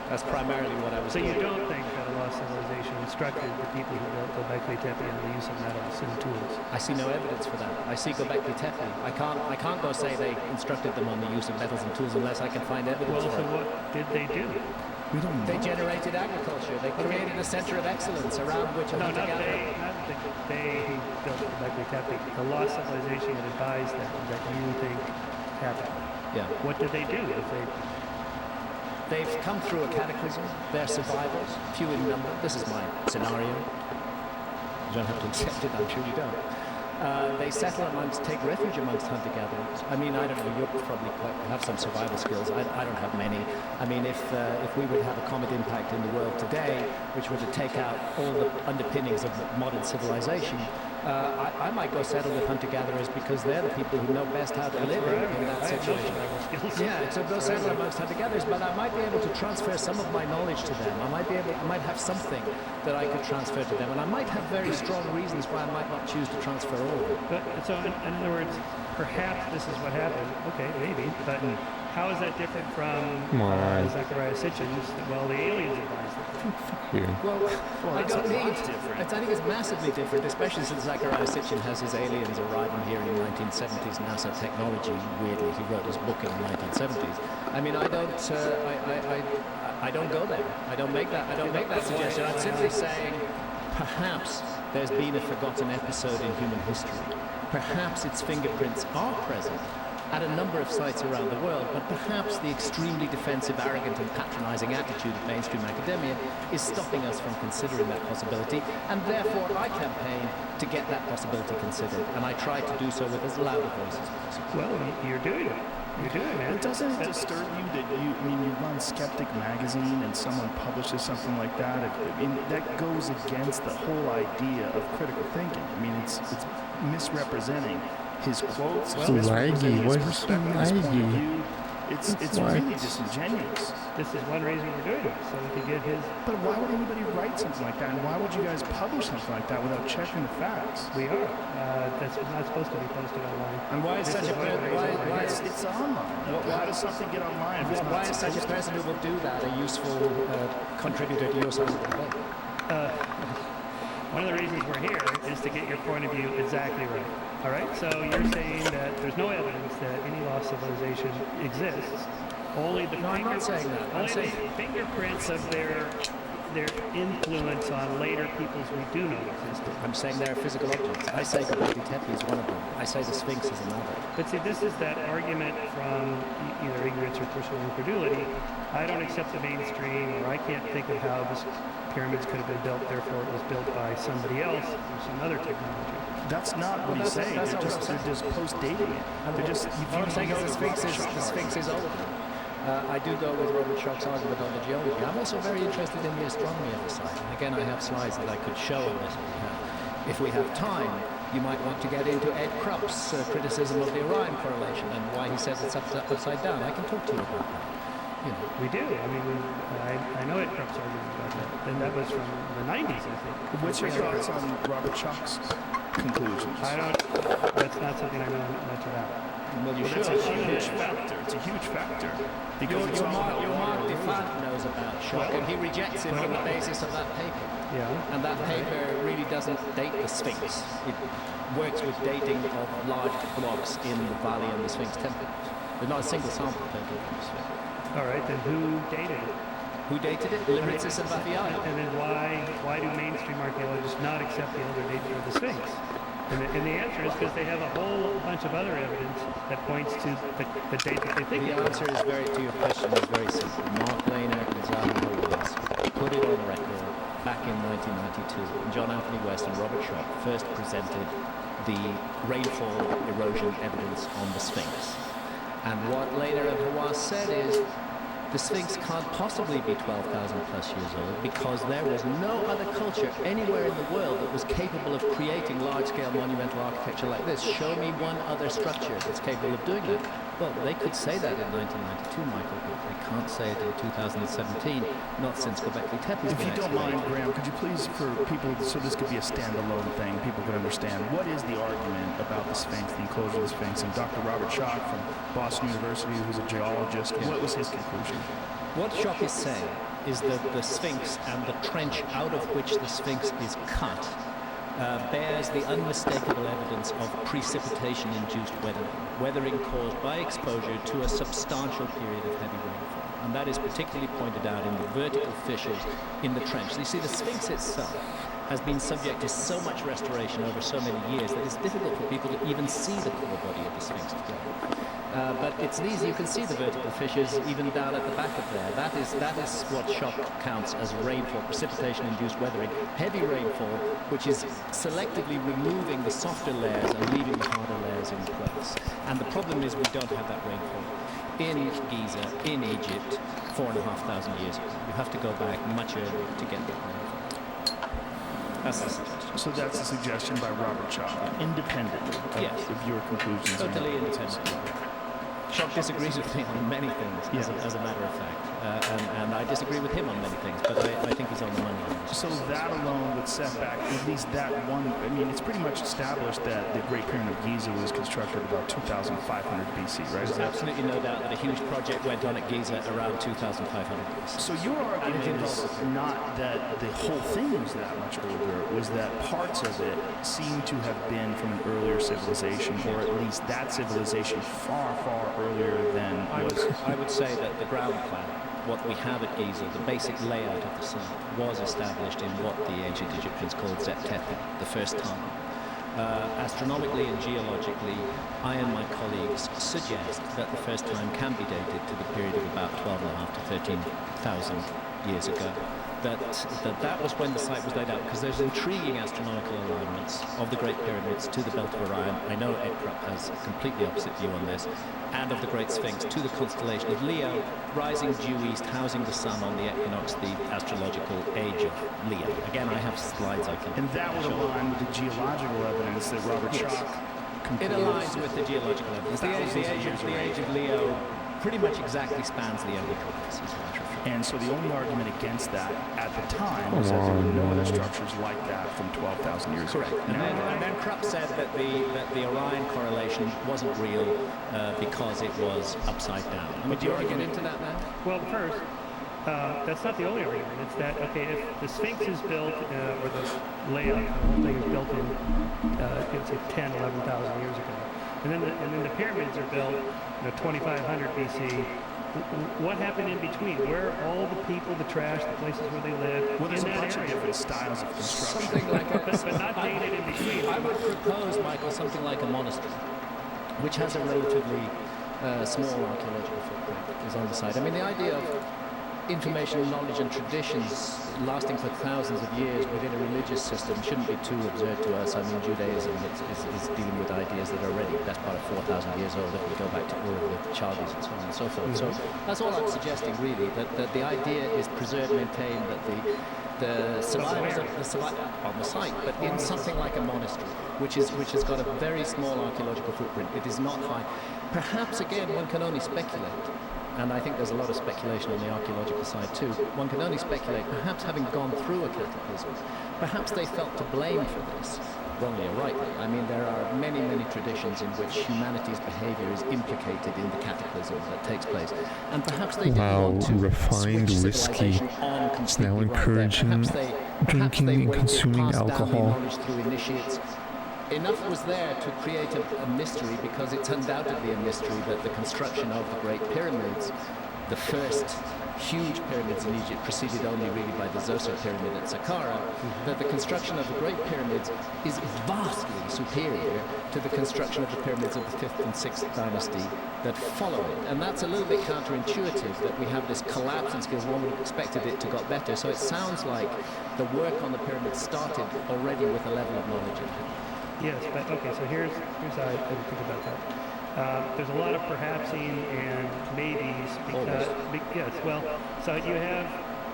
That's primarily what I was So doing. you don't think that a lost civilization instructed the people who built Göbekli Tepe on the use of metals and tools? I see no evidence for that. I see Göbekli Tepe. I can't go say they instructed them on the use of metals and tools unless I can find evidence Well, for so it. what did they do? We don't know. They generated agriculture. They created a center of excellence around which a No, not hunter-gatherer... they who built Göbekli Tepe. The lost civilization had advised them that you think happened. Yeah. What did they do if they... They've come through a cataclysm. They're survivors, few in number. This is my scenario. You don't have to accept it, I'm sure you don't. They settle amongst, take refuge amongst hunter-gatherers. I mean, I don't know, you'll probably have some survival skills. I don't have many. I mean, if we would have a comet impact in the world today, which were to take out all the underpinnings of modern civilization, I might go settle with hunter-gatherers because they're the people who know best how to live in that situation. Yeah, so go settle amongst hunter-gatherers, but I might be able to transfer some of my knowledge to them. I might have something that I could transfer to them, and I might have very strong reasons why I might not choose to transfer all of it. But, so in other words, perhaps this is what happened. Okay, maybe, but how is that different from Zechariah Sitchin's? Well, the aliens advised them. Yeah. Well, I don't need. I think it's massively different, especially since Zechariah Sitchin has his aliens arriving here in 1970s NASA technology. Weirdly, he wrote his book in the 1970s. I mean, I don't go there. I don't make that suggestion. I'm simply saying, perhaps there's been a forgotten episode in human history. Perhaps its fingerprints are present at a number of sites around the world, but perhaps the extremely defensive, arrogant and patronizing attitude of mainstream academia is stopping us from considering that possibility, and therefore I campaign to get that possibility considered, and I try to do so with as loud a voice as possible. Well, you're doing it. You're doing it, man. But doesn't it disturb you that you run Skeptic magazine and someone publishes something like that? I mean, that goes against the whole idea of critical thinking. I mean, it's misrepresenting his quotes. It's laggy. What's laggy? It's really disingenuous. This is one reason we're doing it, so we can get his... But why would anybody write something like that? And why would you guys publish something like that without checking the facts? We are. That's not supposed to be posted online. And why is such a why It's online. How does something get online? Why is such a person who will do that a useful contributor to your side of the debate? One of the reasons we're here is to get your point of view exactly right. All right, so you're saying that there's no evidence that any lost civilization exists. Only the I'm not saying that. I'm saying the fingerprints of their influence on later peoples we do know existed. I'm saying they're physical objects. I say Göbekli Tepe is one of them. I say the Sphinx is another. But see, this is that argument from either ignorance or personal incredulity. I don't accept the mainstream, or I can't think of how this pyramids could have been built, therefore it was built by somebody else or some other technology. That's not what he's saying. They're just post-dating it. They're just... What I'm saying is the Sphinx is old. I do go with Robert Schoch's argument on the geology. I'm also very interested in the astronomy of the site. And again, I have slides that I could show on this if we have time. You might want to get into Ed Krupp's criticism of the Orion correlation and why he says it's upside down. I can talk to you about that. You know. We do. I mean, I know Ed Krupp's argument about that. And that was from the 90s, I think. What's your thoughts on Robert Schoch's conclusions? That's not something I know much about. Well, you should. It's a huge factor. It's a huge factor. Because your Mark Defant knows about Schoch, and he rejects him on the basis of that paper. Yeah. And that paper really doesn't date the Sphinx. It works with dating of large blocks in the valley and the Sphinx temple. There's not a single sample taken from the Sphinx. All right, then who dated it? Who dated it? Liritzis and Vafiai. And then why do mainstream archaeologists not accept the older dating of the Sphinx? And the answer is because they have a whole bunch of other evidence that points to the date that they think. The answer is to your question is very simple. Mark Lehner and Zali Hawes put it on record back in 1992. John Anthony West and Robert Schoch first presented the rainfall erosion evidence on the Sphinx. And what Lehner and Hawes said is the Sphinx can't possibly be 12,000 plus years old because there was no other culture anywhere in the world that was capable of creating large-scale monumental architecture like this. Show me one other structure that's capable of doing that. Well, they could say that in 1992, Michael, but they can't say it in 2017, not since Göbekli Tepe. If you don't mind, Graham, could you please, for people, so this could be a standalone thing, people could understand, what is the argument about the Sphinx, the enclosure of the Sphinx? And Dr. Robert Schoch from Boston University, who's a geologist, what was his conclusion? What Schoch is saying is that the Sphinx and the trench out of which the Sphinx is cut bears the unmistakable evidence of precipitation-induced weathering caused by exposure to a substantial period of heavy rainfall. And that is particularly pointed out in the vertical fissures in the trench. So you see, the Sphinx itself has been subject to so much restoration over so many years that it's difficult for people to even see the core body of the Sphinx today. But it's these, you can see the vertical fissures even down at the back of there. That is what shock counts as rainfall, precipitation-induced weathering. Heavy rainfall, which is selectively removing the softer layers and leaving the harder layers in place. And the problem is we don't have that rainfall in Giza, in Egypt, 4,500 years ago. You have to go back much earlier to get that rainfall. That's the suggestion. So that's a suggestion by Robert Schoch, independently of your conclusions. Totally independently. Schoch disagrees with me on many things, as a matter of fact. And I disagree with him on many things, but I think he's on the money on this. So that alone would set back at least that one. I mean, it's pretty much established that the Great Pyramid of Giza was constructed about 2,500 BC, right? There's absolutely no doubt that a huge project went on at Giza around 2,500 BC. So your argument is not that the whole thing was that much older, it was that parts of it seem to have been from an earlier civilization, or at least that civilization far, far earlier than was. I would say that the ground plan, what we have at Giza, the basic layout of the sun, was established in what the ancient Egyptians called Zep Tepi, the first time. Astronomically and geologically, I and my colleagues suggest that the first time can be dated to the period of about 12,500 to 13,000 years ago. That was when the site was laid out, because there's intriguing astronomical alignments of the Great Pyramids to the Belt of Orion. I know Ed Krupp has a completely opposite view on this, and of the Great Sphinx to the constellation of Leo, rising due east, housing the sun on the equinox, the astrological age of Leo. Again, I have slides I can And that would show. align with the geological evidence that Robert Schoch concludes. It aligns with the geological evidence. The age of Leo pretty much exactly spans the equinox, is what I refer. And so the only argument against that at the time was that there were no other structures like that from 12,000 years ago. Correct. And then Krupp said that the Orion correlation wasn't real because it was upside down. I mean, do you want to get into that now? Well, first, that's not the only argument. It's that, okay, if the Sphinx is built, or the layout, the whole thing is built in, it's 10, 11,000 years ago, and then the pyramids are built, 2,500 BC. What happened in between? Where are all the people, the trash, the places where they live? Well, there's in a that bunch of area? different styles of construction. Something like a, but not dated in between. I would propose, Michael, something like a monastery, which has a relatively small archaeological footprint, is on the site. I mean, the idea of information, knowledge, and traditions lasting for thousands of years within a religious system shouldn't be too absurd to us. I mean, Judaism is dealing with ideas that are already best part of 4,000 years old if we go back to Ur with the Chaldees and so on and so forth. So that's all I'm suggesting, really, that the idea is preserve, maintain that the survivors of the on the site, but in something like a monastery, which has got a very small archaeological footprint. It is not high. Perhaps, again, one can only speculate. And I think there's a lot of speculation on the archaeological side too. One can only speculate, perhaps having gone through a cataclysm, perhaps they felt to blame for this, wrongly or rightly. I mean, there are many, many traditions in which humanity's behavior is implicated in the cataclysm that takes place. And perhaps they didn't want to refined, switch risky. civilization on It's now completely right there. encouraging Perhaps drinking they and waited, consuming passed down the alcohol. knowledge through initiates. Enough was there to create a mystery, because it's undoubtedly a mystery that the construction of the Great Pyramids, the first huge pyramids in Egypt, preceded only really by the Zoser pyramid at Saqqara, that the construction of the Great Pyramids is vastly superior to the construction of the pyramids of the 5th and 6th dynasty that follow it. And that's a little bit counterintuitive, that we have this collapse in skills. One would have expected it to got better. So it sounds like the work on the pyramids started already with a level of knowledge in it. Yes, but okay, so here's how I think about that. There's a lot of perhapsing and maybes because, yes, well, so you have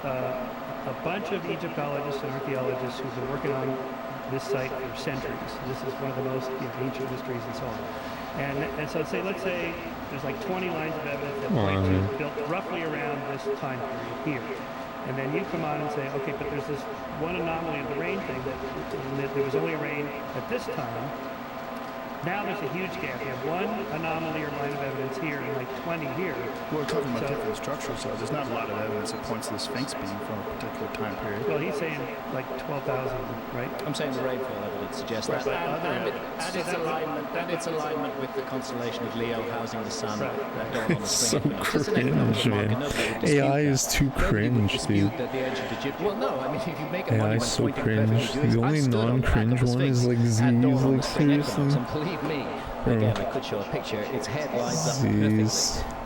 a bunch of Egyptologists and archaeologists who've been working on this site for centuries. This is one of the most ancient mysteries and so on. And so let's say there's like 20 lines of evidence that point to built roughly around this time period here. And then you come on and say, okay, but there's this one anomaly of the rain thing, that there was only rain at this time. Now there's a huge gap. You have one anomaly or line of evidence here and like 20 here. We're talking about different structures, so there's not a lot of evidence that points to the Sphinx being from a particular time period. Well, he's saying like 12,000, right? I'm saying the rainfall evidence suggests that. And its alignment with the constellation of Leo housing the sun at dawn on the So spring equinox. It's an cringe, economic marker. man. Nobody would dispute AI that. is too Nobody would cringe, dispute dude. that the ancient Egypt. Well, no, I mean, if you make a AI monument is so pointing cringe. perfectly due east, The I only stood on the back of non-cringe the one Sphinx is like at Z. dawn on the Like, spring equinox, seriously. and believe me, again, I could show a picture. Its head lines up perfectly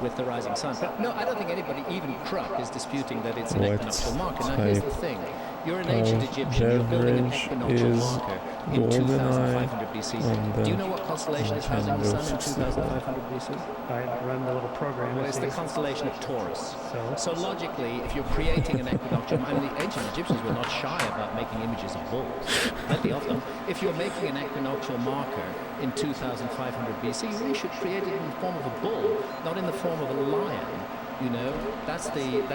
with the rising sun. But no, I don't think anybody, even Krupp, is disputing that it's an equinoctial marker. Now, here's the thing. You're an ancient Egyptian. You're building an equinoctial marker in 2500 BC. Do you know what constellation is housing the sun in 2500 BC? I run the little program. Well, it's the constellation of Taurus. So logically, if you're creating an equinoctial, I mean, the ancient Egyptians were not shy about making images of bulls. Plenty of them. If you're making an equinoctial marker in 2500 BC, you should create it in the form of a bull, not in the form of a lion. You know, that's the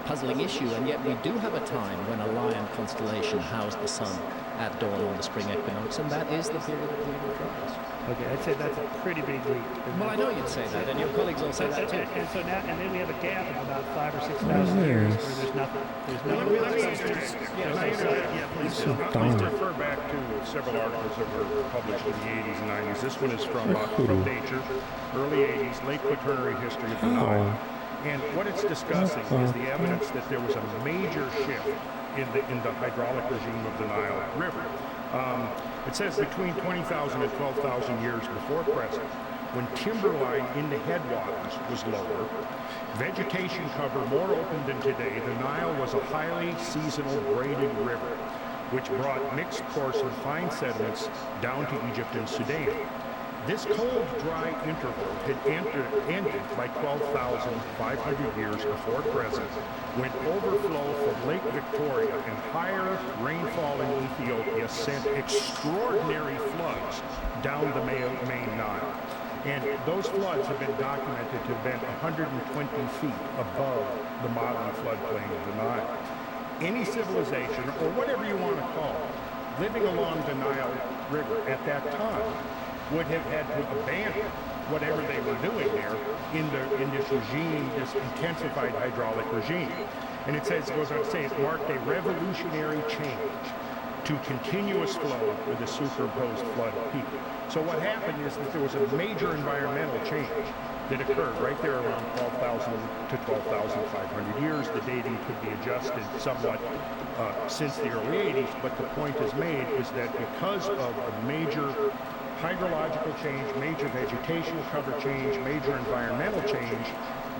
puzzling issue, and yet we do have a time when a lion constellation housed the sun at dawn on the spring equinox, and that is the period of lunar progress. Okay, I'd say that's a pretty big leap. Well, I know you'd say that, and your colleagues all say that too. And so now, and then we have a gap of about 5,000 or 6,000 years where there's nothing. There's no. Please refer back to several articles that were published in the 80s and 90s. This one is from Nature, early 80s, late Quaternary history of the Nile. And what it's discussing is the evidence that there was a major shift in the hydraulic regime of the Nile River. It says between 20,000 and 12,000 years before present, when timberline in the headwaters was lower, vegetation cover more open than today, the Nile was a highly seasonal braided river, which brought mixed coarse and fine sediments down to Egypt and Sudan. This cold, dry interval had ended by 12,500 years before present, when overflow from Lake Victoria and higher rainfall in Ethiopia sent extraordinary floods down the main Nile. And those floods have been documented to have been 120 feet above the modern floodplain of the Nile. Any civilization, or whatever you want to call it, living along the Nile River at that time would have had to abandon whatever they were doing there in this regime, this intensified hydraulic regime. And it says, it goes on to say, it marked a revolutionary change to continuous flow with a superimposed flood peak. So what happened is that there was a major environmental change that occurred right there around 12,000 to 12,500 years. The dating could be adjusted somewhat since the early 80s, but the point is made is that because of a major hydrological change, major vegetation cover change, major environmental change,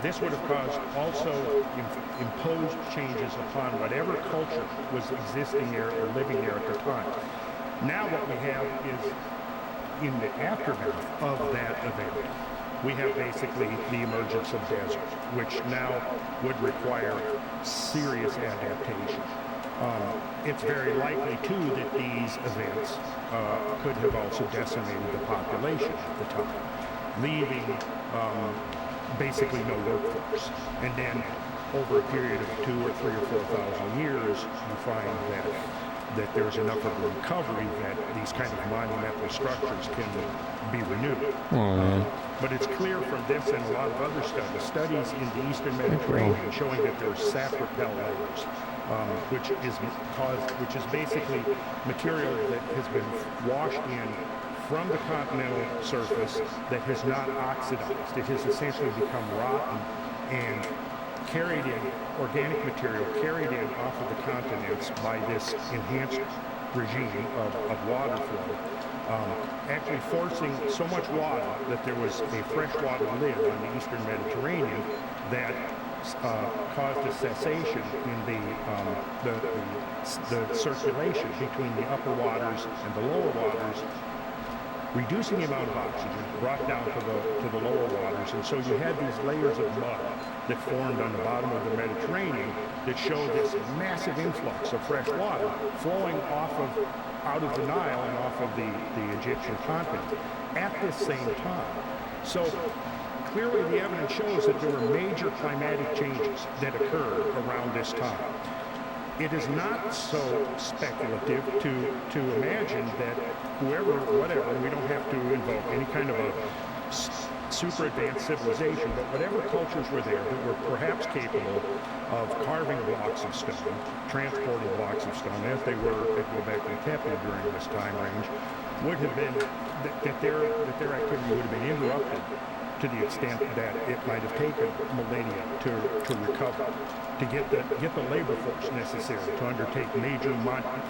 this would have caused also imposed changes upon whatever culture was existing there or living there at the time. Now what we have is, in the aftermath of that event, we have basically the emergence of desert, which now would require serious adaptation. It's very likely, too, that these events could have also decimated the population at the time, leaving basically no workforce. And then, over a period of 2,000 or 3,000 or 4,000 years, you find that there's enough of a recovery that these kind of monumental structures can be renewed. But it's clear from this and a lot of other studies in the Eastern Mediterranean showing that there's sapropel layers. Which is basically material that has been washed in from the continental surface that has not oxidized. It has essentially become rotten and carried in, organic material carried in off of the continents by this enhanced regime of water flow, actually forcing so much water that there was a freshwater lid on the Eastern Mediterranean that caused a cessation in the circulation between the upper waters and the lower waters, reducing the amount of oxygen brought down to the lower waters. And so you had these layers of mud that formed on the bottom of the Mediterranean that showed this massive influx of fresh water flowing out of the Nile and off of the Egyptian continent at the same time. So clearly, the evidence shows that there were major climatic changes that occurred around this time. It is not so speculative to imagine that whatever, we don't have to invoke any kind of a super advanced civilization, but whatever cultures were there that were perhaps capable of carving blocks of stone, transporting blocks of stone, as they were at Göbekli Tepe during this time range, would have been, that their activity would have been interrupted to the extent that it might have taken millennia to recover, to get the labor force necessary to undertake major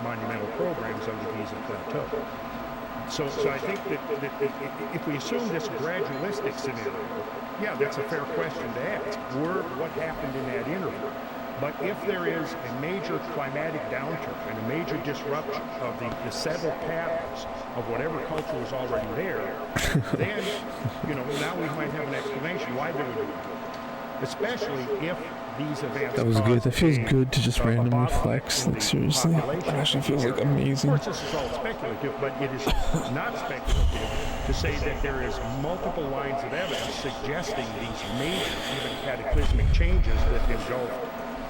monumental programs on the Giza Plateau. So I think that if we assume this gradualistic scenario, yeah, that's a fair question to ask. What happened in that interval? But if there is a major climatic downturn and a major disruption of the settled patterns of whatever culture was already there, then, now we might have an explanation why there would be. Especially if these events. That was good. That feels good to just randomly flex. Like, seriously. It actually feels like amazing. Of course, this is all speculative, but it is not speculative to say that there is multiple lines of evidence suggesting these major, even cataclysmic changes that engulf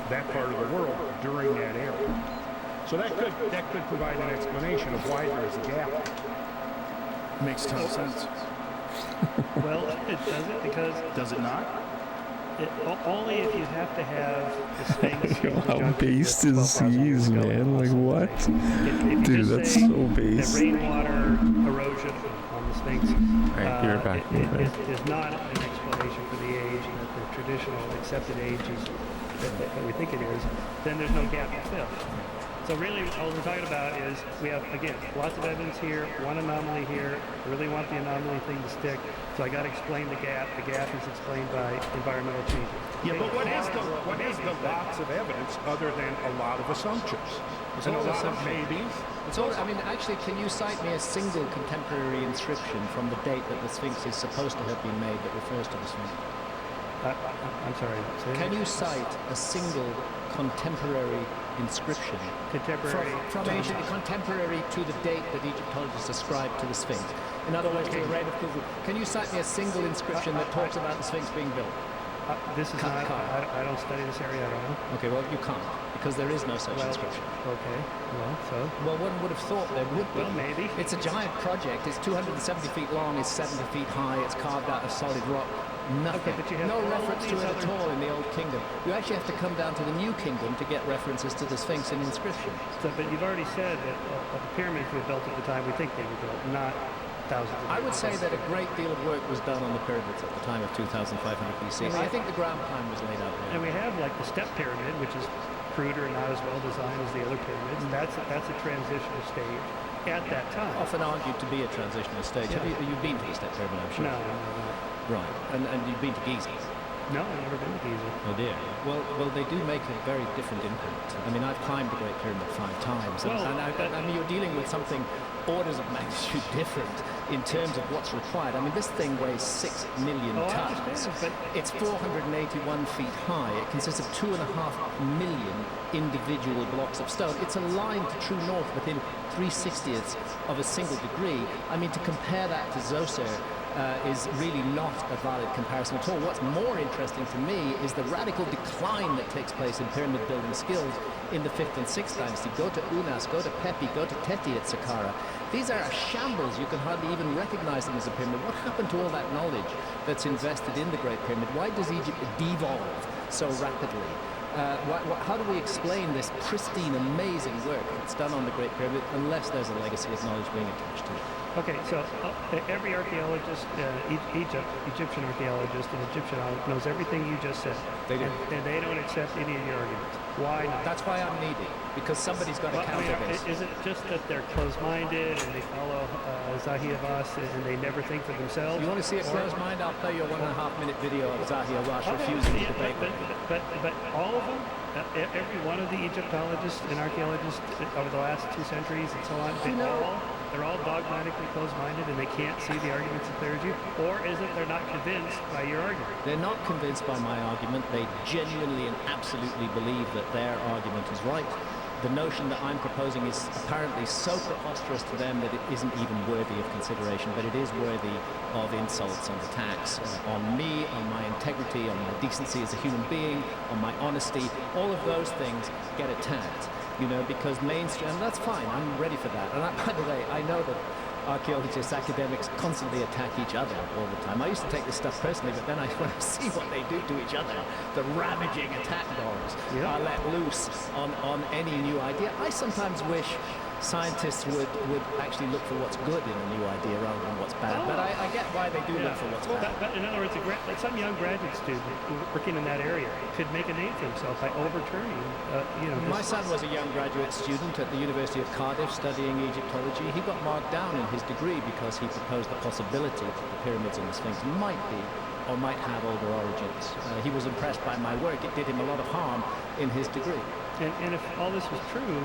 that part of the world during that era. So that could provide an explanation of why there is a gap. Makes a ton of sense. Well, it doesn't, because Does it not? only if you have to have the Sphinx. Yo, how based is these, man? Like, what? If Dude, you just that's say so based. that rainwater erosion on the Sphinx Alright, you're back. is not an explanation for the age, that the traditional accepted age is that we think it is, then there's no gap to fill. So really, all we're talking about is we have, again, lots of evidence here, one anomaly here. I really want the anomaly thing to stick, so I got to explain the gap. The gap is explained by environmental changes. Yeah, but what is the lots of evidence other than a lot of assumptions? It's And a all lot of assumption. maybes? It's all, I mean, actually, can you cite me a single contemporary inscription from the date that the Sphinx is supposed to have been made that refers to the Sphinx? I'm sorry. Say Can you cite a single contemporary inscription contemporary from ancient contemporary to the date that Egyptologists ascribe to the Sphinx? In other words, to the reign of Khufu. Can you cite me a single inscription that talks about the Sphinx being built? This is Cut, not. cut. I don't study this area. I don't know. Okay, well, you can't, because there is no such Well, inscription. okay. Well, so. Well, one would have thought there would be. Well, maybe. It's a giant project. It's 270 feet long. It's 70 feet high. It's carved out of solid rock. Nothing. Okay, but you have No all reference to these it at other- all in the Old Kingdom. You actually have to come down to the New Kingdom to get references to the Sphinx in inscriptions. So, but you've already said that the pyramids were built at the time we think they were built, not thousands of years. I would say that a great deal of work was done on the pyramids at the time of 2500 BC. I think the ground plan was laid out And there. we have like the step pyramid, which is cruder and not as well designed as the other pyramids. That's a transitional stage at that time. Often argued to be a transitional stage. Yeah. You've been to the Step Pyramid, I'm sure. No. Right. And you've been to Gizeh. No, I've never been to Gizeh. Oh dear. Well, they do make a very different impact. I mean, I've climbed the Great Pyramid 5 times, Well, I mean, you're dealing with something orders of magnitude different in terms of what's required. I mean, this thing weighs 6 million Oh, I tons. understand, but- It's 481 feet high. It consists of 2.5 million individual blocks of stone. It's aligned to true north within 3/60ths of a single degree. I mean, to compare that to Zoser is really not a valid comparison at all. What's more interesting to me is the radical decline that takes place in pyramid building skills in the 5th and 6th dynasty. Go to Unas, go to Pepi, go to Teti at Saqqara. These are a shambles. You can hardly even recognize them as a pyramid. What happened to all that knowledge that's invested in the Great Pyramid? Why does Egypt devolve so rapidly? How do we explain this pristine, amazing work that's done on the Great Pyramid unless there's a legacy of knowledge being attached to it? Okay, so every archaeologist, Egyptian archaeologist and Egyptian knows everything you just said. They do. And they don't accept any of your arguments. Why not? That's why I'm needy, because somebody's got to Well, I counter mean, this. is it just that they're closed-minded and they follow Zahi Abbas and they never think for themselves? You want to see a Or- closed mind? I'll play you a 1.5-minute video of Zahi Abbas Okay, refusing to yeah, debate with me. but all of them, every one of the Egyptologists and archaeologists over the last 2 centuries and so on, they're all dogmatically closed-minded and they can't see the arguments as clear as you? Or is it they're not convinced by your argument? They're not convinced by my argument. They genuinely and absolutely believe that their argument is right. The notion that I'm proposing is apparently so preposterous to them that it isn't even worthy of consideration, but it is worthy of insults and attacks on me, on my integrity, on my decency as a human being, on my honesty. All of those things get attacked, you know, because mainstream, and that's fine, I'm ready for that. And by the way, I know that archaeologists, academics constantly attack each other all the time. I used to take this stuff personally, but then when I see what they do to each other, the ravaging attack dogs are let loose on any new idea. I sometimes wish scientists would actually look for what's good in a new idea rather than what's bad. But I get why they do look for what's bad. But in other words, some young graduate student working in that area could make a name for himself by overturning, My son was a young graduate student at the University of Cardiff studying Egyptology. He got marked down in his degree because he proposed the possibility that the pyramids and the Sphinx might be or might have older origins. He was impressed by my work. It did him a lot of harm in his degree. And if all this was true,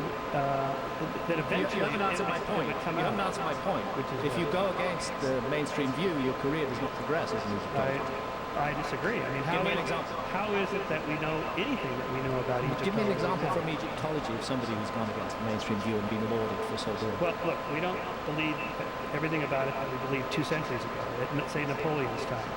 then eventually... You haven't answered my point. You haven't answered my point. Which is if you go against the mainstream view, your career does not progress as an Egyptologist. I disagree. I mean, Give me an example. How is it that we know anything that we know about Egyptology? Give me an example from Egyptology of somebody who's gone against the mainstream view and been lauded for so doing. Well, look, we don't believe everything about it that we believed 2 centuries ago, at, say, Napoleon's time,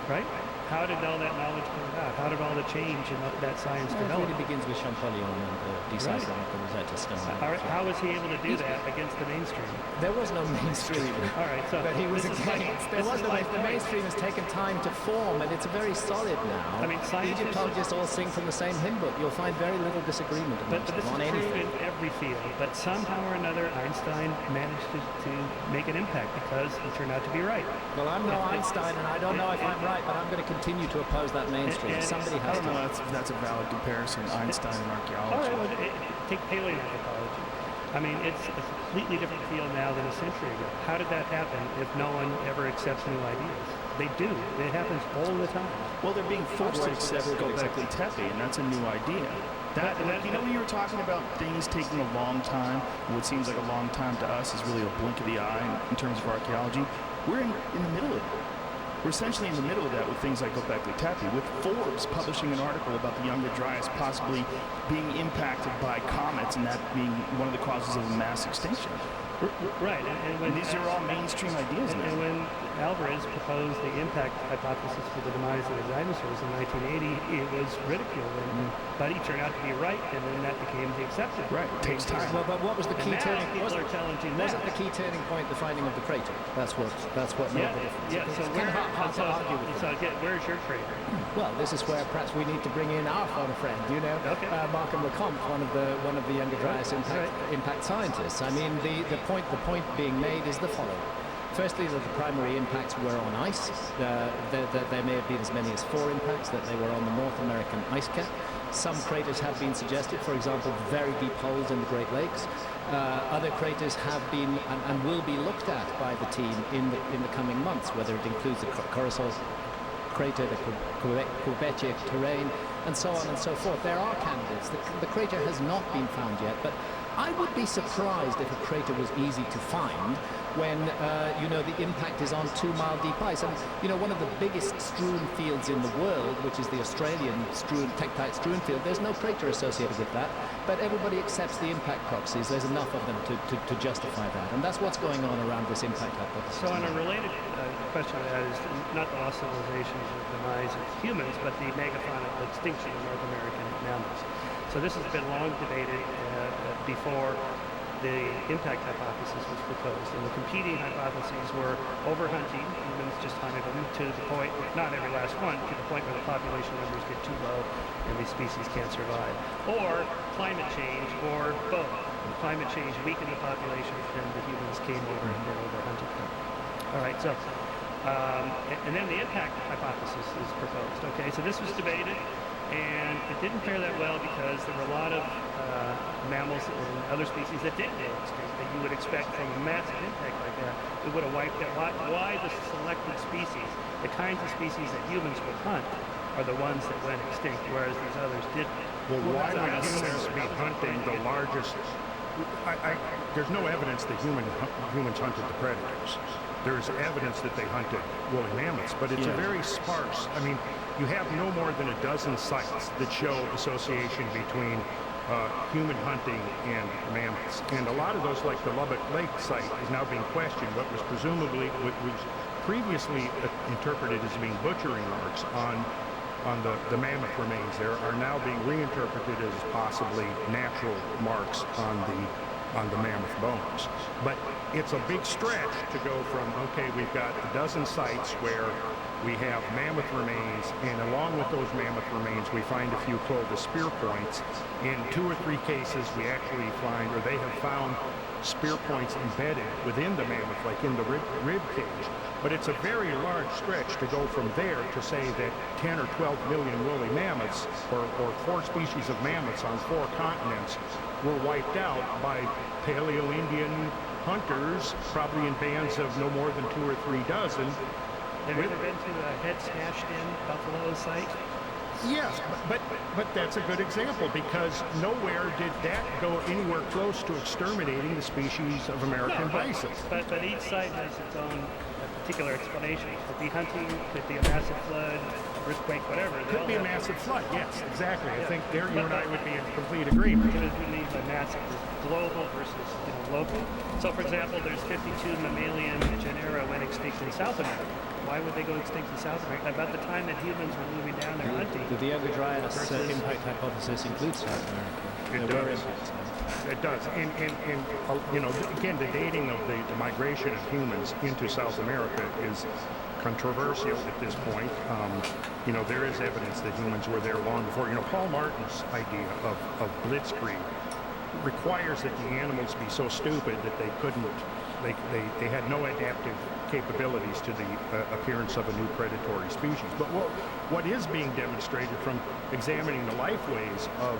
right? How did all that knowledge come about? How did all the change in that science develop? It really begins with Champollion and deciphering of the Rosetta Stone. How was he able to do that against the mainstream? There was no mainstream. All right, so that he was against. The mainstream has taken time to form, and it's very solid now. I mean, Egyptologists all sing from the same hymn book. You'll find very little disagreement but this on is anything. true in every field. But somehow or another, Einstein managed to make an impact because he turned out to be right. Well, I'm no Einstein, and I don't know if I'm right, but I'm going to continue to oppose that mainstream. Somebody has to. I don't know. That's a valid comparison. Einstein and archaeology. All right, well, take paleoanthropology. I mean, it's a completely different field now than a century ago. How did that happen if no one ever accepts new ideas? They do. It happens all the time. Well, they're being forced to accept Göbekli Tepe, and that's a new idea. When you were talking about things taking a long time, what seems like a long time to us is really a blink of the eye in terms of archaeology. We're in the middle of it. We're essentially in the middle of that with things like Göbekli Tepe, with Forbes publishing an article about the Younger Dryas possibly being impacted by comets and that being one of the causes of a mass extinction. Right, and these are all mainstream ideas now. And when Alvarez proposed the impact hypothesis for the demise of the dinosaurs in 1980, it was ridiculed, but he turned out to be right, and then that became the accepted. Right, it takes time. Well, but what was the key turning point? People are challenging that. Wasn't the key turning point the finding of the crater? That's what made the difference. Yeah, so hard to argue with where's your crater? Well, this is where perhaps we need to bring in our photo friend, Markham Lecomte, one of the Younger Dryas impact scientists. I mean, the point being made is the following. Firstly, that the primary impacts were on ice. There may have been as many as 4 impacts, that they were on the North American ice cap. Some craters have been suggested, for example, very deep holes in the Great Lakes. Other craters have been and will be looked at by the team in the coming months, whether it includes the Corozal crater, the Quebec terrain, and so on and so forth. There are candidates. The crater has not been found yet, but I would be surprised if a crater was easy to find when, the impact is on 2-mile deep ice. And, one of the biggest strewn fields in the world, which is the Australian tektite strewn field, there's no crater associated with that, but everybody accepts the impact proxies. There's enough of them to justify that. And that's what's going on around this impact hypothesis. So on a related question to that is not the lost civilizations or demise of humans, but the megafaunal extinction of North American mammals. So this has been long debated before the impact hypothesis was proposed. And the competing hypotheses were overhunting, humans just hunted them to the point, not every last one, to the point where the population numbers get too low and these species can't survive. Or climate change, or both. Climate change weakened the population and the humans came over and then overhunted them. All right, so, and then the impact hypothesis is proposed. Okay, so this was debated. And it didn't fare that well because there were a lot of mammals and other species that did go extinct that you would expect from a massive impact like that. It would have wiped out. Why the selected species, the kinds of species that humans would hunt, are the ones that went extinct, whereas these others didn't? Well, why would humans be hunting the largest? There's no evidence that humans hunted the predators. There's evidence that they hunted woolly mammoths, but it's a very sparse. I mean, you have no more than a dozen sites that show association between human hunting and mammoths. And a lot of those, like the Lubbock Lake site, is now being questioned. What was previously interpreted as being butchering marks on the mammoth remains there are now being reinterpreted as possibly natural marks on the mammoth bones. But it's a big stretch to go from, okay, we've got a dozen sites where we have mammoth remains, and along with those mammoth remains, we find a few Clovis spear points. In 2 or 3 cases, we actually find, or they have found, spear points embedded within the mammoth, like in the rib cage. But it's a very large stretch to go from there to say that 10 or 12 million woolly mammoths, or 4 species of mammoths on 4 continents, were wiped out by Paleo-Indian hunters, probably in bands of no more than 2 or 3 dozen. Have you ever been to a head smashed in buffalo site? Yes, but that's a good example, because nowhere did that go anywhere close to exterminating the species of American bison. But each site has its own particular explanation. Could be hunting, could be a massive flood, earthquake, whatever. Could be a massive flood, yes, exactly. I think there you and I would be in complete agreement. It would be a massive, global versus local. So, for example, there's 52 mammalian genera went extinct in South America. Why would they go extinct in South America? About the time that humans were moving down there hunting. The Yoga Dryas impact hypothesis includes South America. It does. And you know, again, the dating of the migration of humans into South America is controversial at this point. You know, there is evidence that humans were there long before. You know, Paul Martin's idea of blitzkrieg requires that the animals be so stupid that they couldn't, they had no adaptive capabilities to the appearance of a new predatory species. But what is being demonstrated from examining the lifeways of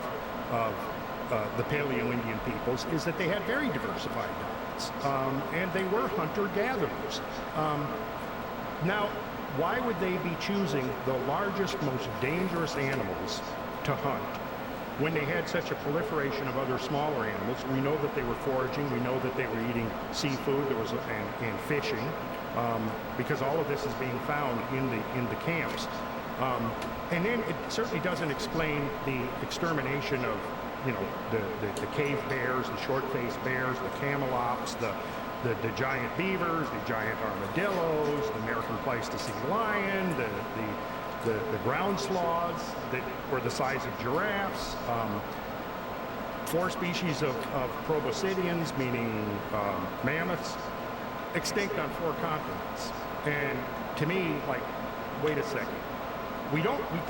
the Paleo-Indian peoples is that they had very diversified diets, and they were hunter-gatherers. Now, why would they be choosing the largest, most dangerous animals to hunt when they had such a proliferation of other smaller animals? We know that they were foraging. We know that they were eating seafood. There was and fishing, because all of this is being found in the camps. And then it certainly doesn't explain the extermination of, you know, the cave bears, the short-faced bears, the camelops, the giant beavers, the giant armadillos, the American Pleistocene lion, the ground sloths that were the size of giraffes, 4 species of proboscideans, meaning mammoths, extinct on 4 continents. And to me, like, wait a second. We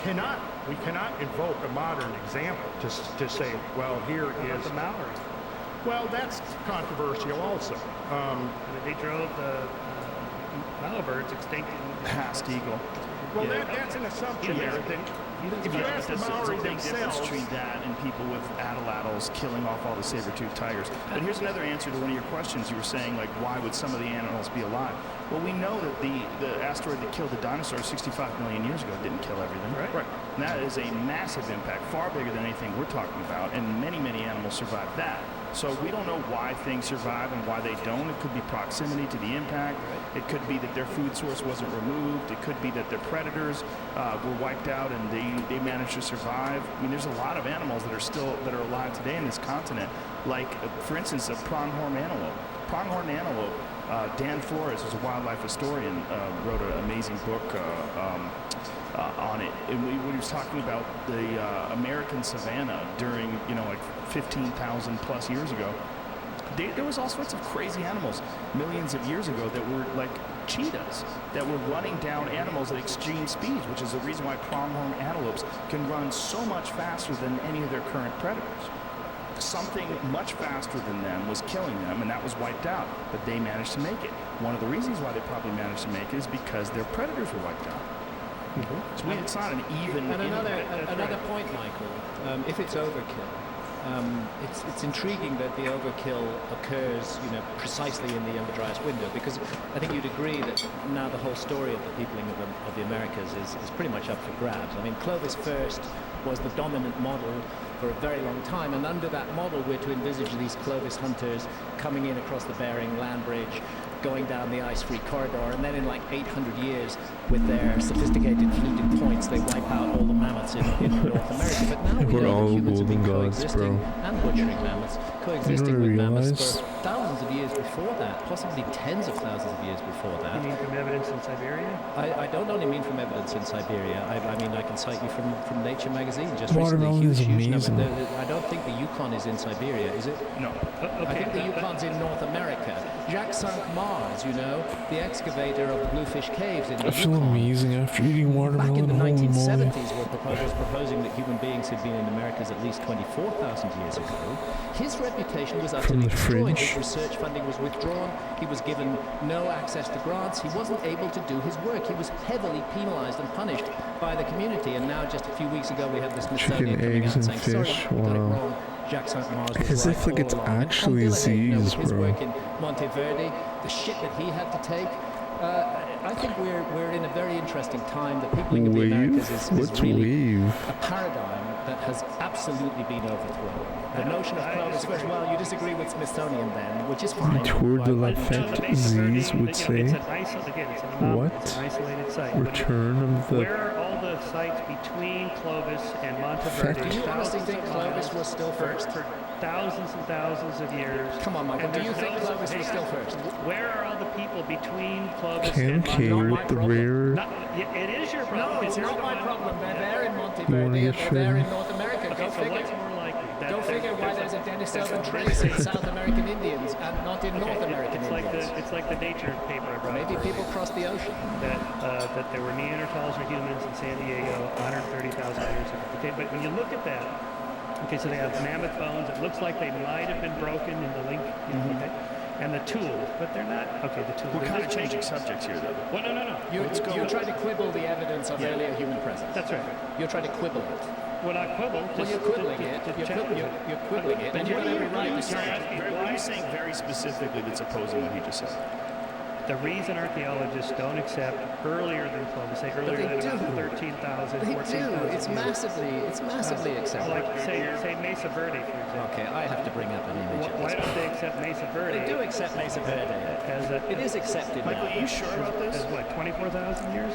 cannot invoke a modern example to say, well, here is the Maori. Well, that's controversial also. They drove the Malibirds extinct in Past eagle. Well, that's an assumption there. That if you ask the Maori themselves, between that and people with atlatls killing off all the saber-toothed tigers. But here's another answer to one of your questions. You were saying, like, why would some of the animals be alive? Well, we know that the asteroid that killed the dinosaurs 65 million years ago didn't kill everything. Right. And that is a massive impact, far bigger than anything we're talking about, and many, many animals survived that. So we don't know why things survive and why they don't. It could be proximity to the impact. It could be that their food source wasn't removed. It could be that their predators were wiped out and they managed to survive. I mean, there's a lot of animals that are alive today in this continent. Like, for instance, a pronghorn antelope. Pronghorn antelope. Dan Flores, who's a wildlife historian, wrote an amazing book on it. And when he was talking about the American savanna during, you know, like 15,000 plus years ago, there was all sorts of crazy animals millions of years ago that were like cheetahs that were running down animals at extreme speeds, which is the reason why pronghorn antelopes can run so much faster than any of their current predators. Something much faster than them was killing them, and that was wiped out, but they managed to make it. One of the reasons why they probably managed to make it is because their predators were wiped out. So it's not an even... And another point, Michael, if it's overkill, it's intriguing that the overkill occurs, you know, precisely in the Younger Dryas window, because I think you'd agree that now the whole story of the peopling of the Americas is pretty much up for grabs. I mean, Clovis first was the dominant model for a very long time, and under that model we're to envisage these Clovis hunters coming in across the Bering Land Bridge, going down the ice-free corridor, and then in like 800 years, with their sophisticated fluted points, they wipe out all the mammoths in North America. But now we We're know all that humans have been golden gods, coexisting bro. and butchering mammoths, coexisting You with don't mammoths realize? for thousands of years before that, possibly tens of thousands of years before You that. mean from evidence in Siberia? I don't only mean from evidence in Siberia. I mean, I can cite you from Nature magazine just Watermelon recently. is Huge number. amazing. I don't think the Yukon is in Siberia, is it? No. I think the Yukon's in North America. Jacques Cinq-Mars, you know, the excavator of the Bluefish Caves in the I feel Yukon. amazing after eating Back in watermelon. the Holy moly. 1970s, we're proposing that human beings had been in Americas at least 24,000 years ago, his reputation was utterly destroyed. His research funding was withdrawn. He was given no access to grants. He wasn't able to do his work. He was heavily penalized and punished by the community. And now, just a few weeks ago, we have the Smithsonian coming out and saying, fish. sorry, got it wrong. Jacques Saint-Mars was As right if like it's all along. actually And Tom Villehey, Z's, with his bro. work in Monteverde, the shit that he had to take. I think we're in a very interesting time. The peopling of the Americas is What's really wave? a paradigm that has absolutely been overthrown. The notion of Clovis first, well, you disagree with Smithsonian then, which is fine. Tour de la Fête, Z's would say. It's an What? isolated site. Return of the Where are all the sites between Clovis and Monteverde? Do you honestly think Clovis was still first? For thousands and thousands of years. Come on, Michael, And do you there's think no- Clovis was still first? Where are all the people between Clovis Can and K Monteverde? with the rare. It is your problem. No, it's You're not the my one- problem. They're there in You wanna Monteverde, get and they're there in shredded? North America. Okay, Go so figure. what's more likely? Go figure why there's a Denisovan trace in South American Indians and not in North American Indians. It's like the Nature paper I brought Maybe up people crossed the ocean. that there were Neanderthals or humans in San Diego 130,000 years ago. Okay, but when you look at that, okay, so they have mammoth bones. It looks like they might have been broken in the link, okay, and the tools, but they're not. Okay, the tools. We're they're kind of just changing making- subjects here, though. Well, no. You're trying to quibble the evidence of earlier human presence. That's right. You're trying to quibble it. Well, not quibble. Well, just you're quibbling to- it. to You're challenge it. quibbling it, and you've got every right to say it. What are you saying very specifically that's opposing what he just said? The reason archaeologists don't accept earlier than Clovis, say earlier they than about do. 13,000, They 14,000 do. It's massively accepted. Like, say Mesa Verde, for example. Okay, I have to bring up an image. at Why this don't they accept Mesa Verde? They do accept Mesa Verde. As a, It is accepted Michael, now. are you sure about this? as what, 24,000 years?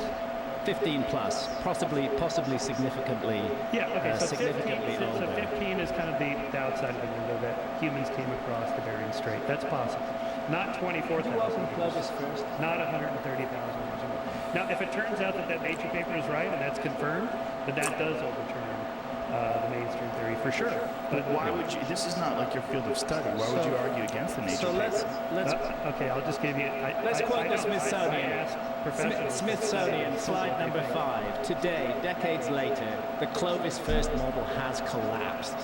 15 plus, possibly significantly. Yeah, okay, so 15, significantly so older. 15 is kind of the outside of the window that humans came across the Bering Strait. That's possible. Not 24,000 Who opened years. Clovis first? Not 130,000 years ago. Now, if it turns out that Nature paper is right and that's confirmed, then that does overturn the mainstream theory for sure. But why would you? This is not like your field of study. Why would you argue against the nature So let's paper? Okay, I'll just give you. let's quote the Smithsonian. Smithsonian. Smithsonian, slide number 5. Today, decades later, the Clovis first model has collapsed.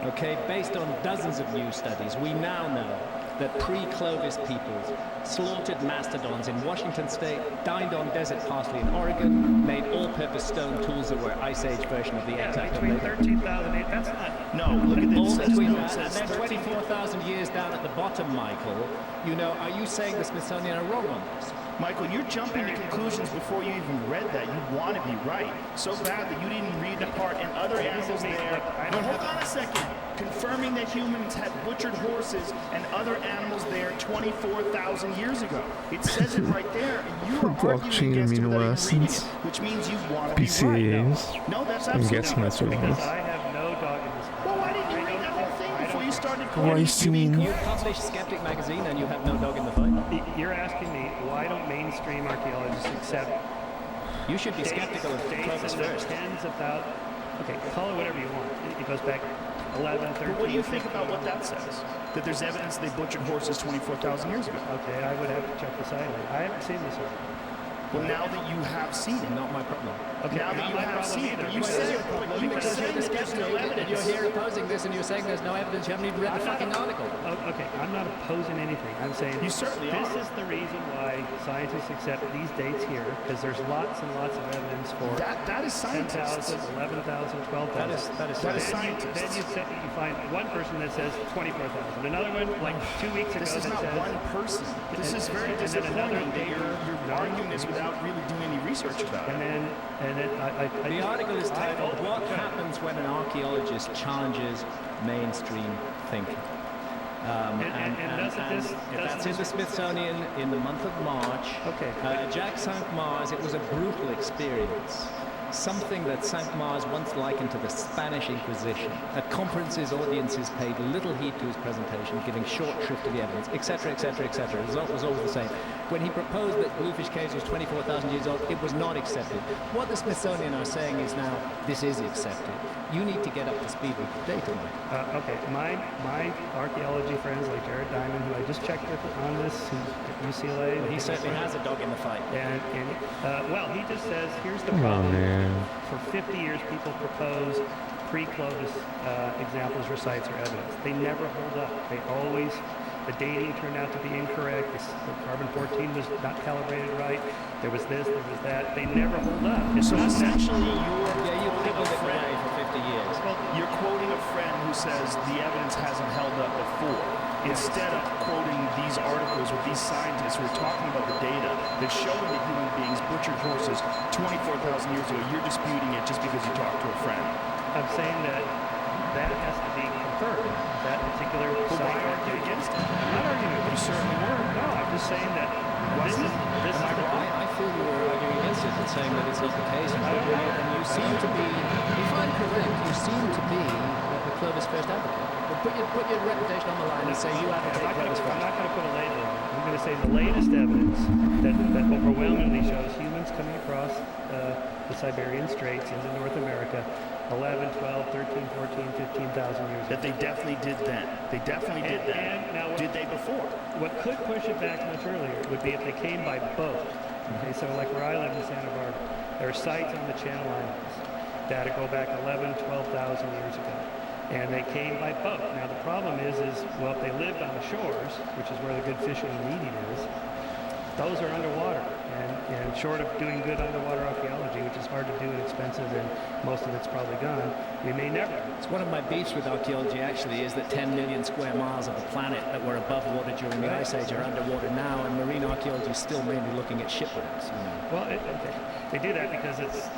Okay, based on dozens of new studies, we now know that pre-Clovis peoples slaughtered mastodons in Washington state, dined on desert parsley in Oregon, made all-purpose stone tools that were Ice Age version of the exact Between labor. 13,000 that's not. No, look at All this. It between says that, and then 13 24,000 years down at the bottom, Michael, you know, are you saying the Smithsonian are wrong on this? Michael, you're jumping to conclusions before you even read that. You want to be right so bad that you didn't read the part and other animals there. No, hold on a second. Confirming that humans had butchered horses and other animals there 24,000 years ago. It says it right there, and you are Blockchain arguing against it amino without even reading acids. it, which means you want to be right. BCAAs. No, that's I'm absolutely guessing that's what it Because is. I have no dog in this fight. Well, why didn't you read that whole thing before you started Glycine. You published Skeptic magazine and you have no dog in the fight? You're asking me why don't mainstream archaeologists accept You should be skeptical of dates Clovis in the first. tens of thousands? Okay, call it whatever you want. It goes back 11, 13. What do you think about what that says? That there's evidence they butchered horses 24,000 years ago. Okay, I would have to check this out. I haven't seen this one. Well, now that you have seen it, Not my problem. Okay, now that not you my have problem seen it, either. you But said it's it. your problem You were because saying You're the there's skeptic no and you're evidence. here opposing this and you're saying there's no evidence. You haven't even read the fucking article. Okay, I'm not opposing anything. I'm saying You certainly this are. is the reason why scientists accept these dates here, because there's lots and lots of evidence for That is 10,000, scientists. 11,000, 12,000. That is That is Then scientists. you find one person that says 24,000. Another one, like 2 weeks ago, This is that not says... one person. This is very and then another disappointing that paper, you're arguing this without really doing any research about it. And then The article is titled, What Happens When an Archaeologist Challenges Mainstream Thinking? That's in the Smithsonian in the month of March. Okay. Jacques Saint-Mars, it was a brutal experience. Something that Saint-Mars once likened to the Spanish Inquisition. At conferences, audiences paid little heed to his presentation, giving short shrift to the evidence, etc., etc., etc. The result was always the same. when he proposed that bluefish caves was 24,000 years old, it was not accepted. What the Smithsonian are saying is now, this is accepted. You need to get up to speed with the data, Mike. Okay, my archaeology friends like Jared Diamond, who I just checked with on this, who's at UCLA. Well, he certainly has a dog in the fight. And well, he just says, here's the Come on, problem. man. For 50 years, people propose pre-Clovis examples or sites or evidence. They never hold up. They always, the dating turned out to be incorrect. The carbon-14 was not calibrated right. There was this, there was that. They never hold up. So essentially, You quibbled it away for 50 years. you're quoting a friend who says the evidence hasn't held up before. Instead of quoting these articles with these scientists who are talking about the data that's showing that human beings butchered horses 24,000 years ago, you're disputing it just because you talked to a friend. I'm saying that that has to be confirmed. That particular But site. why argue against it? I'm not arguing with You certainly were. No, I'm just saying that this is the I feel you were arguing against it and saying that it's not the case. And you seem to be, if I'm correct, you seem to be the Clovis first advocate. But put your reputation on the line and say you advocate Clovis I'm first. not going to put a label on it. I'm going to say the latest evidence that overwhelmingly shows humans coming across the Siberian Straits into North America 11, 12, 13, 14, 15,000 years ago. That they definitely did then. They definitely did then. And now Did they before? what could push it back much earlier would be if they came by boat. Okay, so like where I live in Santa Barbara, there are sites on the Channel Islands that go back 11, 12,000 years ago. And they came by boat. Now the problem is well, if they lived on the shores, which is where the good fishing and eating is, those are underwater. And short of doing good underwater archaeology, which is hard to do and expensive, and most of it's probably gone, we may never. It's one of my beefs with archaeology, actually, is that 10 million square miles of the planet that were above water during the Ice Age are underwater now, and marine archaeology is still mainly looking at shipwrecks. Well, they do that because it's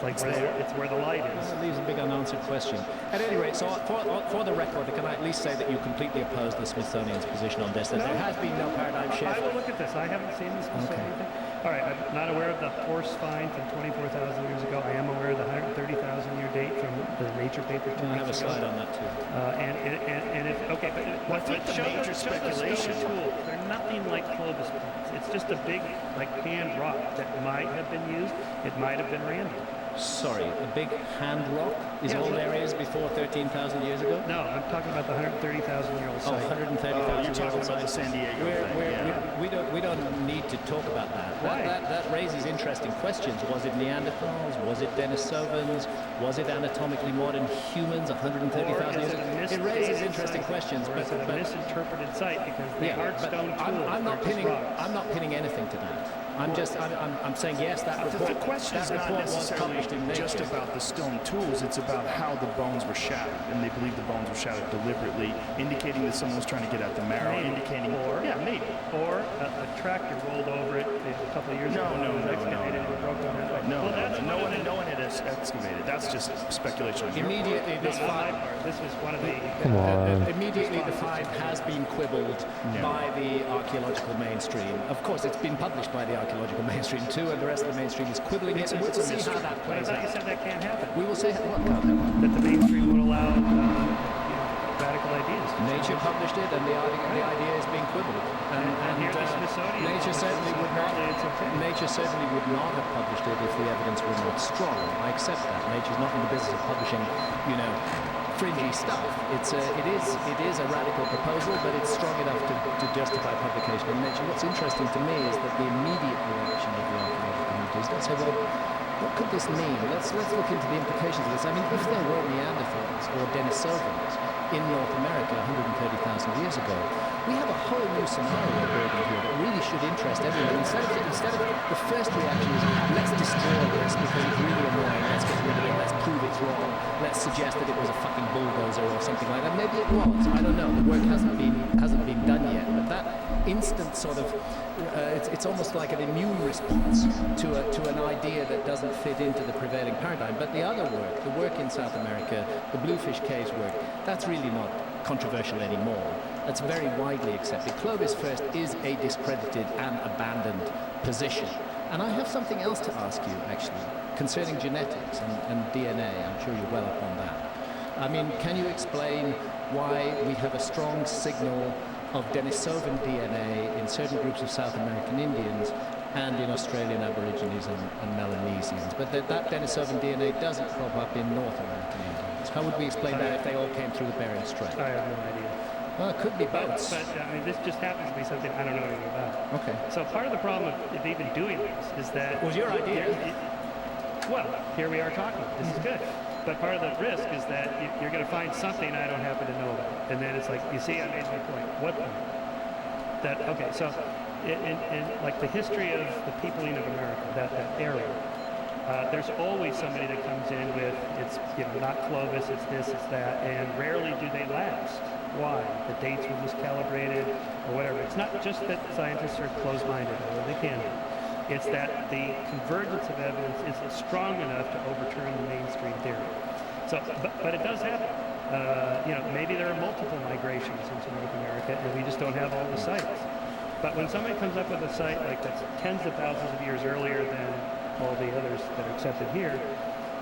like it's where the light is. That leaves a big unanswered question. At any rate, so for the record, can I at least say that you completely oppose the Smithsonian's position on this, that there has been no paradigm shift? I will look at this. I haven't seen this Smithsonian thing. All right, I'm not aware of the horse find from 24,000 years ago. I am aware of the 130,000-year date from the Nature paper 2 I have a weeks ago. slide on that too. And if, okay, but I think the major speculation. Tools, they're nothing like Clovis points. It's just a big, like, hand rock that might have been used. It might have been random. Sorry, a big hand rock is Yeah, all look. there is before 13,000 years ago? No, I'm talking about the 130,000-year-old Oh, site. 130,000 You're talking years about the old San Diego site. thing. We don't need to talk about that. Why? That raises interesting questions. Was it Neanderthals? Was it Denisovans? Was it anatomically modern humans 130,000 years ago? It raises interesting questions, or is it a misinterpreted site because the hard but stone tools I'm not are just pinning. rocks. I'm not pinning anything to that. I'm saying yes. That report. The question is that not report was necessarily published in Nature. just about the stone tools. It's about how the bones were shattered, and they believe the bones were shattered deliberately, indicating that someone was trying to get at the marrow, Maybe. indicating, Maybe. Or a tractor rolled over it a couple of years ago. No. Excavated and broke it down. No, Well, that's no one one, of the- no one had excavated. That's just speculation. on your part. Immediately, No, this not my find. part. This was one of the. Come on. Immediately, the find has been quibbled by the archaeological mainstream. Of course, it's been published by the archaeological mainstream too, and the rest of the mainstream is quibbling it. And we'll see how that But I plays thought you out. said that can't happen. We will say what? That the mainstream would allow radical ideas. Nature published it, and the idea is being quibbled. And here the Smithsonian Nature certainly would not. apparently it's okay. Nature certainly would not have published it if the evidence were not strong. I accept that. Nature's not in the business of publishing, fringy stuff. It is a radical proposal, but it's strong enough to justify publication in Nature. What's interesting to me is that the immediate reaction of the archaeological community is let's say, well, what could this mean? Let's look into the implications of this. I mean, if there were Neanderthals or Denisovans in North America 130,000 years ago, we have a whole new scenario building here that really should interest everyone. Instead of the first reaction is let's destroy this because it's really annoying, let's get rid of it, let's prove it's wrong, let's suggest that it was a fucking bulldozer or something like that. Maybe it was, I don't know. The work hasn't been done yet. But that instant sort of it's almost like an immune response to an idea that doesn't fit into the prevailing paradigm. But the other work, the work in South America, the Bluefish Caves work, that's really not controversial anymore. That's very widely accepted. Clovis first is a discredited and abandoned position. And I have something else to ask you, actually, concerning genetics and DNA. I'm sure you're well up on that. I mean, can you explain why we have a strong signal of Denisovan DNA in certain groups of South American Indians and in Australian Aborigines and Melanesians. But that Denisovan DNA doesn't crop up in North American Indians. How would we explain that if they all came through the Bering Strait? I have no idea. Well, it could be boats. But I mean, this just happens to be something I don't know anything about. Okay. So part of the problem of even doing this is that... It was your idea. Well, here we are talking. This is good. But part of the risk is that you're going to find something I don't happen to know about. And then it's like, you see, I made my point. What point? Okay, so in like the history of the peopling of America, that era, there's always somebody that comes in with, it's, not Clovis, it's this, it's that, and rarely do they last. Why? The dates were miscalibrated or whatever. It's not just that scientists are closed-minded, although they can be. It's that the convergence of evidence is strong enough to overturn the mainstream theory. So, but it does happen. Maybe there are multiple migrations into North America, and we just don't have all the sites. But when somebody comes up with a site like that's tens of thousands of years earlier than all the others that are accepted here,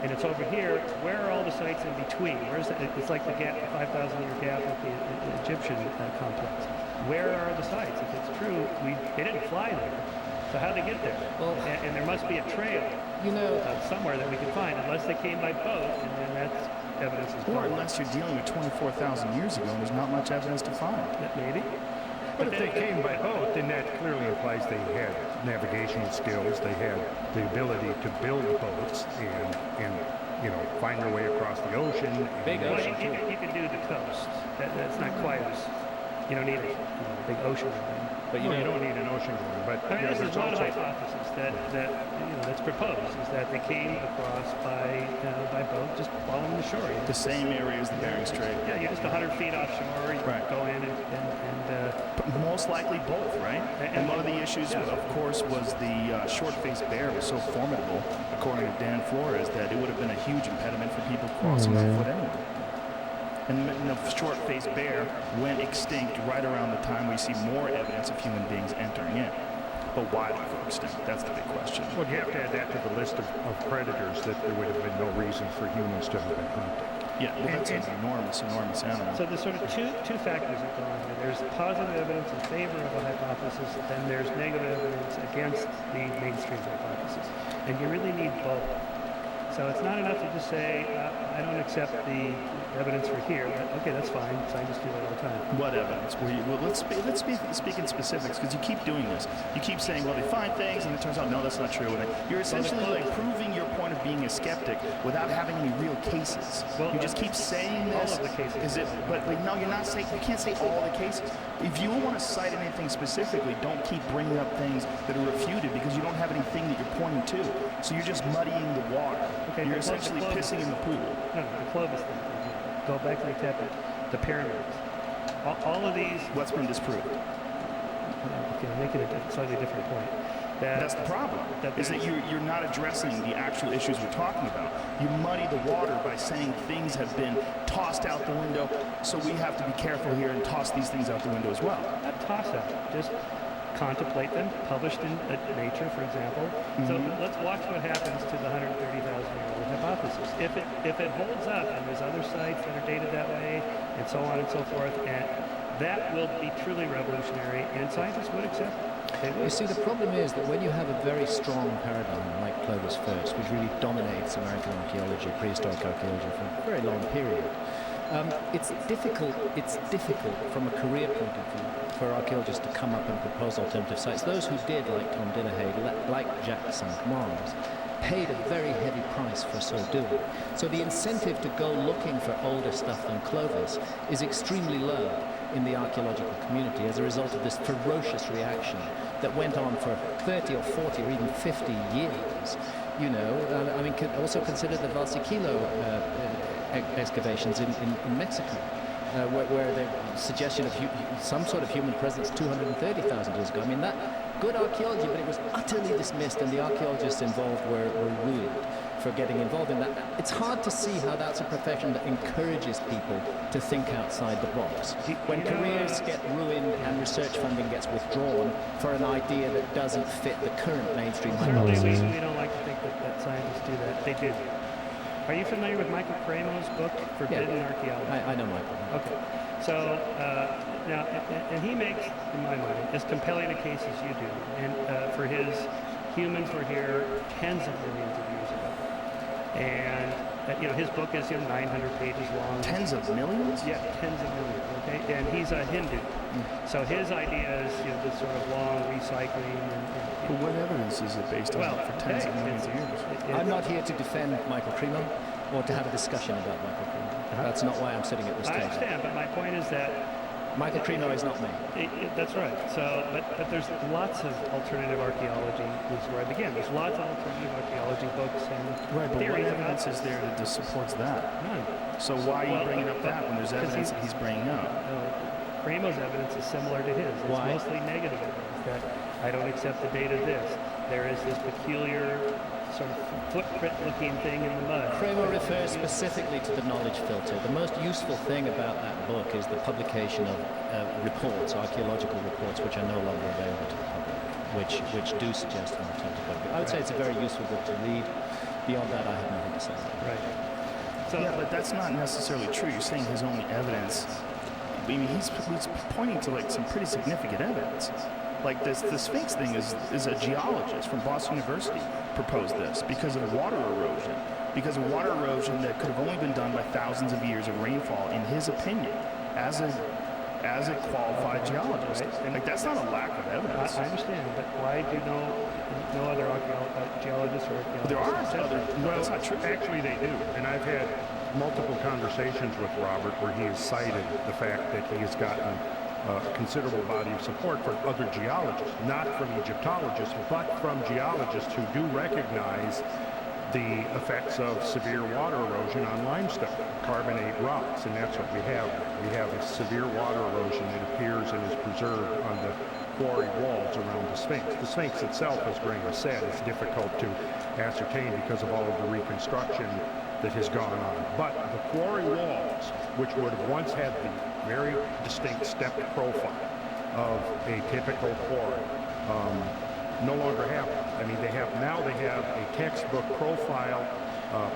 and it's over here, where are all the sites in between? It's like the gap, 5,000-year gap with the Egyptian complex. Where are the sites? If it's true, they didn't fly there. So how'd they get there? Well, and there must be a trail, somewhere that we can find, unless they came by boat, and then that's evidence is Or unless you're dealing with 24,000 years ago and there's not much evidence to find. Maybe. But if they came by boat, then that clearly implies they had navigational skills, they had the ability to build boats and find their way across the ocean. Big ocean. You can do the coast. That's not quite as, you don't need a big ocean. But you don't need an ocean going. But this is one hypothesis that's proposed, is that they came across by boat, just following the shore. The same area as the Bering Strait. Yeah, you're just 100 feet offshore. You go in and but most likely both, right? And one of the issues, of course, was the short-faced bear was so formidable, according to Dan Flores, that it would have been a huge impediment for people crossing on foot anyway. And the short-faced bear went extinct right around the time we see more evidence of human beings entering in. But why did it go extinct? That's the big question. Well, you have to add that to the list of predators that there would have been no reason for humans to have been hunting. Yeah, well, that's an enormous animal. So there's sort of two factors that go on here. There's positive evidence in favor of a hypothesis, then there's negative evidence against the mainstream hypothesis. And you really need both. So it's not enough to just say, I don't accept the evidence for here. Okay, that's fine. Scientists do that all the time. What evidence? Let's speak in specifics, because you keep doing this. You keep saying, well, they find things, and it turns out, no, that's not true. You're essentially like proving your point of being a skeptic without having any real cases. You just keep saying this. All of the cases. But no, you're not saying, you can't say all the cases. If you don't want to cite anything specifically, don't keep bringing up things that are refuted, because you don't have anything that you're pointing to. So you're just muddying the water. Okay, you're essentially pissing in the pool. No, the Clovis thing. Go back to the Tepe, the pyramids. All of these... What's been disproved? Okay, I'm making a slightly different point. That's the problem, is that you're not addressing the actual issues we're talking about. You muddy the water by saying things have been tossed out the window, so we have to be careful here and toss these things out the window as well. Not toss out, just contemplate them, published in Nature, for example. So let's watch what happens to the 130,000-year-old hypothesis. If it holds up, and there's other sites that are dated that way, and so on and so forth, and that will be truly revolutionary, and scientists would accept it. You see, the problem is that when you have a very strong paradigm like Clovis first, which really dominates American archaeology, prehistoric archaeology for a very long period, it's difficult from a career point of view for archaeologists to come up and propose alternative sites. Those who did, like Tom Dinnerhay, like Jacques Cinq-Mars, paid a very heavy price for so doing. So the incentive to go looking for older stuff than Clovis is extremely low in the archaeological community as a result of this ferocious reaction that went on for 30 or 40 or even 50 years. Also consider the Valsequillo excavations in Mexico, where the suggestion of some sort of human presence 230,000 years ago. I mean, that good archaeology, but it was utterly dismissed, and the archaeologists involved were ruined for getting involved in that. It's hard to see how that's a profession that encourages people to think outside the box. When careers get ruined and research funding gets withdrawn for an idea that doesn't fit the current mainstream hypothesis. We don't like to think that scientists do that. They do. Are you familiar with Michael Cramo's book, Forbidden Archaeology? I know Michael. Okay. So Now, and he makes, in my mind, as compelling a case as you do. And for his humans were here tens of millions of years ago. And his book is 900 pages long. Tens of millions? Yeah, tens of millions. Okay, and he's a Hindu, so his idea is this sort of long recycling. But what evidence is it based on for tens of millions of years? I'm not here to defend Michael Cremo or to have a discussion about Michael Cremo. That's not why I'm sitting at this I table. understand, but my point is that Michael Cremo is not me. That's right. So, but there's lots of alternative archaeology. This is where I begin. There's lots of alternative archaeology books and right. But what theories evidence is there that supports that? None. So why are you bringing up that when there's evidence that he's bringing up? Cremo's evidence is similar to his. It's Why? mostly negative evidence that I don't accept the date of this. There is this peculiar sort of footprint-looking thing in the mud. Cremo refers specifically to the knowledge filter. The most useful thing about that book is the publication of reports, archaeological reports, which are no longer available to the public, which do suggest an alternative book. I would say it's a very useful book to read. Beyond that, I have nothing to say. Right. So, yeah, but that's not necessarily true. You're saying his only evidence. I mean, he's pointing to like some pretty significant evidence. Like the Sphinx thing is a geologist from Boston University proposed this because of water erosion. Because of water erosion that could have only been done by thousands of years of rainfall, in his opinion, as a qualified geologist. Right. Like that's not a lack of evidence. I understand, but why do no other geologists or archaeologists? There are other. No, Well, that's not true. actually they do. And I've had multiple conversations with Robert where he has cited the fact that he has gotten a considerable body of support from other geologists, not from Egyptologists, but from geologists who do recognize the effects of severe water erosion on limestone, carbonate rocks, and that's what we have. We have a severe water erosion that appears and is preserved on the quarry walls around the Sphinx. The Sphinx itself, as Gregor said, is difficult to ascertain because of all of the reconstruction that has gone on. But the quarry walls, which would have once had the very distinct stepped profile of a typical quarry, no longer have it. I mean, they have a textbook profile,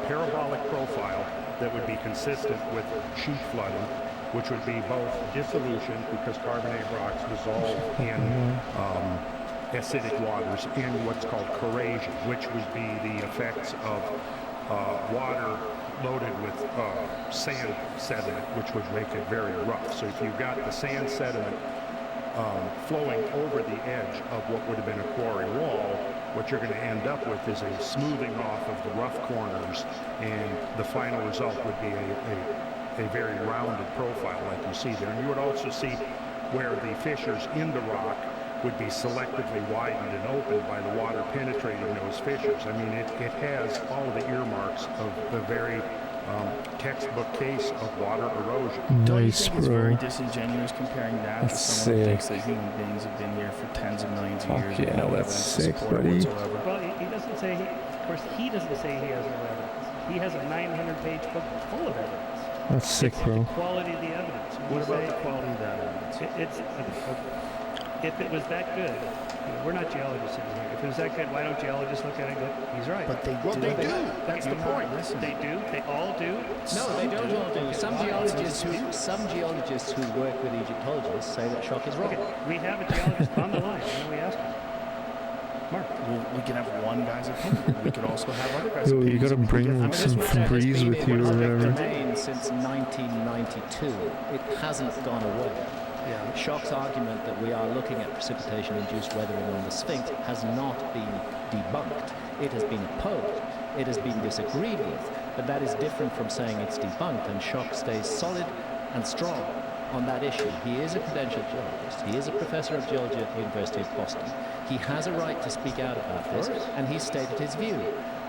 parabolic profile that would be consistent with sheet flooding, which would be both dissolution because carbonate rocks dissolve in acidic waters, and what's called corrosion, which would be the effects of water loaded with sand sediment, which would make it very rough. So if you've got the sand sediment flowing over the edge of what would have been a quarry wall, what you're going to end up with is a smoothing off of the rough corners, and the final result would be a very rounded profile like you see there. And you would also see where the fissures in the rock would be selectively widened and opened by the water penetrating those fissures. I mean, it has all of the earmarks of the very textbook case of water erosion. Don't you Nice, think it's very bro. disingenuous comparing that That's to someone who sick. thinks that human beings have been here for tens of millions of Fuck years? yeah, with no that's evidence to sick, support it buddy. whatsoever? Well, he doesn't say, of course, he doesn't say he has no evidence. He has a 900-page book full of evidence. That's sick, bro. Quality of the evidence. What about the quality of that evidence? If it was that good, we're not geologists in here. If it was that good, why don't geologists look at it and go, he's right? But they Well, do. they do. That's the point. They do. They all do. No, they don't all do. Some geologists who work with Egyptologists say that Shock is wrong. Okay, we have a geologist on the line. Why don't we ask him? Mark. Well, we can have one guy's opinion. We could also have other guys' Yo, you opinions. gotta bring like some Febreze with you or whatever. Domain since 1992. It hasn't gone away. Yeah. Shock's argument that we are looking at precipitation-induced weathering on the Sphinx has not been debunked. It has been opposed. It has been disagreed with. But that is different from saying it's debunked, and Shock stays solid and strong on that issue. He is a credentialed geologist. He is a professor of geology at the University of Boston. He has a right to speak out about this, and he's stated his view.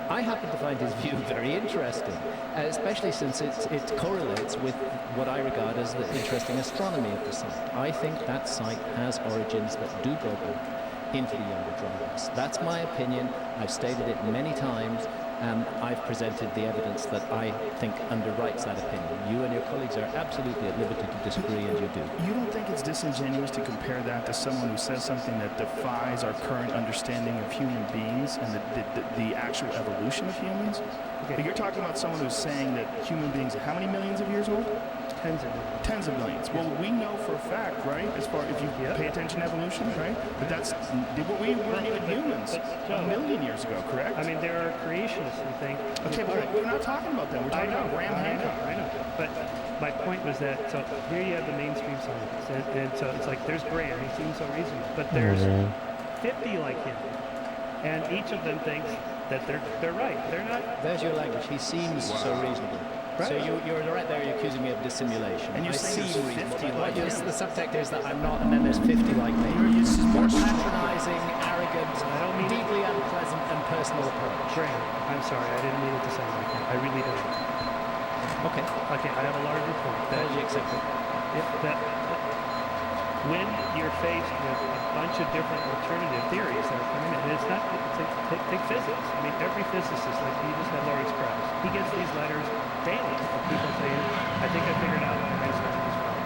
I happen to find his view very interesting, especially since it correlates with what I regard as the interesting astronomy of the site. I think that site has origins that do go back into the younger dragons. That's my opinion. I've stated it many times, and I've presented the evidence that I think underwrites that opinion. You and your colleagues are absolutely at liberty to disagree, and you do. You don't think it's disingenuous to compare that to someone who says something that defies our current understanding of human beings and the actual evolution of humans? Okay. But you're talking about someone who's saying that human beings are how many millions of years old? tens of millions. Tens of millions. Well, we know for a fact, right, as far if you pay attention to evolution, right, but we weren't even humans a million years ago, correct? I mean, there are creationists who think... Okay, but we're not talking about them. We're talking about Graham Hancock. I know. But my point was that, so here you have the mainstream scientists, and so it's like, there's Graham, he seems so reasonable, but there's 50 like him, and each of them thinks that they're right. They're not... There's your language. He seems so reasonable. Right. So you're right there, you're accusing me of dissimulation. And you're saying there's 50 like him. The subtext is that I'm not, and then there's 50 like me. This is more Patronizing, arrogant, I don't mean deeply unpleasant, and personal approach. Graham, I'm sorry, I didn't mean it to sound like that. I really don't. Okay. Okay, I have a larger point. Totally accepted. That when you're faced with a bunch of different alternative theories that are coming in, and it's not, take physics. I mean, every physicist, like you just had Lawrence Krauss, he gets these letters daily of people saying, I think I figured out why Einstein was wrong.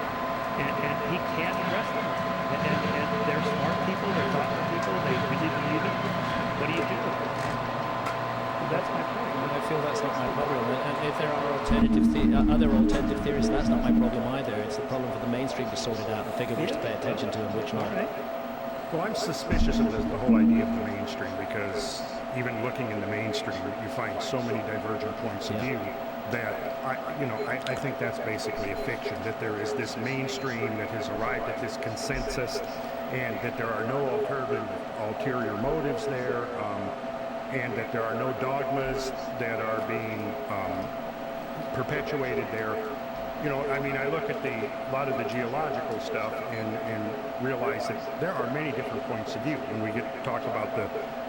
And he can't address them. And they're smart people, they're thoughtful people, they really believe it. What do you do with it? That's my point. And I feel that's not my problem. And if there are other alternative theories, that's not my problem either. It's the problem for the mainstream to sort it out and figure which to pay attention to and which not. Right. Well, I'm suspicious of the whole idea of the mainstream because even looking in the mainstream, you find so many divergent points of view that I think that's basically a fiction. That there is this mainstream that has arrived at this consensus, and that there are no ulterior motives there. And that there are no dogmas that are being perpetuated there. I mean, I look at a lot of the geological stuff and realize that there are many different points of view. When we talk about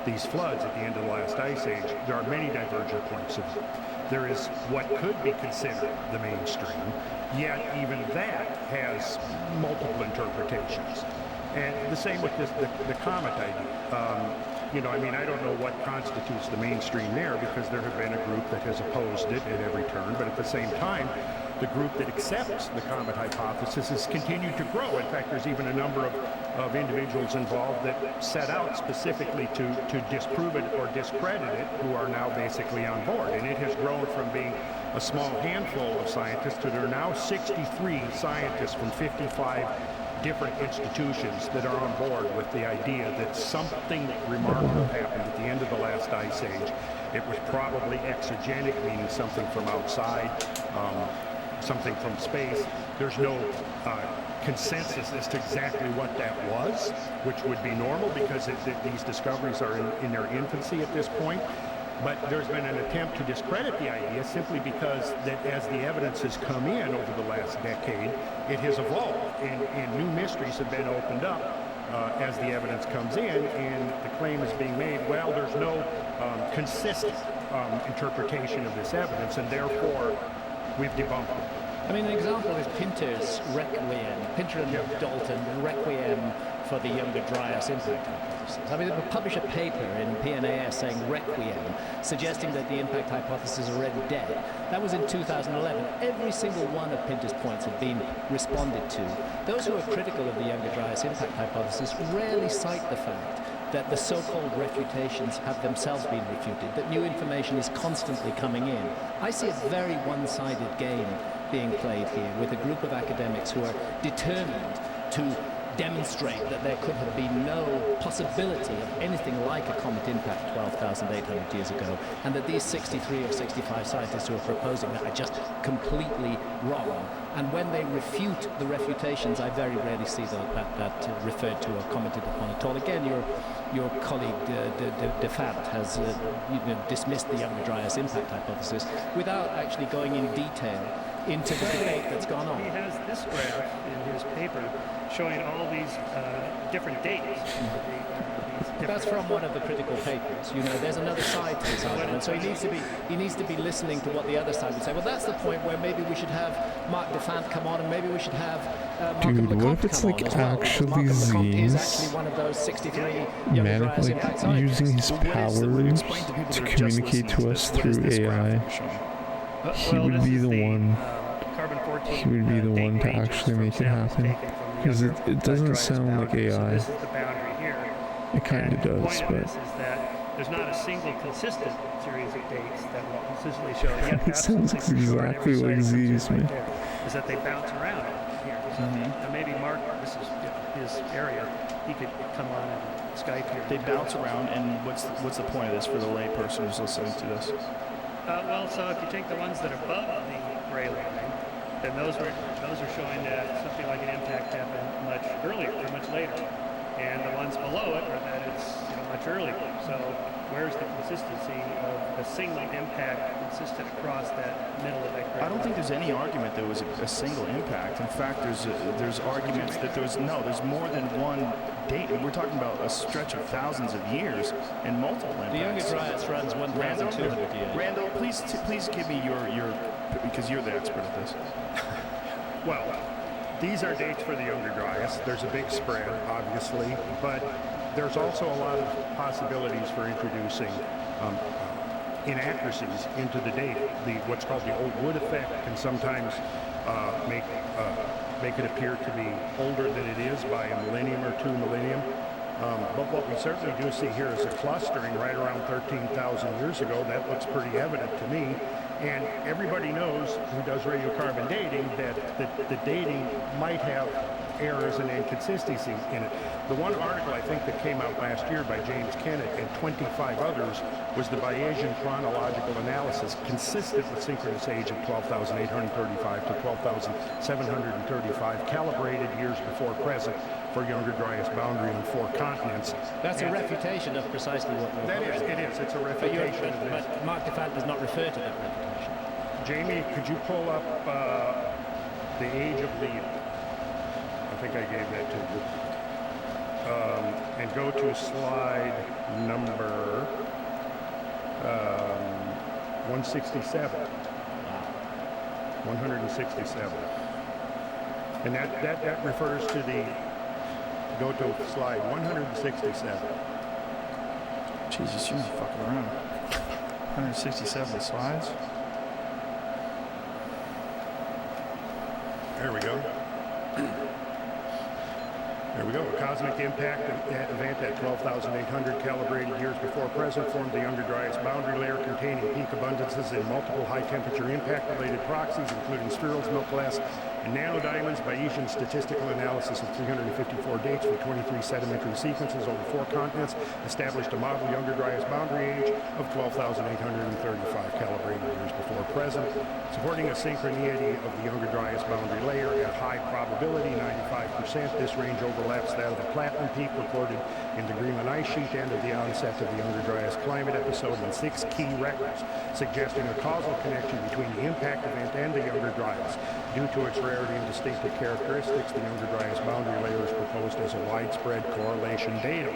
these floods at the end of the last ice age, there are many divergent points of view. There is what could be considered the mainstream, yet even that has multiple interpretations. And the same with the comet idea. I mean, I don't know what constitutes the mainstream there because there have been a group that has opposed it at every turn, but at the same time, the group that accepts the comet hypothesis has continued to grow. In fact, there's even a number of individuals involved that set out specifically to disprove it or discredit it, who are now basically on board. And it has grown from being a small handful of scientists to there are now 63 scientists from 55 different institutions that are on board with the idea that something remarkable happened at the end of the last ice age. It was probably exogenic, meaning something from outside, something from space. There's no consensus as to exactly what that was, which would be normal because these discoveries are in their infancy at this point. But there's been an attempt to discredit the idea simply because that as the evidence has come in over the last decade, it has evolved and new mysteries have been opened up as the evidence comes in, and the claim is being made, well, there's no consistent interpretation of this evidence, and therefore we've debunked it. I mean, an example is Pinter's Requiem, Pinter and Dalton Requiem for the Younger Dryas impact hypothesis. I mean, they publish a paper in PNAS saying Requiem, suggesting that the impact hypothesis is already dead. That was in 2011. Every single one of Pinter's points had been responded to. Those who are critical of the Younger Dryas impact hypothesis rarely cite the fact that the so-called refutations have themselves been refuted, that new information is constantly coming in. I see a very one-sided game being played here with a group of academics who are determined to demonstrate that there could have been no possibility of anything like a comet impact 12,800 years ago, and that these 63 or 65 scientists who are proposing that are just completely wrong. And when they refute the refutations, I very rarely see that referred to or commented upon at all. Again, your colleague de Fabrt has dismissed the Younger Dryas impact hypothesis without actually going in detail into the debate that's gone on. He has this graph in his paper showing all these different dates. That's from one of the critical papers. There's another side to this argument. So he needs to be listening to what the other side would say. Well, that's the point where maybe we should have Marc de Fant come on, and maybe we should have Dude, what if it's like actually Z's using his powers to communicate to us through AI? He would be the one. He would be the one to actually make it happen. Because it doesn't sound like AI. It kind of does, but there's not a single consistent series of dates that will consistently show. it sounds exactly like Z's, man. is that they bounce around here. So maybe Mark, this is his area, he could come on and Skype here. They bounce around, and what's the point of this for the lay person who's listening to this? Well, so if you take the ones that are above the gray line, then those are showing that something like an impact happened much earlier or much later, and the ones below it are that it's much earlier. So where's the consistency of a single impact consistent across that middle of that gray I don't line? think there's any argument there was a single impact. In fact, there's arguments that there's more than one date. We're talking about a stretch of thousands of years and multiple impacts. The Younger Dryas runs 1,200 years. Randall, please give me your because you're the expert at this. Well, these are dates for the Younger Dryas. There's a big spread, obviously, but there's also a lot of possibilities for introducing inaccuracies into the date. What's called the old wood effect can sometimes make it appear to be older than it is by a millennium or 2 millennium. But what we certainly do see here is a clustering right around 13,000 years ago. That looks pretty evident to me. And everybody knows who does radiocarbon dating that the dating might have errors and inconsistencies in it. The one article I think that came out last year by James Kennett and 25 others was the Bayesian chronological analysis consistent with synchronous age of 12,835 to 12,735 calibrated years before present for Younger Dryas boundary on 4 continents. That's a refutation of precisely what we're That is, it is. It's a refutation of this. But Mark DeFant does not refer to that refutation. Jamie, could you pull up the age of the... I think I gave that to you. And go to slide number 167. 167. And that refers to the... Go to slide 167. Jesus, you're not fucking around. 167 slides. There we go. There we go. A cosmic impact event at 12,800 calibrated years before present formed the Younger Dryas boundary layer containing peak abundances in multiple high-temperature impact-related proxies, including spherules, milk glass, and nanodiamonds. Bayesian statistical analysis of 354 dates for 23 sedimentary sequences over 4 continents established a model Younger Dryas boundary age of 12,835 calibrated years before present, supporting a synchronicity of the Younger Dryas boundary layer at high probability, 95%. This range overlaps that of the platinum peak recorded in the Greenland ice sheet and of the onset of the Younger Dryas climate episode in 6 key records, suggesting a causal connection between the impact event and the Younger Dryas. Due to its rarity and distinctive characteristics, the Younger Dryas boundary layer is proposed as a widespread correlation datum.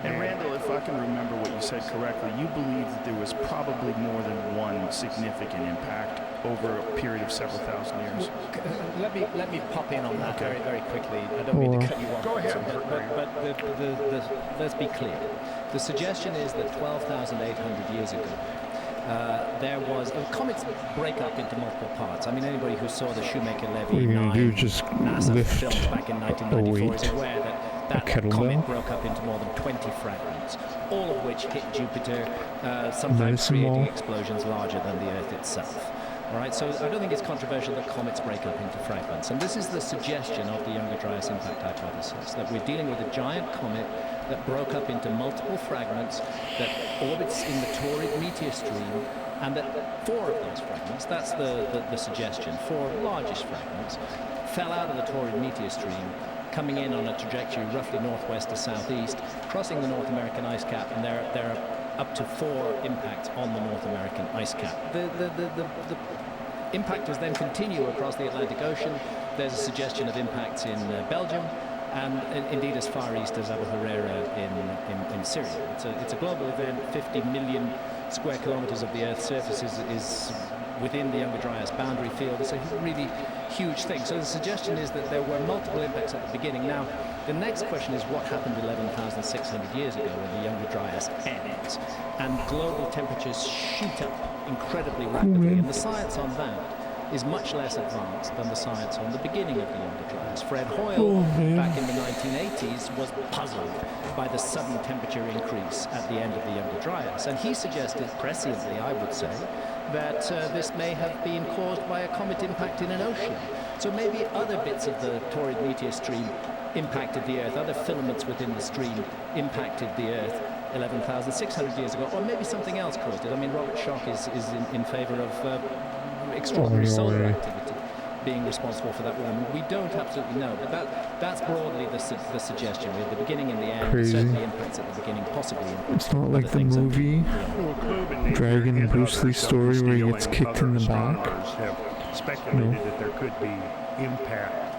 And Randall, if I can remember what you said correctly, you believe that there was probably more than one significant impact over a period of several thousand years. Let me pop in on that very, very quickly. I don't mean to cut you off. Go ahead. But let's be clear. The suggestion is that 12,800 years ago, there was comets break up into multiple parts. I mean, anybody who saw the Shoemaker-Levy 9 just NASA lift film back in 1994 is aware that comet broke up into more than 20 fragments, all of which hit Jupiter, sometimes creating explosions larger than the Earth itself. All right, so I don't think it's controversial that comets break up into fragments. And this is the suggestion of the Younger Dryas impact hypothesis, that we're dealing with a giant comet that broke up into multiple fragments that orbits in the Taurid meteor stream, and that 4 of those fragments, that's the suggestion, 4 largest fragments, fell out of the Taurid meteor stream, coming in on a trajectory roughly northwest to southeast, crossing the North American ice cap, and there are up to 4 impacts on the North American ice cap. The impactors then continue across the Atlantic Ocean. There's a suggestion of impacts in Belgium, and indeed as far east as Abu Huraira in Syria. It's a global event. 50 million square kilometers of the Earth's surface is within the Younger Dryas boundary field. It's a really huge thing. So the suggestion is that there were multiple impacts at the beginning. Now, the next question is what happened 11,600 years ago when the Younger Dryas ends, and global temperatures shoot up incredibly rapidly. And the science on that is much less advanced than the science on the beginning of the Younger Dryas. Fred Hoyle, back in the 1980s, was puzzled by the sudden temperature increase at the end of the Younger Dryas, and he suggested, presciently I would say, that this may have been caused by a comet impact in an ocean. So maybe other bits of the torrid meteor stream impacted the Earth, other filaments within the stream impacted the Earth 11,600 years ago, or maybe something else caused it. I mean, Robert Schoch is in favor of extraordinary solar activity being responsible for that warming. We don't absolutely know, but that's broadly the suggestion. We have the beginning and the end. Crazy. Certainly impacts at the beginning, possibly impacts. It's not like the movie Dragon Bruce Lee story where he gets kicked in the back. Have speculated that there could be impact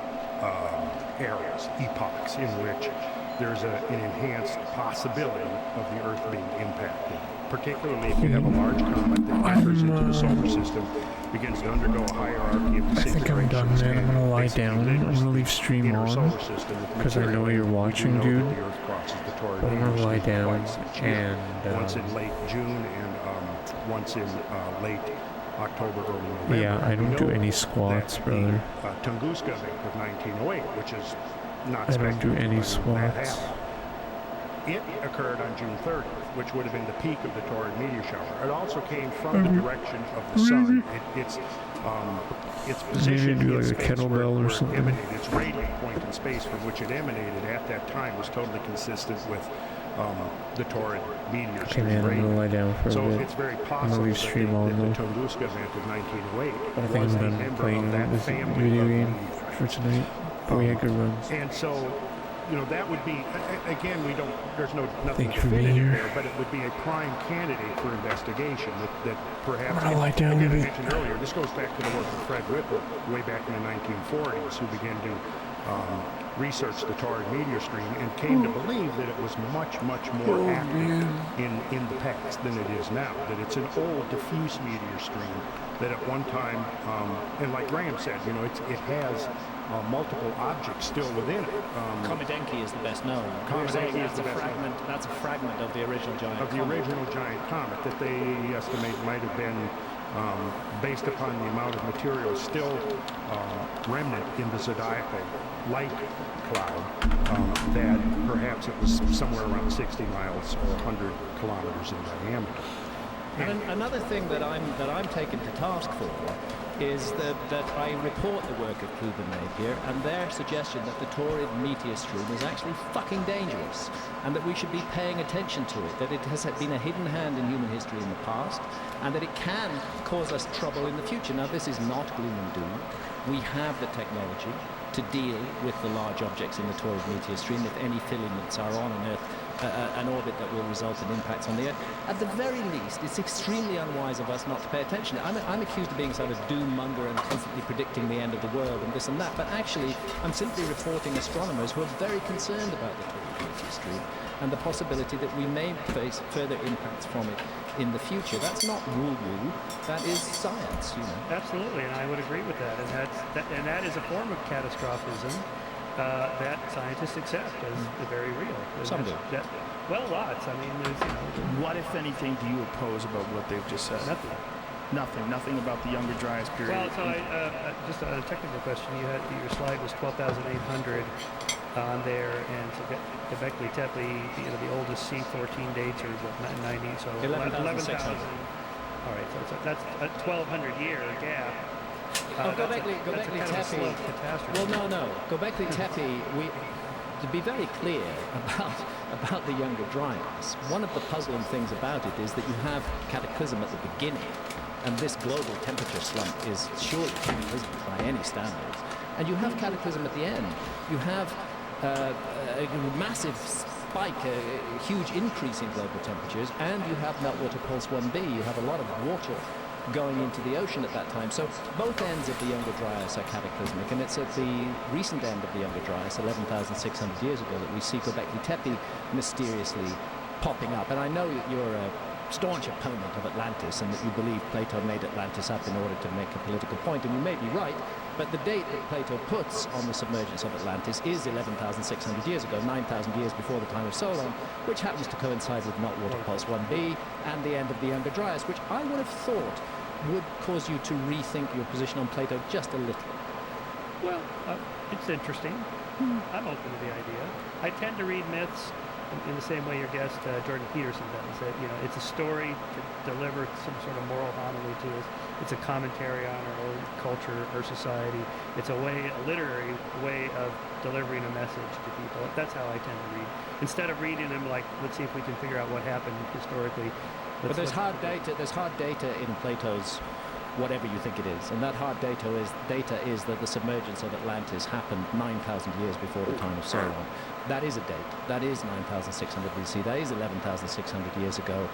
eras, epochs in which there's an enhanced possibility of the Earth being impacted. Particularly if you have a large comet that enters into the solar system, begins to undergo a hierarchy of I think I'm done, man. I'm gonna lie down. I'm gonna leave stream on because I know you're watching, dude. But I'm gonna lie down and once in late June and once in late October, early November. yeah, I don't do any squats, brother. Tunguska event of 1908, which is not. I don't do any squats. It occurred on June 30th, which would have been the peak of the torrid meteor shower. It also came from the direction of the sun. Its position do like in a space kettlebell where or it something. emanated, its radiant point in space from which it emanated at that time was totally consistent with the torrid meteor Okay, stream man, I'm gonna lie down for a So bit. it's very I'm possible gonna leave that stream on the though. Tunguska event of 1908 But I think was I'm a done member playing of that this family video of game the for tonight. But we had good runs. and so, that would be, again, there's nothing Thank you for being definitive here. there, but it would be a prime candidate for investigation that perhaps, I'm gonna lie down again, a I bit. mentioned earlier, this goes back to the work of Fred Whipple way back in the 1940s, who began to research the torrid meteor stream and came to believe that it was much, much more active in the past than it is now, that it's an old diffuse meteor stream that at one time, and like Graham said, it has multiple objects still within it. Comet Encke is the best known. Comet Encke is That's the best known. That's a fragment of the original giant Of the comet. original giant comet that they estimate might have been based upon the amount of material still remnant in the zodiacal light cloud, that perhaps it was somewhere around 60 miles or 100 kilometers in diameter. And another thing that I'm taken to task for is that I report the work of Kluber here and their suggestion that the torrid meteor stream is actually fucking dangerous and that we should be paying attention to it, that it has been a hidden hand in human history in the past and that it can cause us trouble in the future. Now, this is not gloom and doom. We have the technology to deal with the large objects in the torrid meteor stream if any filaments are on an Earth, an orbit that will result in impacts on the Earth. At the very least, it's extremely unwise of us not to pay attention. I'm accused of being sort of doom monger and constantly predicting the end of the world and this and that, but actually I'm simply reporting astronomers who are very concerned about the torrid meteor stream and the possibility that we may face further impacts from it in the future. That's not woo-woo, that is science, Absolutely, and I would agree with that. And that is a form of catastrophism that scientists accept as very real. And Some do. Well, lots. I mean, there's, What, if anything, do you oppose about what they've just said? nothing. Nothing about the Younger Dryas period. Well, so just a technical question. Your slide was 12,800 on there, and so Göbekli Tepe, the oldest C14 dates are what, 90, so 11,600. All right, so that's a 1,200-year gap. Göbekli that's a kind of a slow Tepe. catastrophe. Well, no. Göbekli Tepe, to be very clear about the Younger Dryas, one of the puzzling things about it is that you have cataclysm at the beginning, and this global temperature slump is surely cataclysmic by any standards. And you have cataclysm at the end. You have a massive spike, a huge increase in global temperatures, and you have meltwater pulse 1b. You have a lot of water going into the ocean at that time. So both ends of the Younger Dryas are cataclysmic, and it's at the recent end of the Younger Dryas, 11,600 years ago, that we see Göbekli Tepe mysteriously popping up. And I know you're a staunch opponent of Atlantis and that you believe Plato made Atlantis up in order to make a political point, and you may be right, but the date that Plato puts on the submergence of Atlantis is 11,600 years ago, 9,000 years before the time of Solon, which happens to coincide with meltwater pulse 1b and the end of the Younger Dryas, which I would have thought would cause you to rethink your position on Plato just a little? Well, it's interesting. I'm open to the idea. I tend to read myths in the same way your guest Jordan Peterson does. That it's a story to deliver some sort of moral homily to us. It's a commentary on our own culture or society. It's a literary way of delivering a message to people. That's how I tend to read. Instead of reading them like, let's see if we can figure out what happened historically. But there's hard data. There's hard data in Plato's whatever you think it is, and that hard data is that the submergence of Atlantis happened 9,000 years before the time of Solon. That is a date. That is 9,600 BC. That is 11,600 years ago.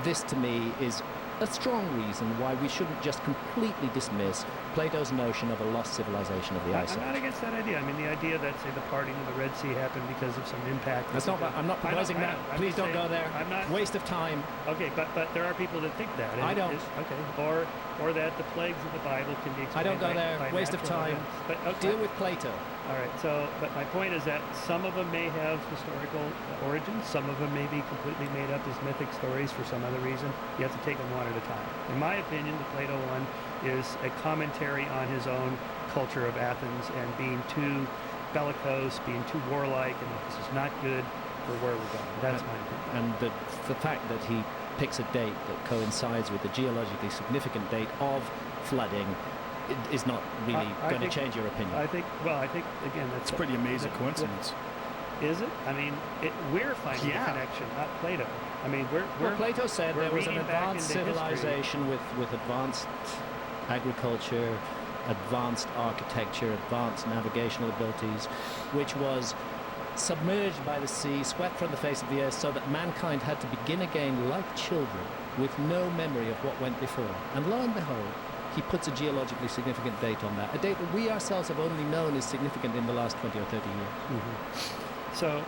This, to me, is a strong reason why we shouldn't just completely dismiss Plato's notion of a lost civilization of the Ice Age. I'm not against that idea. I mean, the idea that, say, the parting of the Red Sea happened because of some impact. That's not. I'm not proposing that. Please don't go there. I'm not. Waste of time. Okay, but there are people that think that. I don't. Okay, or that the plagues of the Bible can be explained. I don't go there. Waste of time. But, deal with Plato. All right. So, but my point is that some of them may have historical origins. Some of them may be completely made up as mythic stories for some other reason. You have to take them one at a time. In my opinion, the Plato one is a commentary on his own culture of Athens and being too bellicose, being too warlike, and this is not good for where we're going. That's my opinion. And the fact that he picks a date that coincides with the geologically significant date of flooding is not really going to change your opinion. I think again, that's a pretty amazing coincidence. Is it? I mean, we're finding a connection, not Plato. I mean, well, Plato said there was an advanced civilization with advanced agriculture, advanced architecture, advanced navigational abilities, which was submerged by the sea, swept from the face of the earth, so that mankind had to begin again like children, with no memory of what went before. And lo and behold, he puts a geologically significant date on that, a date that we ourselves have only known is significant in the last 20 or 30 years. Mm-hmm. So,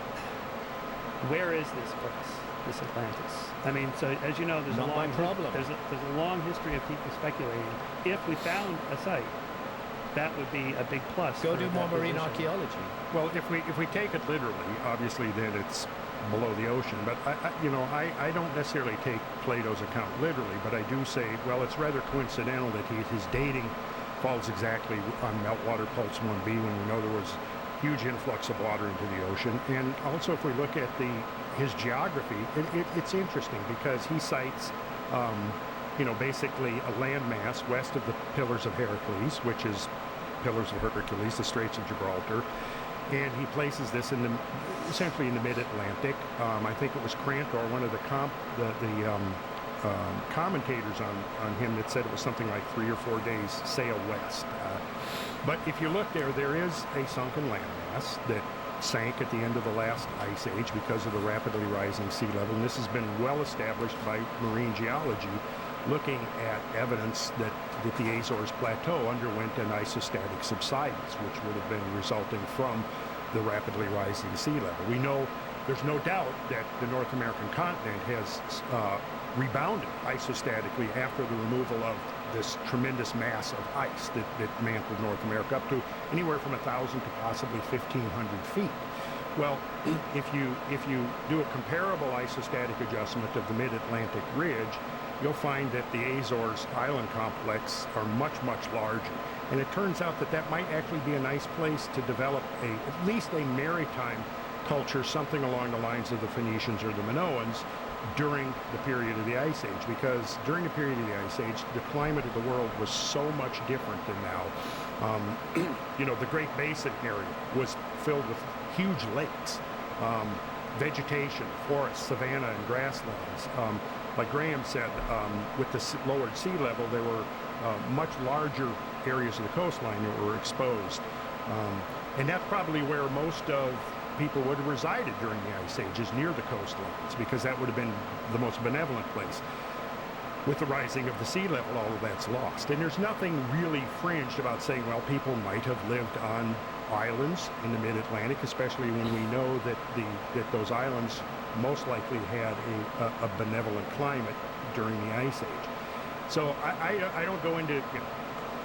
where is this place, this Atlantis? I mean, so as you know, there's a long history of people speculating. If we found a site, that would be a big plus. Go do more marine archaeology. Well, if we take it literally, obviously then it's below the ocean. But I don't necessarily take Plato's account literally, but I do say, well, it's rather coincidental that his dating falls exactly on meltwater pulse 1b when we know there was huge influx of water into the ocean. And also, if we look at his geography, it's interesting because he cites, basically a landmass west of the Pillars of Heracles, which is Pillars of Hercules, the Straits of Gibraltar, and he places this essentially in the mid-Atlantic. I think it was Crantor, one of the commentators on him, that said it was something like 3 or 4 days sail west. But if you look there is a sunken landmass that sank at the end of the last ice age because of the rapidly rising sea level. And this has been well established by marine geology, looking at evidence that the Azores Plateau underwent an isostatic subsidence, which would have been resulting from the rapidly rising sea level. We know there's no doubt that the North American continent has rebounded isostatically after the removal of this tremendous mass of ice that mantled North America up to anywhere from 1,000 to possibly 1,500 feet. Well, if you do a comparable isostatic adjustment of the mid-Atlantic ridge, you'll find that the Azores island complex are much, much larger. And it turns out that might actually be a nice place to develop at least a maritime culture, something along the lines of the Phoenicians or the Minoans, during the period of the Ice Age, because during the period of the Ice Age, the climate of the world was so much different than now. The Great Basin area was filled with huge lakes, vegetation, forests, savanna, and grasslands. Like Graham said, with the lowered sea level, there were much larger areas of the coastline that were exposed. And that's probably where most of people would have resided during the Ice Age, is near the coastlines, because that would have been the most benevolent place. With the rising of the sea level, all of that's lost. And there's nothing really fringed about saying, well, people might have lived on islands in the mid-Atlantic, especially when we know that those islands most likely had a benevolent climate during the Ice Age. So I don't go into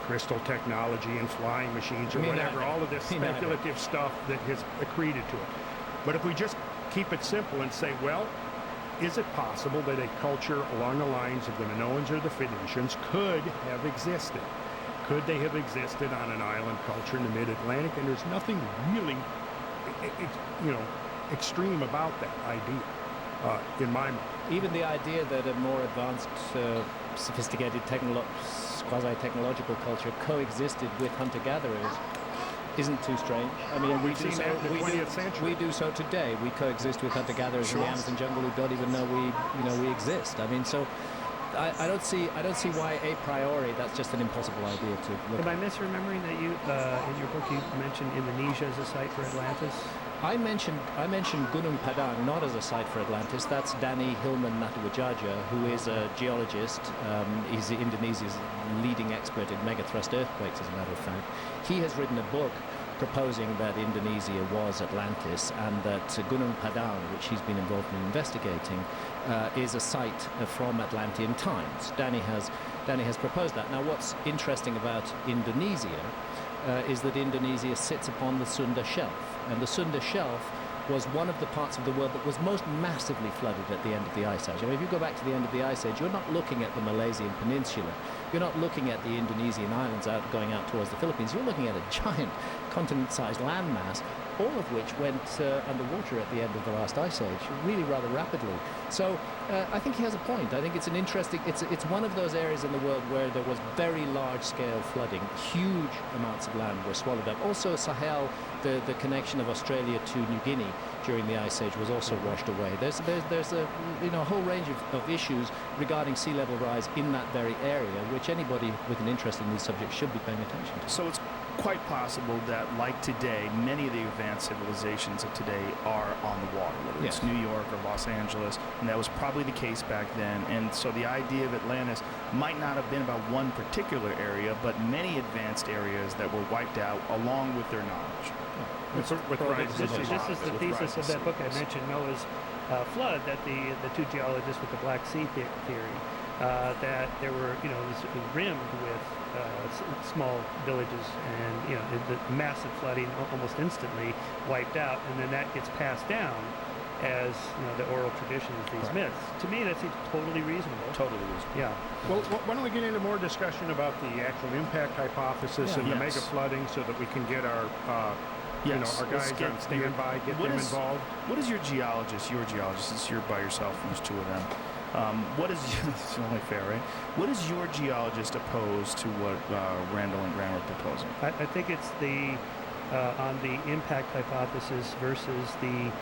crystal technology and flying machines or whatever, all of this speculative stuff that has accreted to it. But if we just keep it simple and say, well, is it possible that a culture along the lines of the Minoans or the Phoenicians could have existed? Could they have existed on an island culture in the mid-Atlantic? And there's nothing really, extreme about that idea, in my mind. Even the idea that a more advanced, sophisticated quasi-technological culture coexisted with hunter-gatherers isn't too strange. I mean, we've seen that in the 20th century. We do so today. We coexist with hunter-gatherers in the Amazon jungle who don't even know we exist. I mean, so I don't see why a priori that's just an impossible idea to look Am I at. misremembering that you, in your book, you mentioned Indonesia as a site for Atlantis? I mentioned Gunung Padang not as a site for Atlantis. That's Danny Hilman Natuwajaja, who is a geologist. He's Indonesia's leading expert in megathrust earthquakes, as a matter of fact. He has written a book proposing that Indonesia was Atlantis and that Gunung Padang, which he's been involved in investigating, is a site from Atlantean times. Danny has proposed that. Now, what's interesting about Indonesia is that Indonesia sits upon the Sunda Shelf, and the Sunda Shelf was one of the parts of the world that was most massively flooded at the end of the Ice Age. I mean, if you go back to the end of the Ice Age, you're not looking at the Malaysian Peninsula. You're not looking at the Indonesian islands going out towards the Philippines. You're looking at a giant continent-sized landmass, all of which went underwater at the end of the last Ice Age, really rather rapidly. So I think he has a point. I think it's an interesting, it's one of those areas in the world where there was very large-scale flooding. Huge amounts of land were swallowed up. Also Sahel, the connection of Australia to New Guinea during the Ice Age was also washed away. There's a whole range of issues regarding sea level rise in that very area, which anybody with an interest in these subjects should be paying attention to. So it's quite possible that, like today, many of the advanced civilizations of today are on the water, whether it's New York or Los Angeles, and that was probably the case back then. And so the idea of Atlantis might not have been about one particular area, but many advanced areas that were wiped out along with their knowledge. This is the thesis of that book I mentioned, Noah's Flood, that the two geologists with the Black Sea theory, that there were, this rimmed with small villages, and the massive flooding almost instantly wiped out, and then that gets passed down as the oral traditions, these myths. To me, that seems totally reasonable. Totally reasonable. Yeah. Well, why don't we get into more discussion about the actual impact hypothesis and the mega flooding, so that we can get our our guys on standby, get them involved. What is your geologist, since you're by yourself, there's two of them, what is, it's only fair, right? What is your geologist opposed to what Randall and Graham are proposing? I think it's the, on the impact hypothesis versus the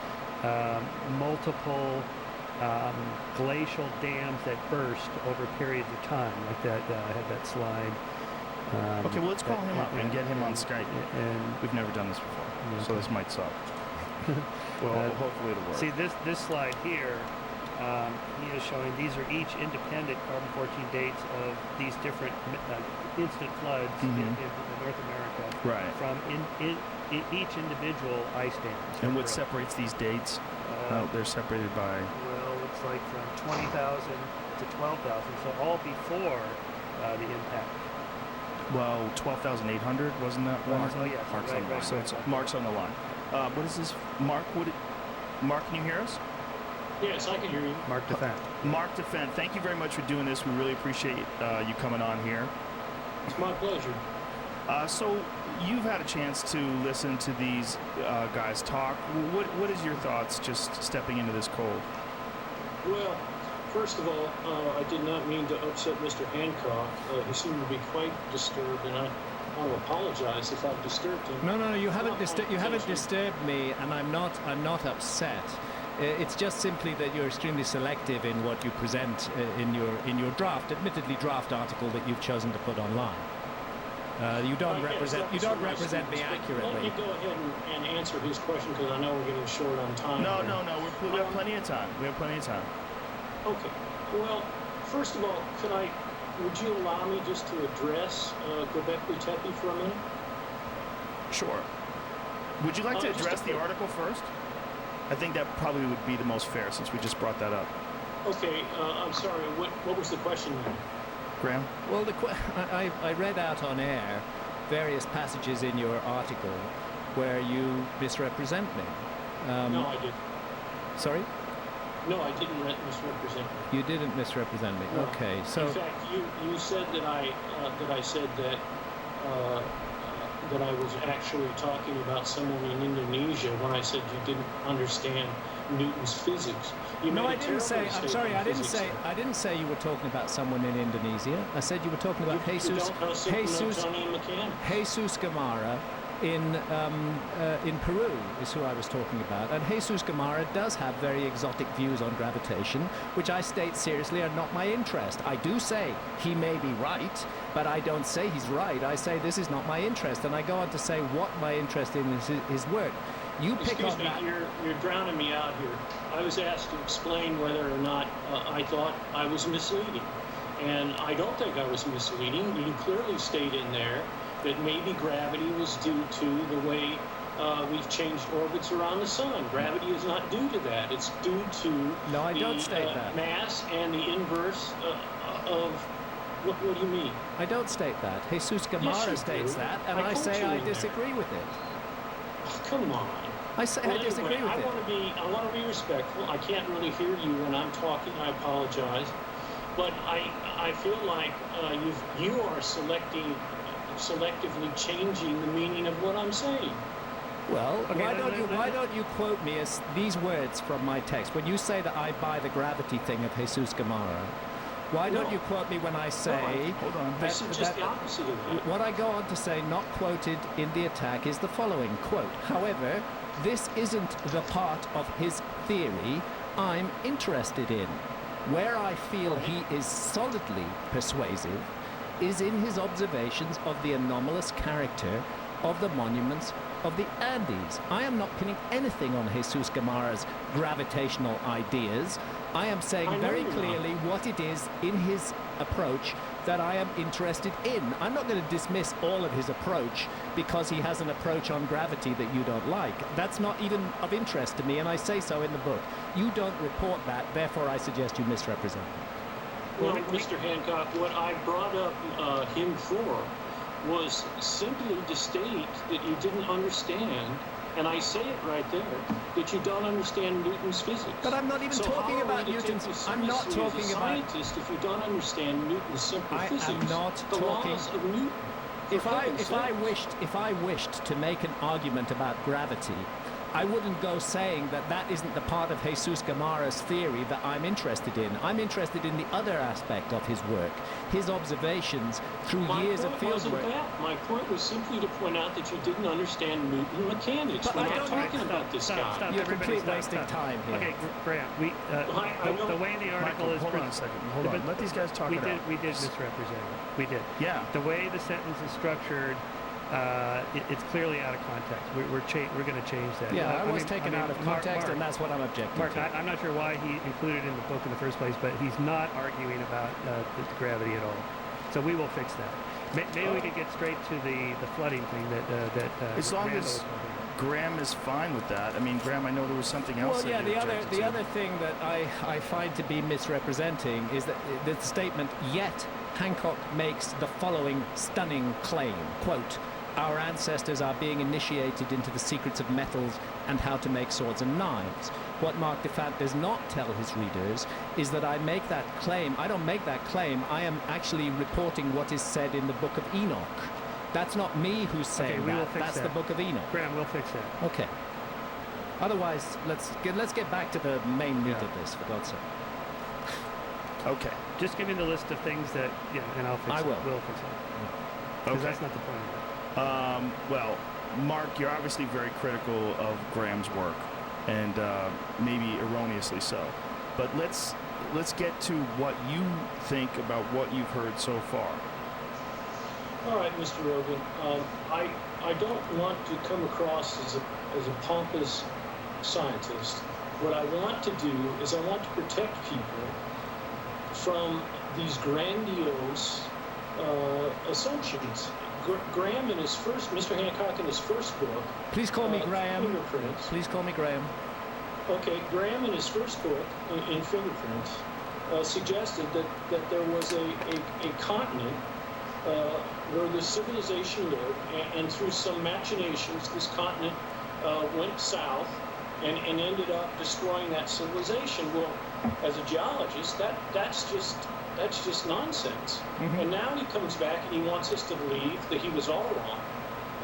multiple glacial dams that burst over periods of time, like that, I had that slide. Okay, well, let's call him up and get him on Skype. And we've never done this before, so this might suck. Well, hopefully it'll work. See, this slide here, he is showing these are each independent carbon-14 dates of these different instant floods in North America. Right. From each individual ice dam. And what separates these dates? They're separated by... Well, it's like from 20,000 to 12,000, so all before the impact. Well, 12,800, wasn't that one? Oh, yes. Mark's on the line. Right. So it's Mark's on the line. What is this? Mark, Mark, can you hear us? Yes, I can hear you. Mark Defend. Mark Defend, thank you very much for doing this. We really appreciate you coming on here. It's my pleasure. So you've had a chance to listen to these guys talk. What is your thoughts just stepping into this cold? Well, first of all, I did not mean to upset Mr. Hancock. He seemed to be quite disturbed, and I want to apologize if I've disturbed him. No, you haven't disturbed me, and I'm not upset. It's just simply that you're extremely selective in what you present in your draft, admittedly draft article that you've chosen to put online. You don't represent me accurately. Let me go ahead and answer his question, because I know we're getting short on time. No. We have plenty of time. Okay. Well, first of all, would you allow me just to address Göbekli Tepe for a minute? Sure. Would you like to address the article first? I think that probably would be the most fair, since we just brought that up. Okay. I'm sorry. What was the question then? Graham? Well, I read out on air various passages in your article where you misrepresent me. No, I didn't. Sorry? No, I didn't misrepresent you. You didn't misrepresent me. No. Okay, so In fact, you said that I said that that I was actually talking about someone in Indonesia when I said you didn't understand Newton's physics. You no, made a I didn't terrible say. I'm mistake sorry, in I didn't physics say. there. I didn't say you were talking about someone in Indonesia. I said you were talking about You Jesus don't know Tony McCann. Jesus Gamara in Peru is who I was talking about. And Jesus Gamara does have very exotic views on gravitation, which I state seriously are not my interest. I do say he may be right, but I don't say he's right. I say this is not my interest, and I go on to say what my interest in is his work. You pick Excuse on me, that. you're drowning me out here. I was asked to explain whether or not I thought I was misleading. And I don't think I was misleading. You clearly state in there that maybe gravity was due to the way we've changed orbits around the sun. Gravity is not due to that. It's due to No, I the don't state that. mass and the inverse of... What do you mean? I don't state that. Jesus Gamara you states do. that, and I I quote say you I in there. disagree with it. Oh, come on. I say Well, I disagree anyway, with it. I want to be respectful. I can't really hear you when I'm talking. I apologize, but I feel like you are selectively changing the meaning of what I'm saying. Well, Okay, why don't you quote me as these words from my text when you say that I buy the gravity thing of Jesus Gamara? Why don't No. you quote me when I say Hold on. I said just the opposite of that. what I go on to say, not quoted in the attack, is the following quote. However, this isn't the part of his theory I'm interested in. Where I feel he is solidly persuasive is in his observations of the anomalous character of the monuments of the Andes. I am not pinning anything on Jesus Gamara's gravitational ideas. I am saying I know very you're not. clearly what it is in his approach that I am interested in. I'm not going to dismiss all of his approach because he has an approach on gravity that you don't like. That's not even of interest to me, and I say so in the book. You don't report that, therefore I suggest you misrepresent me. Well, Mr. Hancock, what I brought up him for was simply to state that you didn't understand, and I say it right there, that you don't understand Newton's physics. But I'm not even So talking how are about we to take Newton's. you I'm not seriously talking as a about. scientist if you don't understand Newton's simple I physics. am not the talking. laws of Newton. If I wished to make an argument about gravity, I wouldn't go saying that that isn't the part of Jesus Gamara's theory that I'm interested in. I'm interested in the other aspect of his work, his observations through years of field work. My point was simply to point out that you didn't understand Newton mechanics. But We're I not don't- talking about this guy. Stop, You're everybody complete stop, wasting stop. time here. Okay, Grant, I don't- the way the article Michael, is... hold on a second. Hold on. Let these guys talk we it did, out. We did misrepresent it. We did. Yeah. The way the sentence is structured, it's clearly out of context. We're going to change that. Yeah, I was taken out of context, Mark, and that's what I'm objecting Mark, to. I'm not sure why he included it in the book in the first place, but he's not arguing about the gravity at all. So we will fix that. Maybe we could get straight to the flooding thing that As long Randall as was talking about. Graham is fine with that. I mean, Graham, I know there was something else. Well, yeah, that you the objected to. other thing that I find to be misrepresenting is that the statement, yet Hancock makes the following stunning claim, quote, our ancestors are being initiated into the secrets of metals and how to make swords and knives. What Mark Defant does not tell his readers is that I make that claim. I don't make that claim. I am actually reporting what is said in the Book of Enoch. That's not me who's saying we will that. fix That's that. the Book of Enoch. Graham, we'll fix that. Okay. Otherwise, let's get back to the main meat of this, for God's sake. Okay. Just give me the list of things that, and I'll fix I it. will. We'll fix it. Because Okay. that's not the point of it. Well, Mark, you're obviously very critical of Graham's work, and maybe erroneously so. But let's get to what you think about what you've heard so far. All right, Mr. Rogan. I don't want to come across as a pompous scientist. What I want to do is I want to protect people from these grandiose assumptions. Graham in his first, Mr. Hancock in his first book. Please call me Graham. Fingerprints. Please call me Graham. Okay, Graham in his first book, in Fingerprints, suggested that there was a continent where the civilization lived, and through some machinations, this continent went south and ended up destroying that civilization. Well, as a geologist, that's just nonsense. And now he comes back and he wants us to believe that he was all wrong.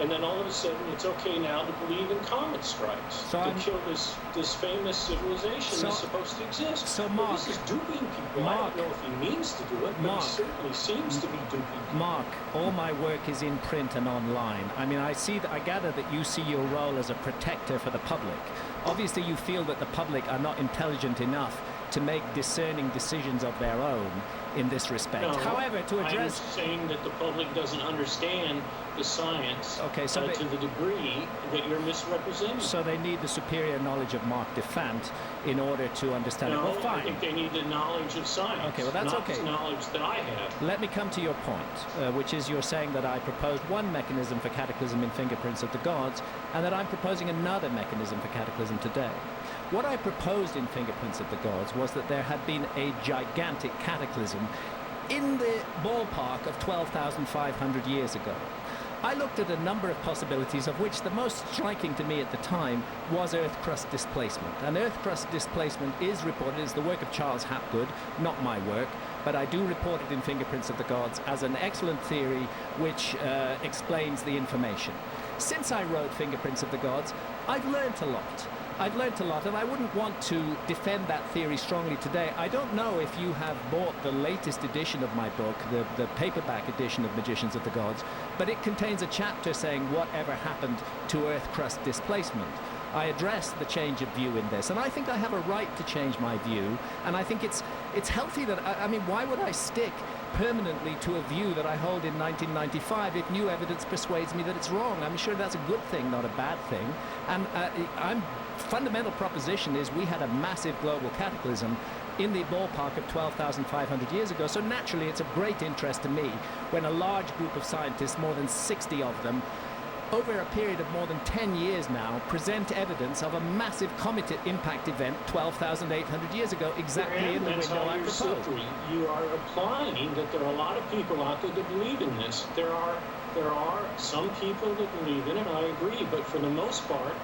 And then all of a sudden, it's okay now to believe in comet strikes to kill this famous civilization that's supposed to exist. So, well, Mark, this is duping people. I don't know if he means to do it, but he certainly seems to be duping people. Mark, all my work is in print and online. I mean, I gather that you see your role as a protector for the public. Obviously, you feel that the public are not intelligent enough to make discerning decisions of their own in this respect. No, however, to address... I'm saying that the public doesn't understand the science to the degree that you're misrepresenting. So they need the superior knowledge of Mark Defant in order to understand it. Well, fine. I think they need the knowledge of science. Okay, well, that's not the knowledge that I have. Let me come to your point, which is you're saying that I proposed one mechanism for cataclysm in Fingerprints of the Gods, and that I'm proposing another mechanism for cataclysm today. What I proposed in Fingerprints of the Gods was that there had been a gigantic cataclysm in the ballpark of 12,500 years ago. I looked at a number of possibilities, of which the most striking to me at the time was Earth crust displacement. And Earth crust displacement is reported as the work of Charles Hapgood, not my work, but I do report it in Fingerprints of the Gods as an excellent theory which explains the information. Since I wrote Fingerprints of the Gods, I've learnt a lot. And I wouldn't want to defend that theory strongly today. I don't know if you have bought the latest edition of my book, the paperback edition of Magicians of the Gods, but it contains a chapter saying whatever happened to Earth crust displacement. I address the change of view in this, and I think I have a right to change my view, and I think it's healthy that, I mean, why would I stick permanently to a view that I hold in 1995 if new evidence persuades me that it's wrong? I'm sure that's a good thing, not a bad thing. And fundamental proposition is we had a massive global cataclysm in the ballpark of 12,500 years ago. So naturally, it's of great interest to me when a large group of scientists, more than 60 of them, over a period of more than 10 years now, present evidence of a massive comet impact event 12,800 years ago, exactly in the window I proposed. You are implying that there are a lot of people out there that believe in this. There are some people that believe in it, I agree, but for the most part,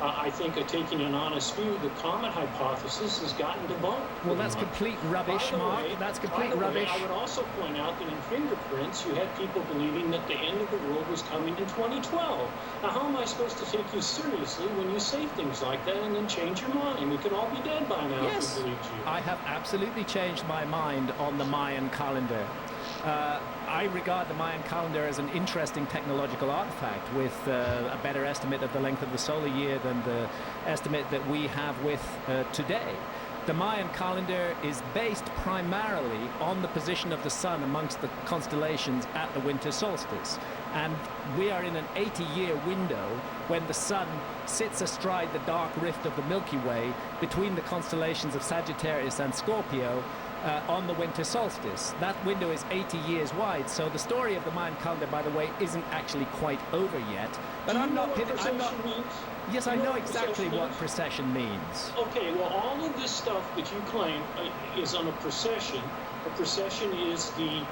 I think taking an honest view, the comet hypothesis has gotten debunked. Well, that's complete rubbish, Mark. That's complete rubbish. I would also point out that in Fingerprints, you had people believing that the end of the world was coming in 2012. Now, how am I supposed to take you seriously when you say things like that and then change your mind? We could all be dead by now if we believed you. I have absolutely changed my mind on the Mayan calendar. I regard the Mayan calendar as an interesting technological artifact with a better estimate of the length of the solar year than the estimate that we have with today. The Mayan calendar is based primarily on the position of the sun amongst the constellations at the winter solstice. And we are in an 80-year window when the sun sits astride the dark rift of the Milky Way between the constellations of Sagittarius and Scorpio on the winter solstice. That window is 80 years wide, so the story of the Mayan calendar, by the way, isn't actually quite over yet. But I'm not. Means? Yes, I know exactly what precession means. Okay, well, all of this stuff that you claim is on a precession. A precession is the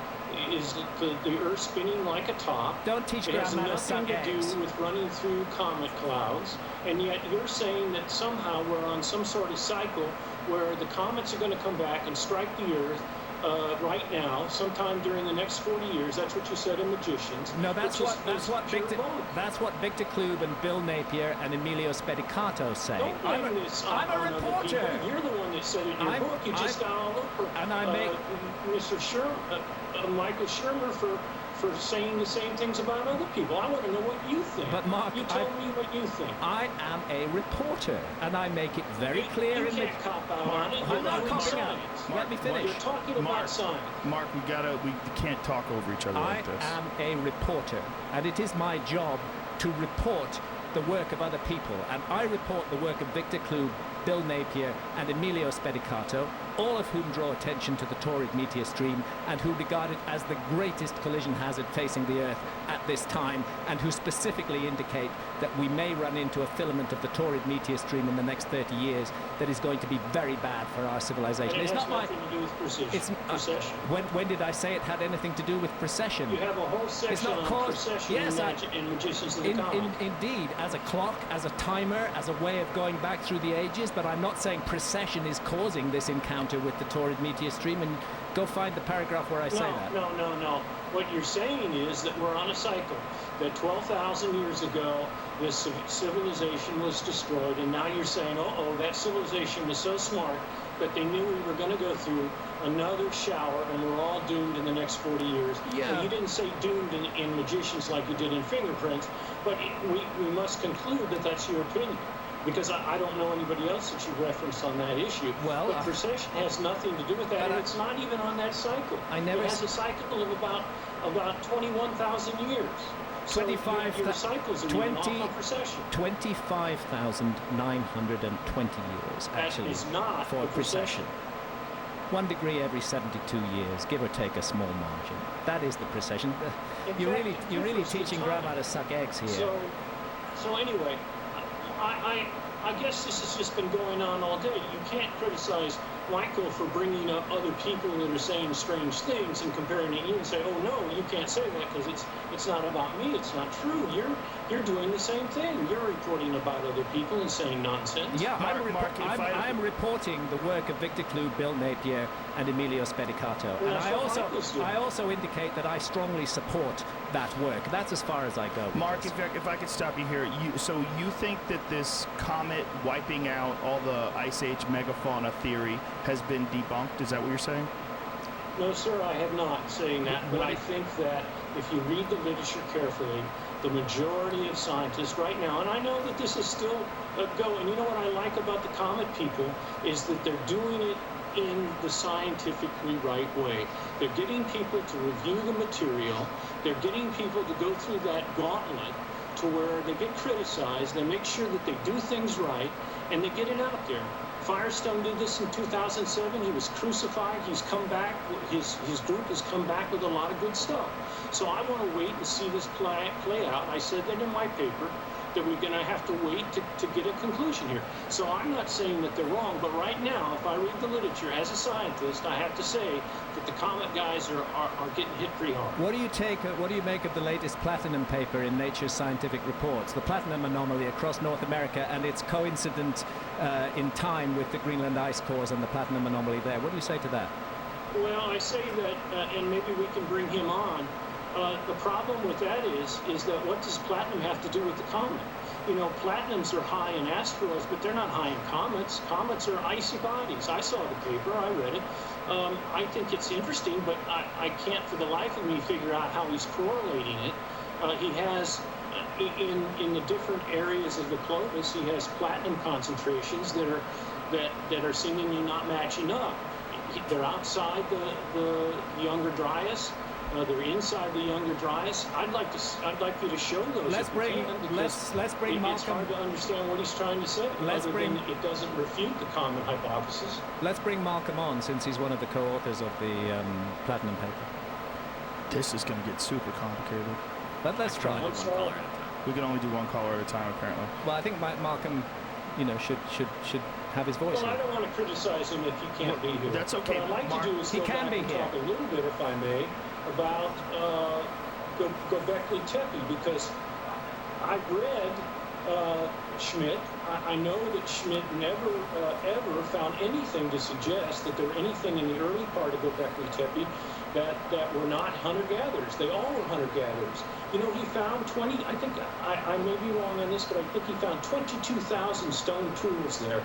Earth spinning like a top. Don't teach grandma to suck eggs. It has nothing to do with running through comet clouds, and yet you're saying that somehow we're on some sort of cycle where the comets are going to come back and strike the Earth right now, sometime during the next 40 years. That's what you said in Magicians. No, that's what Victor Klube and Bill Napier and Emilio Spedicato say. I'm a reporter. You're the one that said it in your book. You just got all over. And I make Mr. Michael Shermer for saying the same things about other people. I want to know what you think. But Mark, you tell me what you think. I am a reporter, and I make it very clear in the... You can't cop out on it. I'm not copping out. Let me finish. You're talking about science. Mark, we can't talk over each other like this. I am a reporter, and it is my job to report the work of other people. And I report the work of Victor Klube, Bill Napier, and Emilio Spedicato all of whom draw attention to the Taurid meteor stream and who regard it as the greatest collision hazard facing the Earth at this time, and who specifically indicate that we may run into a filament of the Taurid meteor stream in the next 30 years that is going to be very bad for our civilization. And it it's has not my... nothing to do with precession. It's, when did I say it had anything to do with precession? You have a whole section on precession in Magicians of the Comet. Indeed, as a clock, as a timer, as a way of going back through the ages, but I'm not saying precession is causing this encounter with the Taurid meteor stream, and go find the paragraph where I say that. No. What you're saying is that we're on a cycle, that 12,000 years ago, this civilization was destroyed, and now you're saying, that civilization was so smart that they knew we were going to go through another shower and we're all doomed in the next 40 years. Yeah. You didn't say doomed in Magicians like you did in Fingerprints, but we must conclude that that's your opinion. Because I don't know anybody else that you referenced on that issue. Well, but precession has nothing to do with that, and it's not even on that cycle. It has a cycle of about 21,000 years. So your cycles are even off on precession. 25,920 years, actually, that is not for precession. 1 degree every 72 years, give or take a small margin. That is the precession. You're really teaching grandma to suck eggs here. So anyway, I guess this has just been going on all day. You can't criticize Michael for bringing up other people that are saying strange things and comparing to you and say, oh no, you can't say that because it's not about me. It's not true. You're doing the same thing. You're reporting about other people and saying nonsense. Yeah, I'm reporting the work of Victor Clue, Bill Napier, and Emilio Spedicato. Well, and I also indicate that I strongly support that work. That's as far as I go. Mark, if I could stop you here. So you think that this comet wiping out all the Ice Age megafauna theory has been debunked? Is that what you're saying? No, sir, I have not saying that, but I think that if you read the literature carefully, the majority of scientists right now, and I know that this is still going, you know what I like about the comet people is that they're doing it in the scientifically right way. They're getting people to review the material. They're getting people to go through that gauntlet to where they get criticized, they make sure that they do things right, and they get it out there. Firestone did this in 2007. He was crucified. He's come back. His group has come back with a lot of good stuff. So I want to wait and see this play out. I said that in my paper, that we're going to have to wait to get a conclusion here. So I'm not saying that they're wrong, but right now, if I read the literature as a scientist, I have to say that the comet guys are getting hit pretty hard. What do you make of the latest platinum paper in Nature's Scientific Reports, the platinum anomaly across North America and its coincident in time with the Greenland ice cores and the platinum anomaly there? What do you say to that? Well, I say that, and maybe we can bring him on. The problem with that is that what does platinum have to do with the comet? You know, platinums are high in asteroids, but they're not high in comets. Comets are icy bodies. I saw the paper. I read it. I think it's interesting, but I can't for the life of me figure out how he's correlating it. He has, in the different areas of the Clovis, he has platinum concentrations that are seemingly not matching up. They're outside the Younger Dryas. They're inside the Younger Dryas. I'd like you to show those. Let's bring Malcolm. It's hard to understand what he's trying to say. It doesn't refute the comet hypothesis. Let's bring Malcolm on, since he's one of the co-authors of the platinum paper. This is going to get super complicated. But let's try. We can only do one caller at a time, apparently. Well, I think Malcolm, should have his voice. Well, I don't want to criticize him if he can't be here. That's okay. What I'd like to do is go back and talk a little bit, if I may, about Göbekli Tepe, because I've read Schmidt. I know that Schmidt never ever found anything to suggest that there were anything in the early part of Göbekli Tepe that were not hunter-gatherers. They all were hunter-gatherers. You know, he found 20, I think, I may be wrong on this, but I think he found 22,000 stone tools there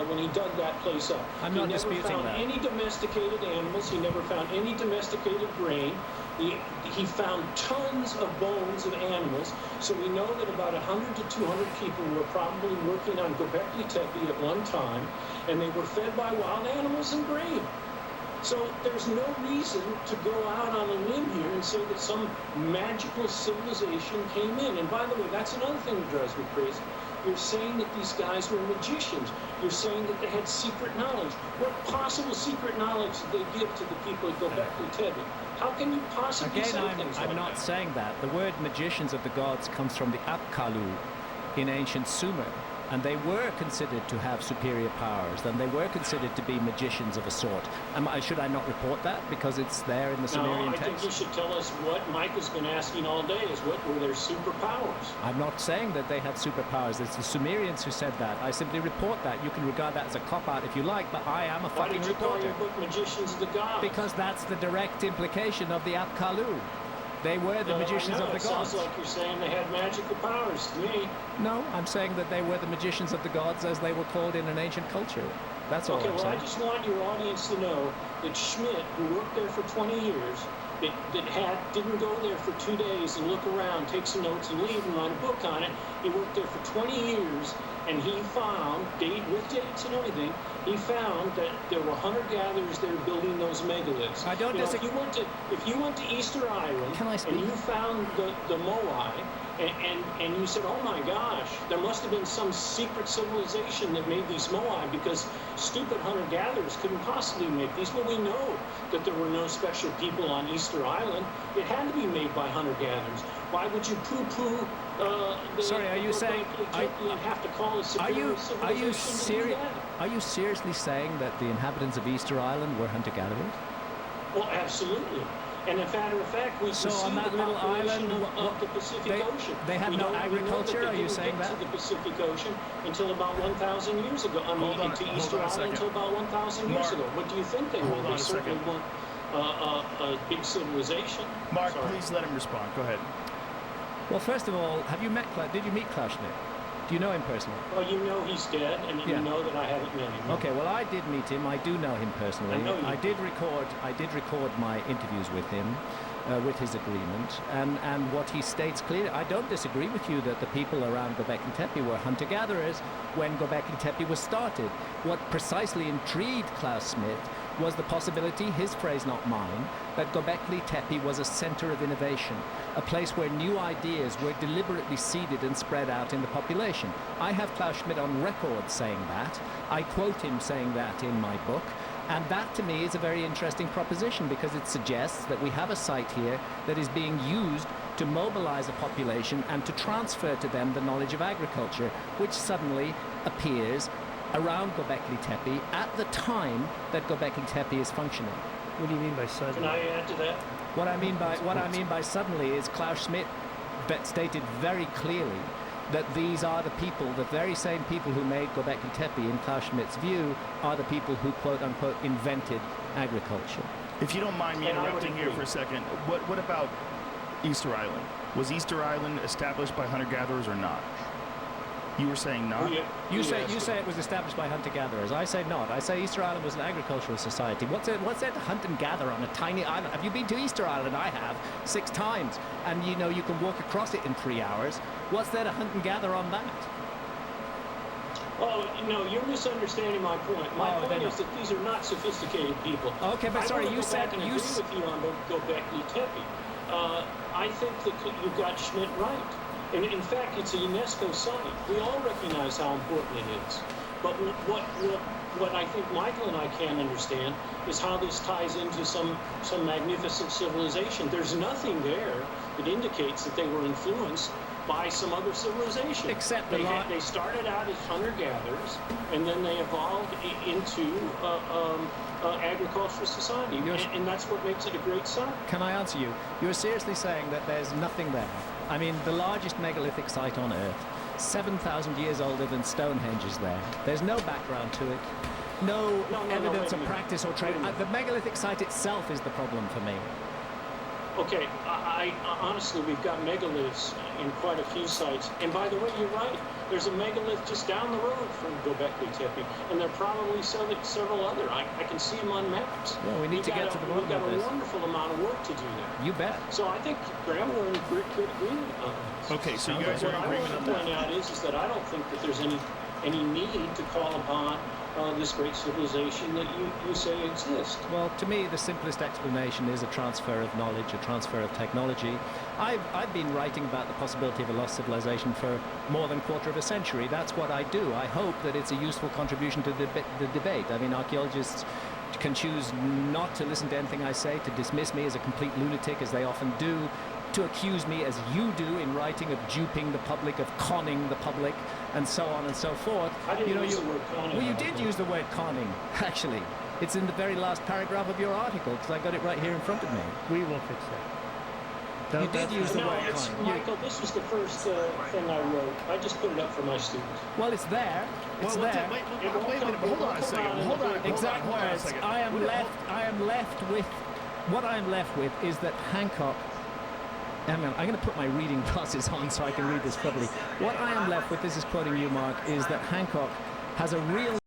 when he dug that place up. I'm not disputing that. He never found any domesticated animals. He never found any domesticated grain. He found tons of bones of animals. So we know that about 100 to 200 people were probably working on Göbekli Tepe at one time, and they were fed by wild animals and grain. So there's no reason to go out on a limb here and say that some magical civilization came in. And by the way, that's another thing that drives me crazy. You're saying that these guys were magicians. You're saying that they had secret knowledge. What possible secret knowledge did they give to the people at Göbekli Tepe? How can you possibly say things like I'm not that? saying that. The word magicians of the gods comes from the Apkallu in ancient Sumer. And they were considered to have superior powers, and they were considered to be magicians of a sort. Should I not report that because it's there in the Sumerian No, I text? think you should tell us what Mike has been asking all day is what were their superpowers? I'm not saying that they had superpowers. It's the Sumerians who said that. I simply report that. You can regard that as a cop-out if you like, but I am a Why fucking did you call reporter. your book Magicians of the Gods? Because that's the direct implication of the Apkallu. They were the magicians of the it gods. sounds like you're saying they had magical powers to me. No, I'm saying that they were the magicians of the gods as they were called in an ancient culture. That's all Okay, I'm well, saying. I just want your audience to know that Schmidt, who worked there for 20 years, didn't go there for 2 days and look around, take some notes and leave and write a book on it. He worked there for 20 years, and he found, with dates and everything, he found that there were hunter-gatherers there building those megaliths. I don't disagree. If you went to Easter Island Can I speak? and you found the Moai, and you said, oh my gosh, there must have been some secret civilization that made these Moai because stupid hunter-gatherers couldn't possibly make these. Well, we know that there were no special people on Easter Island. It had to be made by hunter-gatherers. Why would you poo-poo Sorry, are you saying? and have to call it superior civilization? Are you seriously saying that the inhabitants of Easter Island were hunter-gatherers? Well, absolutely. And as a matter of fact, we So can see on that the little population island, of the Pacific Ocean. they had We no know agriculture? that Are they you saying didn't that? get to the Pacific Ocean until about 1,000 years ago. I mean, Hold on to a Easter Island second. until about 1,000 years Mark, ago. What do you think they were? hold on They a certainly second. weren't a big civilization. Mark, Sorry. please let him respond. Go ahead. Well, first of all, did you meet Klaus Schmidt? Do you know him personally? Well, you know he's dead, and Yeah. you know that I haven't met him. Okay, well, I did meet him. I do know him personally. I know you I do. did record my interviews with him, with his agreement, and what he states clearly. I don't disagree with you that the people around Göbekli Tepe were hunter-gatherers when Göbekli Tepe was started. What precisely intrigued Klaus Schmidt was the possibility, his phrase not mine, that Göbekli Tepe was a center of innovation, a place where new ideas were deliberately seeded and spread out in the population. I have Klaus Schmidt on record saying that. I quote him saying that in my book. And that, to me, is a very interesting proposition because it suggests that we have a site here that is being used to mobilize a population and to transfer to them the knowledge of agriculture, which suddenly appears around Göbekli Tepe at the time that Göbekli Tepe is functioning. What do you mean by Can suddenly? I add to that? What I mean by suddenly is Klaus Schmidt stated very clearly that these are the people, the very same people who made Göbekli Tepe, in Klaus Schmidt's view, are the people who, quote unquote, invented agriculture. If you don't mind me And I would interrupting here agree. for a second, what about Easter Island? Was Easter Island established by hunter-gatherers or not? You were saying not? You say it was established by hunter-gatherers. I say not. I say Easter Island was an agricultural society. What's there to hunt and gather on a tiny island? Have you been to Easter Island? I have 6 times, and you can walk across it in 3 hours. What's there to hunt and gather on that? Oh, no, you're misunderstanding my point. My Oh, point they're is that these are not sophisticated people. Okay, but sorry, I you want to go said back and you agree s- with you on Göbekli Tepe. I think that you got Schmidt right. And in fact, it's a UNESCO site. We all recognize how important it is. But what I think Michael and I can't understand is how this ties into some magnificent civilization. There's nothing there that indicates that they were influenced by some other civilization. Except they started out as hunter-gatherers, and then they evolved into agricultural society, and that's what makes it a great site. Can I answer you? You're seriously saying that there's nothing there? I mean, the largest megalithic site on Earth, 7,000 years older than Stonehenge is there. There's no background to it. No evidence wait a of minute. practice or trade. The megalithic site itself is the problem for me. Okay, I honestly, we've got megaliths in quite a few sites. And by the way, you're right. There's a megalith just down the road from Göbekli Tepe, and there are probably several other. I can see them on maps. Well, we need to get to the bottom We've got of a this. wonderful amount of work to do there. You bet. So I think, Graham, we're in good agreement on this. Okay, so you guys are What in I agreement want on to that. point out is that I don't think that there's any need to call upon this great civilization that you say exists? Well, to me, the simplest explanation is a transfer of knowledge, a transfer of technology. I've been writing about the possibility of a lost civilization for more than a quarter of a century. That's what I do. I hope that it's a useful contribution to the debate. I mean, archaeologists can choose not to listen to anything I say, to dismiss me as a complete lunatic, as they often do, to accuse me, as you do in writing, of duping the public, of conning the public, and so on and so forth. I didn't use the word conning. Well, you did use the word conning, actually. It's in the very last paragraph of your article, because I got it right here in front of me. We will fix that. You did use the No, word it's, conning. Michael, this was the first thing I wrote. I just put it up for my students. Well, it's there. It's there. Wait a minute. Hold on a second. Hold on. Exact Hold on a words. second. I am left with. What I am left with is that Hancock. I'm going to put my reading glasses on so I can read this properly. What I am left with, this is quoting you, Mark, is that Hancock has a real